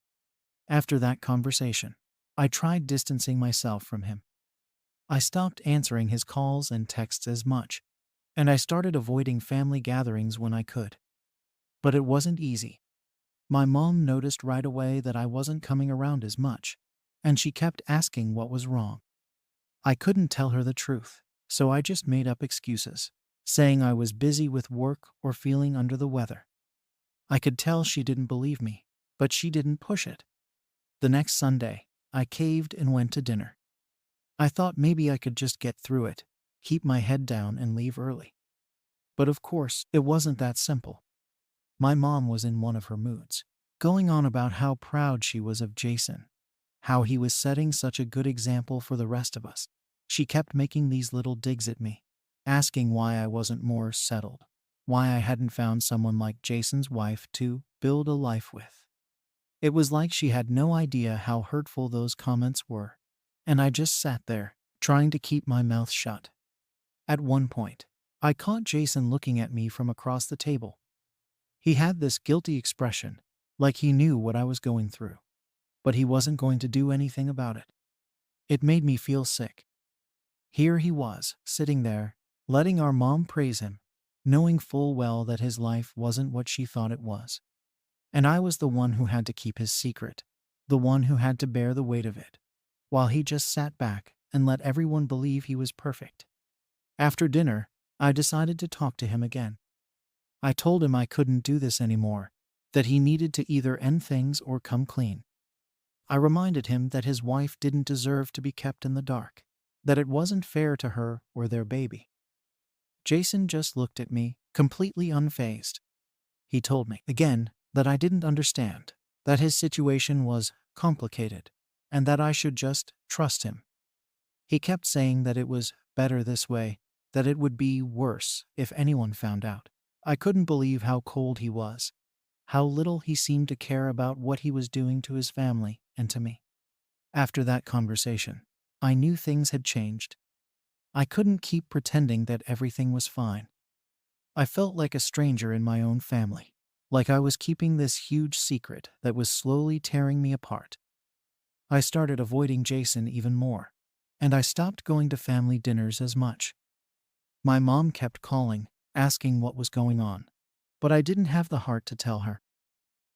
Speaker 1: After that conversation, I tried distancing myself from him. I stopped answering his calls and texts as much, and I started avoiding family gatherings when I could. But it wasn't easy. My mom noticed right away that I wasn't coming around as much, and she kept asking what was wrong. I couldn't tell her the truth, so I just made up excuses, saying I was busy with work or feeling under the weather. I could tell she didn't believe me, but she didn't push it. The next Sunday, I caved and went to dinner. I thought maybe I could just get through it, keep my head down and leave early. But of course, it wasn't that simple. My mom was in one of her moods, going on about how proud she was of Jason, how he was setting such a good example for the rest of us. She kept making these little digs at me, asking why I wasn't more settled, why I hadn't found someone like Jason's wife to build a life with. It was like she had no idea how hurtful those comments were, and I just sat there, trying to keep my mouth shut. At one point, I caught Jason looking at me from across the table. He had this guilty expression, like he knew what I was going through, but he wasn't going to do anything about it. It made me feel sick. Here he was, sitting there, letting our mom praise him, knowing full well that his life wasn't what she thought it was. And I was the one who had to keep his secret, the one who had to bear the weight of it, while he just sat back and let everyone believe he was perfect. After dinner, I decided to talk to him again. I told him I couldn't do this anymore, that he needed to either end things or come clean. I reminded him that his wife didn't deserve to be kept in the dark, that it wasn't fair to her or their baby. Jason just looked at me, completely unfazed. He told me, again, that I didn't understand, that his situation was complicated, and that I should just trust him. He kept saying that it was better this way, that it would be worse if anyone found out. I couldn't believe how cold he was, how little he seemed to care about what he was doing to his family and to me. After that conversation, I knew things had changed. I couldn't keep pretending that everything was fine. I felt like a stranger in my own family, like I was keeping this huge secret that was slowly tearing me apart. I started avoiding Jason even more, and I stopped going to family dinners as much. My mom kept calling, asking what was going on, but I didn't have the heart to tell her.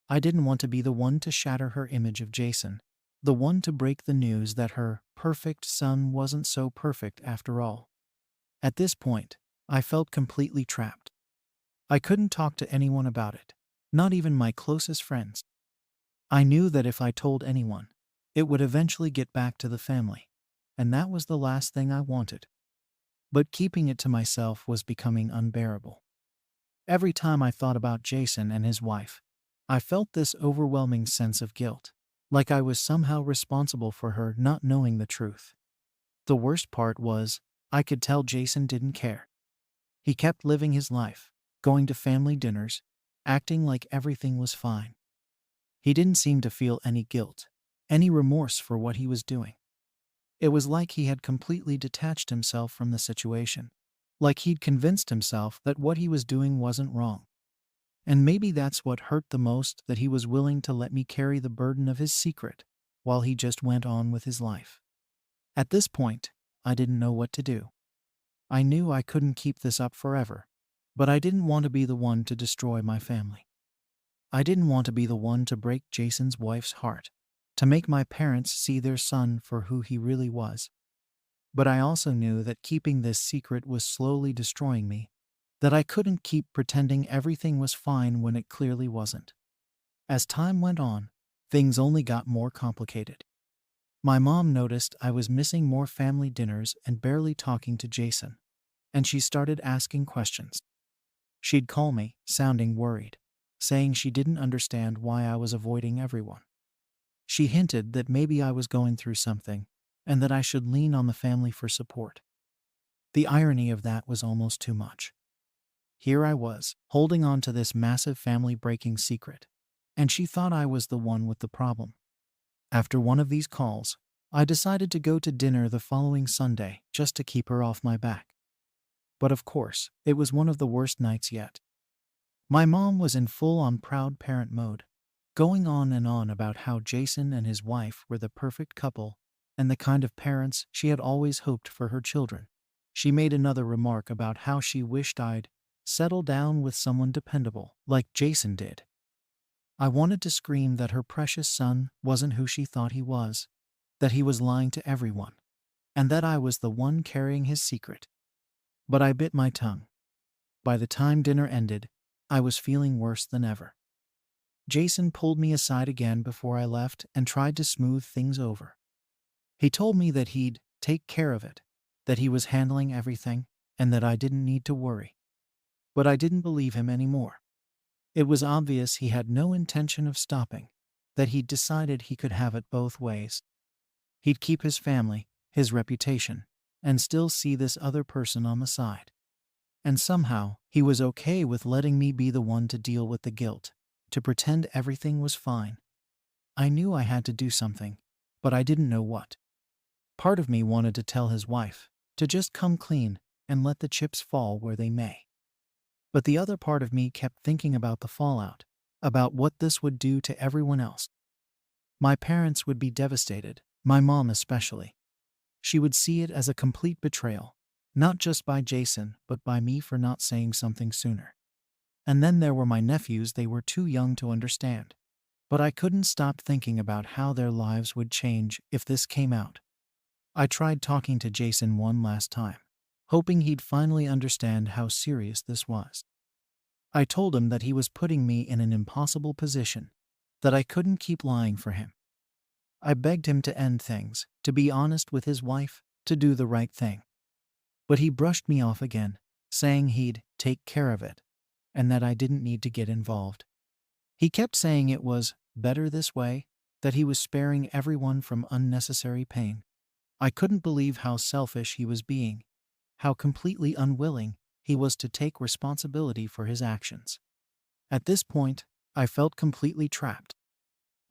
Speaker 1: I didn't want to be the one to shatter her image of Jason, the one to break the news that her perfect son wasn't so perfect after all. At this point, I felt completely trapped. I couldn't talk to anyone about it, not even my closest friends. I knew that if I told anyone, it would eventually get back to the family, and that was the last thing I wanted. But keeping it to myself was becoming unbearable. Every time I thought about Jason and his wife, I felt this overwhelming sense of guilt, like I was somehow responsible for her not knowing the truth. The worst part was, I could tell Jason didn't care. He kept living his life, going to family dinners, acting like everything was fine. He didn't seem to feel any guilt, any remorse for what he was doing. It was like he had completely detached himself from the situation, like he'd convinced himself that what he was doing wasn't wrong. And maybe that's what hurt the most, that he was willing to let me carry the burden of his secret while he just went on with his life. At this point, I didn't know what to do. I knew I couldn't keep this up forever, but I didn't want to be the one to destroy my family. I didn't want to be the one to break Jason's wife's heart, to make my parents see their son for who he really was. But I also knew that keeping this secret was slowly destroying me, that I couldn't keep pretending everything was fine when it clearly wasn't. As time went on, things only got more complicated. My mom noticed I was missing more family dinners and barely talking to Jason, and she started asking questions. She'd call me, sounding worried, saying she didn't understand why I was avoiding everyone. She hinted that maybe I was going through something, and that I should lean on the family for support. The irony of that was almost too much. Here I was, holding on to this massive family-breaking secret, and she thought I was the one with the problem. After one of these calls, I decided to go to dinner the following Sunday just to keep her off my back. But of course, it was one of the worst nights yet. My mom was in full-on proud parent mode, going on and on about how Jason and his wife were the perfect couple and the kind of parents she had always hoped for her children. She made another remark about how she wished I'd settle down with someone dependable, like Jason did. I wanted to scream that her precious son wasn't who she thought he was, that he was lying to everyone, and that I was the one carrying his secret. But I bit my tongue. By the time dinner ended, I was feeling worse than ever. Jason pulled me aside again before I left and tried to smooth things over. He told me that he'd take care of it, that he was handling everything, and that I didn't need to worry. But I didn't believe him anymore. It was obvious he had no intention of stopping, that he'd decided he could have it both ways. He'd keep his family, his reputation, and still see this other person on the side. And somehow, he was okay with letting me be the one to deal with the guilt, to pretend everything was fine. I knew I had to do something, but I didn't know what. Part of me wanted to tell his wife, to just come clean and let the chips fall where they may. But the other part of me kept thinking about the fallout, about what this would do to everyone else. My parents would be devastated, my mom especially. She would see it as a complete betrayal, not just by Jason, but by me for not saying something sooner. And then there were my nephews. They were too young to understand. But I couldn't stop thinking about how their lives would change if this came out. I tried talking to Jason one last time, hoping he'd finally understand how serious this was. I told him that he was putting me in an impossible position, that I couldn't keep lying for him. I begged him to end things, to be honest with his wife, to do the right thing. But he brushed me off again, saying he'd take care of it, and that I didn't need to get involved. He kept saying it was better this way, that he was sparing everyone from unnecessary pain. I couldn't believe how selfish he was being, how completely unwilling he was to take responsibility for his actions. At this point, I felt completely trapped.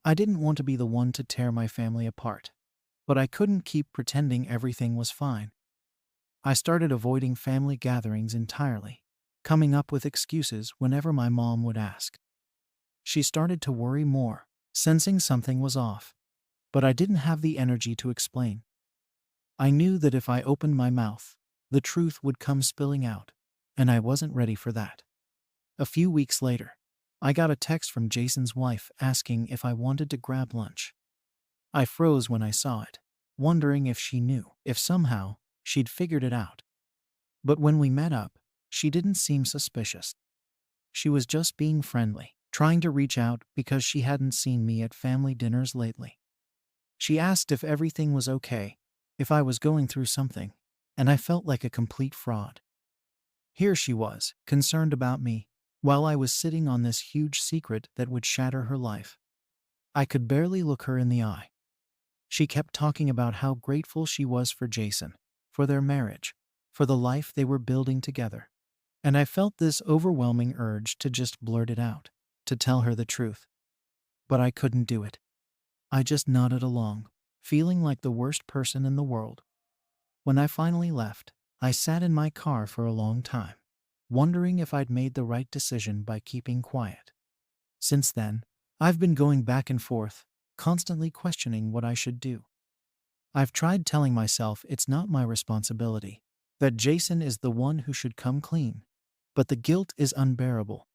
Speaker 1: I didn't want to be the one to tear my family apart, but I couldn't keep pretending everything was fine. I started avoiding family gatherings entirely, coming up with excuses whenever my mom would ask. She started to worry more, sensing something was off, but I didn't have the energy to explain. I knew that if I opened my mouth, the truth would come spilling out, and I wasn't ready for that. A few weeks later, I got a text from Jason's wife asking if I wanted to grab lunch. I froze when I saw it, wondering if she knew, if somehow she'd figured it out. But when we met up, she didn't seem suspicious. She was just being friendly, trying to reach out because she hadn't seen me at family dinners lately. She asked if everything was okay, if I was going through something, and I felt like a complete fraud. Here she was, concerned about me, while I was sitting on this huge secret that would shatter her life. I could barely look her in the eye. She kept talking about how grateful she was for Jason, for their marriage, for the life they were building together. And I felt this overwhelming urge to just blurt it out, to tell her the truth. But I couldn't do it. I just nodded along, feeling like the worst person in the world. When I finally left, I sat in my car for a long time, wondering if I'd made the right decision by keeping quiet. Since then, I've been going back and forth, constantly questioning what I should do. I've tried telling myself it's not my responsibility, that Jason is the one who should come clean, but the guilt is unbearable.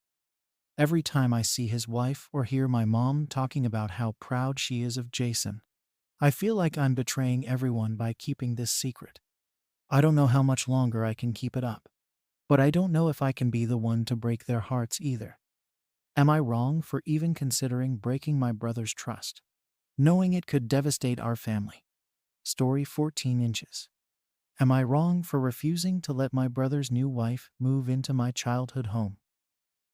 Speaker 1: Every time I see his wife or hear my mom talking about how proud she is of Jason, I feel like I'm betraying everyone by keeping this secret. I don't know how much longer I can keep it up, but I don't know if I can be the one to break their hearts either. Am I wrong for even considering breaking my brother's trust, knowing it could devastate our family? Story 14 inches. Am I wrong for refusing to let my brother's new wife move into my childhood home?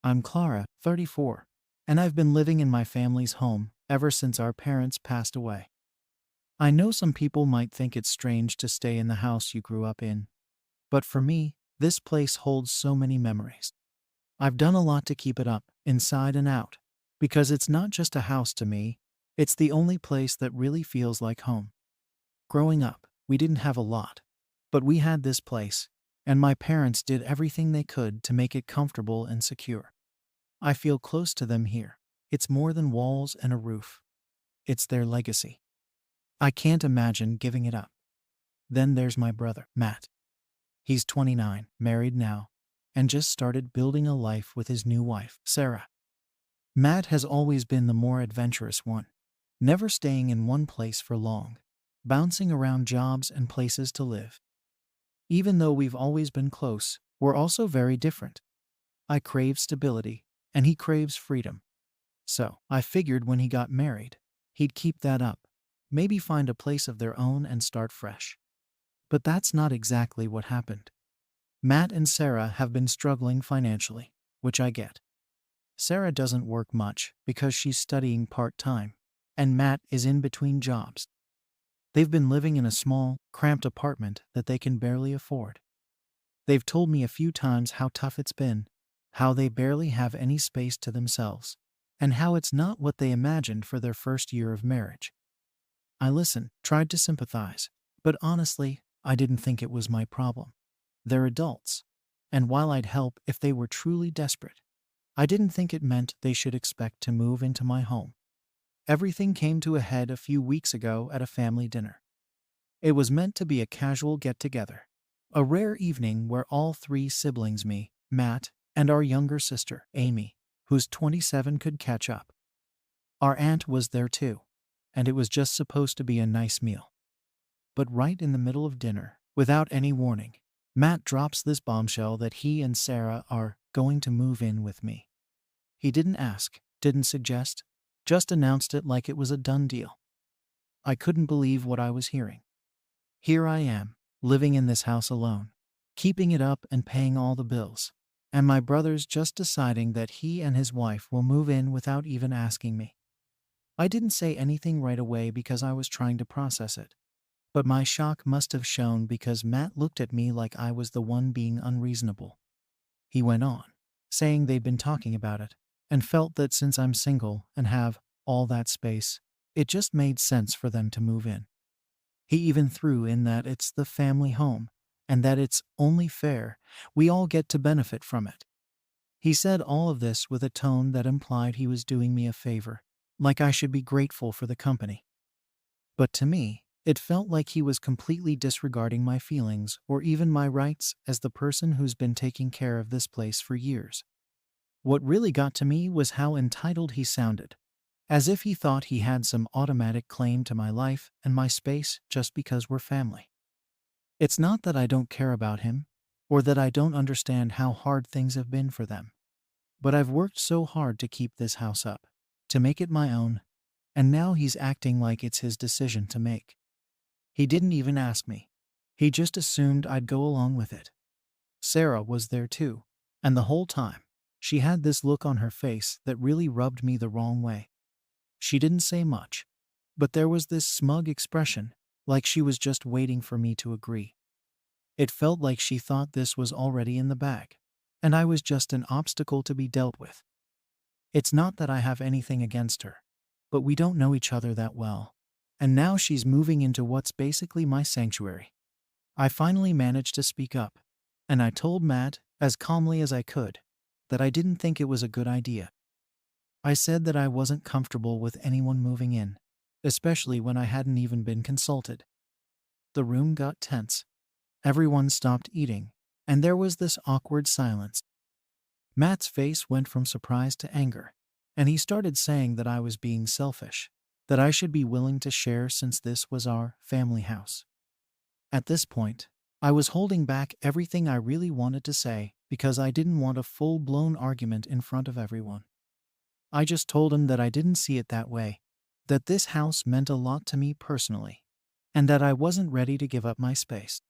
Speaker 1: I'm Clara, 34, and I've been living in my family's home ever since our parents passed away. I know some people might think it's strange to stay in the house you grew up in, but for me, this place holds so many memories. I've done a lot to keep it up, inside and out, because it's not just a house to me, it's the only place that really feels like home. Growing up, we didn't have a lot, but we had this place, and my parents did everything they could to make it comfortable and secure. I feel close to them here. It's more than walls and a roof. It's their legacy. I can't imagine giving it up. Then there's my brother, Matt. He's 29, married now, and just started building a life with his new wife, Sarah. Matt has always been the more adventurous one, never staying in one place for long, bouncing around jobs and places to live. Even though we've always been close, we're also very different. I crave stability, and he craves freedom. So, I figured when he got married, he'd keep that up, maybe find a place of their own and start fresh. But that's not exactly what happened. Matt and Sarah have been struggling financially, which I get. Sarah doesn't work much because she's studying part-time, and Matt is in between jobs. They've been living in a small, cramped apartment that they can barely afford. They've told me a few times how tough it's been, how they barely have any space to themselves, and how it's not what they imagined for their first year of marriage. I listened, tried to sympathize, but honestly, I didn't think it was my problem. They're adults, and while I'd help if they were truly desperate, I didn't think it meant they should expect to move into my home. Everything came to a head a few weeks ago at a family dinner. It was meant to be a casual get-together, a rare evening where all three siblings, me, Matt, and our younger sister, Amy, who's 27, could catch up. Our aunt was there too, and it was just supposed to be a nice meal. But right in the middle of dinner, without any warning, Matt drops this bombshell that he and Sarah are going to move in with me. He didn't ask, didn't suggest, just announced it like it was a done deal. I couldn't believe what I was hearing. Here I am, living in this house alone, keeping it up and paying all the bills, and my brother's just deciding that he and his wife will move in without even asking me. I didn't say anything right away because I was trying to process it. But my shock must have shown because Matt looked at me like I was the one being unreasonable. He went on, saying they'd been talking about it, and felt that since I'm single and have all that space, it just made sense for them to move in. He even threw in that it's the family home, and that it's only fair we all get to benefit from it. He said all of this with a tone that implied he was doing me a favor, like I should be grateful for the company. But to me, it felt like he was completely disregarding my feelings or even my rights as the person who's been taking care of this place for years. What really got to me was how entitled he sounded, as if he thought he had some automatic claim to my life and my space just because we're family. It's not that I don't care about him, or that I don't understand how hard things have been for them, but I've worked so hard to keep this house up, to make it my own, and now he's acting like it's his decision to make. He didn't even ask me. He just assumed I'd go along with it. Sarah was there too, and the whole time, she had this look on her face that really rubbed me the wrong way. She didn't say much, but there was this smug expression, like she was just waiting for me to agree. It felt like she thought this was already in the bag, and I was just an obstacle to be dealt with. It's not that I have anything against her, but we don't know each other that well. And now she's moving into what's basically my sanctuary. I finally managed to speak up, and I told Matt, as calmly as I could, that I didn't think it was a good idea. I said that I wasn't comfortable with anyone moving in, especially when I hadn't even been consulted. The room got tense. Everyone stopped eating, and there was this awkward silence. Matt's face went from surprise to anger, and he started saying that I was being selfish, that I should be willing to share since this was our family house. At this point, I was holding back everything I really wanted to say because I didn't want a full-blown argument in front of everyone. I just told him that I didn't see it that way, that this house meant a lot to me personally, and that I wasn't ready to give up my space.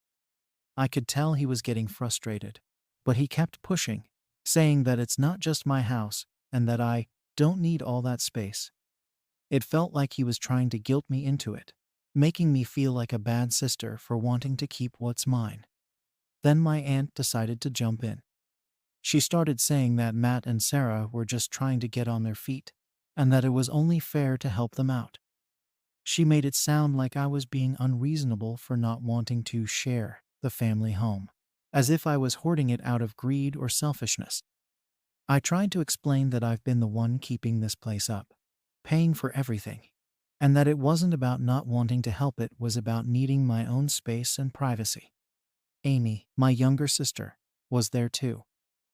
Speaker 1: I could tell he was getting frustrated, but he kept pushing, saying that it's not just my house and that I don't need all that space. It felt like he was trying to guilt me into it, making me feel like a bad sister for wanting to keep what's mine. Then my aunt decided to jump in. She started saying that Matt and Sarah were just trying to get on their feet, and that it was only fair to help them out. She made it sound like I was being unreasonable for not wanting to share the family home, as if I was hoarding it out of greed or selfishness. I tried to explain that I've been the one keeping this place up, paying for everything, and that it wasn't about not wanting to help, it was about needing my own space and privacy. Amy, my younger sister, was there too,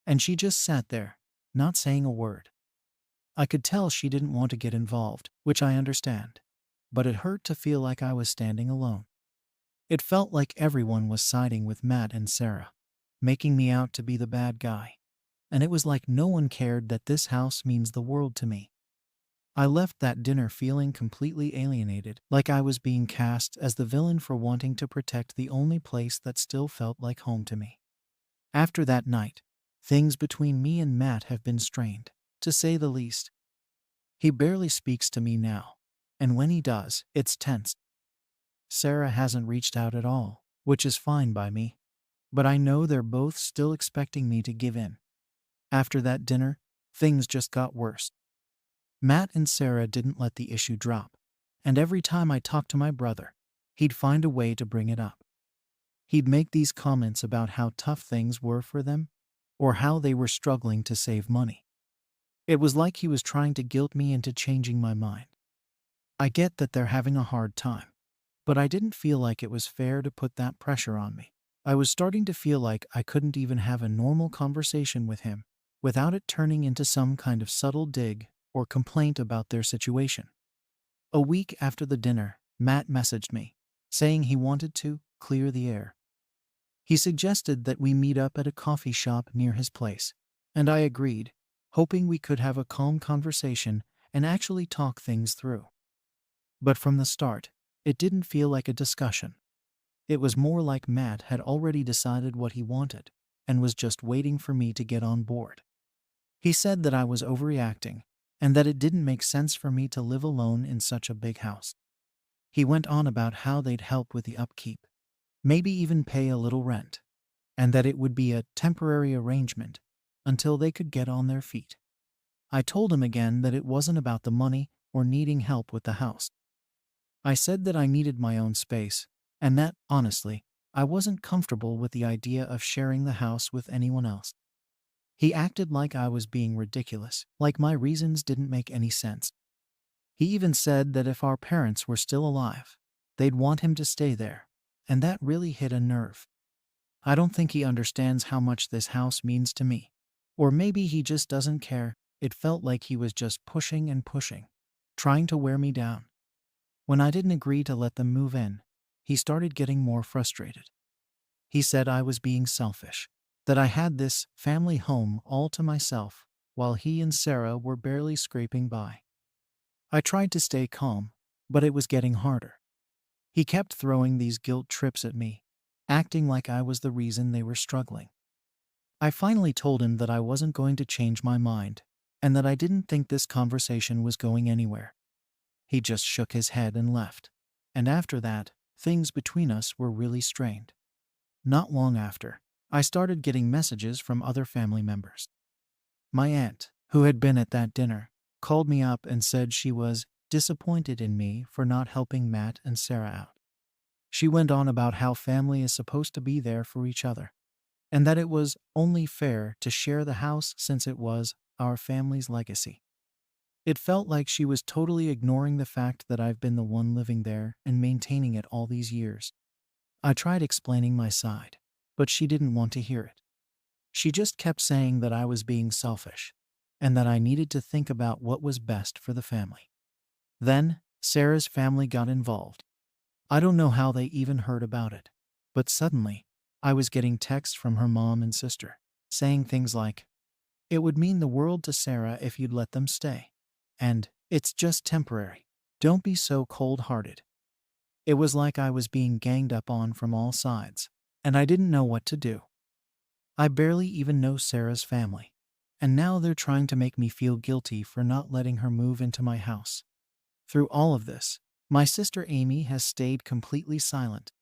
Speaker 1: and she just sat there, not saying a word. I could tell she didn't want to get involved, which I understand, but it hurt to feel like I was standing alone. It felt like everyone was siding with Matt and Sarah, making me out to be the bad guy, and it was like no one cared that this house means the world to me. I left that dinner feeling completely alienated, like I was being cast as the villain for wanting to protect the only place that still felt like home to me. After that night, things between me and Matt have been strained, to say the least. He barely speaks to me now, and when he does, it's tense. Sarah hasn't reached out at all, which is fine by me, but I know they're both still expecting me to give in. After that dinner, things just got worse. Matt and Sarah didn't let the issue drop, and every time I talked to my brother, he'd find a way to bring it up. He'd make these comments about how tough things were for them, or how they were struggling to save money. It was like he was trying to guilt me into changing my mind. I get that they're having a hard time, but I didn't feel like it was fair to put that pressure on me. I was starting to feel like I couldn't even have a normal conversation with him without it turning into some kind of subtle dig or complaint about their situation. A week after the dinner, Matt messaged me, saying he wanted to clear the air. He suggested that we meet up at a coffee shop near his place, and I agreed, hoping we could have a calm conversation and actually talk things through. But from the start, it didn't feel like a discussion. It was more like Matt had already decided what he wanted and was just waiting for me to get on board. He said that I was overreacting and that it didn't make sense for me to live alone in such a big house. He went on about how they'd help with the upkeep, maybe even pay a little rent, and that it would be a temporary arrangement until they could get on their feet. I told him again that it wasn't about the money or needing help with the house. I said that I needed my own space, and that, honestly, I wasn't comfortable with the idea of sharing the house with anyone else. He acted like I was being ridiculous, like my reasons didn't make any sense. He even said that if our parents were still alive, they'd want him to stay there, and that really hit a nerve. I don't think he understands how much this house means to me. Or maybe he just doesn't care. It felt like he was just pushing and pushing, trying to wear me down. When I didn't agree to let them move in, he started getting more frustrated. He said I was being selfish, that I had this family home all to myself, while he and Sarah were barely scraping by. I tried to stay calm, but it was getting harder. He kept throwing these guilt trips at me, acting like I was the reason they were struggling. I finally told him that I wasn't going to change my mind, and that I didn't think this conversation was going anywhere. He just shook his head and left, and after that, things between us were really strained. Not long after, I started getting messages from other family members. My aunt, who had been at that dinner, called me up and said she was disappointed in me for not helping Matt and Sarah out. She went on about how family is supposed to be there for each other, and that it was only fair to share the house since it was our family's legacy. It felt like she was totally ignoring the fact that I've been the one living there and maintaining it all these years. I tried explaining my side, but she didn't want to hear it. She just kept saying that I was being selfish and that I needed to think about what was best for the family. Then, Sarah's family got involved. I don't know how they even heard about it, but suddenly, I was getting texts from her mom and sister saying things like, "It would mean the world to Sarah if you'd let them stay," and "It's just temporary. Don't be so cold-hearted." It was like I was being ganged up on from all sides, and I didn't know what to do. I barely even know Sarah's family, and now they're trying to make me feel guilty for not letting her move into my house. Through all of this, my sister Amy has stayed completely silent.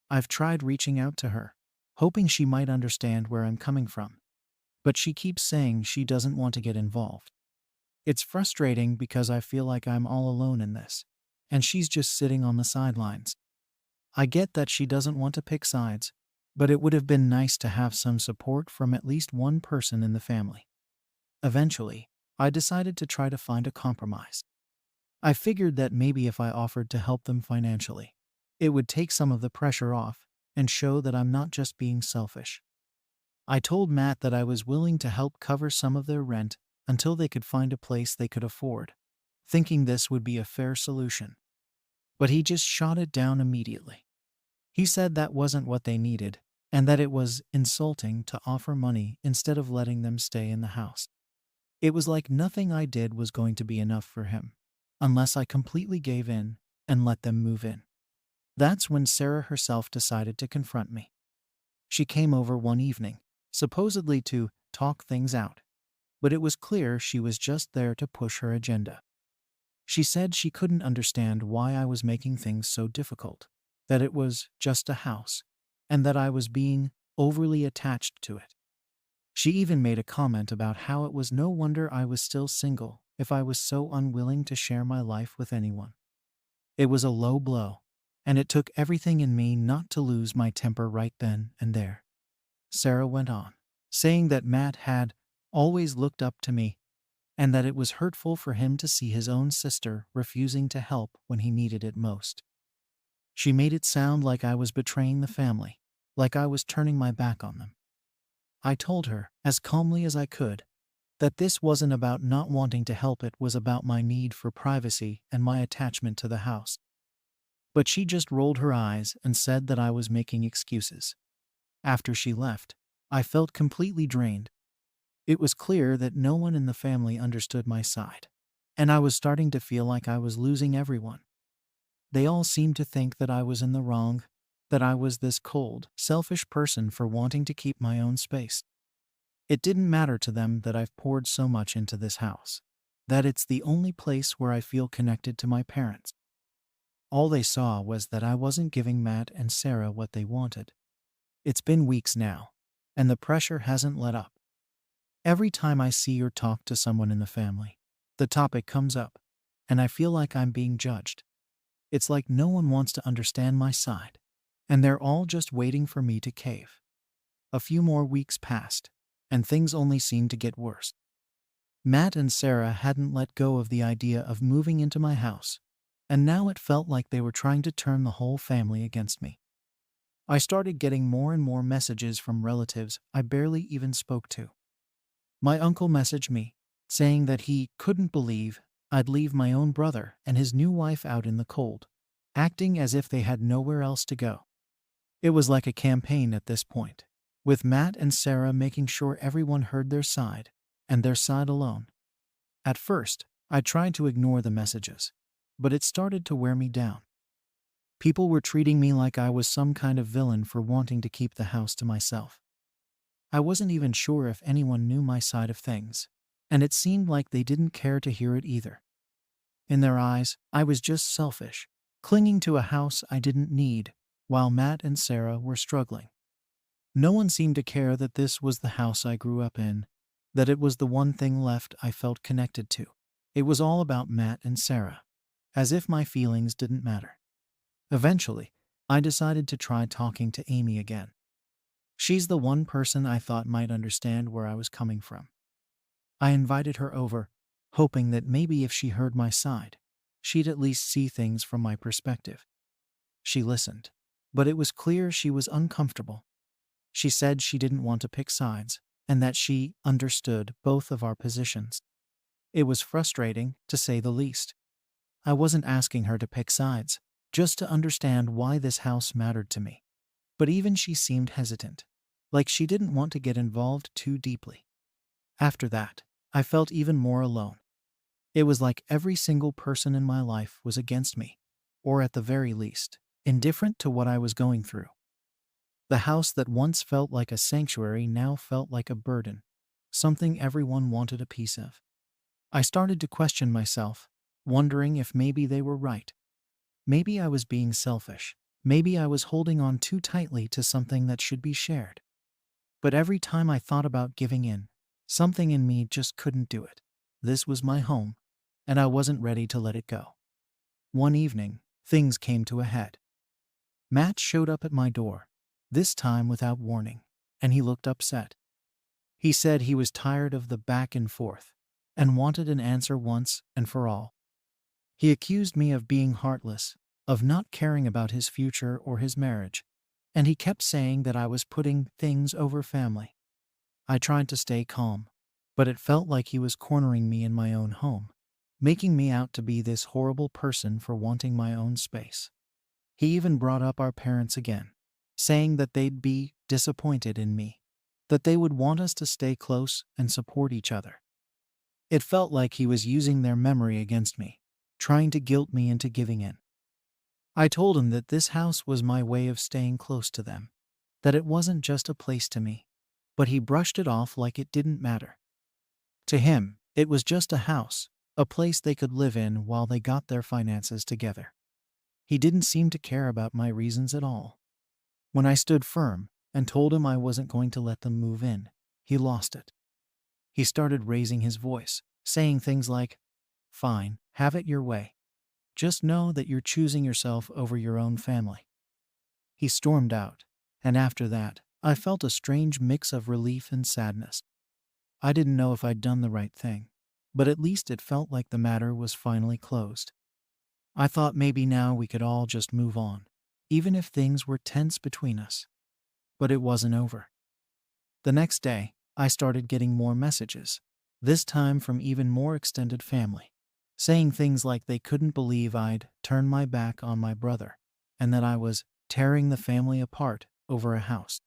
Speaker 1: I've tried reaching out to her, hoping she might understand where I'm coming from, but she keeps saying she doesn't want to get involved. It's frustrating because I feel like I'm all alone in this, and she's just sitting on the sidelines. I get that she doesn't want to pick sides, but it would have been nice to have some support from at least one person in the family. Eventually, I decided to try to find a compromise. I figured that maybe if I offered to help them financially, it would take some of the pressure off and show that I'm not just being selfish. I told Matt that I was willing to help cover some of their rent until they could find a place they could afford, thinking this would be a fair solution. But he just shot it down immediately. He said that wasn't what they needed, and that it was insulting to offer money instead of letting them stay in the house. It was like nothing I did was going to be enough for him, unless I completely gave in and let them move in. That's when Sarah herself decided to confront me. She came over one evening, supposedly to talk things out, but it was clear she was just there to push her agenda. She said she couldn't understand why I was making things so difficult, that it was just a house, and that I was being overly attached to it. She even made a comment about how it was no wonder I was still single if I was so unwilling to share my life with anyone. It was a low blow, and it took everything in me not to lose my temper right then and there. Sarah went on, saying that Matt had always looked up to me and that it was hurtful for him to see his own sister refusing to help when he needed it most. She made it sound like I was betraying the family, like I was turning my back on them. I told her, as calmly as I could, that this wasn't about not wanting to help, it was about my need for privacy and my attachment to the house. But she just rolled her eyes and said that I was making excuses. After she left, I felt completely drained. It was clear that no one in the family understood my side, and I was starting to feel like I was losing everyone. They all seemed to think that I was in the wrong, that I was this cold, selfish person for wanting to keep my own space. It didn't matter to them that I've poured so much into this house, that it's the only place where I feel connected to my parents. All they saw was that I wasn't giving Matt and Sarah what they wanted. It's been weeks now, and the pressure hasn't let up. Every time I see or talk to someone in the family, the topic comes up, and I feel like I'm being judged. It's like no one wants to understand my side, and they're all just waiting for me to cave. A few more weeks passed, and things only seemed to get worse. Matt and Sarah hadn't let go of the idea of moving into my house, and now it felt like they were trying to turn the whole family against me. I started getting more and more messages from relatives I barely even spoke to. My uncle messaged me, saying that he couldn't believe I'd leave my own brother and his new wife out in the cold, acting as if they had nowhere else to go. It was like a campaign at this point, with Matt and Sarah making sure everyone heard their side, and their side alone. At first, I tried to ignore the messages, but it started to wear me down. People were treating me like I was some kind of villain for wanting to keep the house to myself. I wasn't even sure if anyone knew my side of things, and it seemed like they didn't care to hear it either. In their eyes, I was just selfish, clinging to a house I didn't need, while Matt and Sarah were struggling. No one seemed to care that this was the house I grew up in, that it was the one thing left I felt connected to. It was all about Matt and Sarah, as if my feelings didn't matter. Eventually, I decided to try talking to Amy again. She's the one person I thought might understand where I was coming from. I invited her over, hoping that maybe if she heard my side, she'd at least see things from my perspective. She listened, but it was clear she was uncomfortable. She said she didn't want to pick sides, and that she understood both of our positions. It was frustrating, to say the least. I wasn't asking her to pick sides, just to understand why this house mattered to me. But even she seemed hesitant, like she didn't want to get involved too deeply. After that, I felt even more alone. It was like every single person in my life was against me, or at the very least, indifferent to what I was going through. The house that once felt like a sanctuary now felt like a burden, something everyone wanted a piece of. I started to question myself, wondering if maybe they were right. Maybe I was being selfish. Maybe I was holding on too tightly to something that should be shared. But every time I thought about giving in, something in me just couldn't do it. This was my home, and I wasn't ready to let it go. One evening, things came to a head. Matt showed up at my door, this time without warning, and he looked upset. He said he was tired of the back and forth, and wanted an answer once and for all. He accused me of being heartless, of not caring about his future or his marriage, and he kept saying that I was putting things over family. I tried to stay calm, but it felt like he was cornering me in my own home, making me out to be this horrible person for wanting my own space. He even brought up our parents again, saying that they'd be disappointed in me, that they would want us to stay close and support each other. It felt like he was using their memory against me, trying to guilt me into giving in. I told him that this house was my way of staying close to them, that it wasn't just a place to me, but he brushed it off like it didn't matter. To him, it was just a house, a place they could live in while they got their finances together. He didn't seem to care about my reasons at all. When I stood firm and told him I wasn't going to let them move in, he lost it. He started raising his voice, saying things like, "Fine, have it your way. Just know that you're choosing yourself over your own family." He stormed out, and after that, I felt a strange mix of relief and sadness. I didn't know if I'd done the right thing, but at least it felt like the matter was finally closed. I thought maybe now we could all just move on, even if things were tense between us. But it wasn't over. The next day, I started getting more messages, this time from even more extended family, saying things like they couldn't believe I'd turned my back on my brother, and that I was tearing the family apart over a house.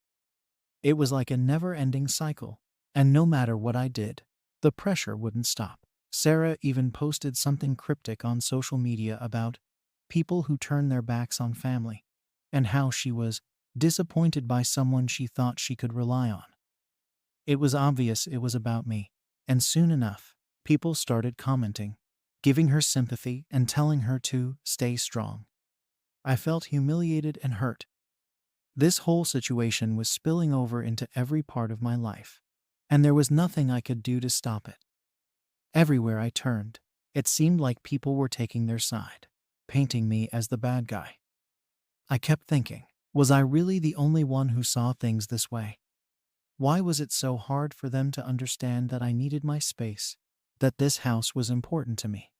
Speaker 1: It was like a never-ending cycle, and no matter what I did, the pressure wouldn't stop. Sarah even posted something cryptic on social media about people who turn their backs on family, and how she was disappointed by someone she thought she could rely on. It was obvious it was about me, and soon enough, people started commenting, giving her sympathy and telling her to stay strong. I felt humiliated and hurt. This whole situation was spilling over into every part of my life, and there was nothing I could do to stop it. Everywhere I turned, it seemed like people were taking their side, painting me as the bad guy. I kept thinking, was I really the only one who saw things this way? Why was it so hard for them to understand that I needed my space, that this house was important to me?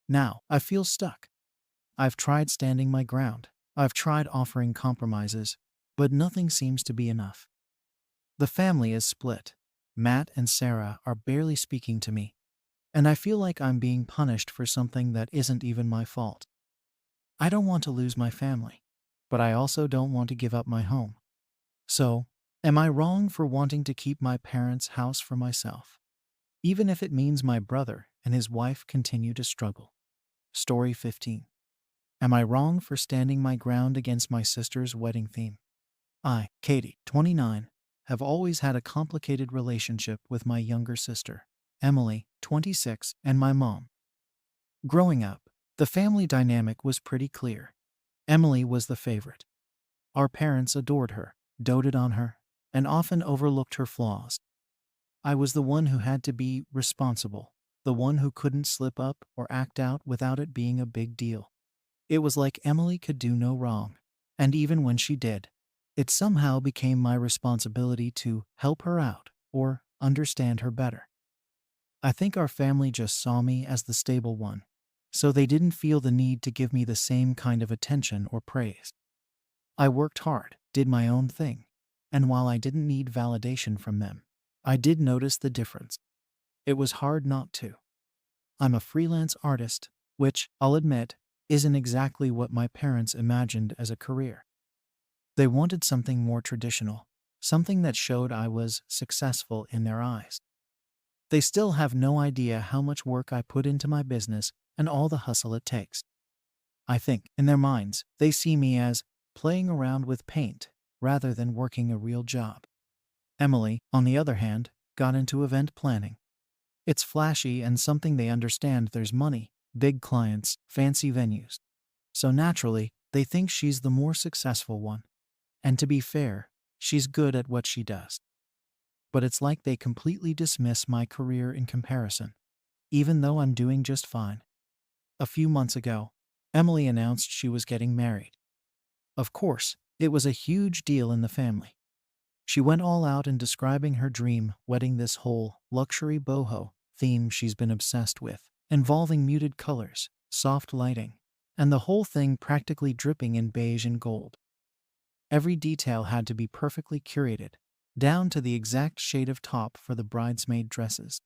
Speaker 1: Now, I feel stuck. I've tried standing my ground. I've tried offering compromises, but nothing seems to be enough. The family is split. Matt and Sarah are barely speaking to me, and I feel like I'm being punished for something that isn't even my fault. I don't want to lose my family, but I also don't want to give up my home. So, am I wrong for wanting to keep my parents' house for myself, even if it means my brother and his wife continue to struggle? Story 15. Am I wrong for standing my ground against my sister's wedding theme? I, Katie, 29, have always had a complicated relationship with my younger sister, Emily, 26, and my mom. Growing up, the family dynamic was pretty clear. Emily was the favorite. Our parents adored her, doted on her, and often overlooked her flaws. I was the one who had to be responsible, the one who couldn't slip up or act out without it being a big deal. It was like Emily could do no wrong, and even when she did, it somehow became my responsibility to help her out or understand her better. I think our family just saw me as the stable one, so they didn't feel the need to give me the same kind of attention or praise. I worked hard, did my own thing, and while I didn't need validation from them, I did notice the difference. It was hard not to. I'm a freelance artist, which, I'll admit, isn't exactly what my parents imagined as a career. They wanted something more traditional, something that showed I was successful in their eyes. They still have no idea how much work I put into my business and all the hustle it takes. I think, in their minds, they see me as playing around with paint rather than working a real job. Emily, on the other hand, got into event planning. It's flashy and something they understand. There's money, big clients, fancy venues. So naturally, they think she's the more successful one. And to be fair, she's good at what she does. But it's like they completely dismiss my career in comparison, even though I'm doing just fine. A few months ago, Emily announced she was getting married. Of course, it was a huge deal in the family. She went all out in describing her dream wedding, this whole luxury boho theme she's been obsessed with, involving muted colors, soft lighting, and the whole thing practically dripping in beige and gold. Every detail had to be perfectly curated, down to the exact shade of top for the bridesmaid dresses.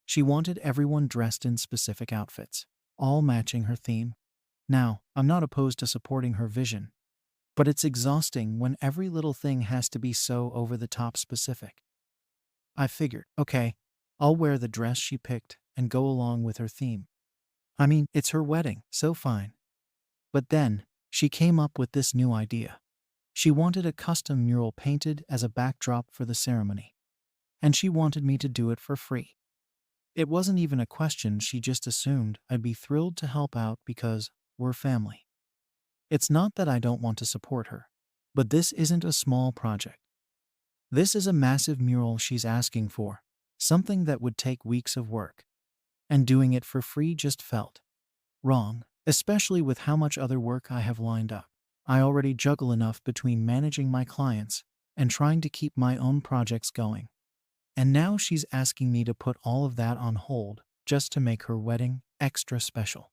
Speaker 1: She wanted everyone dressed in specific outfits, all matching her theme. Now, I'm not opposed to supporting her vision, but it's exhausting when every little thing has to be so over-the-top specific. I figured, okay, I'll wear the dress she picked and go along with her theme. I mean, it's her wedding, so fine. But then, she came up with this new idea. She wanted a custom mural painted as a backdrop for the ceremony, and she wanted me to do it for free. It wasn't even a question, she just assumed I'd be thrilled to help out because we're family. It's not that I don't want to support her, but this isn't a small project. This is a massive mural she's asking for, something that would take weeks of work. And doing it for free just felt wrong, especially with how much other work I have lined up. I already juggle enough between managing my clients and trying to keep my own projects going. And now she's asking me to put all of that on hold just to make her wedding extra special.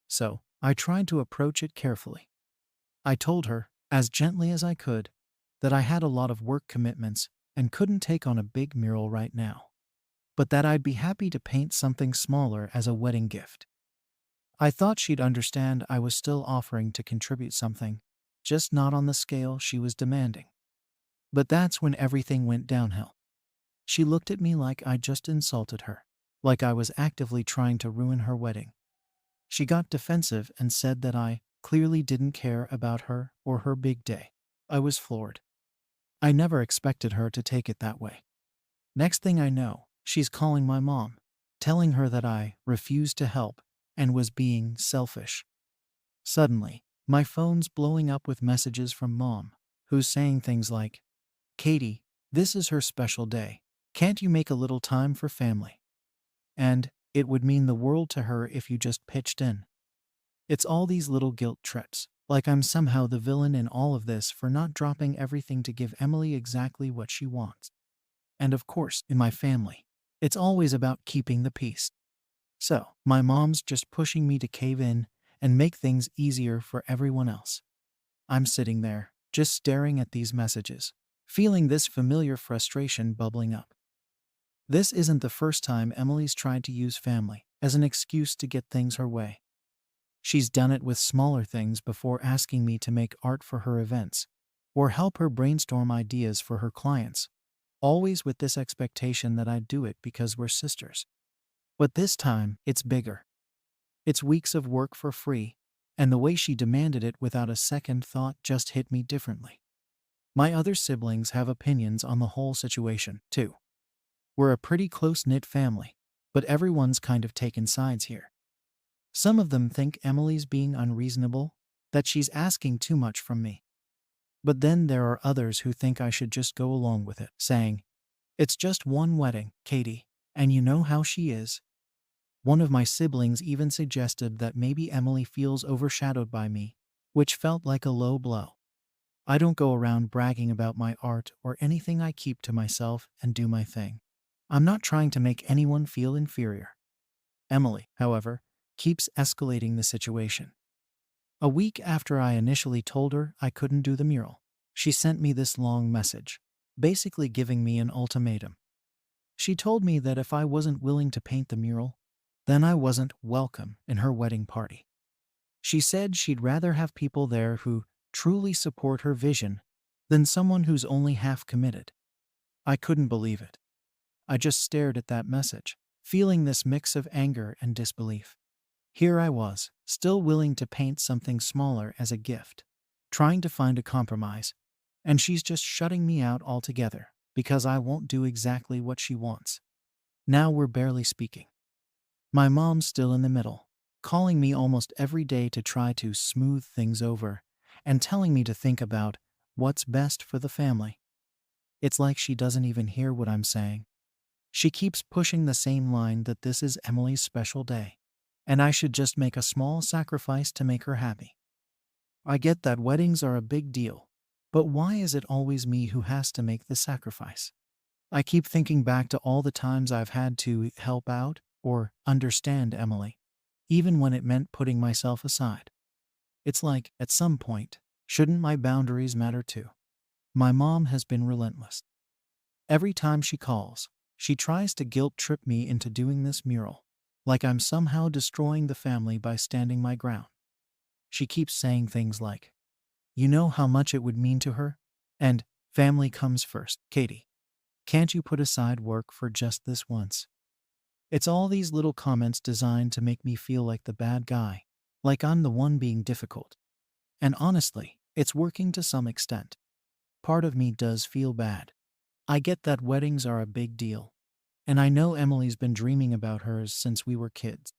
Speaker 1: So, I tried to approach it carefully. I told her, as gently as I could, that I had a lot of work commitments and couldn't take on a big mural right now, but that I'd be happy to paint something smaller as a wedding gift. I thought she'd understand I was still offering to contribute something, just not on the scale she was demanding. But that's when everything went downhill. She looked at me like I'd just insulted her, like I was actively trying to ruin her wedding. She got defensive and said that I clearly didn't care about her or her big day. I was floored. I never expected her to take it that way. Next thing I know, she's calling my mom, telling her that I refused to help and was being selfish. Suddenly, my phone's blowing up with messages from Mom, who's saying things like, "Katie, this is her special day. Can't you make a little time for family?" And, "It would mean the world to her if you just pitched in." It's all these little guilt trips, like I'm somehow the villain in all of this for not dropping everything to give Emily exactly what she wants. And of course, in my family, it's always about keeping the peace. So, my mom's just pushing me to cave in and make things easier for everyone else. I'm sitting there, just staring at these messages, feeling this familiar frustration bubbling up. This isn't the first time Emily's tried to use family as an excuse to get things her way. She's done it with smaller things before, asking me to make art for her events or help her brainstorm ideas for her clients, always with this expectation that I'd do it because we're sisters. But this time, it's bigger. It's weeks of work for free, and the way she demanded it without a second thought just hit me differently. My other siblings have opinions on the whole situation, too. We're a pretty close-knit family, but everyone's kind of taken sides here. Some of them think Emily's being unreasonable, that she's asking too much from me. But then there are others who think I should just go along with it, saying, "It's just one wedding, Katie, and you know how she is." One of my siblings even suggested that maybe Emily feels overshadowed by me, which felt like a low blow. I don't go around bragging about my art or anything. I keep to myself and do my thing. I'm not trying to make anyone feel inferior. Emily, however, keeps escalating the situation. A week after I initially told her I couldn't do the mural, she sent me this long message, basically giving me an ultimatum. She told me that if I wasn't willing to paint the mural, then I wasn't welcome in her wedding party. She said she'd rather have people there who truly support her vision than someone who's only half committed. I couldn't believe it. I just stared at that message, feeling this mix of anger and disbelief. Here I was, still willing to paint something smaller as a gift, trying to find a compromise, and she's just shutting me out altogether because I won't do exactly what she wants. Now we're barely speaking. My mom's still in the middle, calling me almost every day to try to smooth things over and telling me to think about what's best for the family. It's like she doesn't even hear what I'm saying. She keeps pushing the same line that this is Emily's special day, and I should just make a small sacrifice to make her happy. I get that weddings are a big deal, but why is it always me who has to make the sacrifice? I keep thinking back to all the times I've had to help out or understand Emily, even when it meant putting myself aside. It's like, at some point, shouldn't my boundaries matter too? My mom has been relentless. Every time she calls, she tries to guilt trip me into doing this mural, like I'm somehow destroying the family by standing my ground. She keeps saying things like, "You know how much it would mean to her?" And "Family comes first, Katie. Can't you put aside work for just this once?" It's all these little comments designed to make me feel like the bad guy, like I'm the one being difficult. And honestly, it's working to some extent. Part of me does feel bad. I get that weddings are a big deal, and I know Emily's been dreaming about hers since we were kids.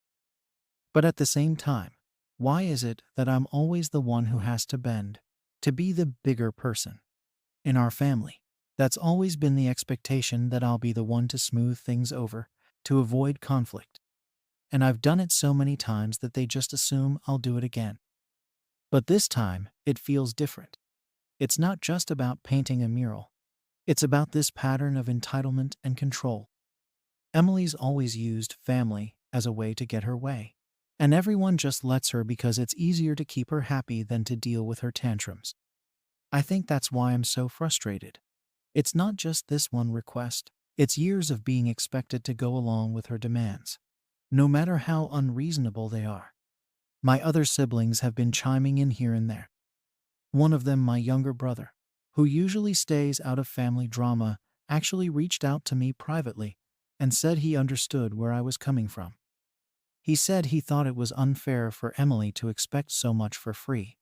Speaker 1: But at the same time, why is it that I'm always the one who has to bend, to be the bigger person? In our family, that's always been the expectation, that I'll be the one to smooth things over, to avoid conflict. And I've done it so many times that they just assume I'll do it again. But this time, it feels different. It's not just about painting a mural. It's about this pattern of entitlement and control. Emily's always used family as a way to get her way, and everyone just lets her because it's easier to keep her happy than to deal with her tantrums. I think that's why I'm so frustrated. It's not just this one request, it's years of being expected to go along with her demands, no matter how unreasonable they are. My other siblings have been chiming in here and there. One of them, my younger brother, who usually stays out of family drama, actually reached out to me privately and said he understood where I was coming from. He said he thought it was unfair for Emily to expect so much for free,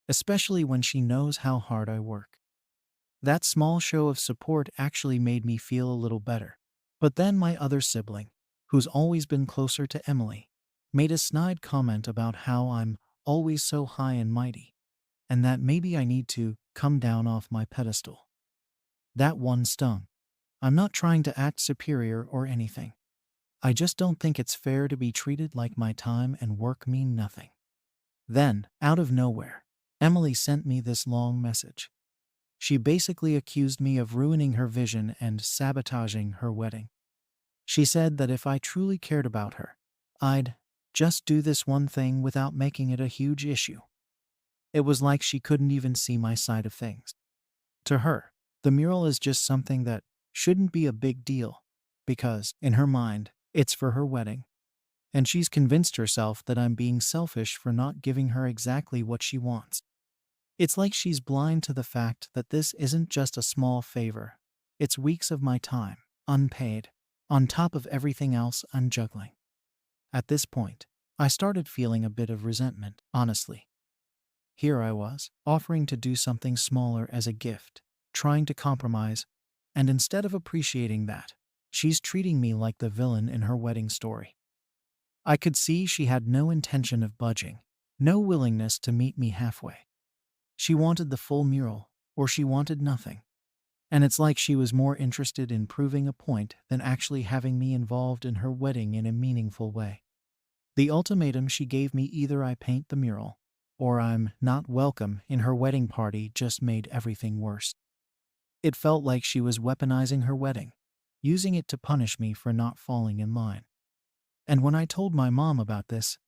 Speaker 1: especially when she knows how hard I work. That small show of support actually made me feel a little better. But then my other sibling, who's always been closer to Emily, made a snide comment about how I'm always so high and mighty, and that maybe I need to come down off my pedestal. That one stung. I'm not trying to act superior or anything. I just don't think it's fair to be treated like my time and work mean nothing. Then, out of nowhere, Emily sent me this long message. She basically accused me of ruining her vision and sabotaging her wedding. She said that if I truly cared about her, I'd just do this one thing without making it a huge issue. It was like she couldn't even see my side of things. To her, the mural is just something that shouldn't be a big deal, because, in her mind, it's for her wedding. And she's convinced herself that I'm being selfish for not giving her exactly what she wants. It's like she's blind to the fact that this isn't just a small favor. It's weeks of my time, unpaid, on top of everything else I'm juggling. At this point, I started feeling a bit of resentment, honestly. Here I was, offering to do something smaller as a gift, trying to compromise, and instead of appreciating that, she's treating me like the villain in her wedding story. I could see she had no intention of budging, no willingness to meet me halfway. She wanted the full mural, or she wanted nothing. And it's like she was more interested in proving a point than actually having me involved in her wedding in a meaningful way. The ultimatum she gave me, either I paint the mural or I'm not welcome in her wedding party, just made everything worse. It felt like she was weaponizing her wedding, using it to punish me for not falling in line. And when I told my mom about this,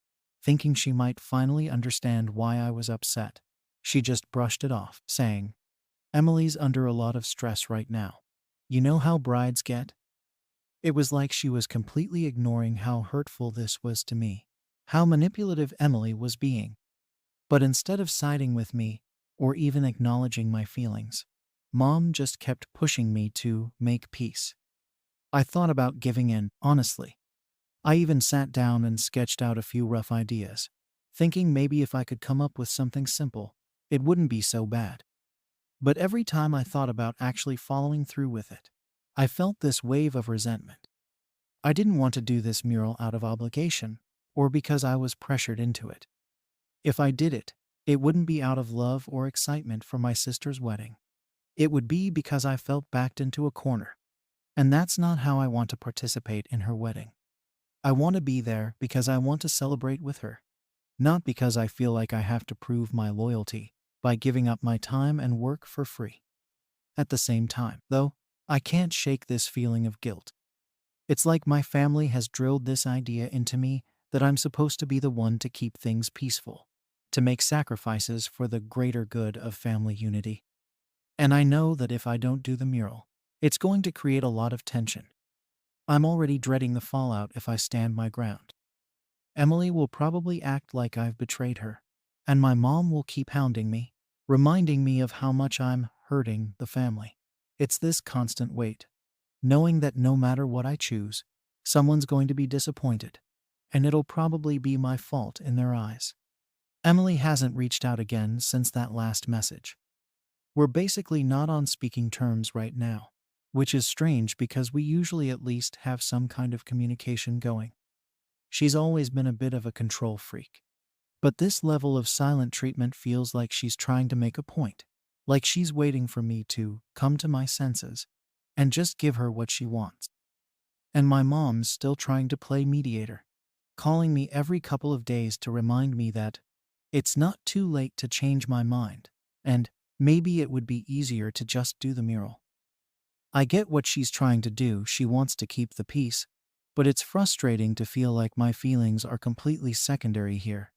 Speaker 1: thinking she might finally understand why I was upset, she just brushed it off, saying, "Emily's under a lot of stress right now. You know how brides get?" It was like she was completely ignoring how hurtful this was to me, how manipulative Emily was being. But instead of siding with me, or even acknowledging my feelings, Mom just kept pushing me to make peace. I thought about giving in, honestly. I even sat down and sketched out a few rough ideas, thinking maybe if I could come up with something simple, it wouldn't be so bad. But every time I thought about actually following through with it, I felt this wave of resentment. I didn't want to do this mural out of obligation, or because I was pressured into it. If I did it, it wouldn't be out of love or excitement for my sister's wedding. It would be because I felt backed into a corner. And that's not how I want to participate in her wedding. I want to be there because I want to celebrate with her, not because I feel like I have to prove my loyalty by giving up my time and work for free. At the same time, though, I can't shake this feeling of guilt. It's like my family has drilled this idea into me that I'm supposed to be the one to keep things peaceful, to make sacrifices for the greater good of family unity. And I know that if I don't do the mural, it's going to create a lot of tension. I'm already dreading the fallout if I stand my ground. Emily will probably act like I've betrayed her, and my mom will keep hounding me, reminding me of how much I'm hurting the family. It's this constant weight, knowing that no matter what I choose, someone's going to be disappointed, and it'll probably be my fault in their eyes. Emily hasn't reached out again since that last message. We're basically not on speaking terms right now, which is strange because we usually at least have some kind of communication going. She's always been a bit of a control freak. But this level of silent treatment feels like she's trying to make a point, like she's waiting for me to come to my senses and just give her what she wants. And my mom's still trying to play mediator, calling me every couple of days to remind me that it's not too late to change my mind, and maybe it would be easier to just do the mural. I get what she's trying to do, she wants to keep the peace, but it's frustrating to feel like my feelings are completely secondary here.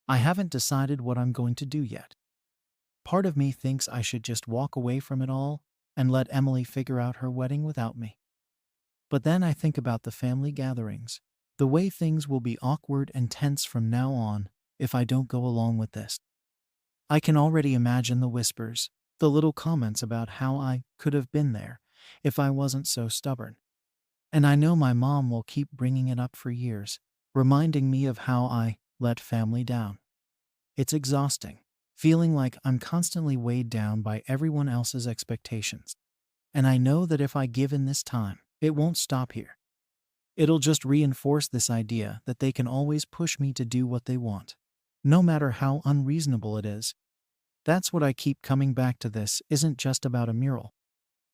Speaker 1: I haven't decided what I'm going to do yet. Part of me thinks I should just walk away from it all and let Emily figure out her wedding without me. But then I think about the family gatherings, the way things will be awkward and tense from now on if I don't go along with this. I can already imagine the whispers, the little comments about how I could have been there if I wasn't so stubborn. And I know my mom will keep bringing it up for years, reminding me of how I let family down. It's exhausting, feeling like I'm constantly weighed down by everyone else's expectations. And I know that if I give in this time, it won't stop here. It'll just reinforce this idea that they can always push me to do what they want, no matter how unreasonable it is. That's what I keep coming back to. This isn't just about a mural.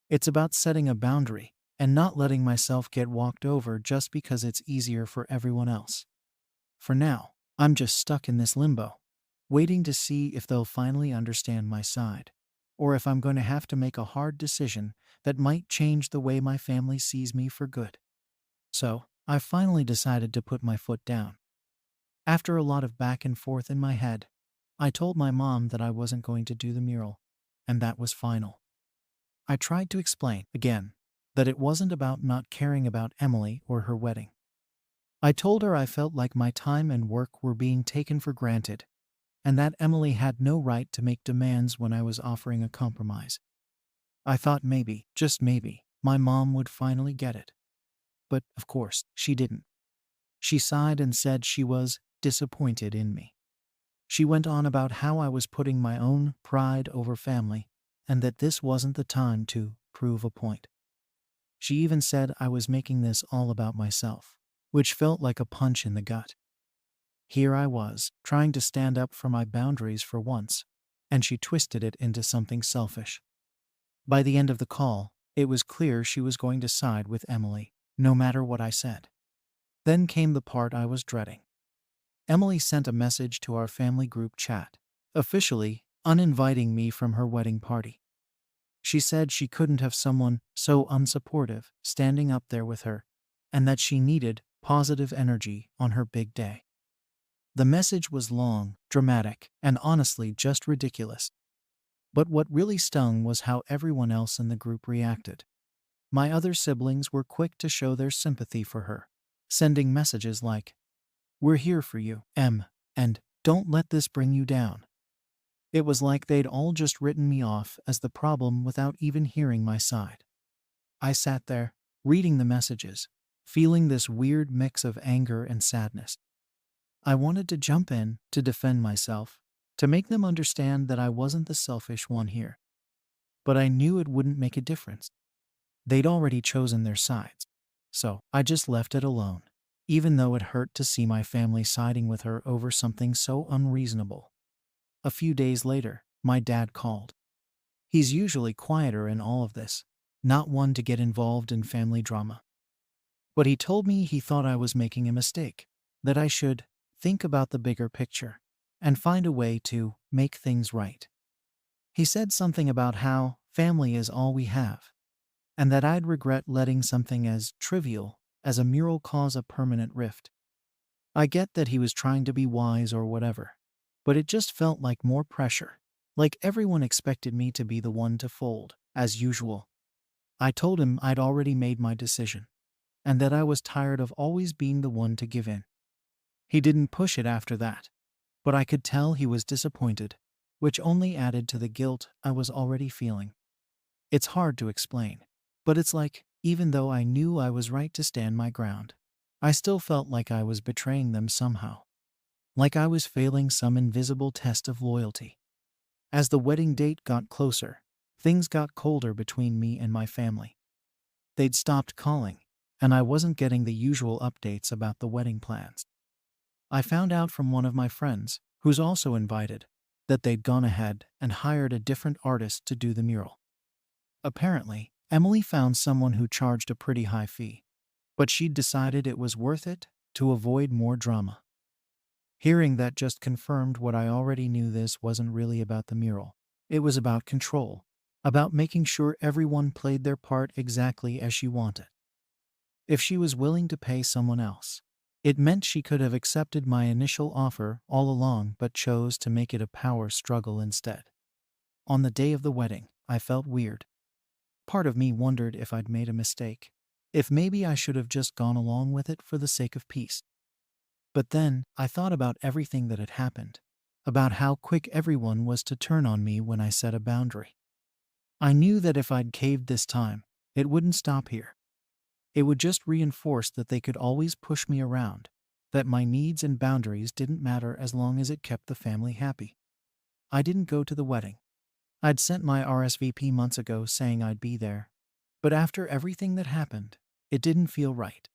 Speaker 1: It's about setting a boundary and not letting myself get walked over just because it's easier for everyone else. For now, I'm just stuck in this limbo, waiting to see if they'll finally understand my side, or if I'm going to have to make a hard decision that might change the way my family sees me for good. So, I finally decided to put my foot down. After a lot of back and forth in my head, I told my mom that I wasn't going to do the mural, and that was final. I tried to explain, again, that it wasn't about not caring about Emily or her wedding. I told her I felt like my time and work were being taken for granted, and that Emily had no right to make demands when I was offering a compromise. I thought maybe, just maybe, my mom would finally get it. But, of course, she didn't. She sighed and said she was disappointed in me. She went on about how I was putting my own pride over family, and that this wasn't the time to prove a point. She even said I was making this all about myself, which felt like a punch in the gut. Here I was, trying to stand up for my boundaries for once, and she twisted it into something selfish. By the end of the call, it was clear she was going to side with Emily, no matter what I said. Then came the part I was dreading. Emily sent a message to our family group chat, officially uninviting me from her wedding party. She said she couldn't have someone so unsupportive standing up there with her, and that she needed positive energy on her big day. The message was long, dramatic, and honestly just ridiculous. But what really stung was how everyone else in the group reacted. My other siblings were quick to show their sympathy for her, sending messages like, "We're here for you, Em," and "Don't let this bring you down." It was like they'd all just written me off as the problem without even hearing my side. I sat there, reading the messages, feeling this weird mix of anger and sadness. I wanted to jump in, to defend myself, to make them understand that I wasn't the selfish one here. But I knew it wouldn't make a difference. They'd already chosen their sides. So I just left it alone, even though it hurt to see my family siding with her over something so unreasonable. A few days later, my dad called. He's usually quieter in all of this, not one to get involved in family drama. But he told me he thought I was making a mistake, that I should think about the bigger picture and find a way to make things right. He said something about how family is all we have, and that I'd regret letting something as trivial as a mural cause a permanent rift. I get that he was trying to be wise or whatever, but it just felt like more pressure, like everyone expected me to be the one to fold, as usual. I told him I'd already made my decision, and that I was tired of always being the one to give in. He didn't push it after that, but I could tell he was disappointed, which only added to the guilt I was already feeling. It's hard to explain, but it's like, even though I knew I was right to stand my ground, I still felt like I was betraying them somehow, like I was failing some invisible test of loyalty. As the wedding date got closer, things got colder between me and my family. They'd stopped calling, and I wasn't getting the usual updates about the wedding plans. I found out from one of my friends, who's also invited, that they'd gone ahead and hired a different artist to do the mural. Apparently, Emily found someone who charged a pretty high fee, but she'd decided it was worth it to avoid more drama. Hearing that just confirmed what I already knew. This wasn't really about the mural. It was about control, about making sure everyone played their part exactly as she wanted. If she was willing to pay someone else, it meant she could have accepted my initial offer all along but chose to make it a power struggle instead. On the day of the wedding, I felt weird. Part of me wondered if I'd made a mistake, if maybe I should have just gone along with it for the sake of peace. But then, I thought about everything that had happened, about how quick everyone was to turn on me when I set a boundary. I knew that if I'd caved this time, it wouldn't stop here. It would just reinforce that they could always push me around, that my needs and boundaries didn't matter as long as it kept the family happy. I didn't go to the wedding. I'd sent my RSVP months ago saying I'd be there, but after everything that happened, it didn't feel right.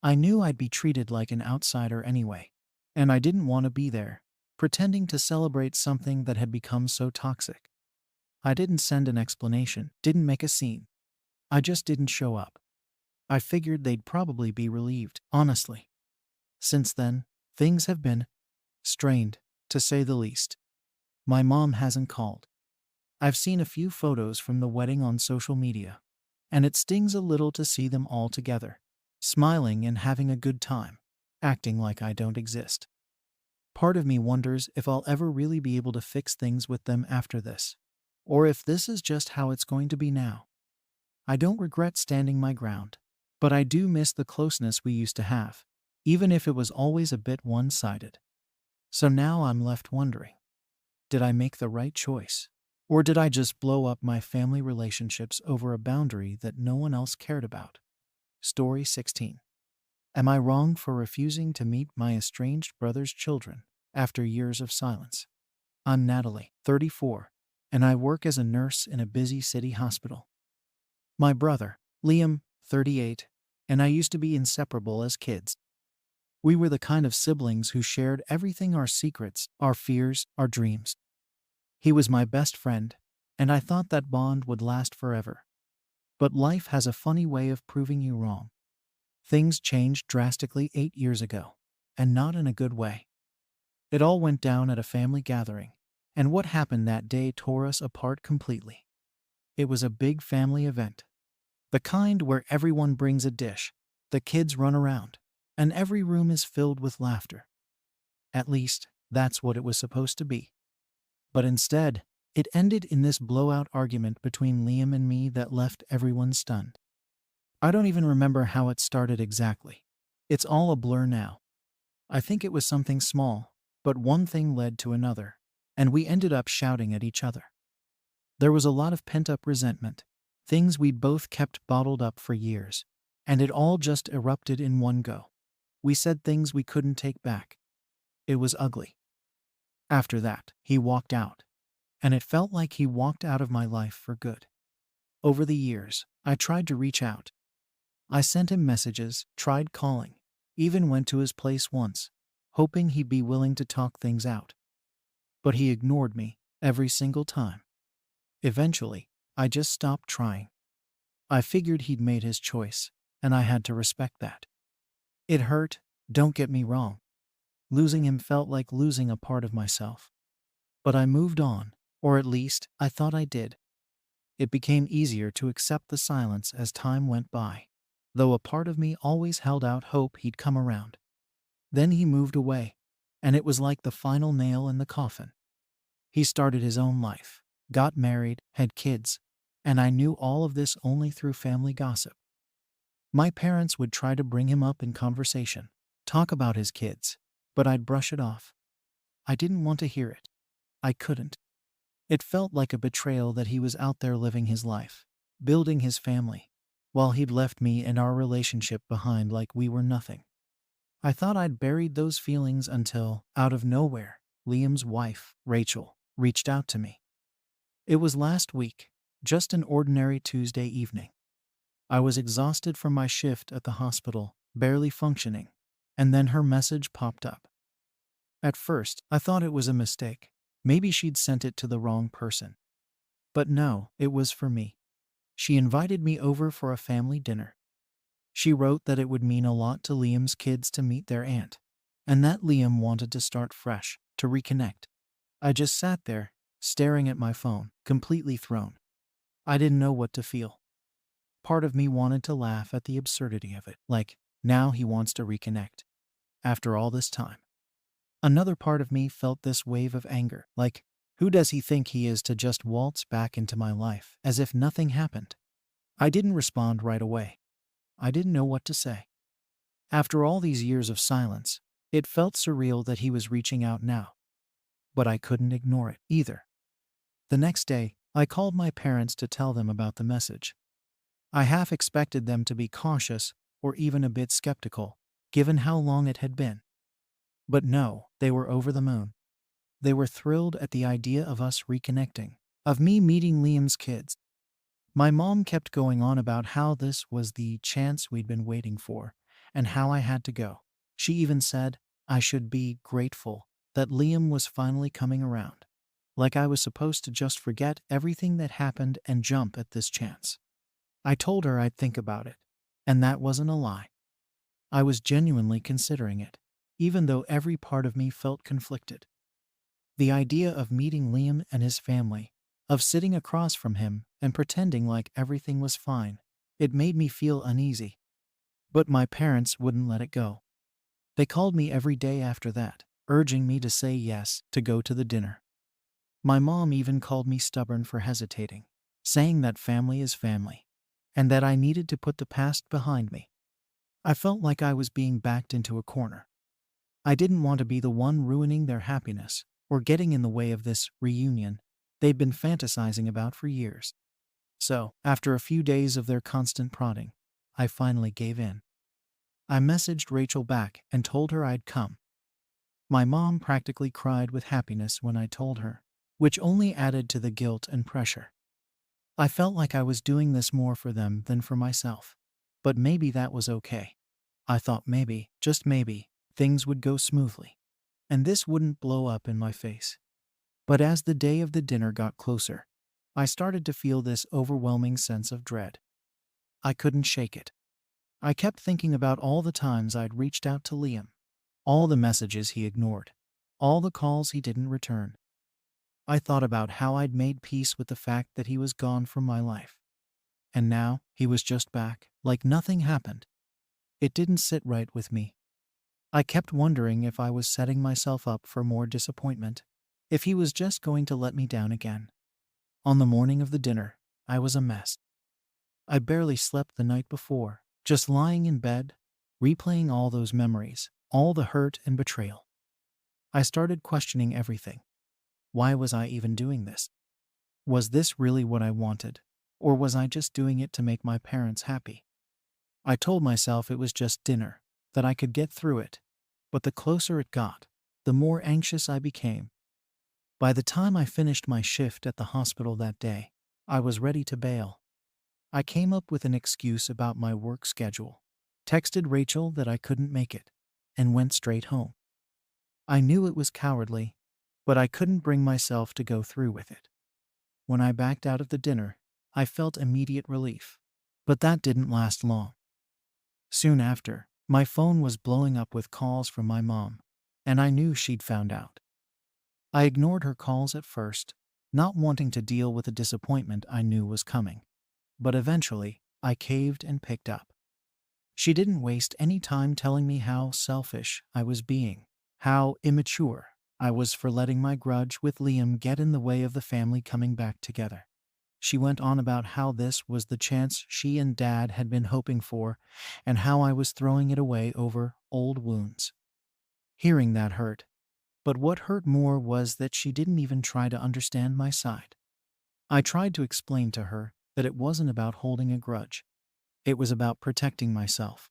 Speaker 1: I knew I'd be treated like an outsider anyway, and I didn't want to be there, pretending to celebrate something that had become so toxic. I didn't send an explanation, didn't make a scene. I just didn't show up. I figured they'd probably be relieved, honestly. Since then, things have been strained, to say the least. My mom hasn't called. I've seen a few photos from the wedding on social media, and it stings a little to see them all together, smiling and having a good time, acting like I don't exist. Part of me wonders if I'll ever really be able to fix things with them after this, or if this is just how it's going to be now. I don't regret standing my ground, but I do miss the closeness we used to have, even if it was always a bit one-sided. So now I'm left wondering, did I make the right choice? Or did I just blow up my family relationships over a boundary that no one else cared about? Story 16. Am I wrong for refusing to meet my estranged brother's children after years of silence? I'm Natalie, 34, and I work as a nurse in a busy city hospital. My brother, Liam, 38, and I used to be inseparable as kids. We were the kind of siblings who shared everything: our secrets, our fears, our dreams. He was my best friend, and I thought that bond would last forever. But life has a funny way of proving you wrong. Things changed drastically 8 years ago, and not in a good way. It all went down at a family gathering, and what happened that day tore us apart completely. It was a big family event, the kind where everyone brings a dish, the kids run around, and every room is filled with laughter. At least, that's what it was supposed to be. But instead, it ended in this blowout argument between Liam and me that left everyone stunned. I don't even remember how it started exactly. It's all a blur now. I think it was something small, but one thing led to another, and we ended up shouting at each other. There was a lot of pent-up resentment, things we'd both kept bottled up for years, and it all just erupted in one go. We said things we couldn't take back. It was ugly. After that, he walked out, and it felt like he walked out of my life for good. Over the years, I tried to reach out. I sent him messages, tried calling, even went to his place once, hoping he'd be willing to talk things out. But he ignored me every single time. Eventually, I just stopped trying. I figured he'd made his choice, and I had to respect that. It hurt, don't get me wrong. Losing him felt like losing a part of myself. But I moved on, or at least I thought I did. It became easier to accept the silence as time went by, though a part of me always held out hope he'd come around. Then he moved away, and it was like the final nail in the coffin. He started his own life, got married, had kids, and I knew all of this only through family gossip. My parents would try to bring him up in conversation, talk about his kids, but I'd brush it off. I didn't want to hear it. I couldn't. It felt like a betrayal that he was out there living his life, building his family, while he'd left me and our relationship behind like we were nothing. I thought I'd buried those feelings until, out of nowhere, Liam's wife, Rachel, reached out to me. It was last week, just an ordinary Tuesday evening. I was exhausted from my shift at the hospital, barely functioning, and then her message popped up. At first, I thought it was a mistake. Maybe she'd sent it to the wrong person. But no, it was for me. She invited me over for a family dinner. She wrote that it would mean a lot to Liam's kids to meet their aunt, and that Liam wanted to start fresh, to reconnect. I just sat there, staring at my phone, completely thrown. I didn't know what to feel. Part of me wanted to laugh at the absurdity of it, like, now he wants to reconnect. After all this time. Another part of me felt this wave of anger, like, who does he think he is to just waltz back into my life, as if nothing happened? I didn't respond right away. I didn't know what to say. After all these years of silence, it felt surreal that he was reaching out now. But I couldn't ignore it, either. The next day, I called my parents to tell them about the message. I half expected them to be cautious, or even a bit skeptical, given how long it had been. But no, they were over the moon. They were thrilled at the idea of us reconnecting, of me meeting Liam's kids. My mom kept going on about how this was the chance we'd been waiting for, and how I had to go. She even said I should be grateful that Liam was finally coming around, like I was supposed to just forget everything that happened and jump at this chance. I told her I'd think about it, and that wasn't a lie. I was genuinely considering it, even though every part of me felt conflicted. The idea of meeting Liam and his family, of sitting across from him and pretending like everything was fine, it made me feel uneasy. But my parents wouldn't let it go. They called me every day after that, urging me to say yes, to go to the dinner. My mom even called me stubborn for hesitating, saying that family is family, and that I needed to put the past behind me. I felt like I was being backed into a corner. I didn't want to be the one ruining their happiness, or getting in the way of this reunion they'd been fantasizing about for years. So, after a few days of their constant prodding, I finally gave in. I messaged Rachel back and told her I'd come. My mom practically cried with happiness when I told her, which only added to the guilt and pressure. I felt like I was doing this more for them than for myself. But maybe that was okay. I thought maybe, just maybe, things would go smoothly, and this wouldn't blow up in my face. But as the day of the dinner got closer, I started to feel this overwhelming sense of dread. I couldn't shake it. I kept thinking about all the times I'd reached out to Liam, all the messages he ignored, all the calls he didn't return. I thought about how I'd made peace with the fact that he was gone from my life. And now he was just back, like nothing happened. It didn't sit right with me. I kept wondering if I was setting myself up for more disappointment, if he was just going to let me down again. On the morning of the dinner, I was a mess. I barely slept the night before, just lying in bed, replaying all those memories, all the hurt and betrayal. I started questioning everything. Why was I even doing this? Was this really what I wanted? Or was I just doing it to make my parents happy? I told myself it was just dinner, that I could get through it. But the closer it got, the more anxious I became. By the time I finished my shift at the hospital that day, I was ready to bail. I came up with an excuse about my work schedule, texted Rachel that I couldn't make it, and went straight home. I knew it was cowardly, but I couldn't bring myself to go through with it. When I backed out of the dinner, I felt immediate relief. But that didn't last long. Soon after, my phone was blowing up with calls from my mom, and I knew she'd found out. I ignored her calls at first, not wanting to deal with the disappointment I knew was coming. But eventually, I caved and picked up. She didn't waste any time telling me how selfish I was being, how immature I was for letting my grudge with Liam get in the way of the family coming back together. She went on about how this was the chance she and Dad had been hoping for, and how I was throwing it away over old wounds. Hearing that hurt. But what hurt more was that she didn't even try to understand my side. I tried to explain to her that it wasn't about holding a grudge. It was about protecting myself.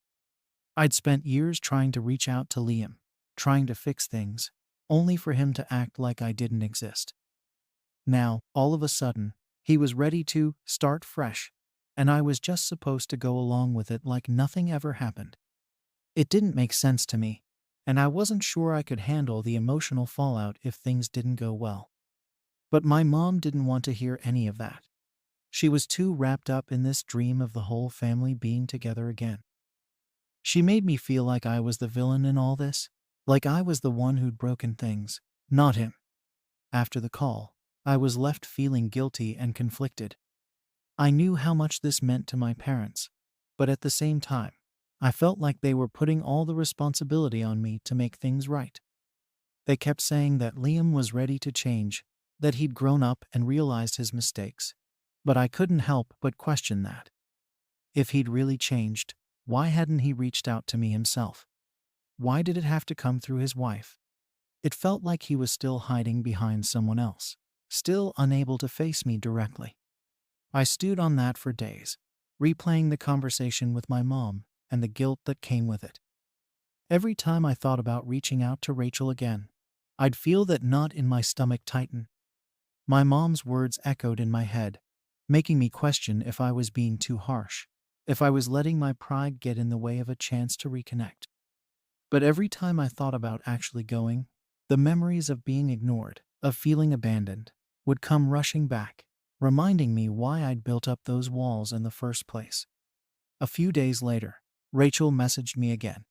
Speaker 1: I'd spent years trying to reach out to Liam, trying to fix things, only for him to act like I didn't exist. Now, all of a sudden, he was ready to start fresh, and I was just supposed to go along with it like nothing ever happened. It didn't make sense to me, and I wasn't sure I could handle the emotional fallout if things didn't go well. But my mom didn't want to hear any of that. She was too wrapped up in this dream of the whole family being together again. She made me feel like I was the villain in all this, like I was the one who'd broken things, not him. After the call, I was left feeling guilty and conflicted. I knew how much this meant to my parents, but at the same time, I felt like they were putting all the responsibility on me to make things right. They kept saying that Liam was ready to change, that he'd grown up and realized his mistakes. But I couldn't help but question that. If he'd really changed, why hadn't he reached out to me himself? Why did it have to come through his wife? It felt like he was still hiding behind someone else, still unable to face me directly. I stewed on that for days, replaying the conversation with my mom and the guilt that came with it. Every time I thought about reaching out to Rachel again, I'd feel that knot in my stomach tighten. My mom's words echoed in my head, making me question if I was being too harsh, if I was letting my pride get in the way of a chance to reconnect. But every time I thought about actually going, the memories of being ignored, of feeling abandoned, would come rushing back, reminding me why I'd built up those walls in the first place. A few days later, Rachel messaged me again.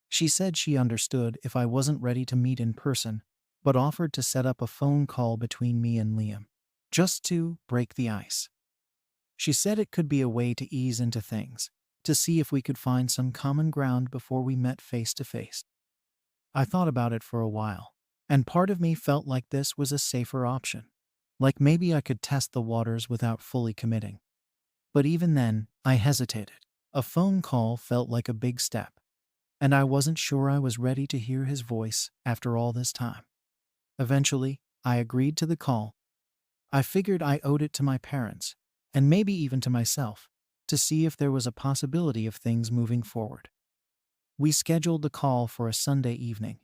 Speaker 1: She said she understood if I wasn't ready to meet in person, but offered to set up a phone call between me and Liam, just to break the ice. She said it could be a way to ease into things, to see if we could find some common ground before we met face to face. I thought about it for a while, and part of me felt like this was a safer option, like maybe I could test the waters without fully committing. But even then, I hesitated. A phone call felt like a big step, and I wasn't sure I was ready to hear his voice after all this time. Eventually, I agreed to the call. I figured I owed it to my parents, and maybe even to myself, to see if there was a possibility of things moving forward. We scheduled the call for a Sunday evening,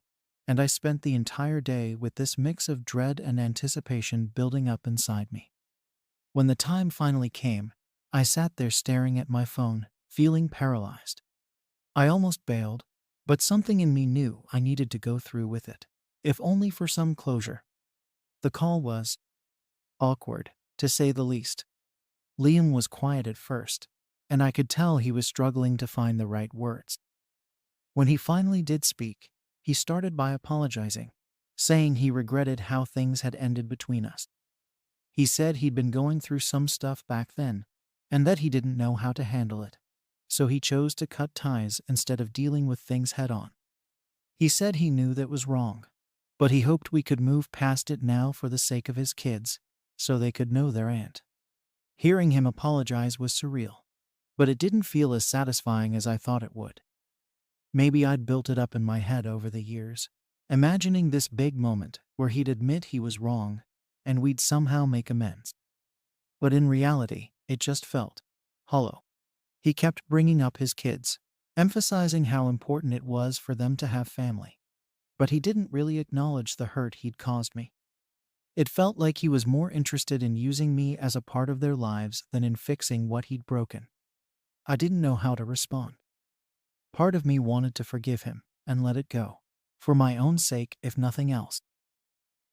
Speaker 1: and I spent the entire day with this mix of dread and anticipation building up inside me. When the time finally came, I sat there staring at my phone, feeling paralyzed. I almost bailed, but something in me knew I needed to go through with it, if only for some closure. The call was awkward, to say the least. Liam was quiet at first, and I could tell he was struggling to find the right words. When he finally did speak, he started by apologizing, saying he regretted how things had ended between us. He said he'd been going through some stuff back then, and that he didn't know how to handle it, so he chose to cut ties instead of dealing with things head on. He said he knew that was wrong, but he hoped we could move past it now for the sake of his kids, so they could know their aunt. Hearing him apologize was surreal, but it didn't feel as satisfying as I thought it would. Maybe I'd built it up in my head over the years, imagining this big moment where he'd admit he was wrong and we'd somehow make amends. But in reality, it just felt hollow. He kept bringing up his kids, emphasizing how important it was for them to have family. But he didn't really acknowledge the hurt he'd caused me. It felt like he was more interested in using me as a part of their lives than in fixing what he'd broken. I didn't know how to respond. Part of me wanted to forgive him and let it go, for my own sake if nothing else.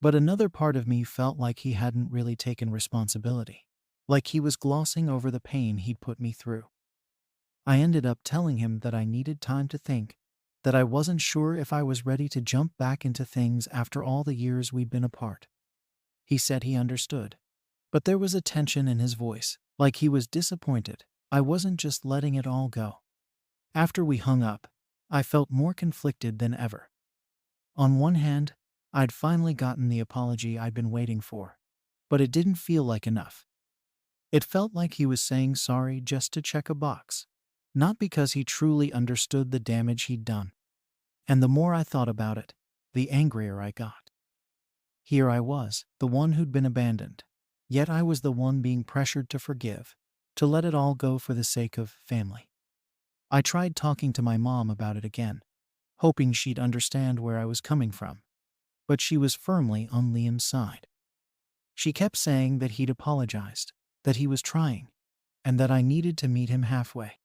Speaker 1: But another part of me felt like he hadn't really taken responsibility, like he was glossing over the pain he'd put me through. I ended up telling him that I needed time to think, that I wasn't sure if I was ready to jump back into things after all the years we'd been apart. He said he understood, but there was a tension in his voice, like he was disappointed I wasn't just letting it all go. After we hung up, I felt more conflicted than ever. On one hand, I'd finally gotten the apology I'd been waiting for, but it didn't feel like enough. It felt like he was saying sorry just to check a box, not because he truly understood the damage he'd done. And the more I thought about it, the angrier I got. Here I was, the one who'd been abandoned, yet I was the one being pressured to forgive, to let it all go for the sake of family. I tried talking to my mom about it again, hoping she'd understand where I was coming from, but she was firmly on Liam's side. She kept saying that he'd apologized, that he was trying, and that I needed to meet him halfway.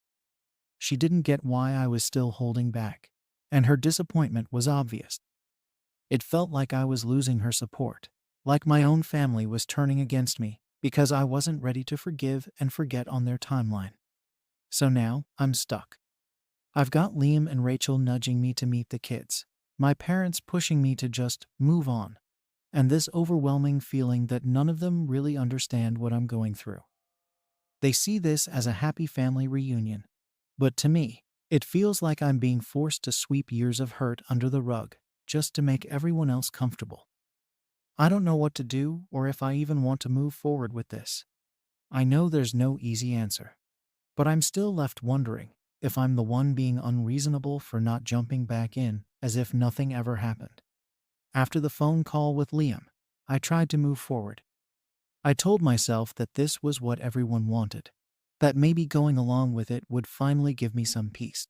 Speaker 1: She didn't get why I was still holding back, and her disappointment was obvious. It felt like I was losing her support, like my own family was turning against me because I wasn't ready to forgive and forget on their timeline. So now, I'm stuck. I've got Liam and Rachel nudging me to meet the kids, my parents pushing me to just move on, and this overwhelming feeling that none of them really understand what I'm going through. They see this as a happy family reunion, but to me, it feels like I'm being forced to sweep years of hurt under the rug just to make everyone else comfortable. I don't know what to do or if I even want to move forward with this. I know there's no easy answer, but I'm still left wondering if I'm the one being unreasonable for not jumping back in as if nothing ever happened. After the phone call with Liam, I tried to move forward. I told myself that this was what everyone wanted, that maybe going along with it would finally give me some peace.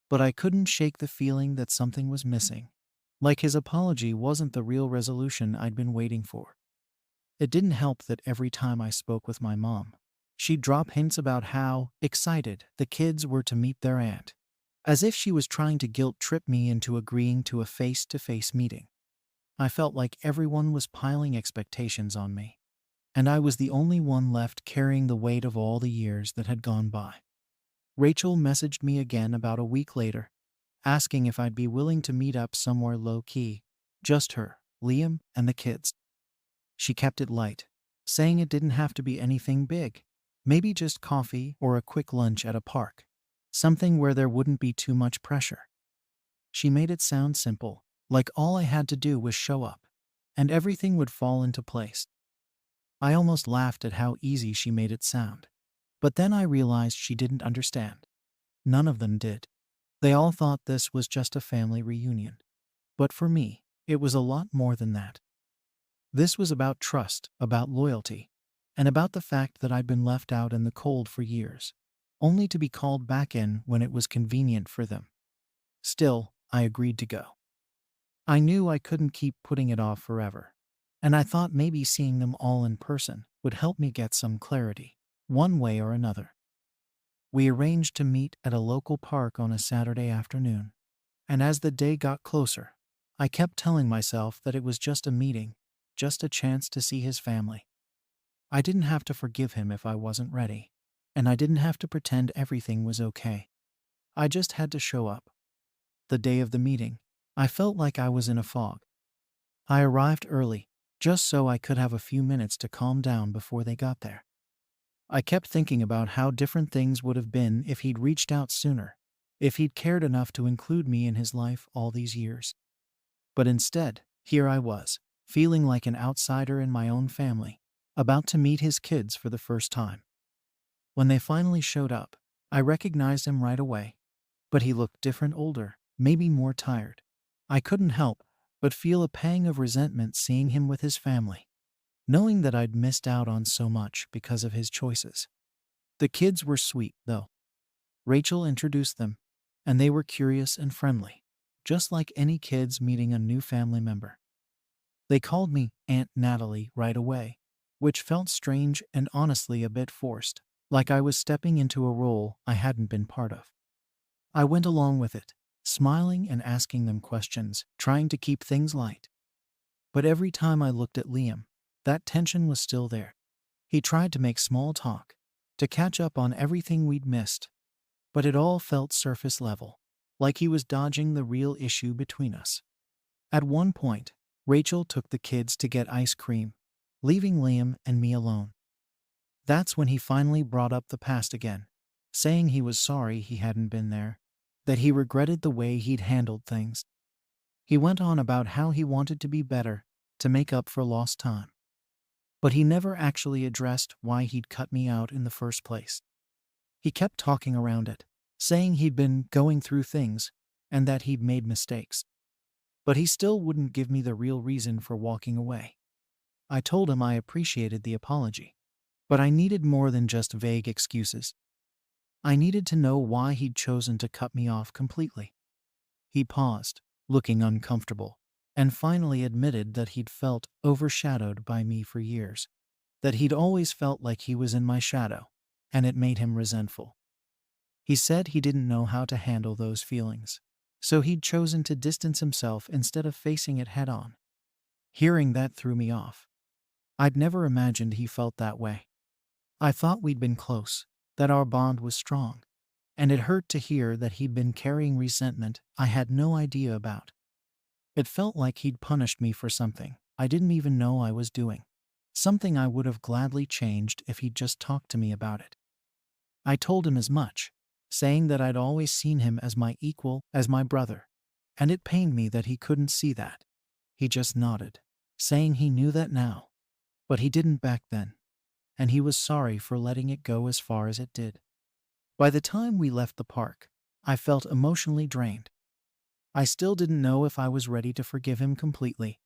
Speaker 1: But I couldn't shake the feeling that something was missing, like his apology wasn't the real resolution I'd been waiting for. It didn't help that every time I spoke with my mom, she'd drop hints about how excited the kids were to meet their aunt, as if she was trying to guilt-trip me into agreeing to a face-to-face meeting. I felt like everyone was piling expectations on me, and I was the only one left carrying the weight of all the years that had gone by. Rachel messaged me again about a week later, asking if I'd be willing to meet up somewhere low-key, just her, Liam, and the kids. She kept it light, saying it didn't have to be anything big, maybe just coffee or a quick lunch at a park, something where there wouldn't be too much pressure. She made it sound simple, like all I had to do was show up, and everything would fall into place. I almost laughed at how easy she made it sound, but then I realized she didn't understand. None of them did. They all thought this was just a family reunion. But for me, it was a lot more than that. This was about trust, about loyalty, and about the fact that I'd been left out in the cold for years, only to be called back in when it was convenient for them. Still, I agreed to go. I knew I couldn't keep putting it off forever, and I thought maybe seeing them all in person would help me get some clarity, one way or another. We arranged to meet at a local park on a Saturday afternoon, and as the day got closer, I kept telling myself that it was just a meeting, just a chance to see his family. I didn't have to forgive him if I wasn't ready, and I didn't have to pretend everything was okay. I just had to show up. The day of the meeting, I felt like I was in a fog. I arrived early, just so I could have a few minutes to calm down before they got there. I kept thinking about how different things would have been if he'd reached out sooner, if he'd cared enough to include me in his life all these years. But instead, here I was, feeling like an outsider in my own family, about to meet his kids for the first time. When they finally showed up, I recognized him right away, but he looked different, older, maybe more tired. I couldn't help but feel a pang of resentment seeing him with his family, knowing that I'd missed out on so much because of his choices. The kids were sweet, though. Rachel introduced them, and they were curious and friendly, just like any kids meeting a new family member. They called me Aunt Natalie right away, which felt strange and honestly a bit forced, like I was stepping into a role I hadn't been part of. I went along with it, smiling and asking them questions, trying to keep things light. But every time I looked at Liam, that tension was still there. He tried to make small talk, to catch up on everything we'd missed, but it all felt surface level, like he was dodging the real issue between us. At one point, Rachel took the kids to get ice cream, leaving Liam and me alone. That's when he finally brought up the past again, saying he was sorry he hadn't been there, that he regretted the way he'd handled things. He went on about how he wanted to be better, to make up for lost time. But he never actually addressed why he'd cut me out in the first place. He kept talking around it, saying he'd been going through things and that he'd made mistakes. But he still wouldn't give me the real reason for walking away. I told him I appreciated the apology, but I needed more than just vague excuses. I needed to know why he'd chosen to cut me off completely. He paused, looking uncomfortable, and finally admitted that he'd felt overshadowed by me for years, that he'd always felt like he was in my shadow, and it made him resentful. He said he didn't know how to handle those feelings, so he'd chosen to distance himself instead of facing it head on. Hearing that threw me off. I'd never imagined he felt that way. I thought we'd been close, that our bond was strong, and it hurt to hear that he'd been carrying resentment I had no idea about. It felt like he'd punished me for something I didn't even know I was doing, something I would have gladly changed if he'd just talked to me about it. I told him as much, saying that I'd always seen him as my equal, as my brother, and it pained me that he couldn't see that. He just nodded, saying he knew that now, but he didn't back then, and he was sorry for letting it go as far as it did. By the time we left the park, I felt emotionally drained. I still didn't know if I was ready to forgive him completely,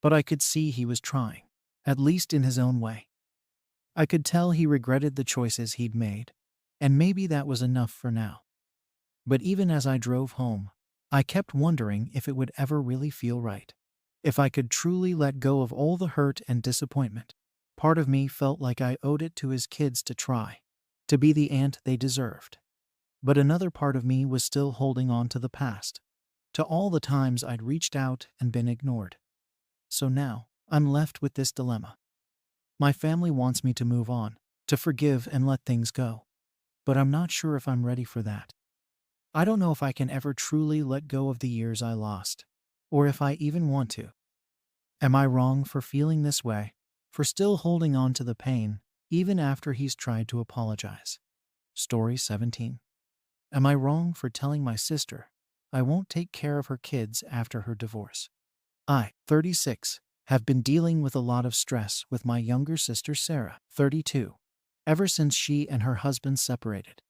Speaker 1: but I could see he was trying, at least in his own way. I could tell he regretted the choices he'd made, and maybe that was enough for now. But even as I drove home, I kept wondering if it would ever really feel right, if I could truly let go of all the hurt and disappointment. Part of me felt like I owed it to his kids to try, to be the aunt they deserved. But another part of me was still holding on to the past, to all the times I'd reached out and been ignored. So now, I'm left with this dilemma. My family wants me to move on, to forgive and let things go. But I'm not sure if I'm ready for that. I don't know if I can ever truly let go of the years I lost, or if I even want to. Am I wrong for feeling this way, for still holding on to the pain, even after he's tried to apologize? Story 17. Am I wrong for telling my sister I won't take care of her kids after her divorce? I, 36, have been dealing with a lot of stress with my younger sister Sarah, 32, ever since she and her husband separated.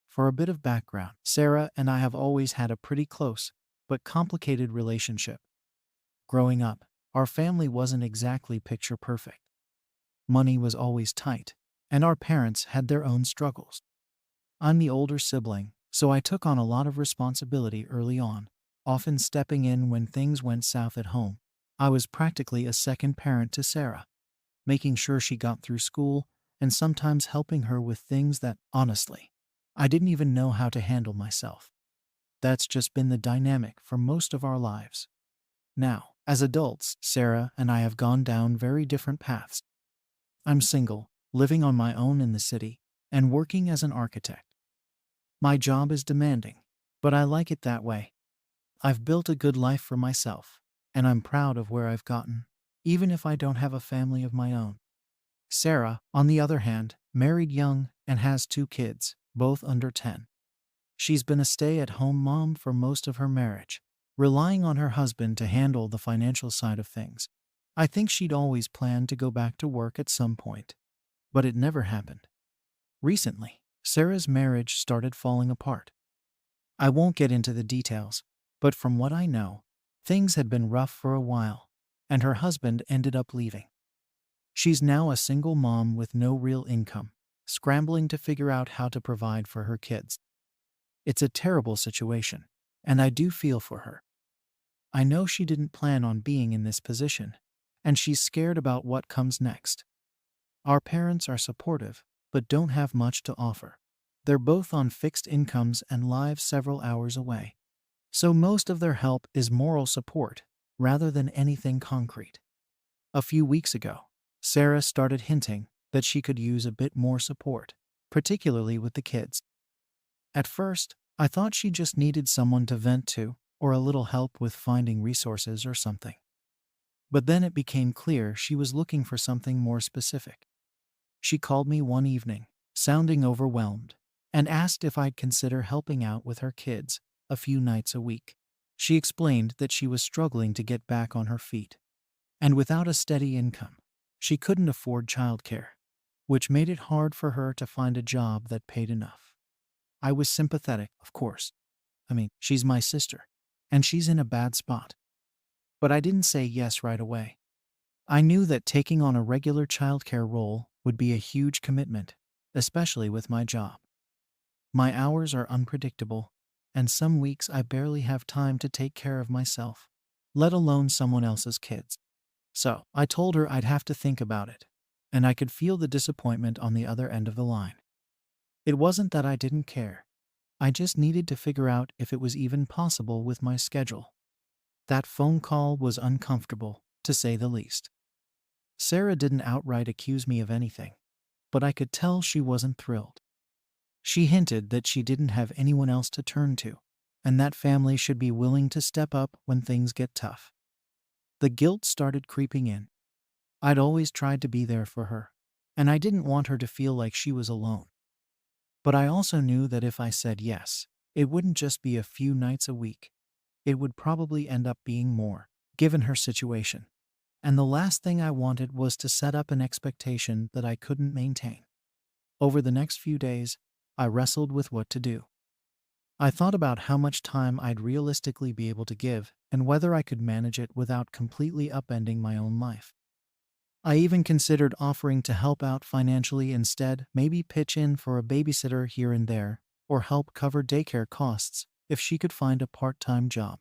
Speaker 1: For a bit of background, Sarah and I have always had a pretty close but complicated relationship. Growing up, our family wasn't exactly picture perfect. Money was always tight, and our parents had their own struggles. I'm the older sibling, so I took on a lot of responsibility early on, often stepping in when things went south at home. I was practically a second parent to Sarah, making sure she got through school and sometimes helping her with things that, honestly, I didn't even know how to handle myself. That's just been the dynamic for most of our lives. Now, As adults, Sarah and I have gone down very different paths. I'm single, living on my own in the city, and working as an architect. My job is demanding, but I like it that way. I've built a good life for myself, and I'm proud of where I've gotten, even if I don't have a family of my own. Sarah, on the other hand, married young and has 2 kids, both under 10. She's been a stay-at-home mom for most of her marriage, relying on her husband to handle the financial side of things. I think she'd always planned to go back to work at some point, but it never happened. Recently, Sarah's marriage started falling apart. I won't get into the details, but from what I know, things had been rough for a while, and her husband ended up leaving. She's now a single mom with no real income, scrambling to figure out how to provide for her kids. It's a terrible situation, and I do feel for her. I know she didn't plan on being in this position, and she's scared about what comes next. Our parents are supportive, but don't have much to offer. They're both on fixed incomes and live several hours away. So most of their help is moral support, rather than anything concrete. A few weeks ago, Sarah started hinting that she could use a bit more support, particularly with the kids. At first, I thought she just needed someone to vent to, or a little help with finding resources or something. But then it became clear she was looking for something more specific. She called me one evening, sounding overwhelmed, and asked if I'd consider helping out with her kids a few nights a week. She explained that she was struggling to get back on her feet, and without a steady income, she couldn't afford childcare, which made it hard for her to find a job that paid enough. I was sympathetic, of course. She's my sister, and she's in a bad spot. But I didn't say yes right away. I knew that taking on a regular childcare role would be a huge commitment, especially with my job. My hours are unpredictable, and some weeks I barely have time to take care of myself, let alone someone else's kids. So I told her I'd have to think about it, and I could feel the disappointment on the other end of the line. It wasn't that I didn't care. I just needed to figure out if it was even possible with my schedule. That phone call was uncomfortable, to say the least. Sarah didn't outright accuse me of anything, but I could tell she wasn't thrilled. She hinted that she didn't have anyone else to turn to, and that family should be willing to step up when things get tough. The guilt started creeping in. I'd always tried to be there for her, and I didn't want her to feel like she was alone. But I also knew that if I said yes, it wouldn't just be a few nights a week. It would probably end up being more, given her situation. And the last thing I wanted was to set up an expectation that I couldn't maintain. Over the next few days, I wrestled with what to do. I thought about how much time I'd realistically be able to give and whether I could manage it without completely upending my own life. I even considered offering to help out financially instead, maybe pitch in for a babysitter here and there, or help cover daycare costs if she could find a part-time job.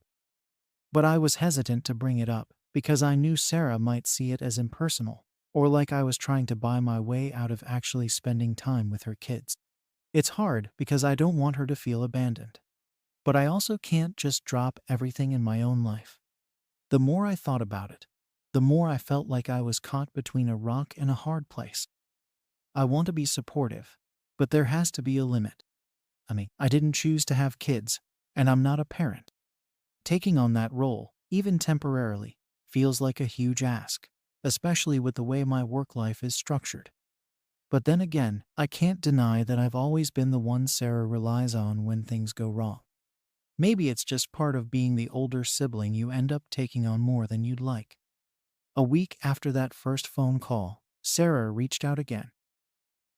Speaker 1: But I was hesitant to bring it up because I knew Sarah might see it as impersonal, or like I was trying to buy my way out of actually spending time with her kids. It's hard because I don't want her to feel abandoned, but I also can't just drop everything in my own life. The more I thought about it, the more I felt like I was caught between a rock and a hard place. I want to be supportive, but there has to be a limit. I didn't choose to have kids, and I'm not a parent. Taking on that role, even temporarily, feels like a huge ask, especially with the way my work life is structured. But then again, I can't deny that I've always been the one Sarah relies on when things go wrong. Maybe it's just part of being the older sibling, you end up taking on more than you'd like. A week after that first phone call, Sarah reached out again.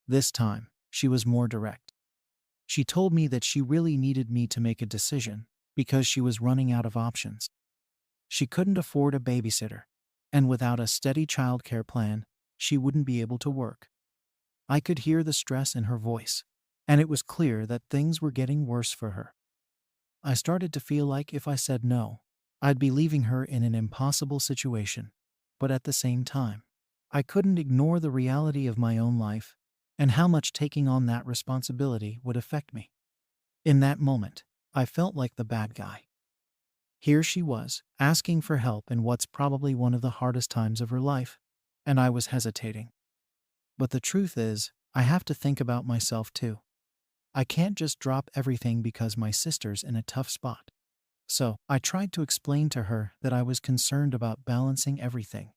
Speaker 1: This time, she was more direct. She told me that she really needed me to make a decision because she was running out of options. She couldn't afford a babysitter, and without a steady childcare plan, she wouldn't be able to work. I could hear the stress in her voice, and it was clear that things were getting worse for her. I started to feel like if I said no, I'd be leaving her in an impossible situation, but at the same time, I couldn't ignore the reality of my own life and how much taking on that responsibility would affect me. In that moment, I felt like the bad guy. Here she was, asking for help in what's probably one of the hardest times of her life, and I was hesitating. But the truth is, I have to think about myself too. I can't just drop everything because my sister's in a tough spot. So, I tried to explain to her that I was concerned about balancing everything,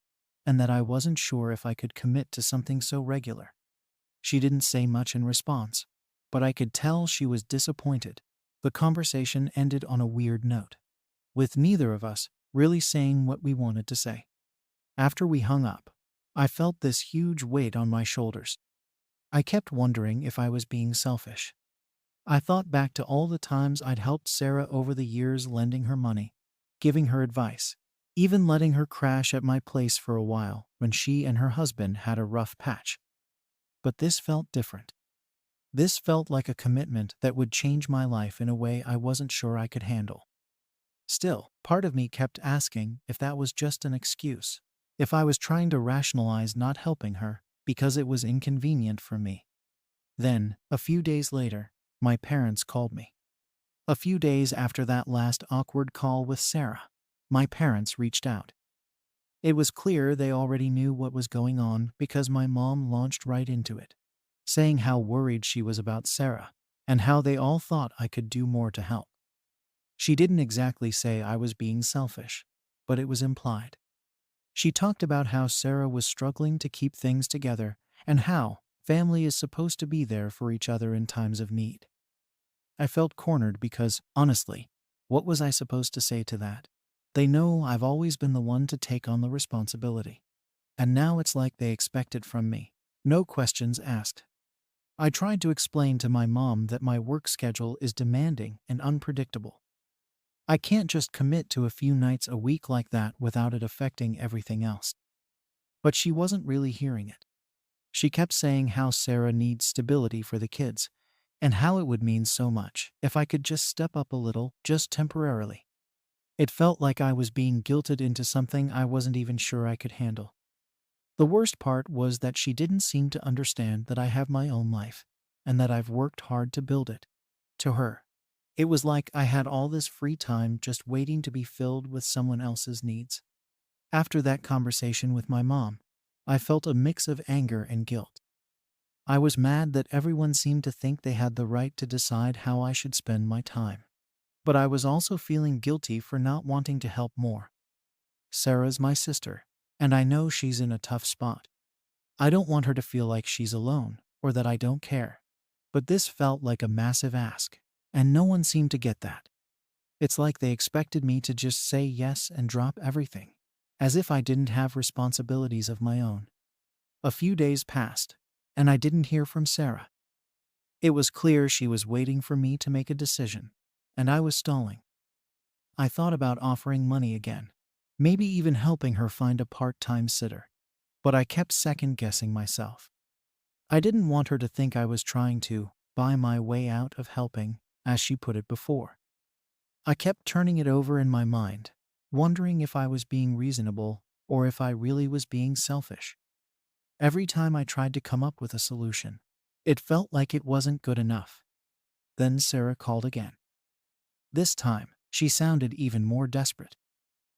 Speaker 1: and that I wasn't sure if I could commit to something so regular. She didn't say much in response, but I could tell she was disappointed. The conversation ended on a weird note, with neither of us really saying what we wanted to say. After we hung up, I felt this huge weight on my shoulders. I kept wondering if I was being selfish. I thought back to all the times I'd helped Sarah over the years, lending her money, giving her advice, even letting her crash at my place for a while when she and her husband had a rough patch. But this felt different. This felt like a commitment that would change my life in a way I wasn't sure I could handle. Still, part of me kept asking if that was just an excuse, if I was trying to rationalize not helping her because it was inconvenient for me. Then, a few days later, my parents called me. A few days after that last awkward call with Sarah, my parents reached out. It was clear they already knew what was going on because my mom launched right into it, saying how worried she was about Sarah and how they all thought I could do more to help. She didn't exactly say I was being selfish, but it was implied. She talked about how Sarah was struggling to keep things together and how family is supposed to be there for each other in times of need. I felt cornered because, honestly, what was I supposed to say to that? They know I've always been the one to take on the responsibility. And now it's like they expect it from me. No questions asked. I tried to explain to my mom that my work schedule is demanding and unpredictable. I can't just commit to a few nights a week like that without it affecting everything else. But she wasn't really hearing it. She kept saying how Sarah needs stability for the kids, and how it would mean so much if I could just step up a little, just temporarily. It felt like I was being guilted into something I wasn't even sure I could handle. The worst part was that she didn't seem to understand that I have my own life, and that I've worked hard to build it. To her, it was like I had all this free time just waiting to be filled with someone else's needs. After that conversation with my mom, I felt a mix of anger and guilt. I was mad that everyone seemed to think they had the right to decide how I should spend my time. But I was also feeling guilty for not wanting to help more. Sarah's my sister, and I know she's in a tough spot. I don't want her to feel like she's alone, or that I don't care. But this felt like a massive ask, and no one seemed to get that. It's like they expected me to just say yes and drop everything, as if I didn't have responsibilities of my own. A few days passed, and I didn't hear from Sarah. It was clear she was waiting for me to make a decision, and I was stalling. I thought about offering money again, maybe even helping her find a part-time sitter, but I kept second-guessing myself. I didn't want her to think I was trying to buy my way out of helping, as she put it before. I kept turning it over in my mind, wondering if I was being reasonable or if I really was being selfish. Every time I tried to come up with a solution, it felt like it wasn't good enough. Then Sarah called again. This time, she sounded even more desperate.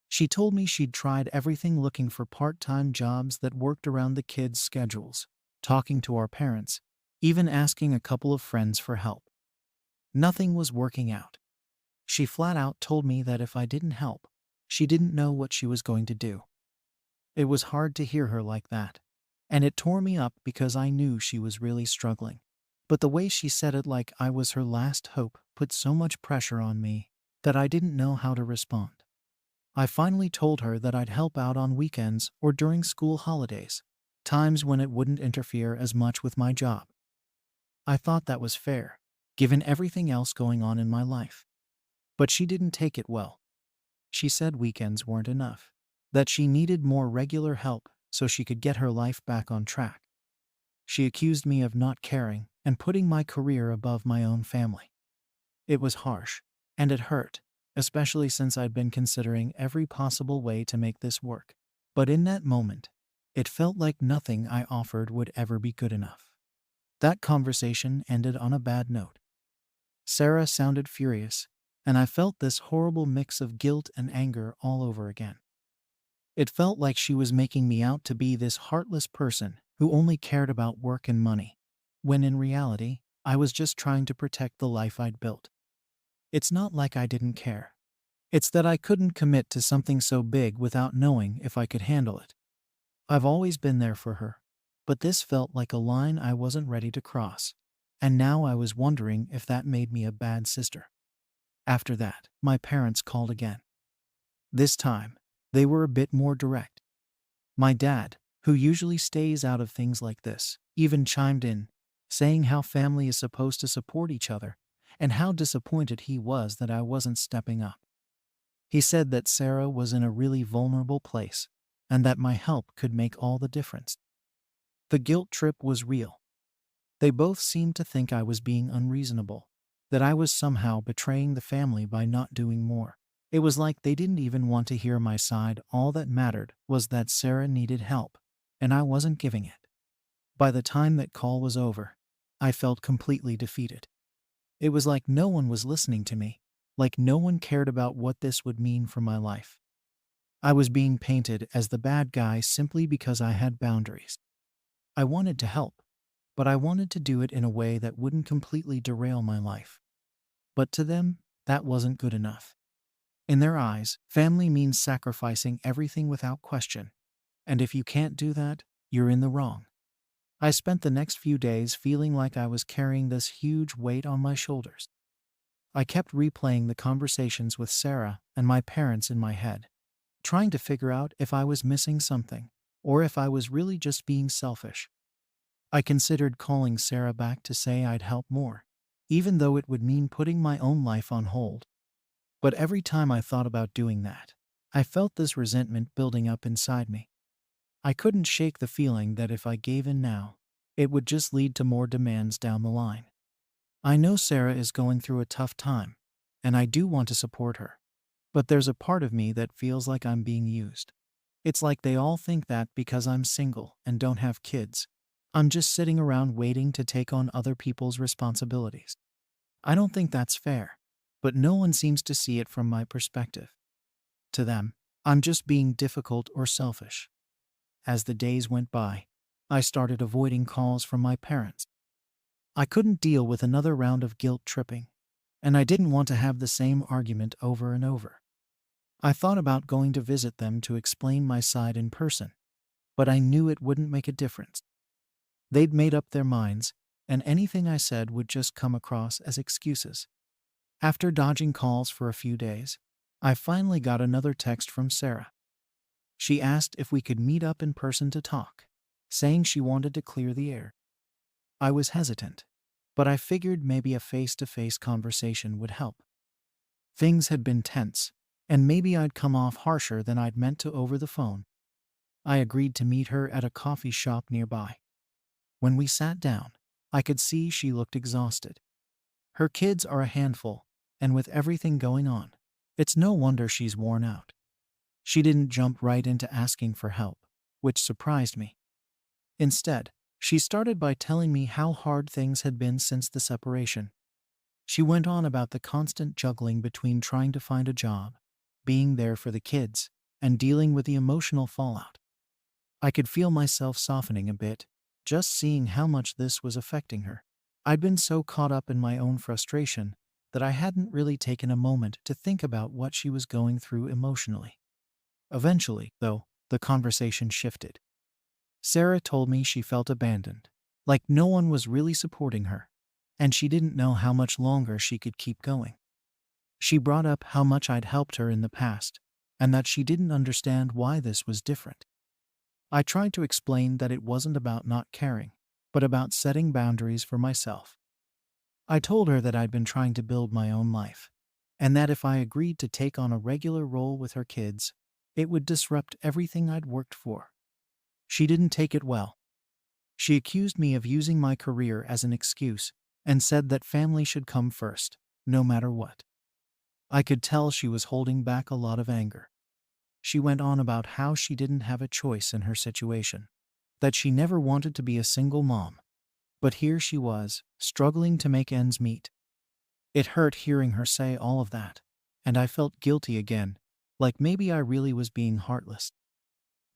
Speaker 1: She told me she'd tried everything, looking for part-time jobs that worked around the kids' schedules, talking to our parents, even asking a couple of friends for help. Nothing was working out. She flat out told me that if I didn't help, she didn't know what she was going to do. It was hard to hear her like that, and it tore me up because I knew she was really struggling. But the way she said it, like I was her last hope, put so much pressure on me that I didn't know how to respond. I finally told her that I'd help out on weekends or during school holidays, times when it wouldn't interfere as much with my job. I thought that was fair, given everything else going on in my life. But she didn't take it well. She said weekends weren't enough, that she needed more regular help so she could get her life back on track. She accused me of not caring and putting my career above my own family. It was harsh, and it hurt, especially since I'd been considering every possible way to make this work. But in that moment, it felt like nothing I offered would ever be good enough. That conversation ended on a bad note. Sarah sounded furious, and I felt this horrible mix of guilt and anger all over again. It felt like she was making me out to be this heartless person who only cared about work and money, when in reality, I was just trying to protect the life I'd built. It's not like I didn't care. It's that I couldn't commit to something so big without knowing if I could handle it. I've always been there for her, but this felt like a line I wasn't ready to cross, and now I was wondering if that made me a bad sister. After that, my parents called again. This time, they were a bit more direct. My dad, who usually stays out of things like this, even chimed in, saying how family is supposed to support each other and how disappointed he was that I wasn't stepping up. He said that Sarah was in a really vulnerable place and that my help could make all the difference. The guilt trip was real. They both seemed to think I was being unreasonable, that I was somehow betraying the family by not doing more. It was like they didn't even want to hear my side. All that mattered was that Sarah needed help, and I wasn't giving it. By the time that call was over, I felt completely defeated. It was like no one was listening to me, like no one cared about what this would mean for my life. I was being painted as the bad guy simply because I had boundaries. I wanted to help, but I wanted to do it in a way that wouldn't completely derail my life. But to them, that wasn't good enough. In their eyes, family means sacrificing everything without question, and if you can't do that, you're in the wrong. I spent the next few days feeling like I was carrying this huge weight on my shoulders. I kept replaying the conversations with Sarah and my parents in my head, trying to figure out if I was missing something, or if I was really just being selfish. I considered calling Sarah back to say I'd help more, even though it would mean putting my own life on hold. But every time I thought about doing that, I felt this resentment building up inside me. I couldn't shake the feeling that if I gave in now, it would just lead to more demands down the line. I know Sarah is going through a tough time, and I do want to support her. But there's a part of me that feels like I'm being used. It's like they all think that because I'm single and don't have kids, I'm just sitting around waiting to take on other people's responsibilities. I don't think that's fair, but no one seems to see it from my perspective. To them, I'm just being difficult or selfish. As the days went by, I started avoiding calls from my parents. I couldn't deal with another round of guilt tripping, and I didn't want to have the same argument over and over. I thought about going to visit them to explain my side in person, but I knew it wouldn't make a difference. They'd made up their minds, and anything I said would just come across as excuses. After dodging calls for a few days, I finally got another text from Sarah. She asked if we could meet up in person to talk, saying she wanted to clear the air. I was hesitant, but I figured maybe a face-to-face conversation would help. Things had been tense, and maybe I'd come off harsher than I'd meant to over the phone. I agreed to meet her at a coffee shop nearby. When we sat down, I could see she looked exhausted. Her kids are a handful, and with everything going on, it's no wonder she's worn out. She didn't jump right into asking for help, which surprised me. Instead, she started by telling me how hard things had been since the separation. She went on about the constant juggling between trying to find a job, being there for the kids, and dealing with the emotional fallout. I could feel myself softening a bit, just seeing how much this was affecting her. I'd been so caught up in my own frustration that I hadn't really taken a moment to think about what she was going through emotionally. Eventually, though, the conversation shifted. Sarah told me she felt abandoned, like no one was really supporting her, and she didn't know how much longer she could keep going. She brought up how much I'd helped her in the past, and that she didn't understand why this was different. I tried to explain that it wasn't about not caring, but about setting boundaries for myself. I told her that I'd been trying to build my own life, and that if I agreed to take on a regular role with her kids, it would disrupt everything I'd worked for. She didn't take it well. She accused me of using my career as an excuse and said that family should come first, no matter what. I could tell she was holding back a lot of anger. She went on about how she didn't have a choice in her situation, that she never wanted to be a single mom, but here she was, struggling to make ends meet. It hurt hearing her say all of that, and I felt guilty again, like maybe I really was being heartless.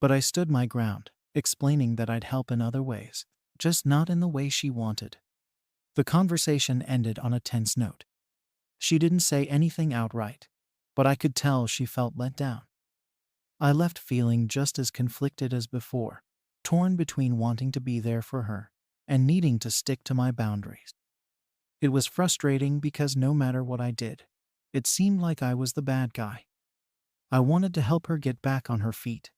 Speaker 1: But I stood my ground, explaining that I'd help in other ways, just not in the way she wanted. The conversation ended on a tense note. She didn't say anything outright, but I could tell she felt let down. I left feeling just as conflicted as before, torn between wanting to be there for her and needing to stick to my boundaries. It was frustrating because no matter what I did, it seemed like I was the bad guy. I wanted to help her get back on her feet,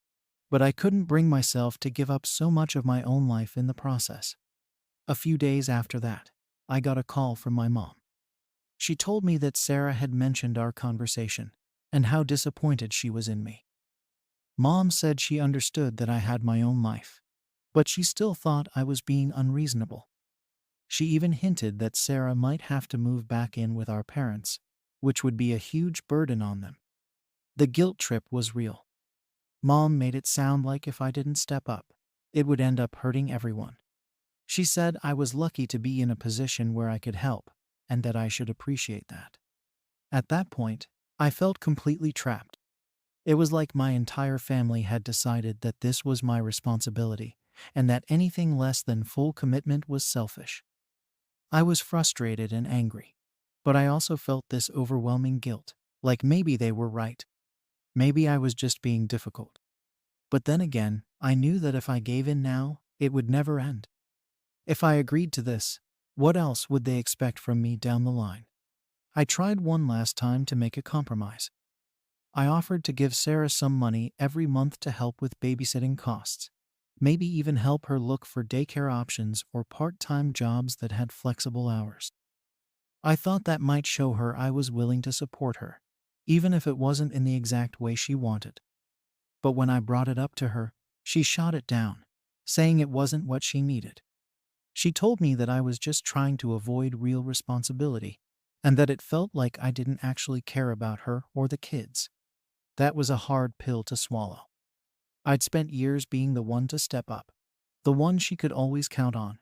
Speaker 1: but I couldn't bring myself to give up so much of my own life in the process. A few days after that, I got a call from my mom. She told me that Sarah had mentioned our conversation and how disappointed she was in me. Mom said she understood that I had my own life, but she still thought I was being unreasonable. She even hinted that Sarah might have to move back in with our parents, which would be a huge burden on them. The guilt trip was real. Mom made it sound like if I didn't step up, it would end up hurting everyone. She said I was lucky to be in a position where I could help, and that I should appreciate that. At that point, I felt completely trapped. It was like my entire family had decided that this was my responsibility, and that anything less than full commitment was selfish. I was frustrated and angry, but I also felt this overwhelming guilt, like maybe they were right. Maybe I was just being difficult. But then again, I knew that if I gave in now, it would never end. If I agreed to this, what else would they expect from me down the line? I tried one last time to make a compromise. I offered to give Sarah some money every month to help with babysitting costs, maybe even help her look for daycare options or part-time jobs that had flexible hours. I thought that might show her I was willing to support her, even if it wasn't in the exact way she wanted. But when I brought it up to her, she shot it down, saying it wasn't what she needed. She told me that I was just trying to avoid real responsibility, and that it felt like I didn't actually care about her or the kids. That was a hard pill to swallow. I'd spent years being the one to step up, the one she could always count on,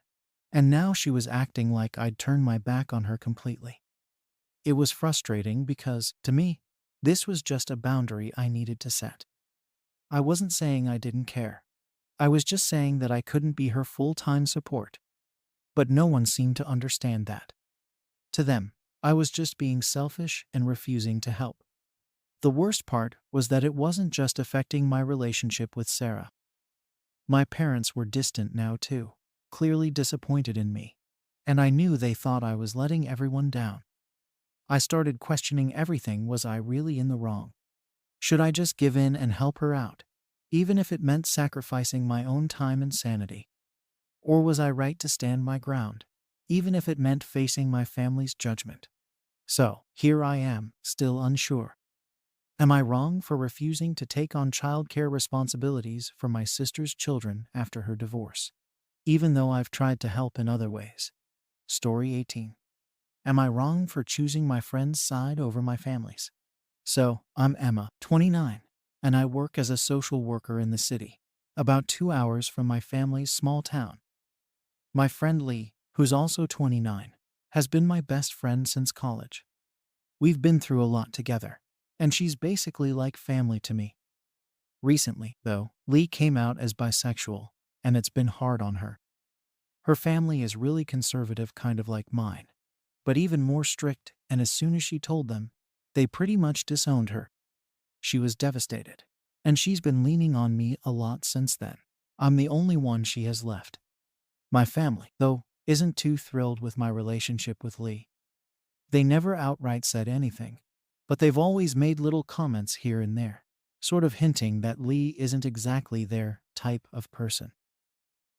Speaker 1: and now she was acting like I'd turned my back on her completely. It was frustrating because, to me, this was just a boundary I needed to set. I wasn't saying I didn't care. I was just saying that I couldn't be her full-time support. But no one seemed to understand that. To them, I was just being selfish and refusing to help. The worst part was that it wasn't just affecting my relationship with Sarah. My parents were distant now too, clearly disappointed in me, and I knew they thought I was letting everyone down. I started questioning everything. Was I really in the wrong? Should I just give in and help her out, even if it meant sacrificing my own time and sanity? Or was I right to stand my ground, even if it meant facing my family's judgment? So, here I am, still unsure. Am I wrong for refusing to take on childcare responsibilities for my sister's children after her divorce, even though I've tried to help in other ways? Story 18. Am I wrong for choosing my friend's side over my family's? So, I'm Emma, 29, and I work as a social worker in the city, about 2 hours from my family's small town. My friend Lee, who's also 29, has been my best friend since college. We've been through a lot together, and she's basically like family to me. Recently, though, Lee came out as bisexual, and it's been hard on her. Her family is really conservative, kind of like mine, but even more strict, and as soon as she told them, they pretty much disowned her. She was devastated, and she's been leaning on me a lot since then. I'm the only one she has left. My family, though, isn't too thrilled with my relationship with Lee. They never outright said anything, but they've always made little comments here and there, sort of hinting that Lee isn't exactly their type of person.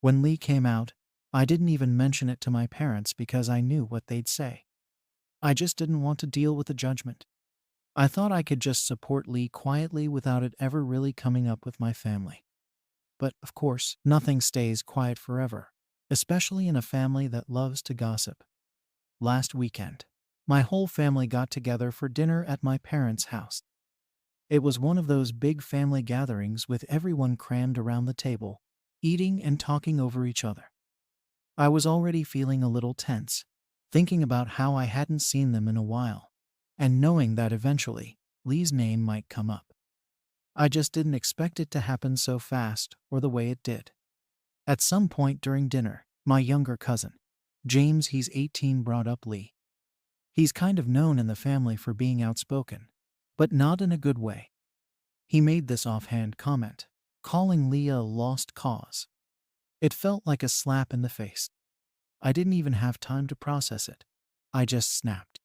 Speaker 1: When Lee came out, I didn't even mention it to my parents because I knew what they'd say. I just didn't want to deal with the judgment. I thought I could just support Lee quietly without it ever really coming up with my family. But, of course, nothing stays quiet forever, especially in a family that loves to gossip. Last weekend, my whole family got together for dinner at my parents' house. It was one of those big family gatherings with everyone crammed around the table, eating and talking over each other. I was already feeling a little tense, thinking about how I hadn't seen them in a while, and knowing that eventually Lee's name might come up. I just didn't expect it to happen so fast or the way it did. At some point during dinner, my younger cousin, James, he's 18, brought up Lee. He's kind of known in the family for being outspoken, but not in a good way. He made this offhand comment, calling Lee a lost cause. It felt like a slap in the face. I didn't even have time to process it. I just snapped.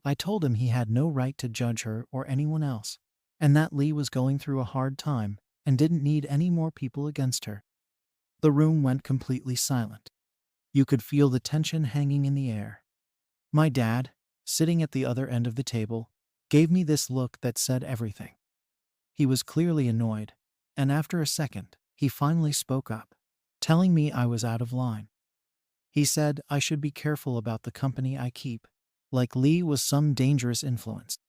Speaker 1: I told him he had no right to judge her or anyone else, and that Lee was going through a hard time and didn't need any more people against her. The room went completely silent. You could feel the tension hanging in the air. My dad, sitting at the other end of the table, gave me this look that said everything. He was clearly annoyed, and after a second, he finally spoke up, telling me I was out of line. He said I should be careful about the company I keep, like Lee was some dangerous influence.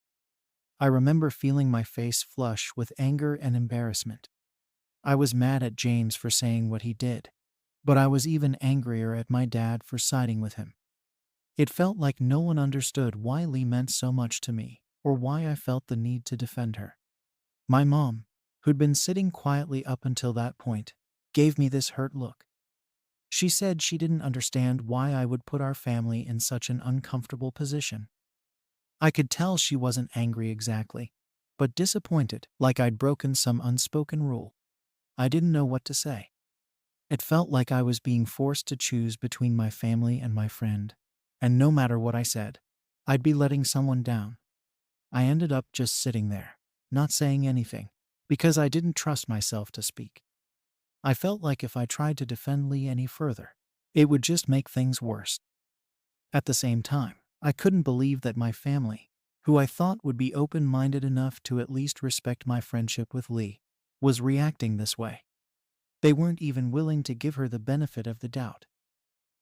Speaker 1: I remember feeling my face flush with anger and embarrassment. I was mad at James for saying what he did, but I was even angrier at my dad for siding with him. It felt like no one understood why Lee meant so much to me, or why I felt the need to defend her. My mom, who'd been sitting quietly up until that point, gave me this hurt look. She said she didn't understand why I would put our family in such an uncomfortable position. I could tell she wasn't angry exactly, but disappointed, like I'd broken some unspoken rule. I didn't know what to say. It felt like I was being forced to choose between my family and my friend, and no matter what I said, I'd be letting someone down. I ended up just sitting there, not saying anything, because I didn't trust myself to speak. I felt like if I tried to defend Lee any further, it would just make things worse. At the same time, I couldn't believe that my family, who I thought would be open-minded enough to at least respect my friendship with Lee, was reacting this way. They weren't even willing to give her the benefit of the doubt.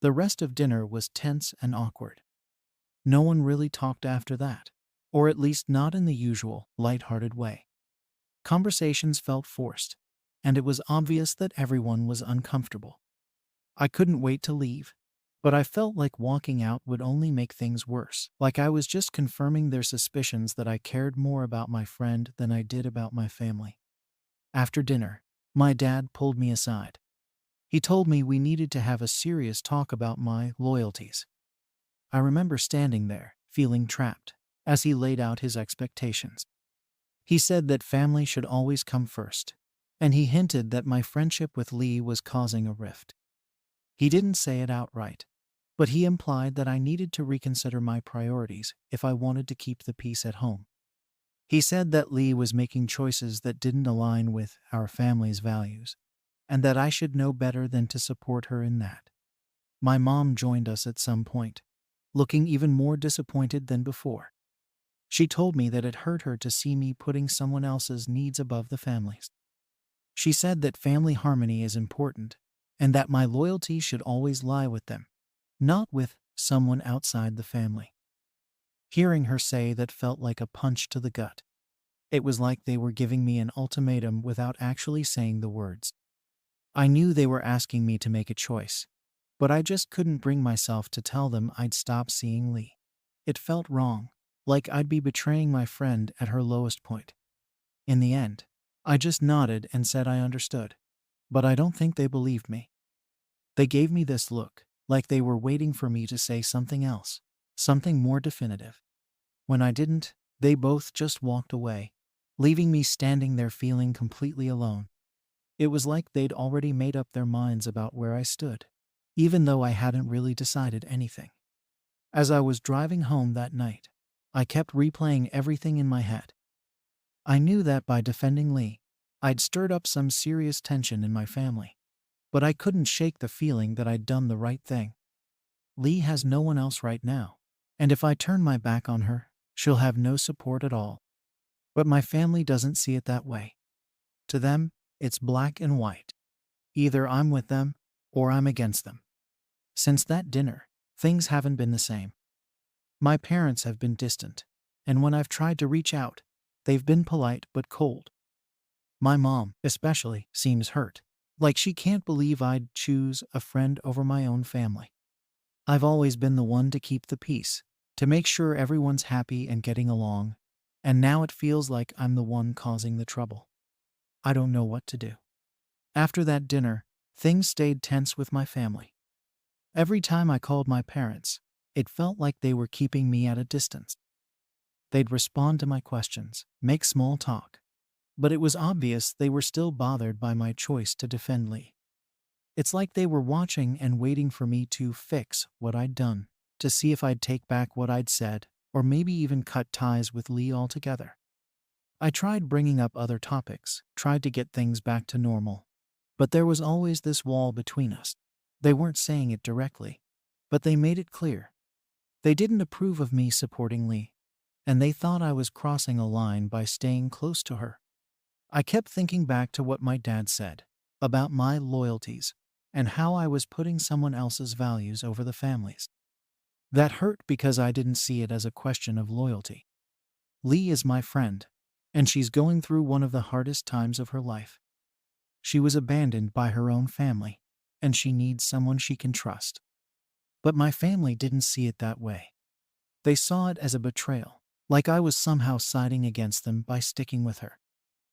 Speaker 1: The rest of dinner was tense and awkward. No one really talked after that, or at least not in the usual, light-hearted way. Conversations felt forced, and it was obvious that everyone was uncomfortable. I couldn't wait to leave, but I felt like walking out would only make things worse, like I was just confirming their suspicions that I cared more about my friend than I did about my family. After dinner, my dad pulled me aside. He told me we needed to have a serious talk about my loyalties. I remember standing there, feeling trapped, as he laid out his expectations. He said that family should always come first, and he hinted that my friendship with Lee was causing a rift. He didn't say it outright, but he implied that I needed to reconsider my priorities if I wanted to keep the peace at home. He said that Lee was making choices that didn't align with our family's values, and that I should know better than to support her in that. My mom joined us at some point, looking even more disappointed than before. She told me that it hurt her to see me putting someone else's needs above the family's. She said that family harmony is important, and that my loyalty should always lie with them, not with someone outside the family. Hearing her say that felt like a punch to the gut. It was like they were giving me an ultimatum without actually saying the words. I knew they were asking me to make a choice, but I just couldn't bring myself to tell them I'd stop seeing Lee. It felt wrong, like I'd be betraying my friend at her lowest point. In the end, I just nodded and said I understood, but I don't think they believed me. They gave me this look, like they were waiting for me to say something else, something more definitive. When I didn't, they both just walked away, leaving me standing there feeling completely alone. It was like they'd already made up their minds about where I stood, even though I hadn't really decided anything. As I was driving home that night, I kept replaying everything in my head. I knew that by defending Lee, I'd stirred up some serious tension in my family, but I couldn't shake the feeling that I'd done the right thing. Lee has no one else right now, and if I turn my back on her, she'll have no support at all. But my family doesn't see it that way. To them, it's black and white. Either I'm with them, or I'm against them. Since that dinner, things haven't been the same. My parents have been distant, and when I've tried to reach out, they've been polite but cold. My mom, especially, seems hurt, like she can't believe I'd choose a friend over my own family. I've always been the one to keep the peace, to make sure everyone's happy and getting along, and now it feels like I'm the one causing the trouble. I don't know what to do. After that dinner, things stayed tense with my family. Every time I called my parents, it felt like they were keeping me at a distance. They'd respond to my questions, make small talk, but it was obvious they were still bothered by my choice to defend Lee. It's like they were watching and waiting for me to fix what I'd done, to see if I'd take back what I'd said, or maybe even cut ties with Lee altogether. I tried bringing up other topics, tried to get things back to normal, but there was always this wall between us. They weren't saying it directly, but they made it clear. They didn't approve of me supporting Lee, and they thought I was crossing a line by staying close to her. I kept thinking back to what my dad said about my loyalties and how I was putting someone else's values over the family's. That hurt because I didn't see it as a question of loyalty. Lee is my friend, and she's going through one of the hardest times of her life. She was abandoned by her own family, and she needs someone she can trust. But my family didn't see it that way. They saw it as a betrayal, like I was somehow siding against them by sticking with her.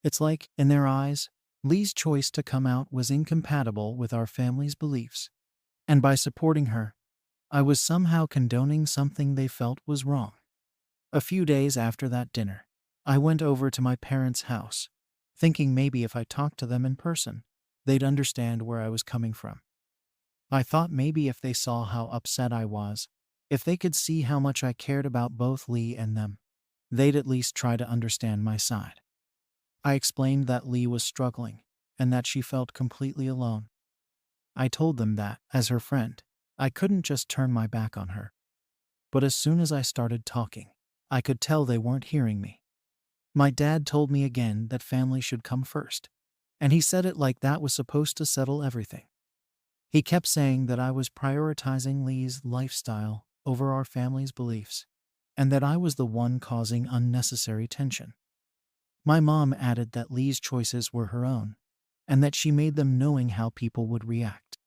Speaker 1: It's like, in their eyes, Lee's choice to come out was incompatible with our family's beliefs, and by supporting her, I was somehow condoning something they felt was wrong. A few days after that dinner, I went over to my parents' house, thinking maybe if I talked to them in person, they'd understand where I was coming from. I thought maybe if they saw how upset I was, if they could see how much I cared about both Lee and them, they'd at least try to understand my side. I explained that Lee was struggling and that she felt completely alone. I told them that, as her friend, I couldn't just turn my back on her. But as soon as I started talking, I could tell they weren't hearing me. My dad told me again that family should come first, and he said it like that was supposed to settle everything. He kept saying that I was prioritizing Lee's lifestyle over our family's beliefs, and that I was the one causing unnecessary tension. My mom added that Lee's choices were her own, and that she made them knowing how people would react.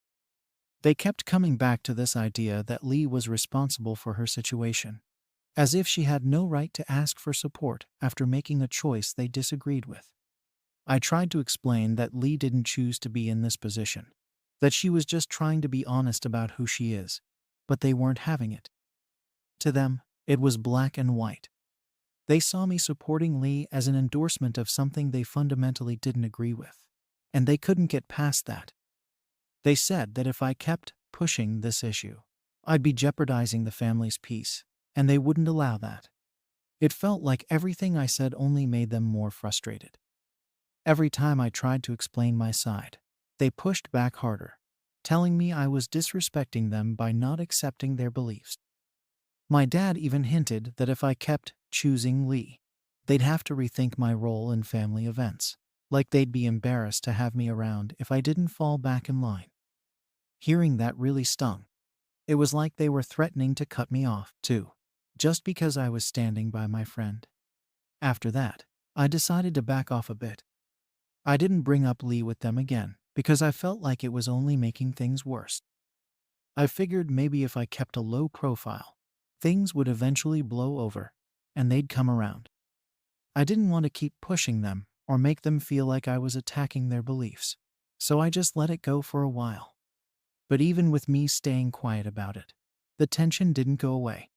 Speaker 1: They kept coming back to this idea that Lee was responsible for her situation, as if she had no right to ask for support after making a choice they disagreed with. I tried to explain that Lee didn't choose to be in this position, that she was just trying to be honest about who she is, but they weren't having it. To them, it was black and white. They saw me supporting Lee as an endorsement of something they fundamentally didn't agree with, and they couldn't get past that. They said that if I kept pushing this issue, I'd be jeopardizing the family's peace, and they wouldn't allow that. It felt like everything I said only made them more frustrated. Every time I tried to explain my side, they pushed back harder, telling me I was disrespecting them by not accepting their beliefs. My dad even hinted that if I kept choosing Lee, they'd have to rethink my role in family events, like they'd be embarrassed to have me around if I didn't fall back in line. Hearing that really stung. It was like they were threatening to cut me off, too, just because I was standing by my friend. After that, I decided to back off a bit. I didn't bring up Lee with them again, because I felt like it was only making things worse. I figured maybe if I kept a low profile, things would eventually blow over, and they'd come around. I didn't want to keep pushing them or make them feel like I was attacking their beliefs, so I just let it go for a while. But even with me staying quiet about it, the tension didn't go away.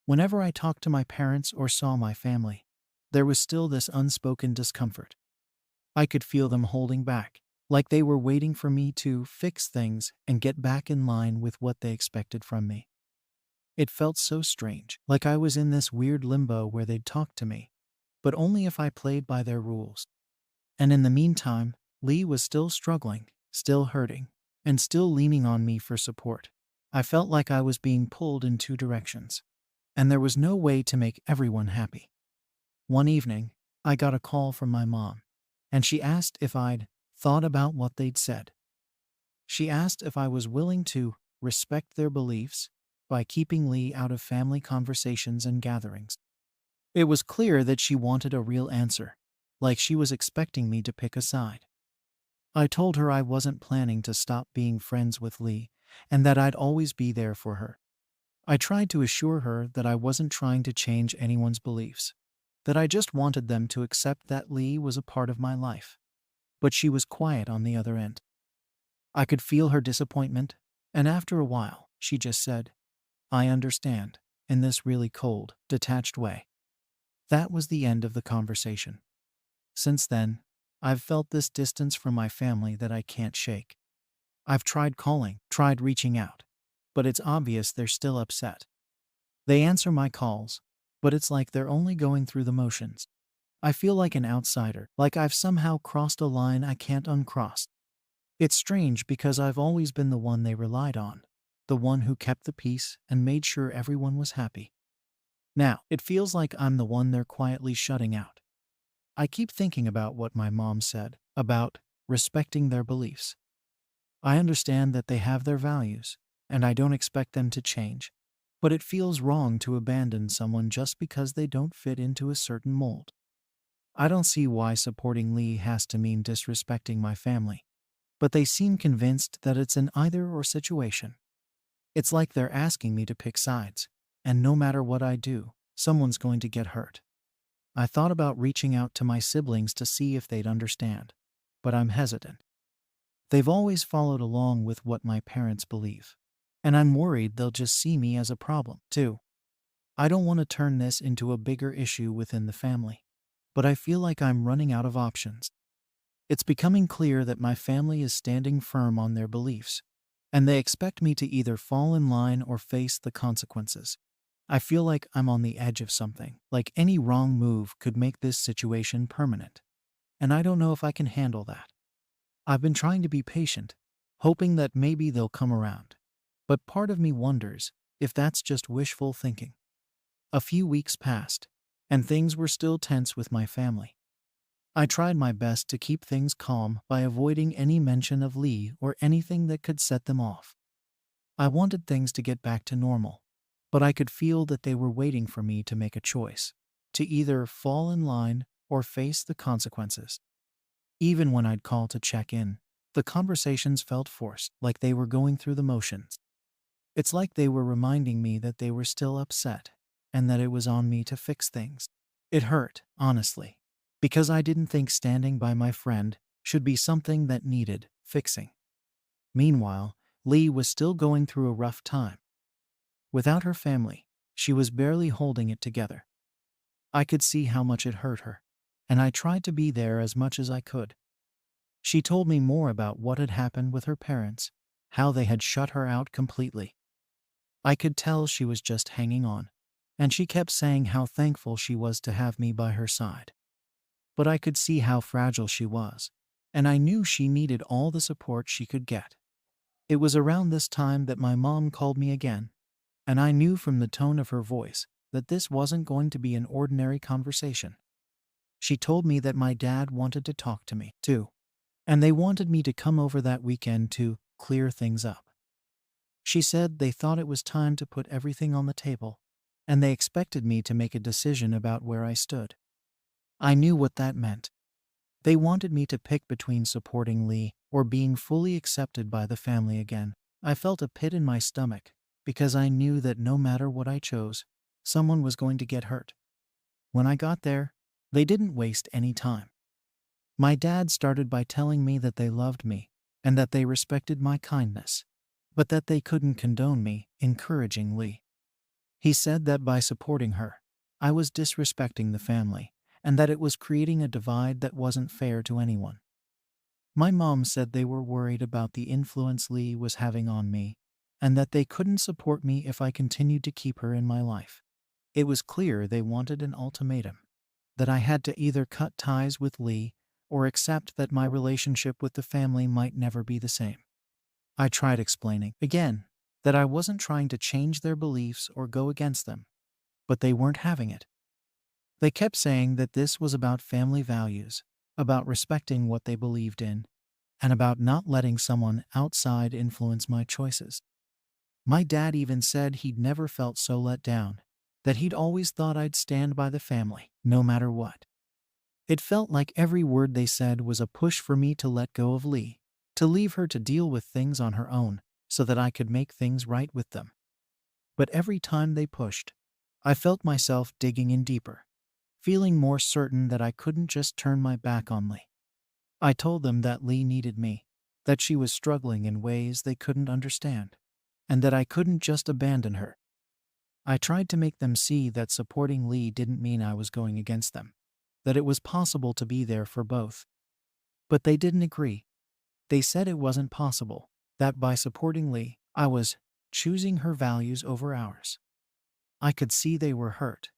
Speaker 1: Whenever I talked to my parents or saw my family, there was still this unspoken discomfort. I could feel them holding back, like they were waiting for me to fix things and get back in line with what they expected from me. It felt so strange, like I was in this weird limbo where they'd talk to me, but only if I played by their rules. And in the meantime, Lee was still struggling, still hurting, and still leaning on me for support. I felt like I was being pulled in two directions, and there was no way to make everyone happy. One evening, I got a call from my mom, and she asked if I'd thought about what they'd said. She asked if I was willing to respect their beliefs by keeping Lee out of family conversations and gatherings. It was clear that she wanted a real answer, like she was expecting me to pick a side. I told her I wasn't planning to stop being friends with Lee, and that I'd always be there for her. I tried to assure her that I wasn't trying to change anyone's beliefs, that I just wanted them to accept that Lee was a part of my life. But she was quiet on the other end. I could feel her disappointment, and after a while, she just said, "I understand," in this really cold, detached way. That was the end of the conversation. Since then, I've felt this distance from my family that I can't shake. I've tried calling, tried reaching out, but it's obvious they're still upset. They answer my calls, but it's like they're only going through the motions. I feel like an outsider, like I've somehow crossed a line I can't uncross. It's strange because I've always been the one they relied on, the one who kept the peace and made sure everyone was happy. Now, it feels like I'm the one they're quietly shutting out. I keep thinking about what my mom said about respecting their beliefs. I understand that they have their values, and I don't expect them to change, but it feels wrong to abandon someone just because they don't fit into a certain mold. I don't see why supporting Lee has to mean disrespecting my family, but they seem convinced that it's an either-or situation. It's like they're asking me to pick sides, and no matter what I do, someone's going to get hurt. I thought about reaching out to my siblings to see if they'd understand, but I'm hesitant. They've always followed along with what my parents believe, and I'm worried they'll just see me as a problem, too. I don't want to turn this into a bigger issue within the family, but I feel like I'm running out of options. It's becoming clear that my family is standing firm on their beliefs, and they expect me to either fall in line or face the consequences. I feel like I'm on the edge of something, like any wrong move could make this situation permanent, and I don't know if I can handle that. I've been trying to be patient, hoping that maybe they'll come around, but part of me wonders if that's just wishful thinking. A few weeks passed, and things were still tense with my family. I tried my best to keep things calm by avoiding any mention of Lee or anything that could set them off. I wanted things to get back to normal, but I could feel that they were waiting for me to make a choice, to either fall in line or face the consequences. Even when I'd call to check in, the conversations felt forced, like they were going through the motions. It's like they were reminding me that they were still upset, and that it was on me to fix things. It hurt, honestly, because I didn't think standing by my friend should be something that needed fixing. Meanwhile, Lee was still going through a rough time. Without her family, she was barely holding it together. I could see how much it hurt her, and I tried to be there as much as I could. She told me more about what had happened with her parents, how they had shut her out completely. I could tell she was just hanging on, and she kept saying how thankful she was to have me by her side. But I could see how fragile she was, and I knew she needed all the support she could get. It was around this time that my mom called me again, and I knew from the tone of her voice that this wasn't going to be an ordinary conversation. She told me that my dad wanted to talk to me, too, and they wanted me to come over that weekend to clear things up. She said they thought it was time to put everything on the table, and they expected me to make a decision about where I stood. I knew what that meant. They wanted me to pick between supporting Lee or being fully accepted by the family again. I felt a pit in my stomach because I knew that no matter what I chose, someone was going to get hurt. When I got there, they didn't waste any time. My dad started by telling me that they loved me and that they respected my kindness, but that they couldn't condone me encouraging Lee. He said that by supporting her, I was disrespecting the family, and that it was creating a divide that wasn't fair to anyone. My mom said they were worried about the influence Lee was having on me, and that they couldn't support me if I continued to keep her in my life. It was clear they wanted an ultimatum, that I had to either cut ties with Lee or accept that my relationship with the family might never be the same. I tried explaining, again, that I wasn't trying to change their beliefs or go against them, but they weren't having it. They kept saying that this was about family values, about respecting what they believed in, and about not letting someone outside influence my choices. My dad even said he'd never felt so let down, that he'd always thought I'd stand by the family, no matter what. It felt like every word they said was a push for me to let go of Lee, to leave her to deal with things on her own, so that I could make things right with them. But every time they pushed, I felt myself digging in deeper, feeling more certain that I couldn't just turn my back on Lee. I told them that Lee needed me, that she was struggling in ways they couldn't understand, and that I couldn't just abandon her. I tried to make them see that supporting Lee didn't mean I was going against them, that it was possible to be there for both. But they didn't agree. They said it wasn't possible, that by supporting Lee, I was choosing her values over ours. I could see they were hurt,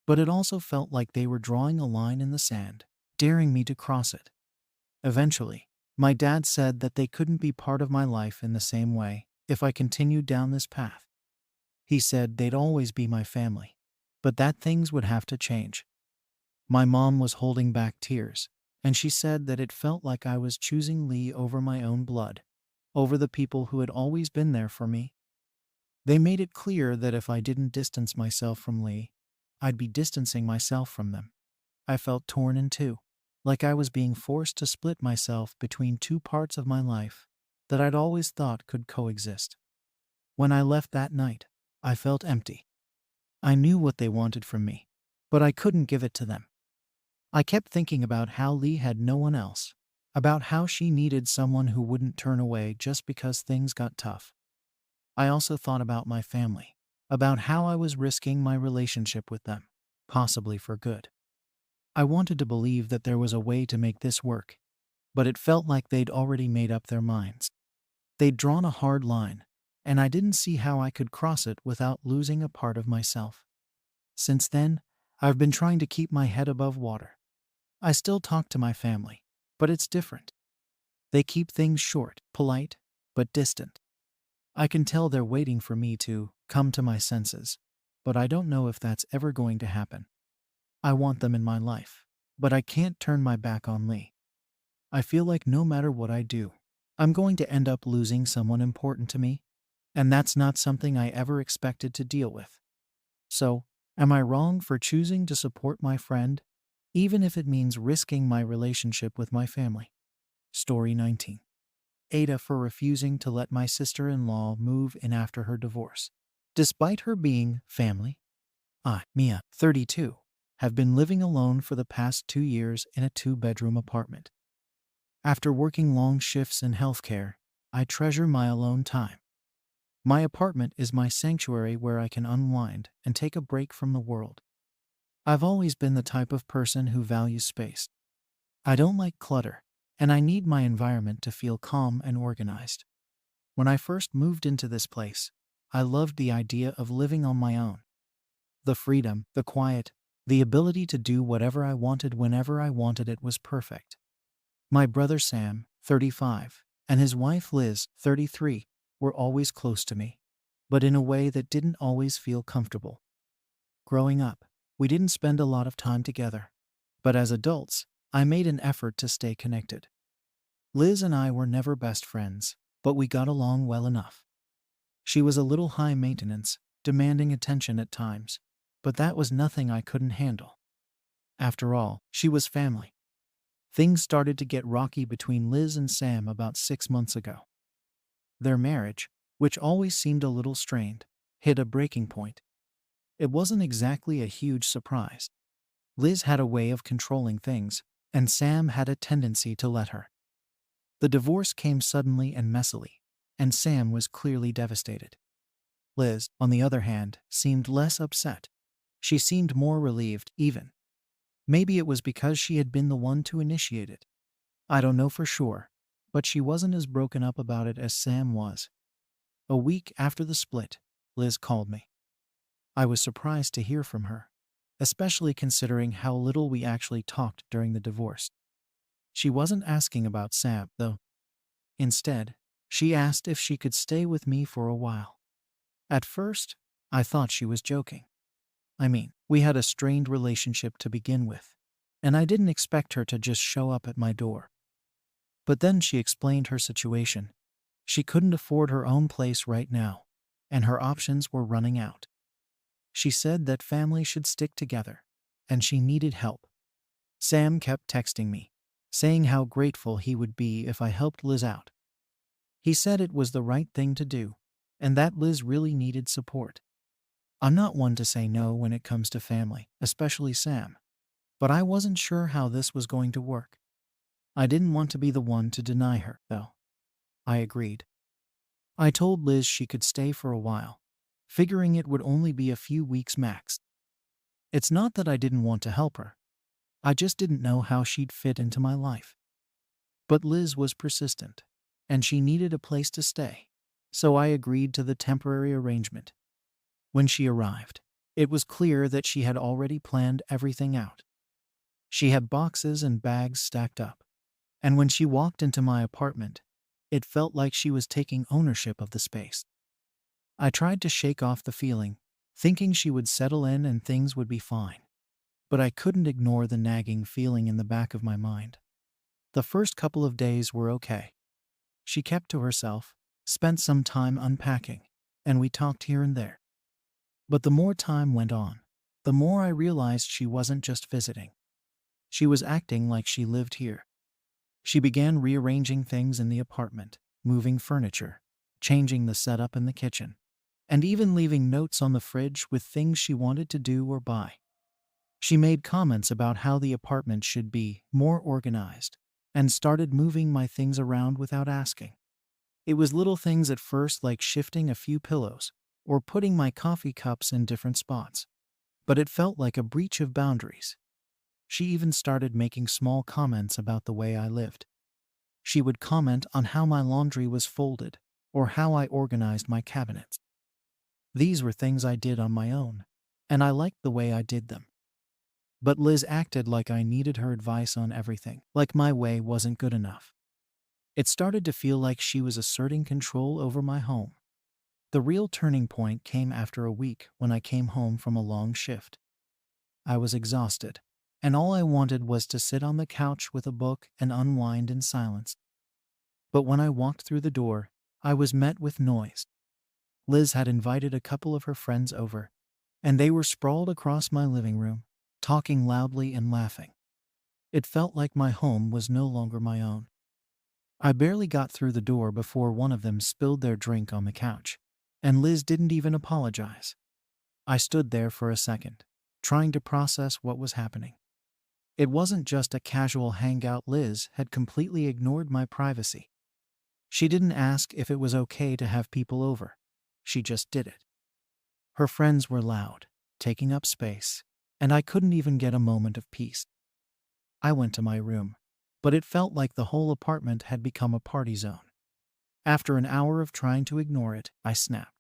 Speaker 1: but it also felt like they were drawing a line in the sand, daring me to cross it. Eventually, my dad said that they couldn't be part of my life in the same way if I continued down this path. He said they'd always be my family, but that things would have to change. My mom was holding back tears, and she said that it felt like I was choosing Lee over my own blood, over the people who had always been there for me. They made it clear that if I didn't distance myself from Lee, I'd be distancing myself from them. I felt torn in two, like I was being forced to split myself between two parts of my life that I'd always thought could coexist. When I left that night, I felt empty. I knew what they wanted from me, but I couldn't give it to them. I kept thinking about how Lee had no one else, about how she needed someone who wouldn't turn away just because things got tough. I also thought about my family, about how I was risking my relationship with them, possibly for good. I wanted to believe that there was a way to make this work, but it felt like they'd already made up their minds. They'd drawn a hard line, and I didn't see how I could cross it without losing a part of myself. Since then, I've been trying to keep my head above water. I still talk to my family, but it's different. They keep things short, polite, but distant. I can tell they're waiting for me to come to my senses, but I don't know if that's ever going to happen. I want them in my life, but I can't turn my back on Lee. I feel like no matter what I do, I'm going to end up losing someone important to me, and that's not something I ever expected to deal with. So, am I wrong for choosing to support my friend, even if it means risking my relationship with my family? Story 19. AITA for refusing to let my sister-in-law move in after her divorce. Despite her being family, I, Mia, 32, have been living alone for the past 2 years in a 2-bedroom apartment. After working long shifts in healthcare, I treasure my alone time. My apartment is my sanctuary where I can unwind and take a break from the world. I've always been the type of person who values space. I don't like clutter, and I need my environment to feel calm and organized. When I first moved into this place, I loved the idea of living on my own. The freedom, the quiet, the ability to do whatever I wanted whenever I wanted it was perfect. My brother Sam, 35, and his wife Liz, 33, were always close to me, but in a way that didn't always feel comfortable. Growing up, we didn't spend a lot of time together, but as adults, I made an effort to stay connected. Liz and I were never best friends, but we got along well enough. She was a little high maintenance, demanding attention at times, but that was nothing I couldn't handle. After all, she was family. Things started to get rocky between Liz and Sam about 6 months ago. Their marriage, which always seemed a little strained, hit a breaking point. It wasn't exactly a huge surprise. Liz had a way of controlling things, and Sam had a tendency to let her. The divorce came suddenly and messily, and Sam was clearly devastated. Liz, on the other hand, seemed less upset. She seemed more relieved, even. Maybe it was because she had been the one to initiate it. I don't know for sure, but she wasn't as broken up about it as Sam was. A week after the split, Liz called me. I was surprised to hear from her, especially considering how little we actually talked during the divorce. She wasn't asking about Sam, though. Instead, she asked if she could stay with me for a while. At first, I thought she was joking. I mean, we had a strained relationship to begin with, and I didn't expect her to just show up at my door. But then she explained her situation. She couldn't afford her own place right now, and her options were running out. She said that family should stick together, and she needed help. Sam kept texting me, saying how grateful he would be if I helped Liz out. He said it was the right thing to do, and that Liz really needed support. I'm not one to say no when it comes to family, especially Sam, but I wasn't sure how this was going to work. I didn't want to be the one to deny her, though. I agreed. I told Liz she could stay for a while, figuring it would only be a few weeks max. It's not that I didn't want to help her. I just didn't know how she'd fit into my life. But Liz was persistent, and she needed a place to stay, so I agreed to the temporary arrangement. When she arrived, it was clear that she had already planned everything out. She had boxes and bags stacked up, and when she walked into my apartment, it felt like she was taking ownership of the space. I tried to shake off the feeling, thinking she would settle in and things would be fine. But I couldn't ignore the nagging feeling in the back of my mind. The first couple of days were okay. She kept to herself, spent some time unpacking, and we talked here and there. But the more time went on, the more I realized she wasn't just visiting. She was acting like she lived here. She began rearranging things in the apartment, moving furniture, changing the setup in the kitchen, and even leaving notes on the fridge with things she wanted to do or buy. She made comments about how the apartment should be more organized and started moving my things around without asking. It was little things at first, like shifting a few pillows or putting my coffee cups in different spots, but it felt like a breach of boundaries. She even started making small comments about the way I lived. She would comment on how my laundry was folded or how I organized my cabinets. These were things I did on my own, and I liked the way I did them. But Liz acted like I needed her advice on everything, like my way wasn't good enough. It started to feel like she was asserting control over my home. The real turning point came after a week when I came home from a long shift. I was exhausted, and all I wanted was to sit on the couch with a book and unwind in silence. But when I walked through the door, I was met with noise. Liz had invited a couple of her friends over, and they were sprawled across my living room, talking loudly and laughing. It felt like my home was no longer my own. I barely got through the door before one of them spilled their drink on the couch, and Liz didn't even apologize. I stood there for a second, trying to process what was happening. It wasn't just a casual hangout. Liz had completely ignored my privacy. She didn't ask if it was okay to have people over. She just did it. Her friends were loud, taking up space, and I couldn't even get a moment of peace. I went to my room, but it felt like the whole apartment had become a party zone. After an hour of trying to ignore it, I snapped.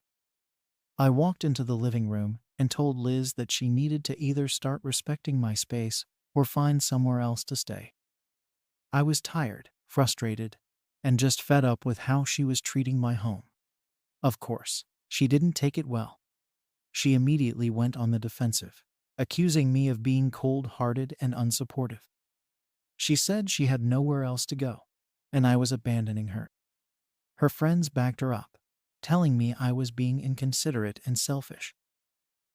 Speaker 1: I walked into the living room and told Liz that she needed to either start respecting my space or find somewhere else to stay. I was tired, frustrated, and just fed up with how she was treating my home. Of course, she didn't take it well. She immediately went on the defensive, accusing me of being cold-hearted and unsupportive. She said she had nowhere else to go, and I was abandoning her. Her friends backed her up, telling me I was being inconsiderate and selfish.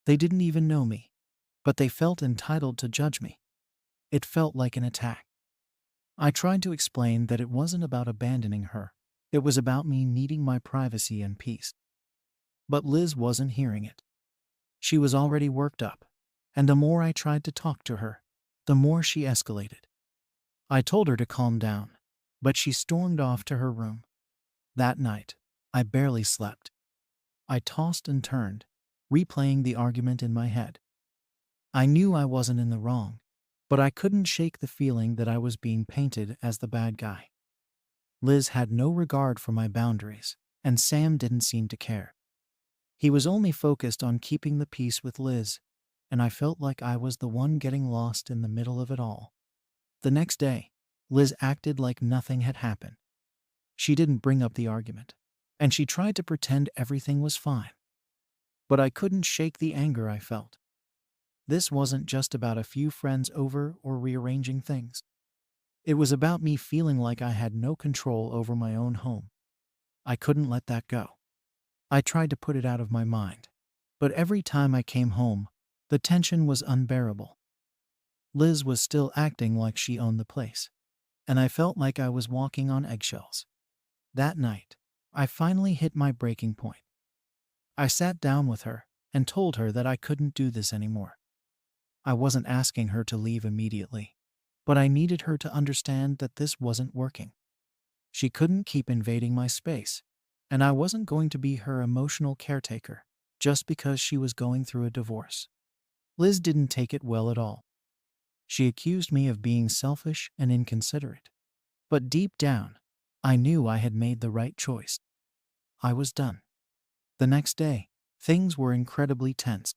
Speaker 1: They didn't even know me, but they felt entitled to judge me. It felt like an attack. I tried to explain that it wasn't about abandoning her. It was about me needing my privacy and peace. But Liz wasn't hearing it. She was already worked up, and the more I tried to talk to her, the more she escalated. I told her to calm down, but she stormed off to her room. That night, I barely slept. I tossed and turned, replaying the argument in my head. I knew I wasn't in the wrong, but I couldn't shake the feeling that I was being painted as the bad guy. Liz had no regard for my boundaries, and Sam didn't seem to care. He was only focused on keeping the peace with Liz, and I felt like I was the one getting lost in the middle of it all. The next day, Liz acted like nothing had happened. She didn't bring up the argument, and she tried to pretend everything was fine. But I couldn't shake the anger I felt. This wasn't just about a few friends over or rearranging things. It was about me feeling like I had no control over my own home. I couldn't let that go. I tried to put it out of my mind, but every time I came home, the tension was unbearable. Liz was still acting like she owned the place, and I felt like I was walking on eggshells. That night, I finally hit my breaking point. I sat down with her and told her that I couldn't do this anymore. I wasn't asking her to leave immediately, but I needed her to understand that this wasn't working. She couldn't keep invading my space, and I wasn't going to be her emotional caretaker just because she was going through a divorce. Liz didn't take it well at all. She accused me of being selfish and inconsiderate. But deep down, I knew I had made the right choice. I was done. The next day, things were incredibly tense.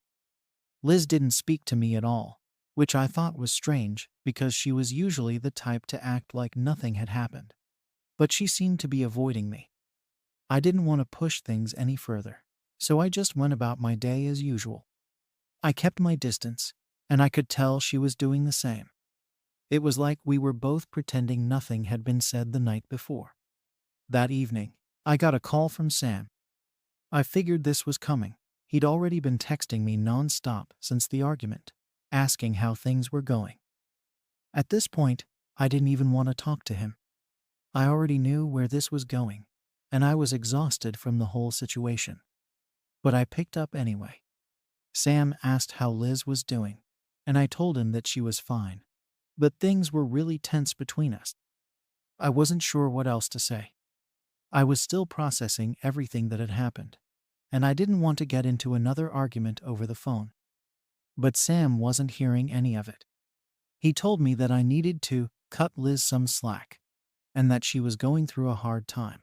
Speaker 1: Liz didn't speak to me at all, which I thought was strange because she was usually the type to act like nothing had happened. But she seemed to be avoiding me. I didn't want to push things any further, so I just went about my day as usual. I kept my distance, and I could tell she was doing the same. It was like we were both pretending nothing had been said the night before. That evening, I got a call from Sam. I figured this was coming. He'd already been texting me non-stop since the argument, asking how things were going. At this point, I didn't even want to talk to him. I already knew where this was going, and I was exhausted from the whole situation. But I picked up anyway. Sam asked how Liz was doing, and I told him that she was fine. But things were really tense between us. I wasn't sure what else to say. I was still processing everything that had happened, and I didn't want to get into another argument over the phone. But Sam wasn't hearing any of it. He told me that I needed to cut Liz some slack, and that she was going through a hard time.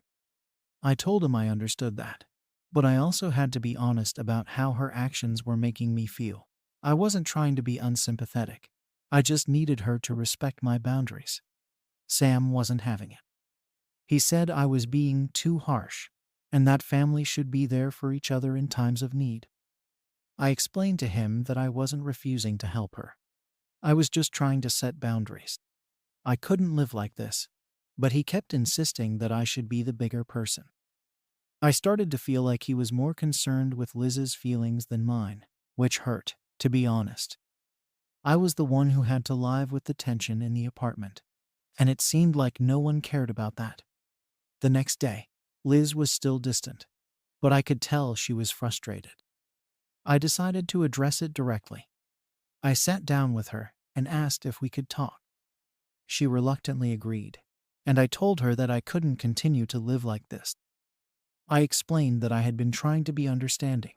Speaker 1: I told him I understood that, but I also had to be honest about how her actions were making me feel. I wasn't trying to be unsympathetic. I just needed her to respect my boundaries. Sam wasn't having it. He said I was being too harsh, and that family should be there for each other in times of need. I explained to him that I wasn't refusing to help her. I was just trying to set boundaries. I couldn't live like this, but he kept insisting that I should be the bigger person. I started to feel like he was more concerned with Liz's feelings than mine, which hurt, to be honest. I was the one who had to live with the tension in the apartment, and it seemed like no one cared about that. The next day, Liz was still distant, but I could tell she was frustrated. I decided to address it directly. I sat down with her and asked if we could talk. She reluctantly agreed, and I told her that I couldn't continue to live like this. I explained that I had been trying to be understanding,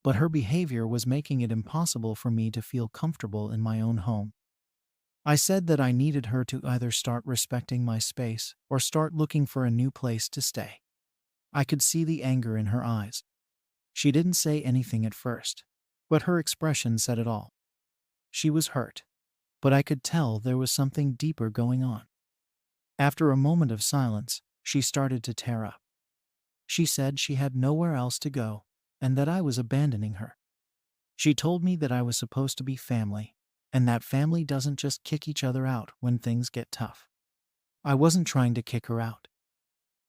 Speaker 1: but her behavior was making it impossible for me to feel comfortable in my own home. I said that I needed her to either start respecting my space or start looking for a new place to stay. I could see the anger in her eyes. She didn't say anything at first, but her expression said it all. She was hurt, but I could tell there was something deeper going on. After a moment of silence, she started to tear up. She said she had nowhere else to go and that I was abandoning her. She told me that I was supposed to be family, and that family doesn't just kick each other out when things get tough. I wasn't trying to kick her out.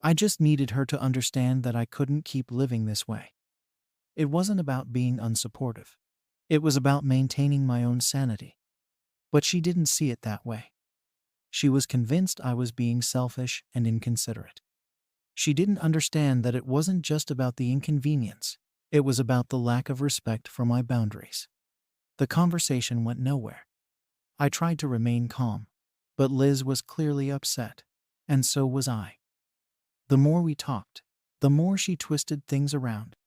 Speaker 1: I just needed her to understand that I couldn't keep living this way. It wasn't about being unsupportive. It was about maintaining my own sanity. But she didn't see it that way. She was convinced I was being selfish and inconsiderate. She didn't understand that it wasn't just about the inconvenience. It was about the lack of respect for my boundaries. The conversation went nowhere. I tried to remain calm, but Liz was clearly upset, and so was I. The more we talked, the more she twisted things around.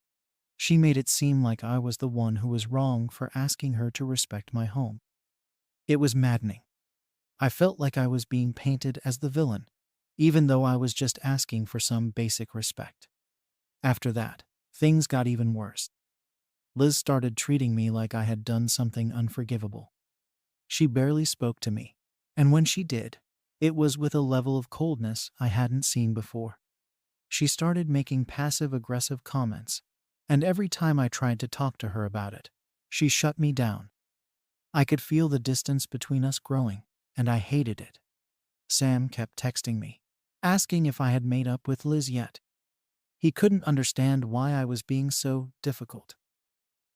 Speaker 1: She made it seem like I was the one who was wrong for asking her to respect my home. It was maddening. I felt like I was being painted as the villain, even though I was just asking for some basic respect. After that, things got even worse. Liz started treating me like I had done something unforgivable. She barely spoke to me, and when she did, it was with a level of coldness I hadn't seen before. She started making passive-aggressive comments, and every time I tried to talk to her about it, she shut me down. I could feel the distance between us growing, and I hated it. Sam kept texting me, asking if I had made up with Liz yet. He couldn't understand why I was being so difficult.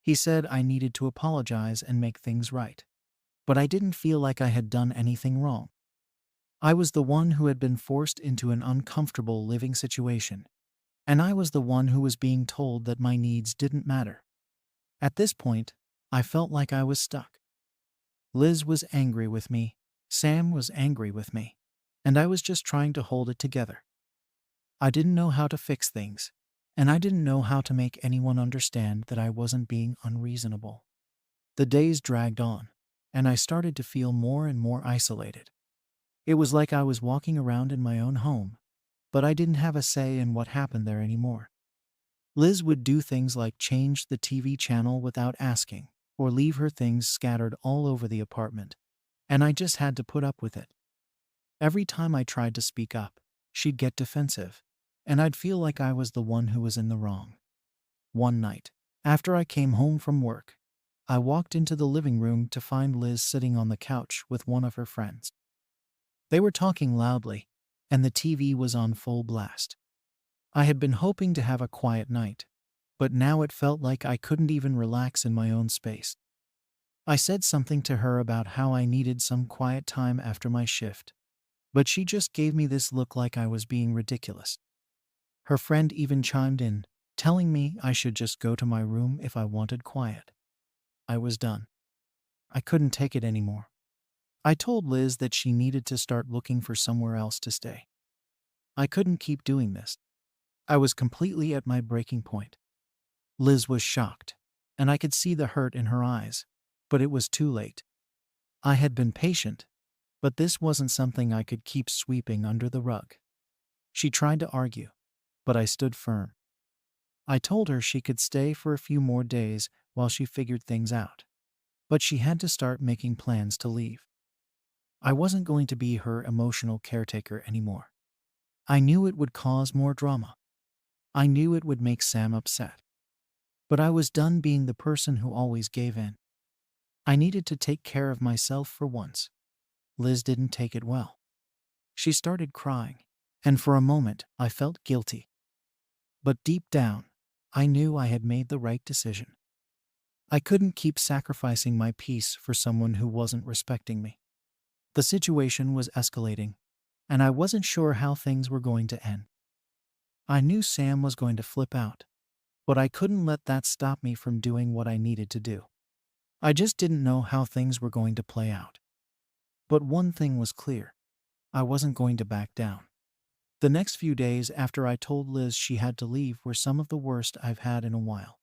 Speaker 1: He said I needed to apologize and make things right, but I didn't feel like I had done anything wrong. I was the one who had been forced into an uncomfortable living situation, And I was the one who was being told that my needs didn't matter. At this point, I felt like I was stuck. Liz was angry with me, Sam was angry with me, and I was just trying to hold it together. I didn't know how to fix things, and I didn't know how to make anyone understand that I wasn't being unreasonable. The days dragged on, and I started to feel more and more isolated. It was like I was walking around in my own home, but I didn't have a say in what happened there anymore. Liz would do things like change the TV channel without asking, or leave her things scattered all over the apartment, and I just had to put up with it. Every time I tried to speak up, she'd get defensive, and I'd feel like I was the one who was in the wrong. One night, after I came home from work, I walked into the living room to find Liz sitting on the couch with one of her friends. They were talking loudly, and the TV was on full blast. I had been hoping to have a quiet night, but now it felt like I couldn't even relax in my own space. I said something to her about how I needed some quiet time after my shift, but she just gave me this look like I was being ridiculous. Her friend even chimed in, telling me I should just go to my room if I wanted quiet. I was done. I couldn't take it anymore. I told Liz that she needed to start looking for somewhere else to stay. I couldn't keep doing this. I was completely at my breaking point. Liz was shocked, and I could see the hurt in her eyes, but it was too late. I had been patient, but this wasn't something I could keep sweeping under the rug. She tried to argue, but I stood firm. I told her she could stay for a few more days while she figured things out, but she had to start making plans to leave. I wasn't going to be her emotional caretaker anymore. I knew it would cause more drama. I knew it would make Sam upset. But I was done being the person who always gave in. I needed to take care of myself for once. Liz didn't take it well. She started crying, and for a moment I felt guilty. But deep down, I knew I had made the right decision. I couldn't keep sacrificing my peace for someone who wasn't respecting me. The situation was escalating, and I wasn't sure how things were going to end. I knew Sam was going to flip out, but I couldn't let that stop me from doing what I needed to do. I just didn't know how things were going to play out. But one thing was clear. I wasn't going to back down. The next few days after I told Liz she had to leave were some of the worst I've had in a while.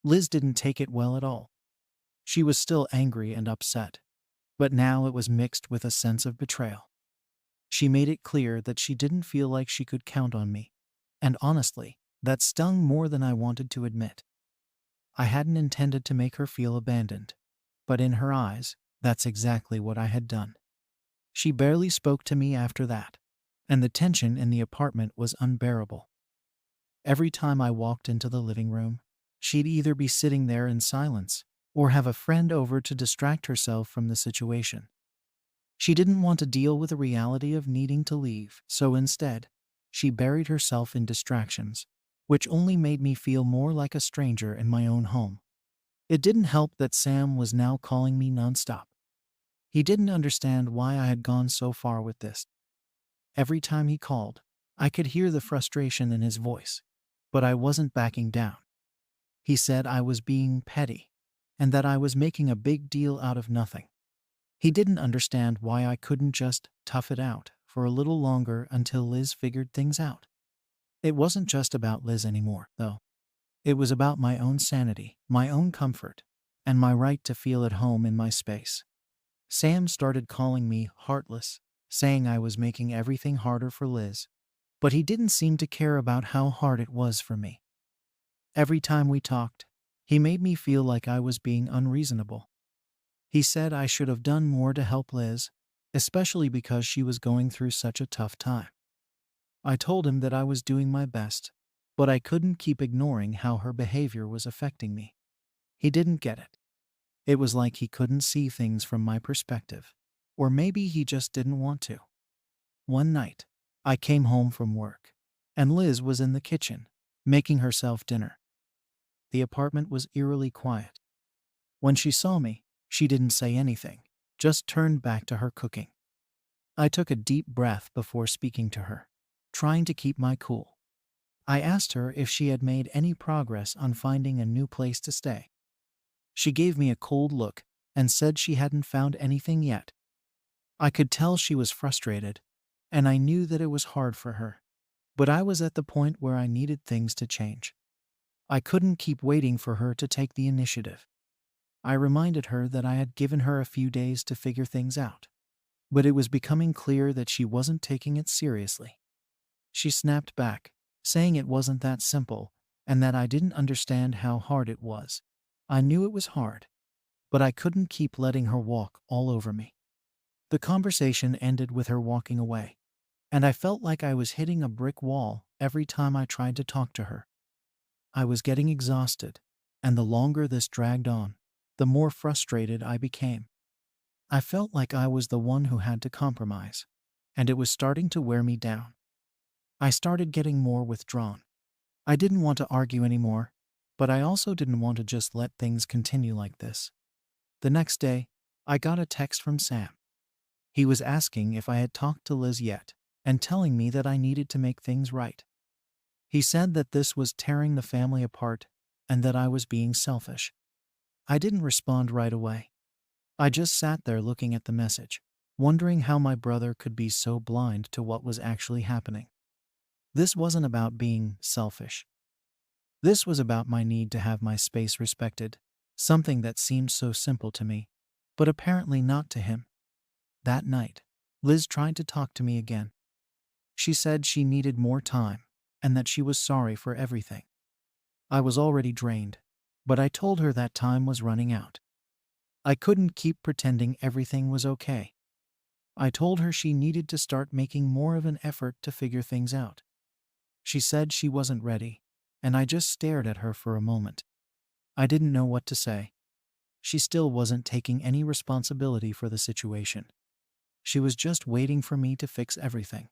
Speaker 1: Liz didn't take it well at all. She was still angry and upset, but now it was mixed with a sense of betrayal. She made it clear that she didn't feel like she could count on me, and honestly, that stung more than I wanted to admit. I hadn't intended to make her feel abandoned, but in her eyes, that's exactly what I had done. She barely spoke to me after that, and the tension in the apartment was unbearable. Every time I walked into the living room, she'd either be sitting there in silence or have a friend over to distract herself from the situation. She didn't want to deal with the reality of needing to leave, so instead, she buried herself in distractions, which only made me feel more like a stranger in my own home. It didn't help that Sam was now calling me nonstop. He didn't understand why I had gone so far with this. Every time he called, I could hear the frustration in his voice, but I wasn't backing down. He said I was being petty, and that I was making a big deal out of nothing. He didn't understand why I couldn't just tough it out for a little longer until Liz figured things out. It wasn't just about Liz anymore, though. It was about my own sanity, my own comfort, and my right to feel at home in my space. Sam started calling me heartless, saying I was making everything harder for Liz, but he didn't seem to care about how hard it was for me. Every time we talked, he made me feel like I was being unreasonable. He said I should have done more to help Liz, especially because she was going through such a tough time. I told him that I was doing my best, but I couldn't keep ignoring how her behavior was affecting me. He didn't get it. It was like he couldn't see things from my perspective, or maybe he just didn't want to. One night, I came home from work, and Liz was in the kitchen, making herself dinner. The apartment was eerily quiet. When she saw me, she didn't say anything, just turned back to her cooking. I took a deep breath before speaking to her, trying to keep my cool. I asked her if she had made any progress on finding a new place to stay. She gave me a cold look and said she hadn't found anything yet. I could tell she was frustrated, and I knew that it was hard for her. But I was at the point where I needed things to change. I couldn't keep waiting for her to take the initiative. I reminded her that I had given her a few days to figure things out. But it was becoming clear that she wasn't taking it seriously. She snapped back, saying it wasn't that simple, and that I didn't understand how hard it was. I knew it was hard, but I couldn't keep letting her walk all over me. The conversation ended with her walking away, and I felt like I was hitting a brick wall every time I tried to talk to her. I was getting exhausted, and the longer this dragged on, the more frustrated I became. I felt like I was the one who had to compromise, and it was starting to wear me down. I started getting more withdrawn. I didn't want to argue anymore, but I also didn't want to just let things continue like this. The next day, I got a text from Sam. He was asking if I had talked to Liz yet, and telling me that I needed to make things right. He said that this was tearing the family apart, and that I was being selfish. I didn't respond right away. I just sat there looking at the message, wondering how my brother could be so blind to what was actually happening. This wasn't about being selfish. This was about my need to have my space respected, something that seemed so simple to me, but apparently not to him. That night, Liz tried to talk to me again. She said she needed more time, and that she was sorry for everything. I was already drained, but I told her that time was running out. I couldn't keep pretending everything was okay. I told her she needed to start making more of an effort to figure things out. She said she wasn't ready, and I just stared at her for a moment. I didn't know what to say. She still wasn't taking any responsibility for the situation. She was just waiting for me to fix everything,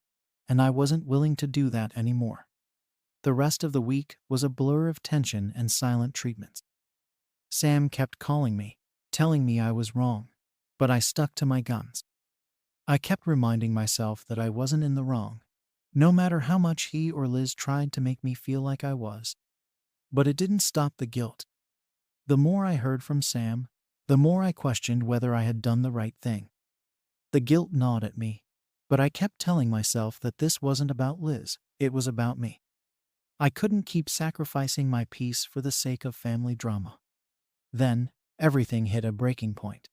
Speaker 1: and I wasn't willing to do that anymore. The rest of the week was a blur of tension and silent treatments. Sam kept calling me, telling me I was wrong, but I stuck to my guns. I kept reminding myself that I wasn't in the wrong, no matter how much he or Liz tried to make me feel like I was. But it didn't stop the guilt. The more I heard from Sam, the more I questioned whether I had done the right thing. The guilt gnawed at me, but I kept telling myself that this wasn't about Liz, it was about me. I couldn't keep sacrificing my peace for the sake of family drama. Then, everything hit a breaking point.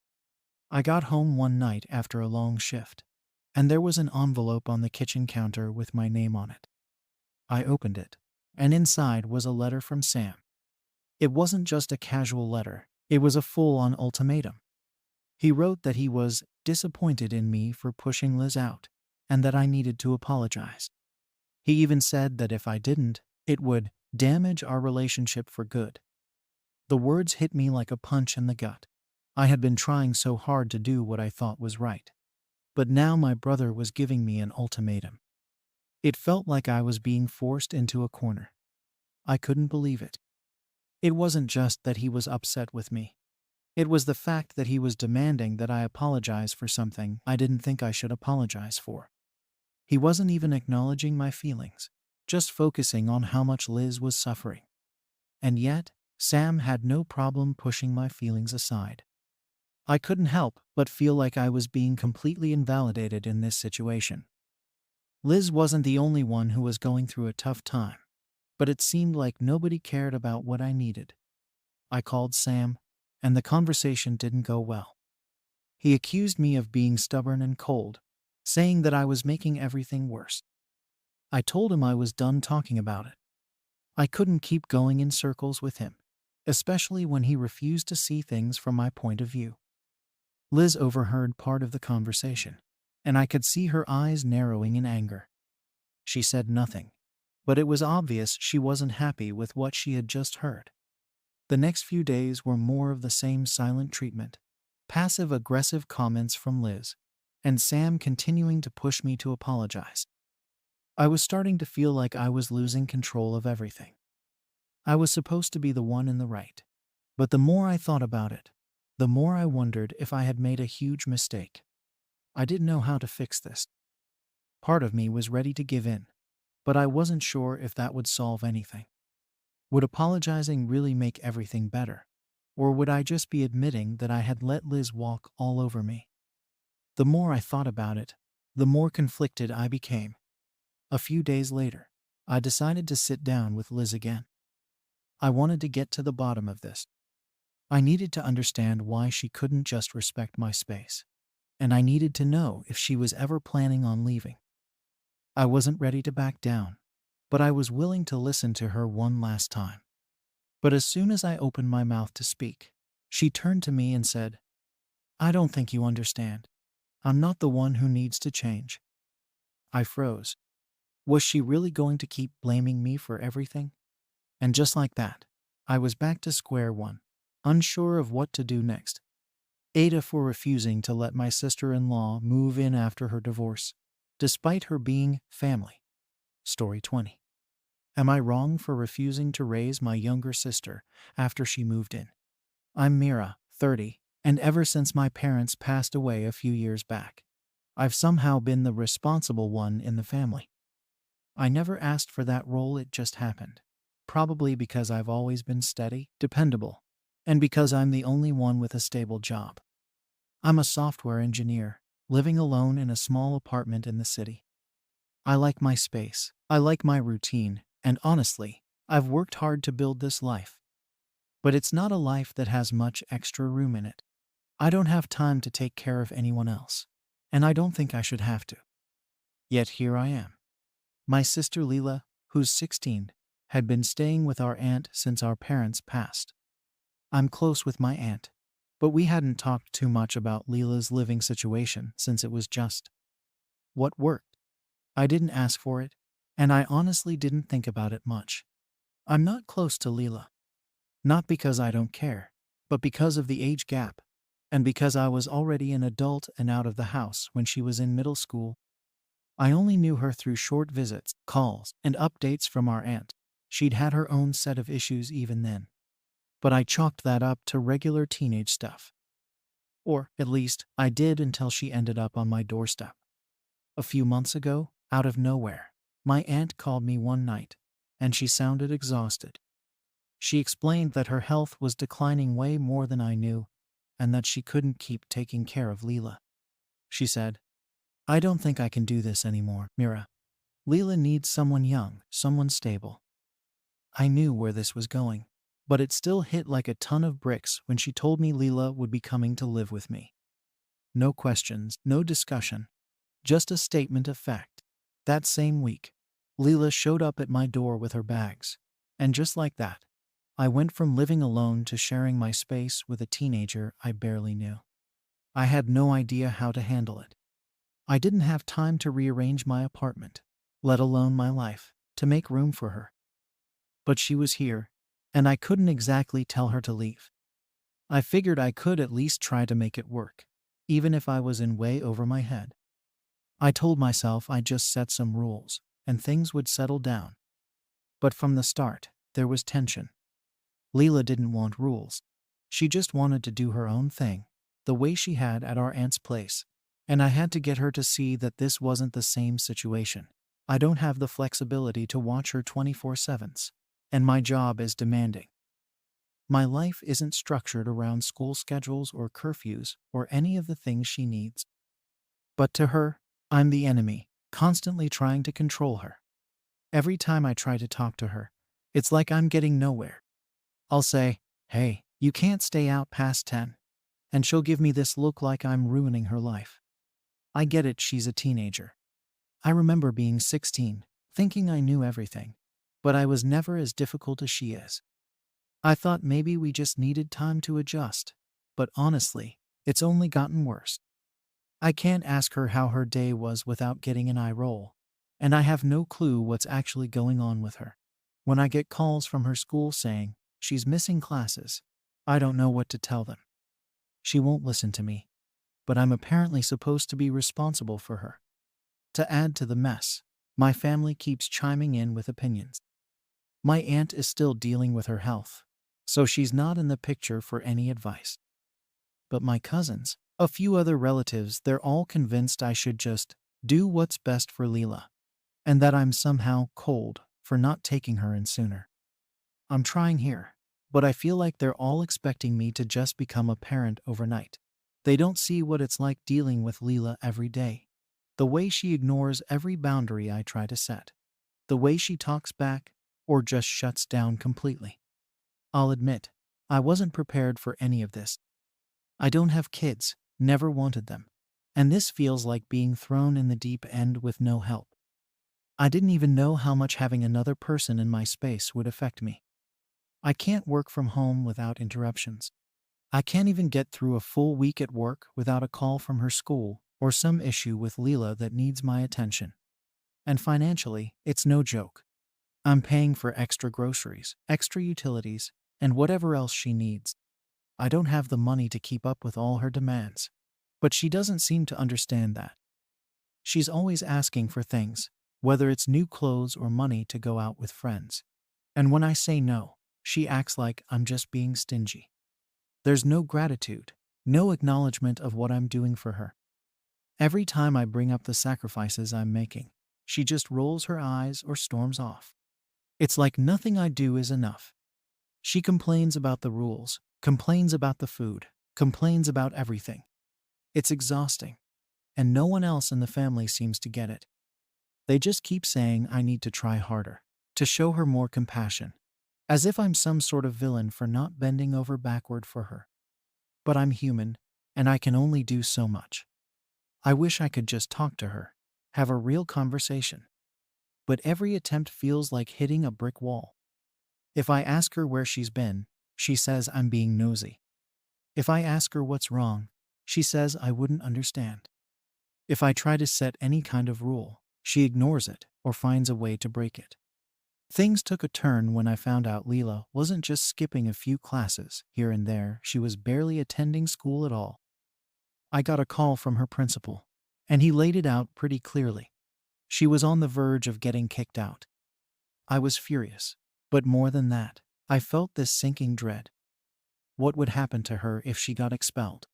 Speaker 1: I got home one night after a long shift, and there was an envelope on the kitchen counter with my name on it. I opened it, and inside was a letter from Sam. It wasn't just a casual letter, it was a full-on ultimatum. He wrote that he was disappointed in me for pushing Liz out, and that I needed to apologize. He even said that if I didn't, it would damage our relationship for good. The words hit me like a punch in the gut. I had been trying so hard to do what I thought was right. But now my brother was giving me an ultimatum. It felt like I was being forced into a corner. I couldn't believe it. It wasn't just that he was upset with me. It was the fact that he was demanding that I apologize for something I didn't think I should apologize for. He wasn't even acknowledging my feelings, just focusing on how much Liz was suffering. And yet, Sam had no problem pushing my feelings aside. I couldn't help but feel like I was being completely invalidated in this situation. Liz wasn't the only one who was going through a tough time, but it seemed like nobody cared about what I needed. I called Sam, and the conversation didn't go well. He accused me of being stubborn and cold, saying that I was making everything worse. I told him I was done talking about it. I couldn't keep going in circles with him, especially when he refused to see things from my point of view. Liz overheard part of the conversation, and I could see her eyes narrowing in anger. She said nothing, but it was obvious she wasn't happy with what she had just heard. The next few days were more of the same silent treatment, passive-aggressive comments from Liz, and Sam continuing to push me to apologize. I was starting to feel like I was losing control of everything. I was supposed to be the one in the right, but the more I thought about it, the more I wondered if I had made a huge mistake. I didn't know how to fix this. Part of me was ready to give in, but I wasn't sure if that would solve anything. Would apologizing really make everything better? Or would I just be admitting that I had let Liz walk all over me? The more I thought about it, the more conflicted I became. A few days later, I decided to sit down with Liz again. I wanted to get to the bottom of this. I needed to understand why she couldn't just respect my space. And I needed to know if she was ever planning on leaving. I wasn't ready to back down, but I was willing to listen to her one last time. But as soon as I opened my mouth to speak, she turned to me and said, "I don't think you understand. I'm not the one who needs to change." I froze. Was she really going to keep blaming me for everything? And just like that, I was back to square one, unsure of what to do next. AITA for refusing to let my sister-in-law move in after her divorce, despite her being family. Story 20. Am I wrong for refusing to raise my younger sister after she moved in? I'm Mira, 30, and ever since my parents passed away a few years back, I've somehow been the responsible one in the family. I never asked for that role, it just happened. Probably because I've always been steady, dependable, and because I'm the only one with a stable job. I'm a software engineer, living alone in a small apartment in the city. I like my space, I like my routine, and honestly, I've worked hard to build this life. But it's not a life that has much extra room in it. I don't have time to take care of anyone else, and I don't think I should have to. Yet here I am. My sister Leela, who's 16, had been staying with our aunt since our parents passed. I'm close with my aunt, but we hadn't talked too much about Leela's living situation since it was just what worked. I didn't ask for it, and I honestly didn't think about it much. I'm not close to Leela. Not because I don't care, but because of the age gap, and because I was already an adult and out of the house when she was in middle school. I only knew her through short visits, calls, and updates from our aunt. She'd had her own set of issues even then. But I chalked that up to regular teenage stuff. Or, at least, I did until she ended up on my doorstep. A few months ago, out of nowhere, my aunt called me one night, and she sounded exhausted. She explained that her health was declining way more than I knew, and that she couldn't keep taking care of Leela. She said, "I don't think I can do this anymore, Mira. Leela needs someone young, someone stable." I knew where this was going, but it still hit like a ton of bricks when she told me Leela would be coming to live with me. No questions, no discussion, just a statement of fact. That same week, Leela showed up at my door with her bags, and just like that, I went from living alone to sharing my space with a teenager I barely knew. I had no idea how to handle it. I didn't have time to rearrange my apartment, let alone my life, to make room for her. But she was here, and I couldn't exactly tell her to leave. I figured I could at least try to make it work, even if I was in way over my head. I told myself I'd just set some rules, and things would settle down. But from the start, there was tension. Leela didn't want rules. She just wanted to do her own thing, the way she had at our aunt's place. And I had to get her to see that this wasn't the same situation. I don't have the flexibility to watch her 24/7s, and my job is demanding. My life isn't structured around school schedules or curfews or any of the things she needs. But to her, I'm the enemy, constantly trying to control her. Every time I try to talk to her, it's like I'm getting nowhere. I'll say, "Hey, you can't stay out past 10. And she'll give me this look like I'm ruining her life. I get it, she's a teenager. I remember being 16, thinking I knew everything, but I was never as difficult as she is. I thought maybe we just needed time to adjust, but honestly, it's only gotten worse. I can't ask her how her day was without getting an eye roll, and I have no clue what's actually going on with her. When I get calls from her school saying she's missing classes, I don't know what to tell them. She won't listen to me, but I'm apparently supposed to be responsible for her. To add to the mess, my family keeps chiming in with opinions. My aunt is still dealing with her health, so she's not in the picture for any advice. But my cousins, a few other relatives, they're all convinced I should just do what's best for Leela. and that I'm somehow cold for not taking her in sooner. I'm trying here, but I feel like they're all expecting me to just become a parent overnight. They don't see what it's like dealing with Leela every day. The way she ignores every boundary I try to set. The way she talks back or just shuts down completely. I'll admit, I wasn't prepared for any of this. I don't have kids, never wanted them. And this feels like being thrown in the deep end with no help. I didn't even know how much having another person in my space would affect me. I can't work from home without interruptions. I can't even get through a full week at work without a call from her school or some issue with Leela that needs my attention. And financially, it's no joke. I'm paying for extra groceries, extra utilities, and whatever else she needs. I don't have the money to keep up with all her demands. But she doesn't seem to understand that. She's always asking for things, whether it's new clothes or money to go out with friends. And when I say no, she acts like I'm just being stingy. There's no gratitude, no acknowledgement of what I'm doing for her. Every time I bring up the sacrifices I'm making, she just rolls her eyes or storms off. It's like nothing I do is enough. She complains about the rules, complains about the food, complains about everything. It's exhausting, and no one else in the family seems to get it. They just keep saying I need to try harder, to show her more compassion, as if I'm some sort of villain for not bending over backward for her. But I'm human, and I can only do so much. I wish I could just talk to her, have a real conversation. But every attempt feels like hitting a brick wall. If I ask her where she's been, she says I'm being nosy. If I ask her what's wrong, she says I wouldn't understand. If I try to set any kind of rule, she ignores it or finds a way to break it. Things took a turn when I found out Leela wasn't just skipping a few classes here and there, she was barely attending school at all. I got a call from her principal, and he laid it out pretty clearly. She was on the verge of getting kicked out. I was furious, but more than that, I felt this sinking dread. What would happen to her if she got expelled?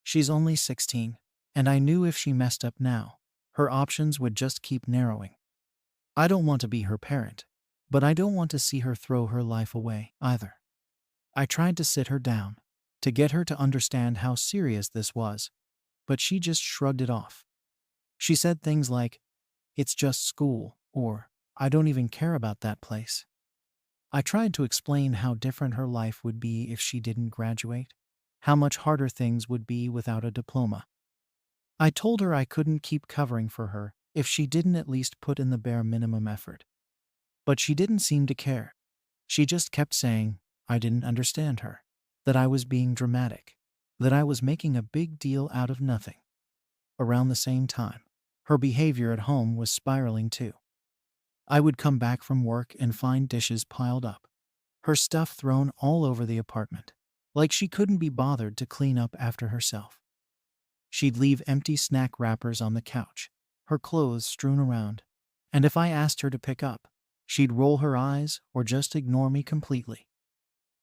Speaker 1: She's only 16, and I knew if she messed up now, her options would just keep narrowing. I don't want to be her parent, but I don't want to see her throw her life away either. I tried to sit her down, to get her to understand how serious this was, but she just shrugged it off. She said things like, "It's just school," or "I don't even care about that place." I tried to explain how different her life would be if she didn't graduate, how much harder things would be without a diploma. I told her I couldn't keep covering for her if she didn't at least put in the bare minimum effort. But she didn't seem to care. She just kept saying I didn't understand her, that I was being dramatic, that I was making a big deal out of nothing. Around the same time, her behavior at home was spiraling too. I would come back from work and find dishes piled up, her stuff thrown all over the apartment, like she couldn't be bothered to clean up after herself. She'd leave empty snack wrappers on the couch, her clothes strewn around, and if I asked her to pick up, she'd roll her eyes or just ignore me completely.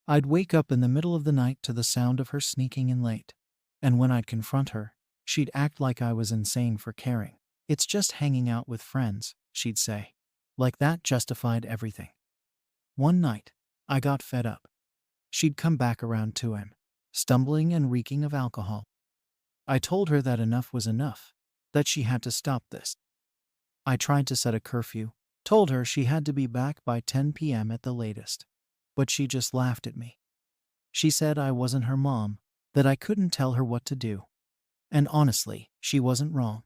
Speaker 1: I'd wake up in the middle of the night to the sound of her sneaking in late, and when I'd confront her, she'd act like I was insane for caring. "It's just hanging out with friends," she'd say. Like that justified everything. One night, I got fed up. She'd come back around 2 a.m., stumbling and reeking of alcohol. I told her that enough was enough, that she had to stop this. I tried to set a curfew, told her she had to be back by 10 p.m. at the latest, but she just laughed at me. She said I wasn't her mom, that I couldn't tell her what to do. And honestly, she wasn't wrong.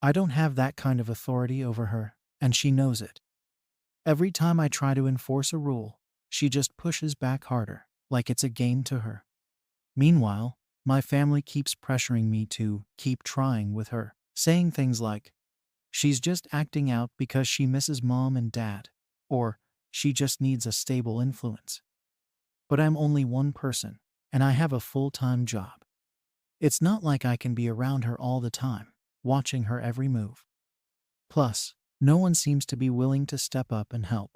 Speaker 1: I don't have that kind of authority over her, and she knows it. Every time I try to enforce a rule, she just pushes back harder, like it's a game to her. Meanwhile, my family keeps pressuring me to keep trying with her, saying things like, "She's just acting out because she misses mom and dad," or "She just needs a stable influence." But I'm only one person, and I have a full-time job. It's not like I can be around her all the time, watching her every move. Plus, no one seems to be willing to step up and help.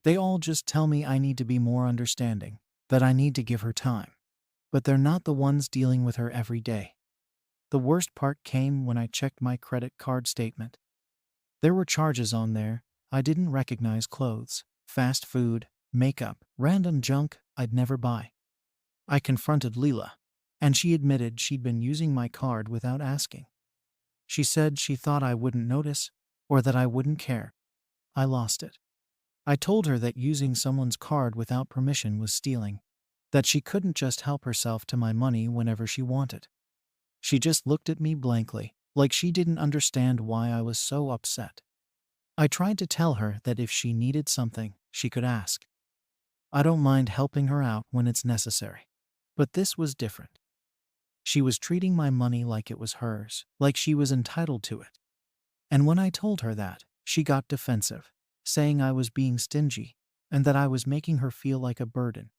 Speaker 1: They all just tell me I need to be more understanding, that I need to give her time. But they're not the ones dealing with her every day. The worst part came when I checked my credit card statement. There were charges on there I didn't recognize: clothes, fast food, makeup, random junk I'd never buy. I confronted Leela, and she admitted she'd been using my card without asking. She said she thought I wouldn't notice or that I wouldn't care. I lost it. I told her that using someone's card without permission was stealing, that she couldn't just help herself to my money whenever she wanted. She just looked at me blankly, like she didn't understand why I was so upset. I tried to tell her that if she needed something, she could ask. I don't mind helping her out when it's necessary. But this was different. She was treating my money like it was hers, like she was entitled to it. And when I told her that, she got defensive, saying I was being stingy and that I was making her feel like a burden.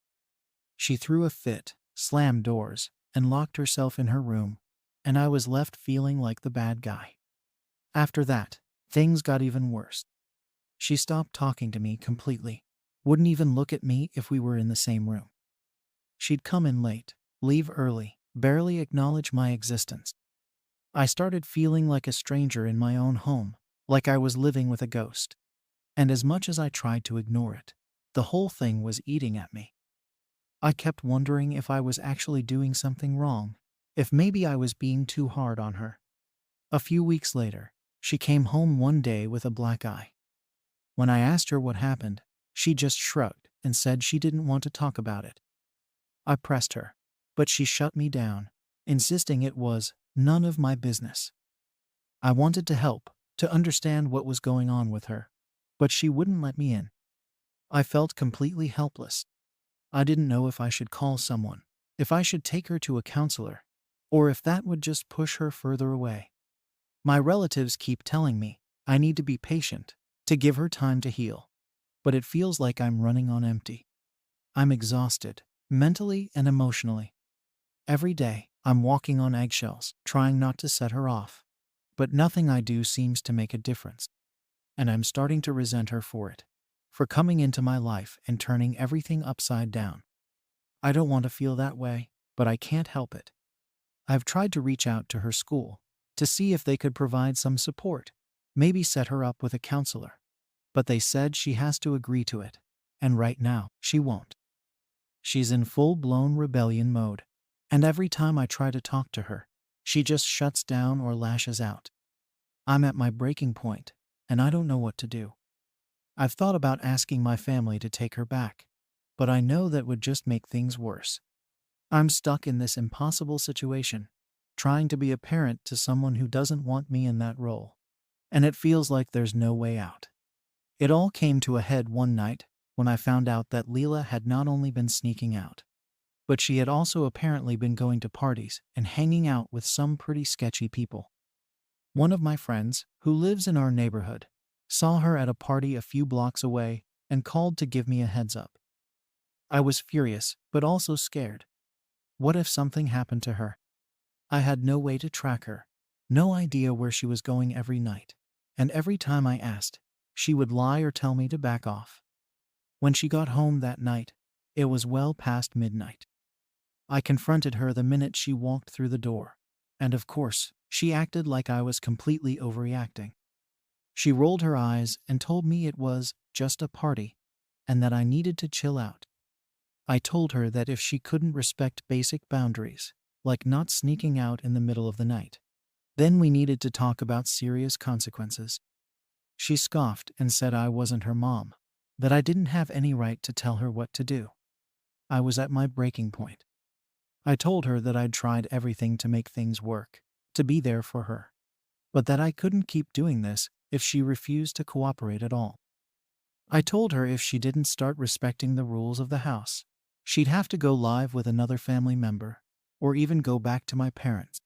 Speaker 1: She threw a fit, slammed doors, and locked herself in her room, and I was left feeling like the bad guy. After that, things got even worse. She stopped talking to me completely, wouldn't even look at me if we were in the same room. She'd come in late, leave early, barely acknowledge my existence. I started feeling like a stranger in my own home, like I was living with a ghost. And as much as I tried to ignore it, the whole thing was eating at me. I kept wondering if I was actually doing something wrong, if maybe I was being too hard on her. A few weeks later, she came home one day with a black eye. When I asked her what happened, she just shrugged and said she didn't want to talk about it. I pressed her, but she shut me down, insisting it was none of my business. I wanted to help, to understand what was going on with her, but she wouldn't let me in. I felt completely helpless. I didn't know if I should call someone, if I should take her to a counselor, or if that would just push her further away. My relatives keep telling me I need to be patient, to give her time to heal, but it feels like I'm running on empty. I'm exhausted, mentally and emotionally. Every day, I'm walking on eggshells, trying not to set her off. But nothing I do seems to make a difference. And I'm starting to resent her for it, for coming into my life and turning everything upside down. I don't want to feel that way, but I can't help it. I've tried to reach out to her school, to see if they could provide some support, maybe set her up with a counselor. But they said she has to agree to it, and right now, she won't. She's in full-blown rebellion mode, and every time I try to talk to her, she just shuts down or lashes out. I'm at my breaking point, and I don't know what to do. I've thought about asking my family to take her back, but I know that would just make things worse. I'm stuck in this impossible situation, trying to be a parent to someone who doesn't want me in that role, and it feels like there's no way out. It all came to a head one night when I found out that Leela had not only been sneaking out, but she had also apparently been going to parties and hanging out with some pretty sketchy people. One of my friends, who lives in our neighborhood, saw her at a party a few blocks away and called to give me a heads up. I was furious, but also scared. What if something happened to her? I had no way to track her, no idea where she was going every night, and every time I asked, she would lie or tell me to back off. When she got home that night, it was well past midnight. I confronted her the minute she walked through the door, and of course, she acted like I was completely overreacting. She rolled her eyes and told me it was just a party, and that I needed to chill out. I told her that if she couldn't respect basic boundaries, like not sneaking out in the middle of the night, then we needed to talk about serious consequences. She scoffed and said I wasn't her mom, that I didn't have any right to tell her what to do. I was at my breaking point. I told her that I'd tried everything to make things work, to be there for her, but that I couldn't keep doing this if she refused to cooperate at all. I told her if she didn't start respecting the rules of the house, she'd have to go live with another family member, or even go back to my parents.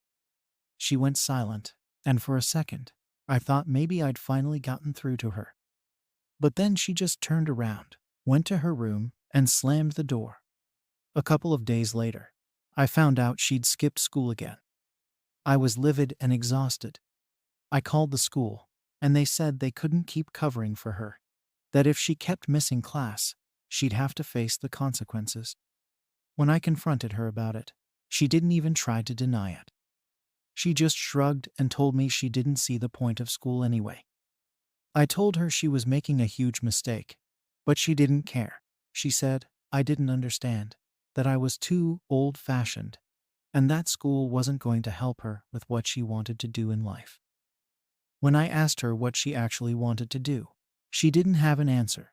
Speaker 1: She went silent, and for a second, I thought maybe I'd finally gotten through to her. But then she just turned around, went to her room, and slammed the door. A couple of days later, I found out she'd skipped school again. I was livid and exhausted. I called the school, and they said they couldn't keep covering for her, that if she kept missing class, she'd have to face the consequences. When I confronted her about it, she didn't even try to deny it. She just shrugged and told me she didn't see the point of school anyway. I told her she was making a huge mistake, but she didn't care. She said I didn't understand, that I was too old-fashioned, and that school wasn't going to help her with what she wanted to do in life. When I asked her what she actually wanted to do, she didn't have an answer.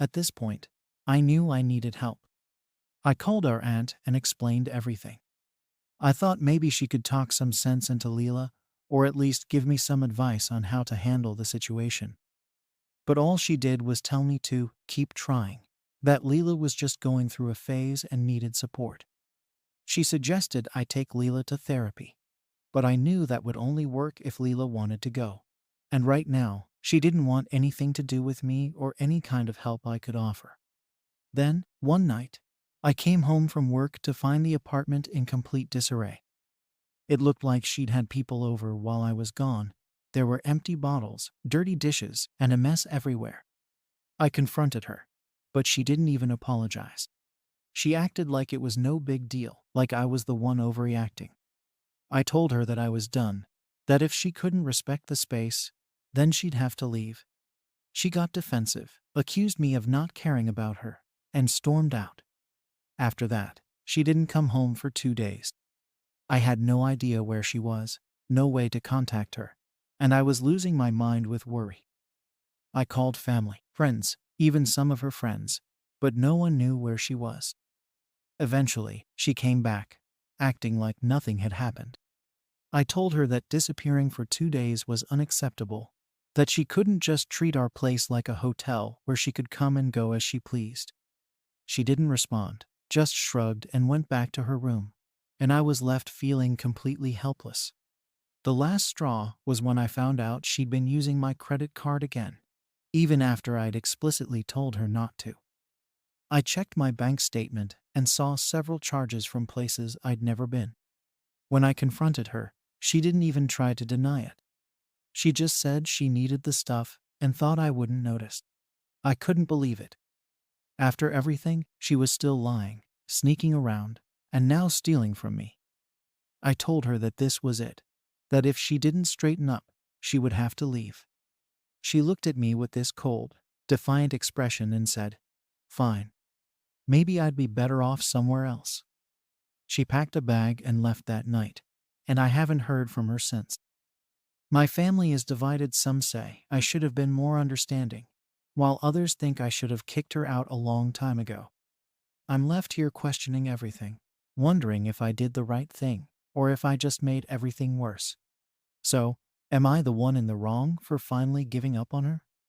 Speaker 1: At this point, I knew I needed help. I called our aunt and explained everything. I thought maybe she could talk some sense into Leela, or at least give me some advice on how to handle the situation. But all she did was tell me to keep trying, that Leela was just going through a phase and needed support. She suggested I take Leela to therapy, but I knew that would only work if Leela wanted to go. And right now, she didn't want anything to do with me or any kind of help I could offer. Then, one night, I came home from work to find the apartment in complete disarray. It looked like she'd had people over while I was gone. There were empty bottles, dirty dishes, and a mess everywhere. I confronted her, but she didn't even apologize. She acted like it was no big deal, like I was the one overreacting. I told her that I was done, that if she couldn't respect the space, then she'd have to leave. She got defensive, accused me of not caring about her, and stormed out. After that, she didn't come home for 2 days. I had no idea where she was, no way to contact her, and I was losing my mind with worry. I called family, friends, even some of her friends, but no one knew where she was. Eventually, she came back, acting like nothing had happened. I told her that disappearing for 2 days was unacceptable, that she couldn't just treat our place like a hotel where she could come and go as she pleased. She didn't respond, just shrugged and went back to her room, and I was left feeling completely helpless. The last straw was when I found out she'd been using my credit card again, even after I'd explicitly told her not to. I checked my bank statement and saw several charges from places I'd never been. When I confronted her, she didn't even try to deny it. She just said she needed the stuff and thought I wouldn't notice. I couldn't believe it. After everything, she was still lying, sneaking around, and now stealing from me. I told her that this was it, that if she didn't straighten up, she would have to leave. She looked at me with this cold, defiant expression and said, "Fine. Maybe I'd be better off somewhere else." She packed a bag and left that night, and I haven't heard from her since. My family is divided. Some say I should have been more understanding, while others think I should have kicked her out a long time ago. I'm left here questioning everything, wondering if I did the right thing, or if I just made everything worse. So, am I the one in the wrong for finally giving up on her?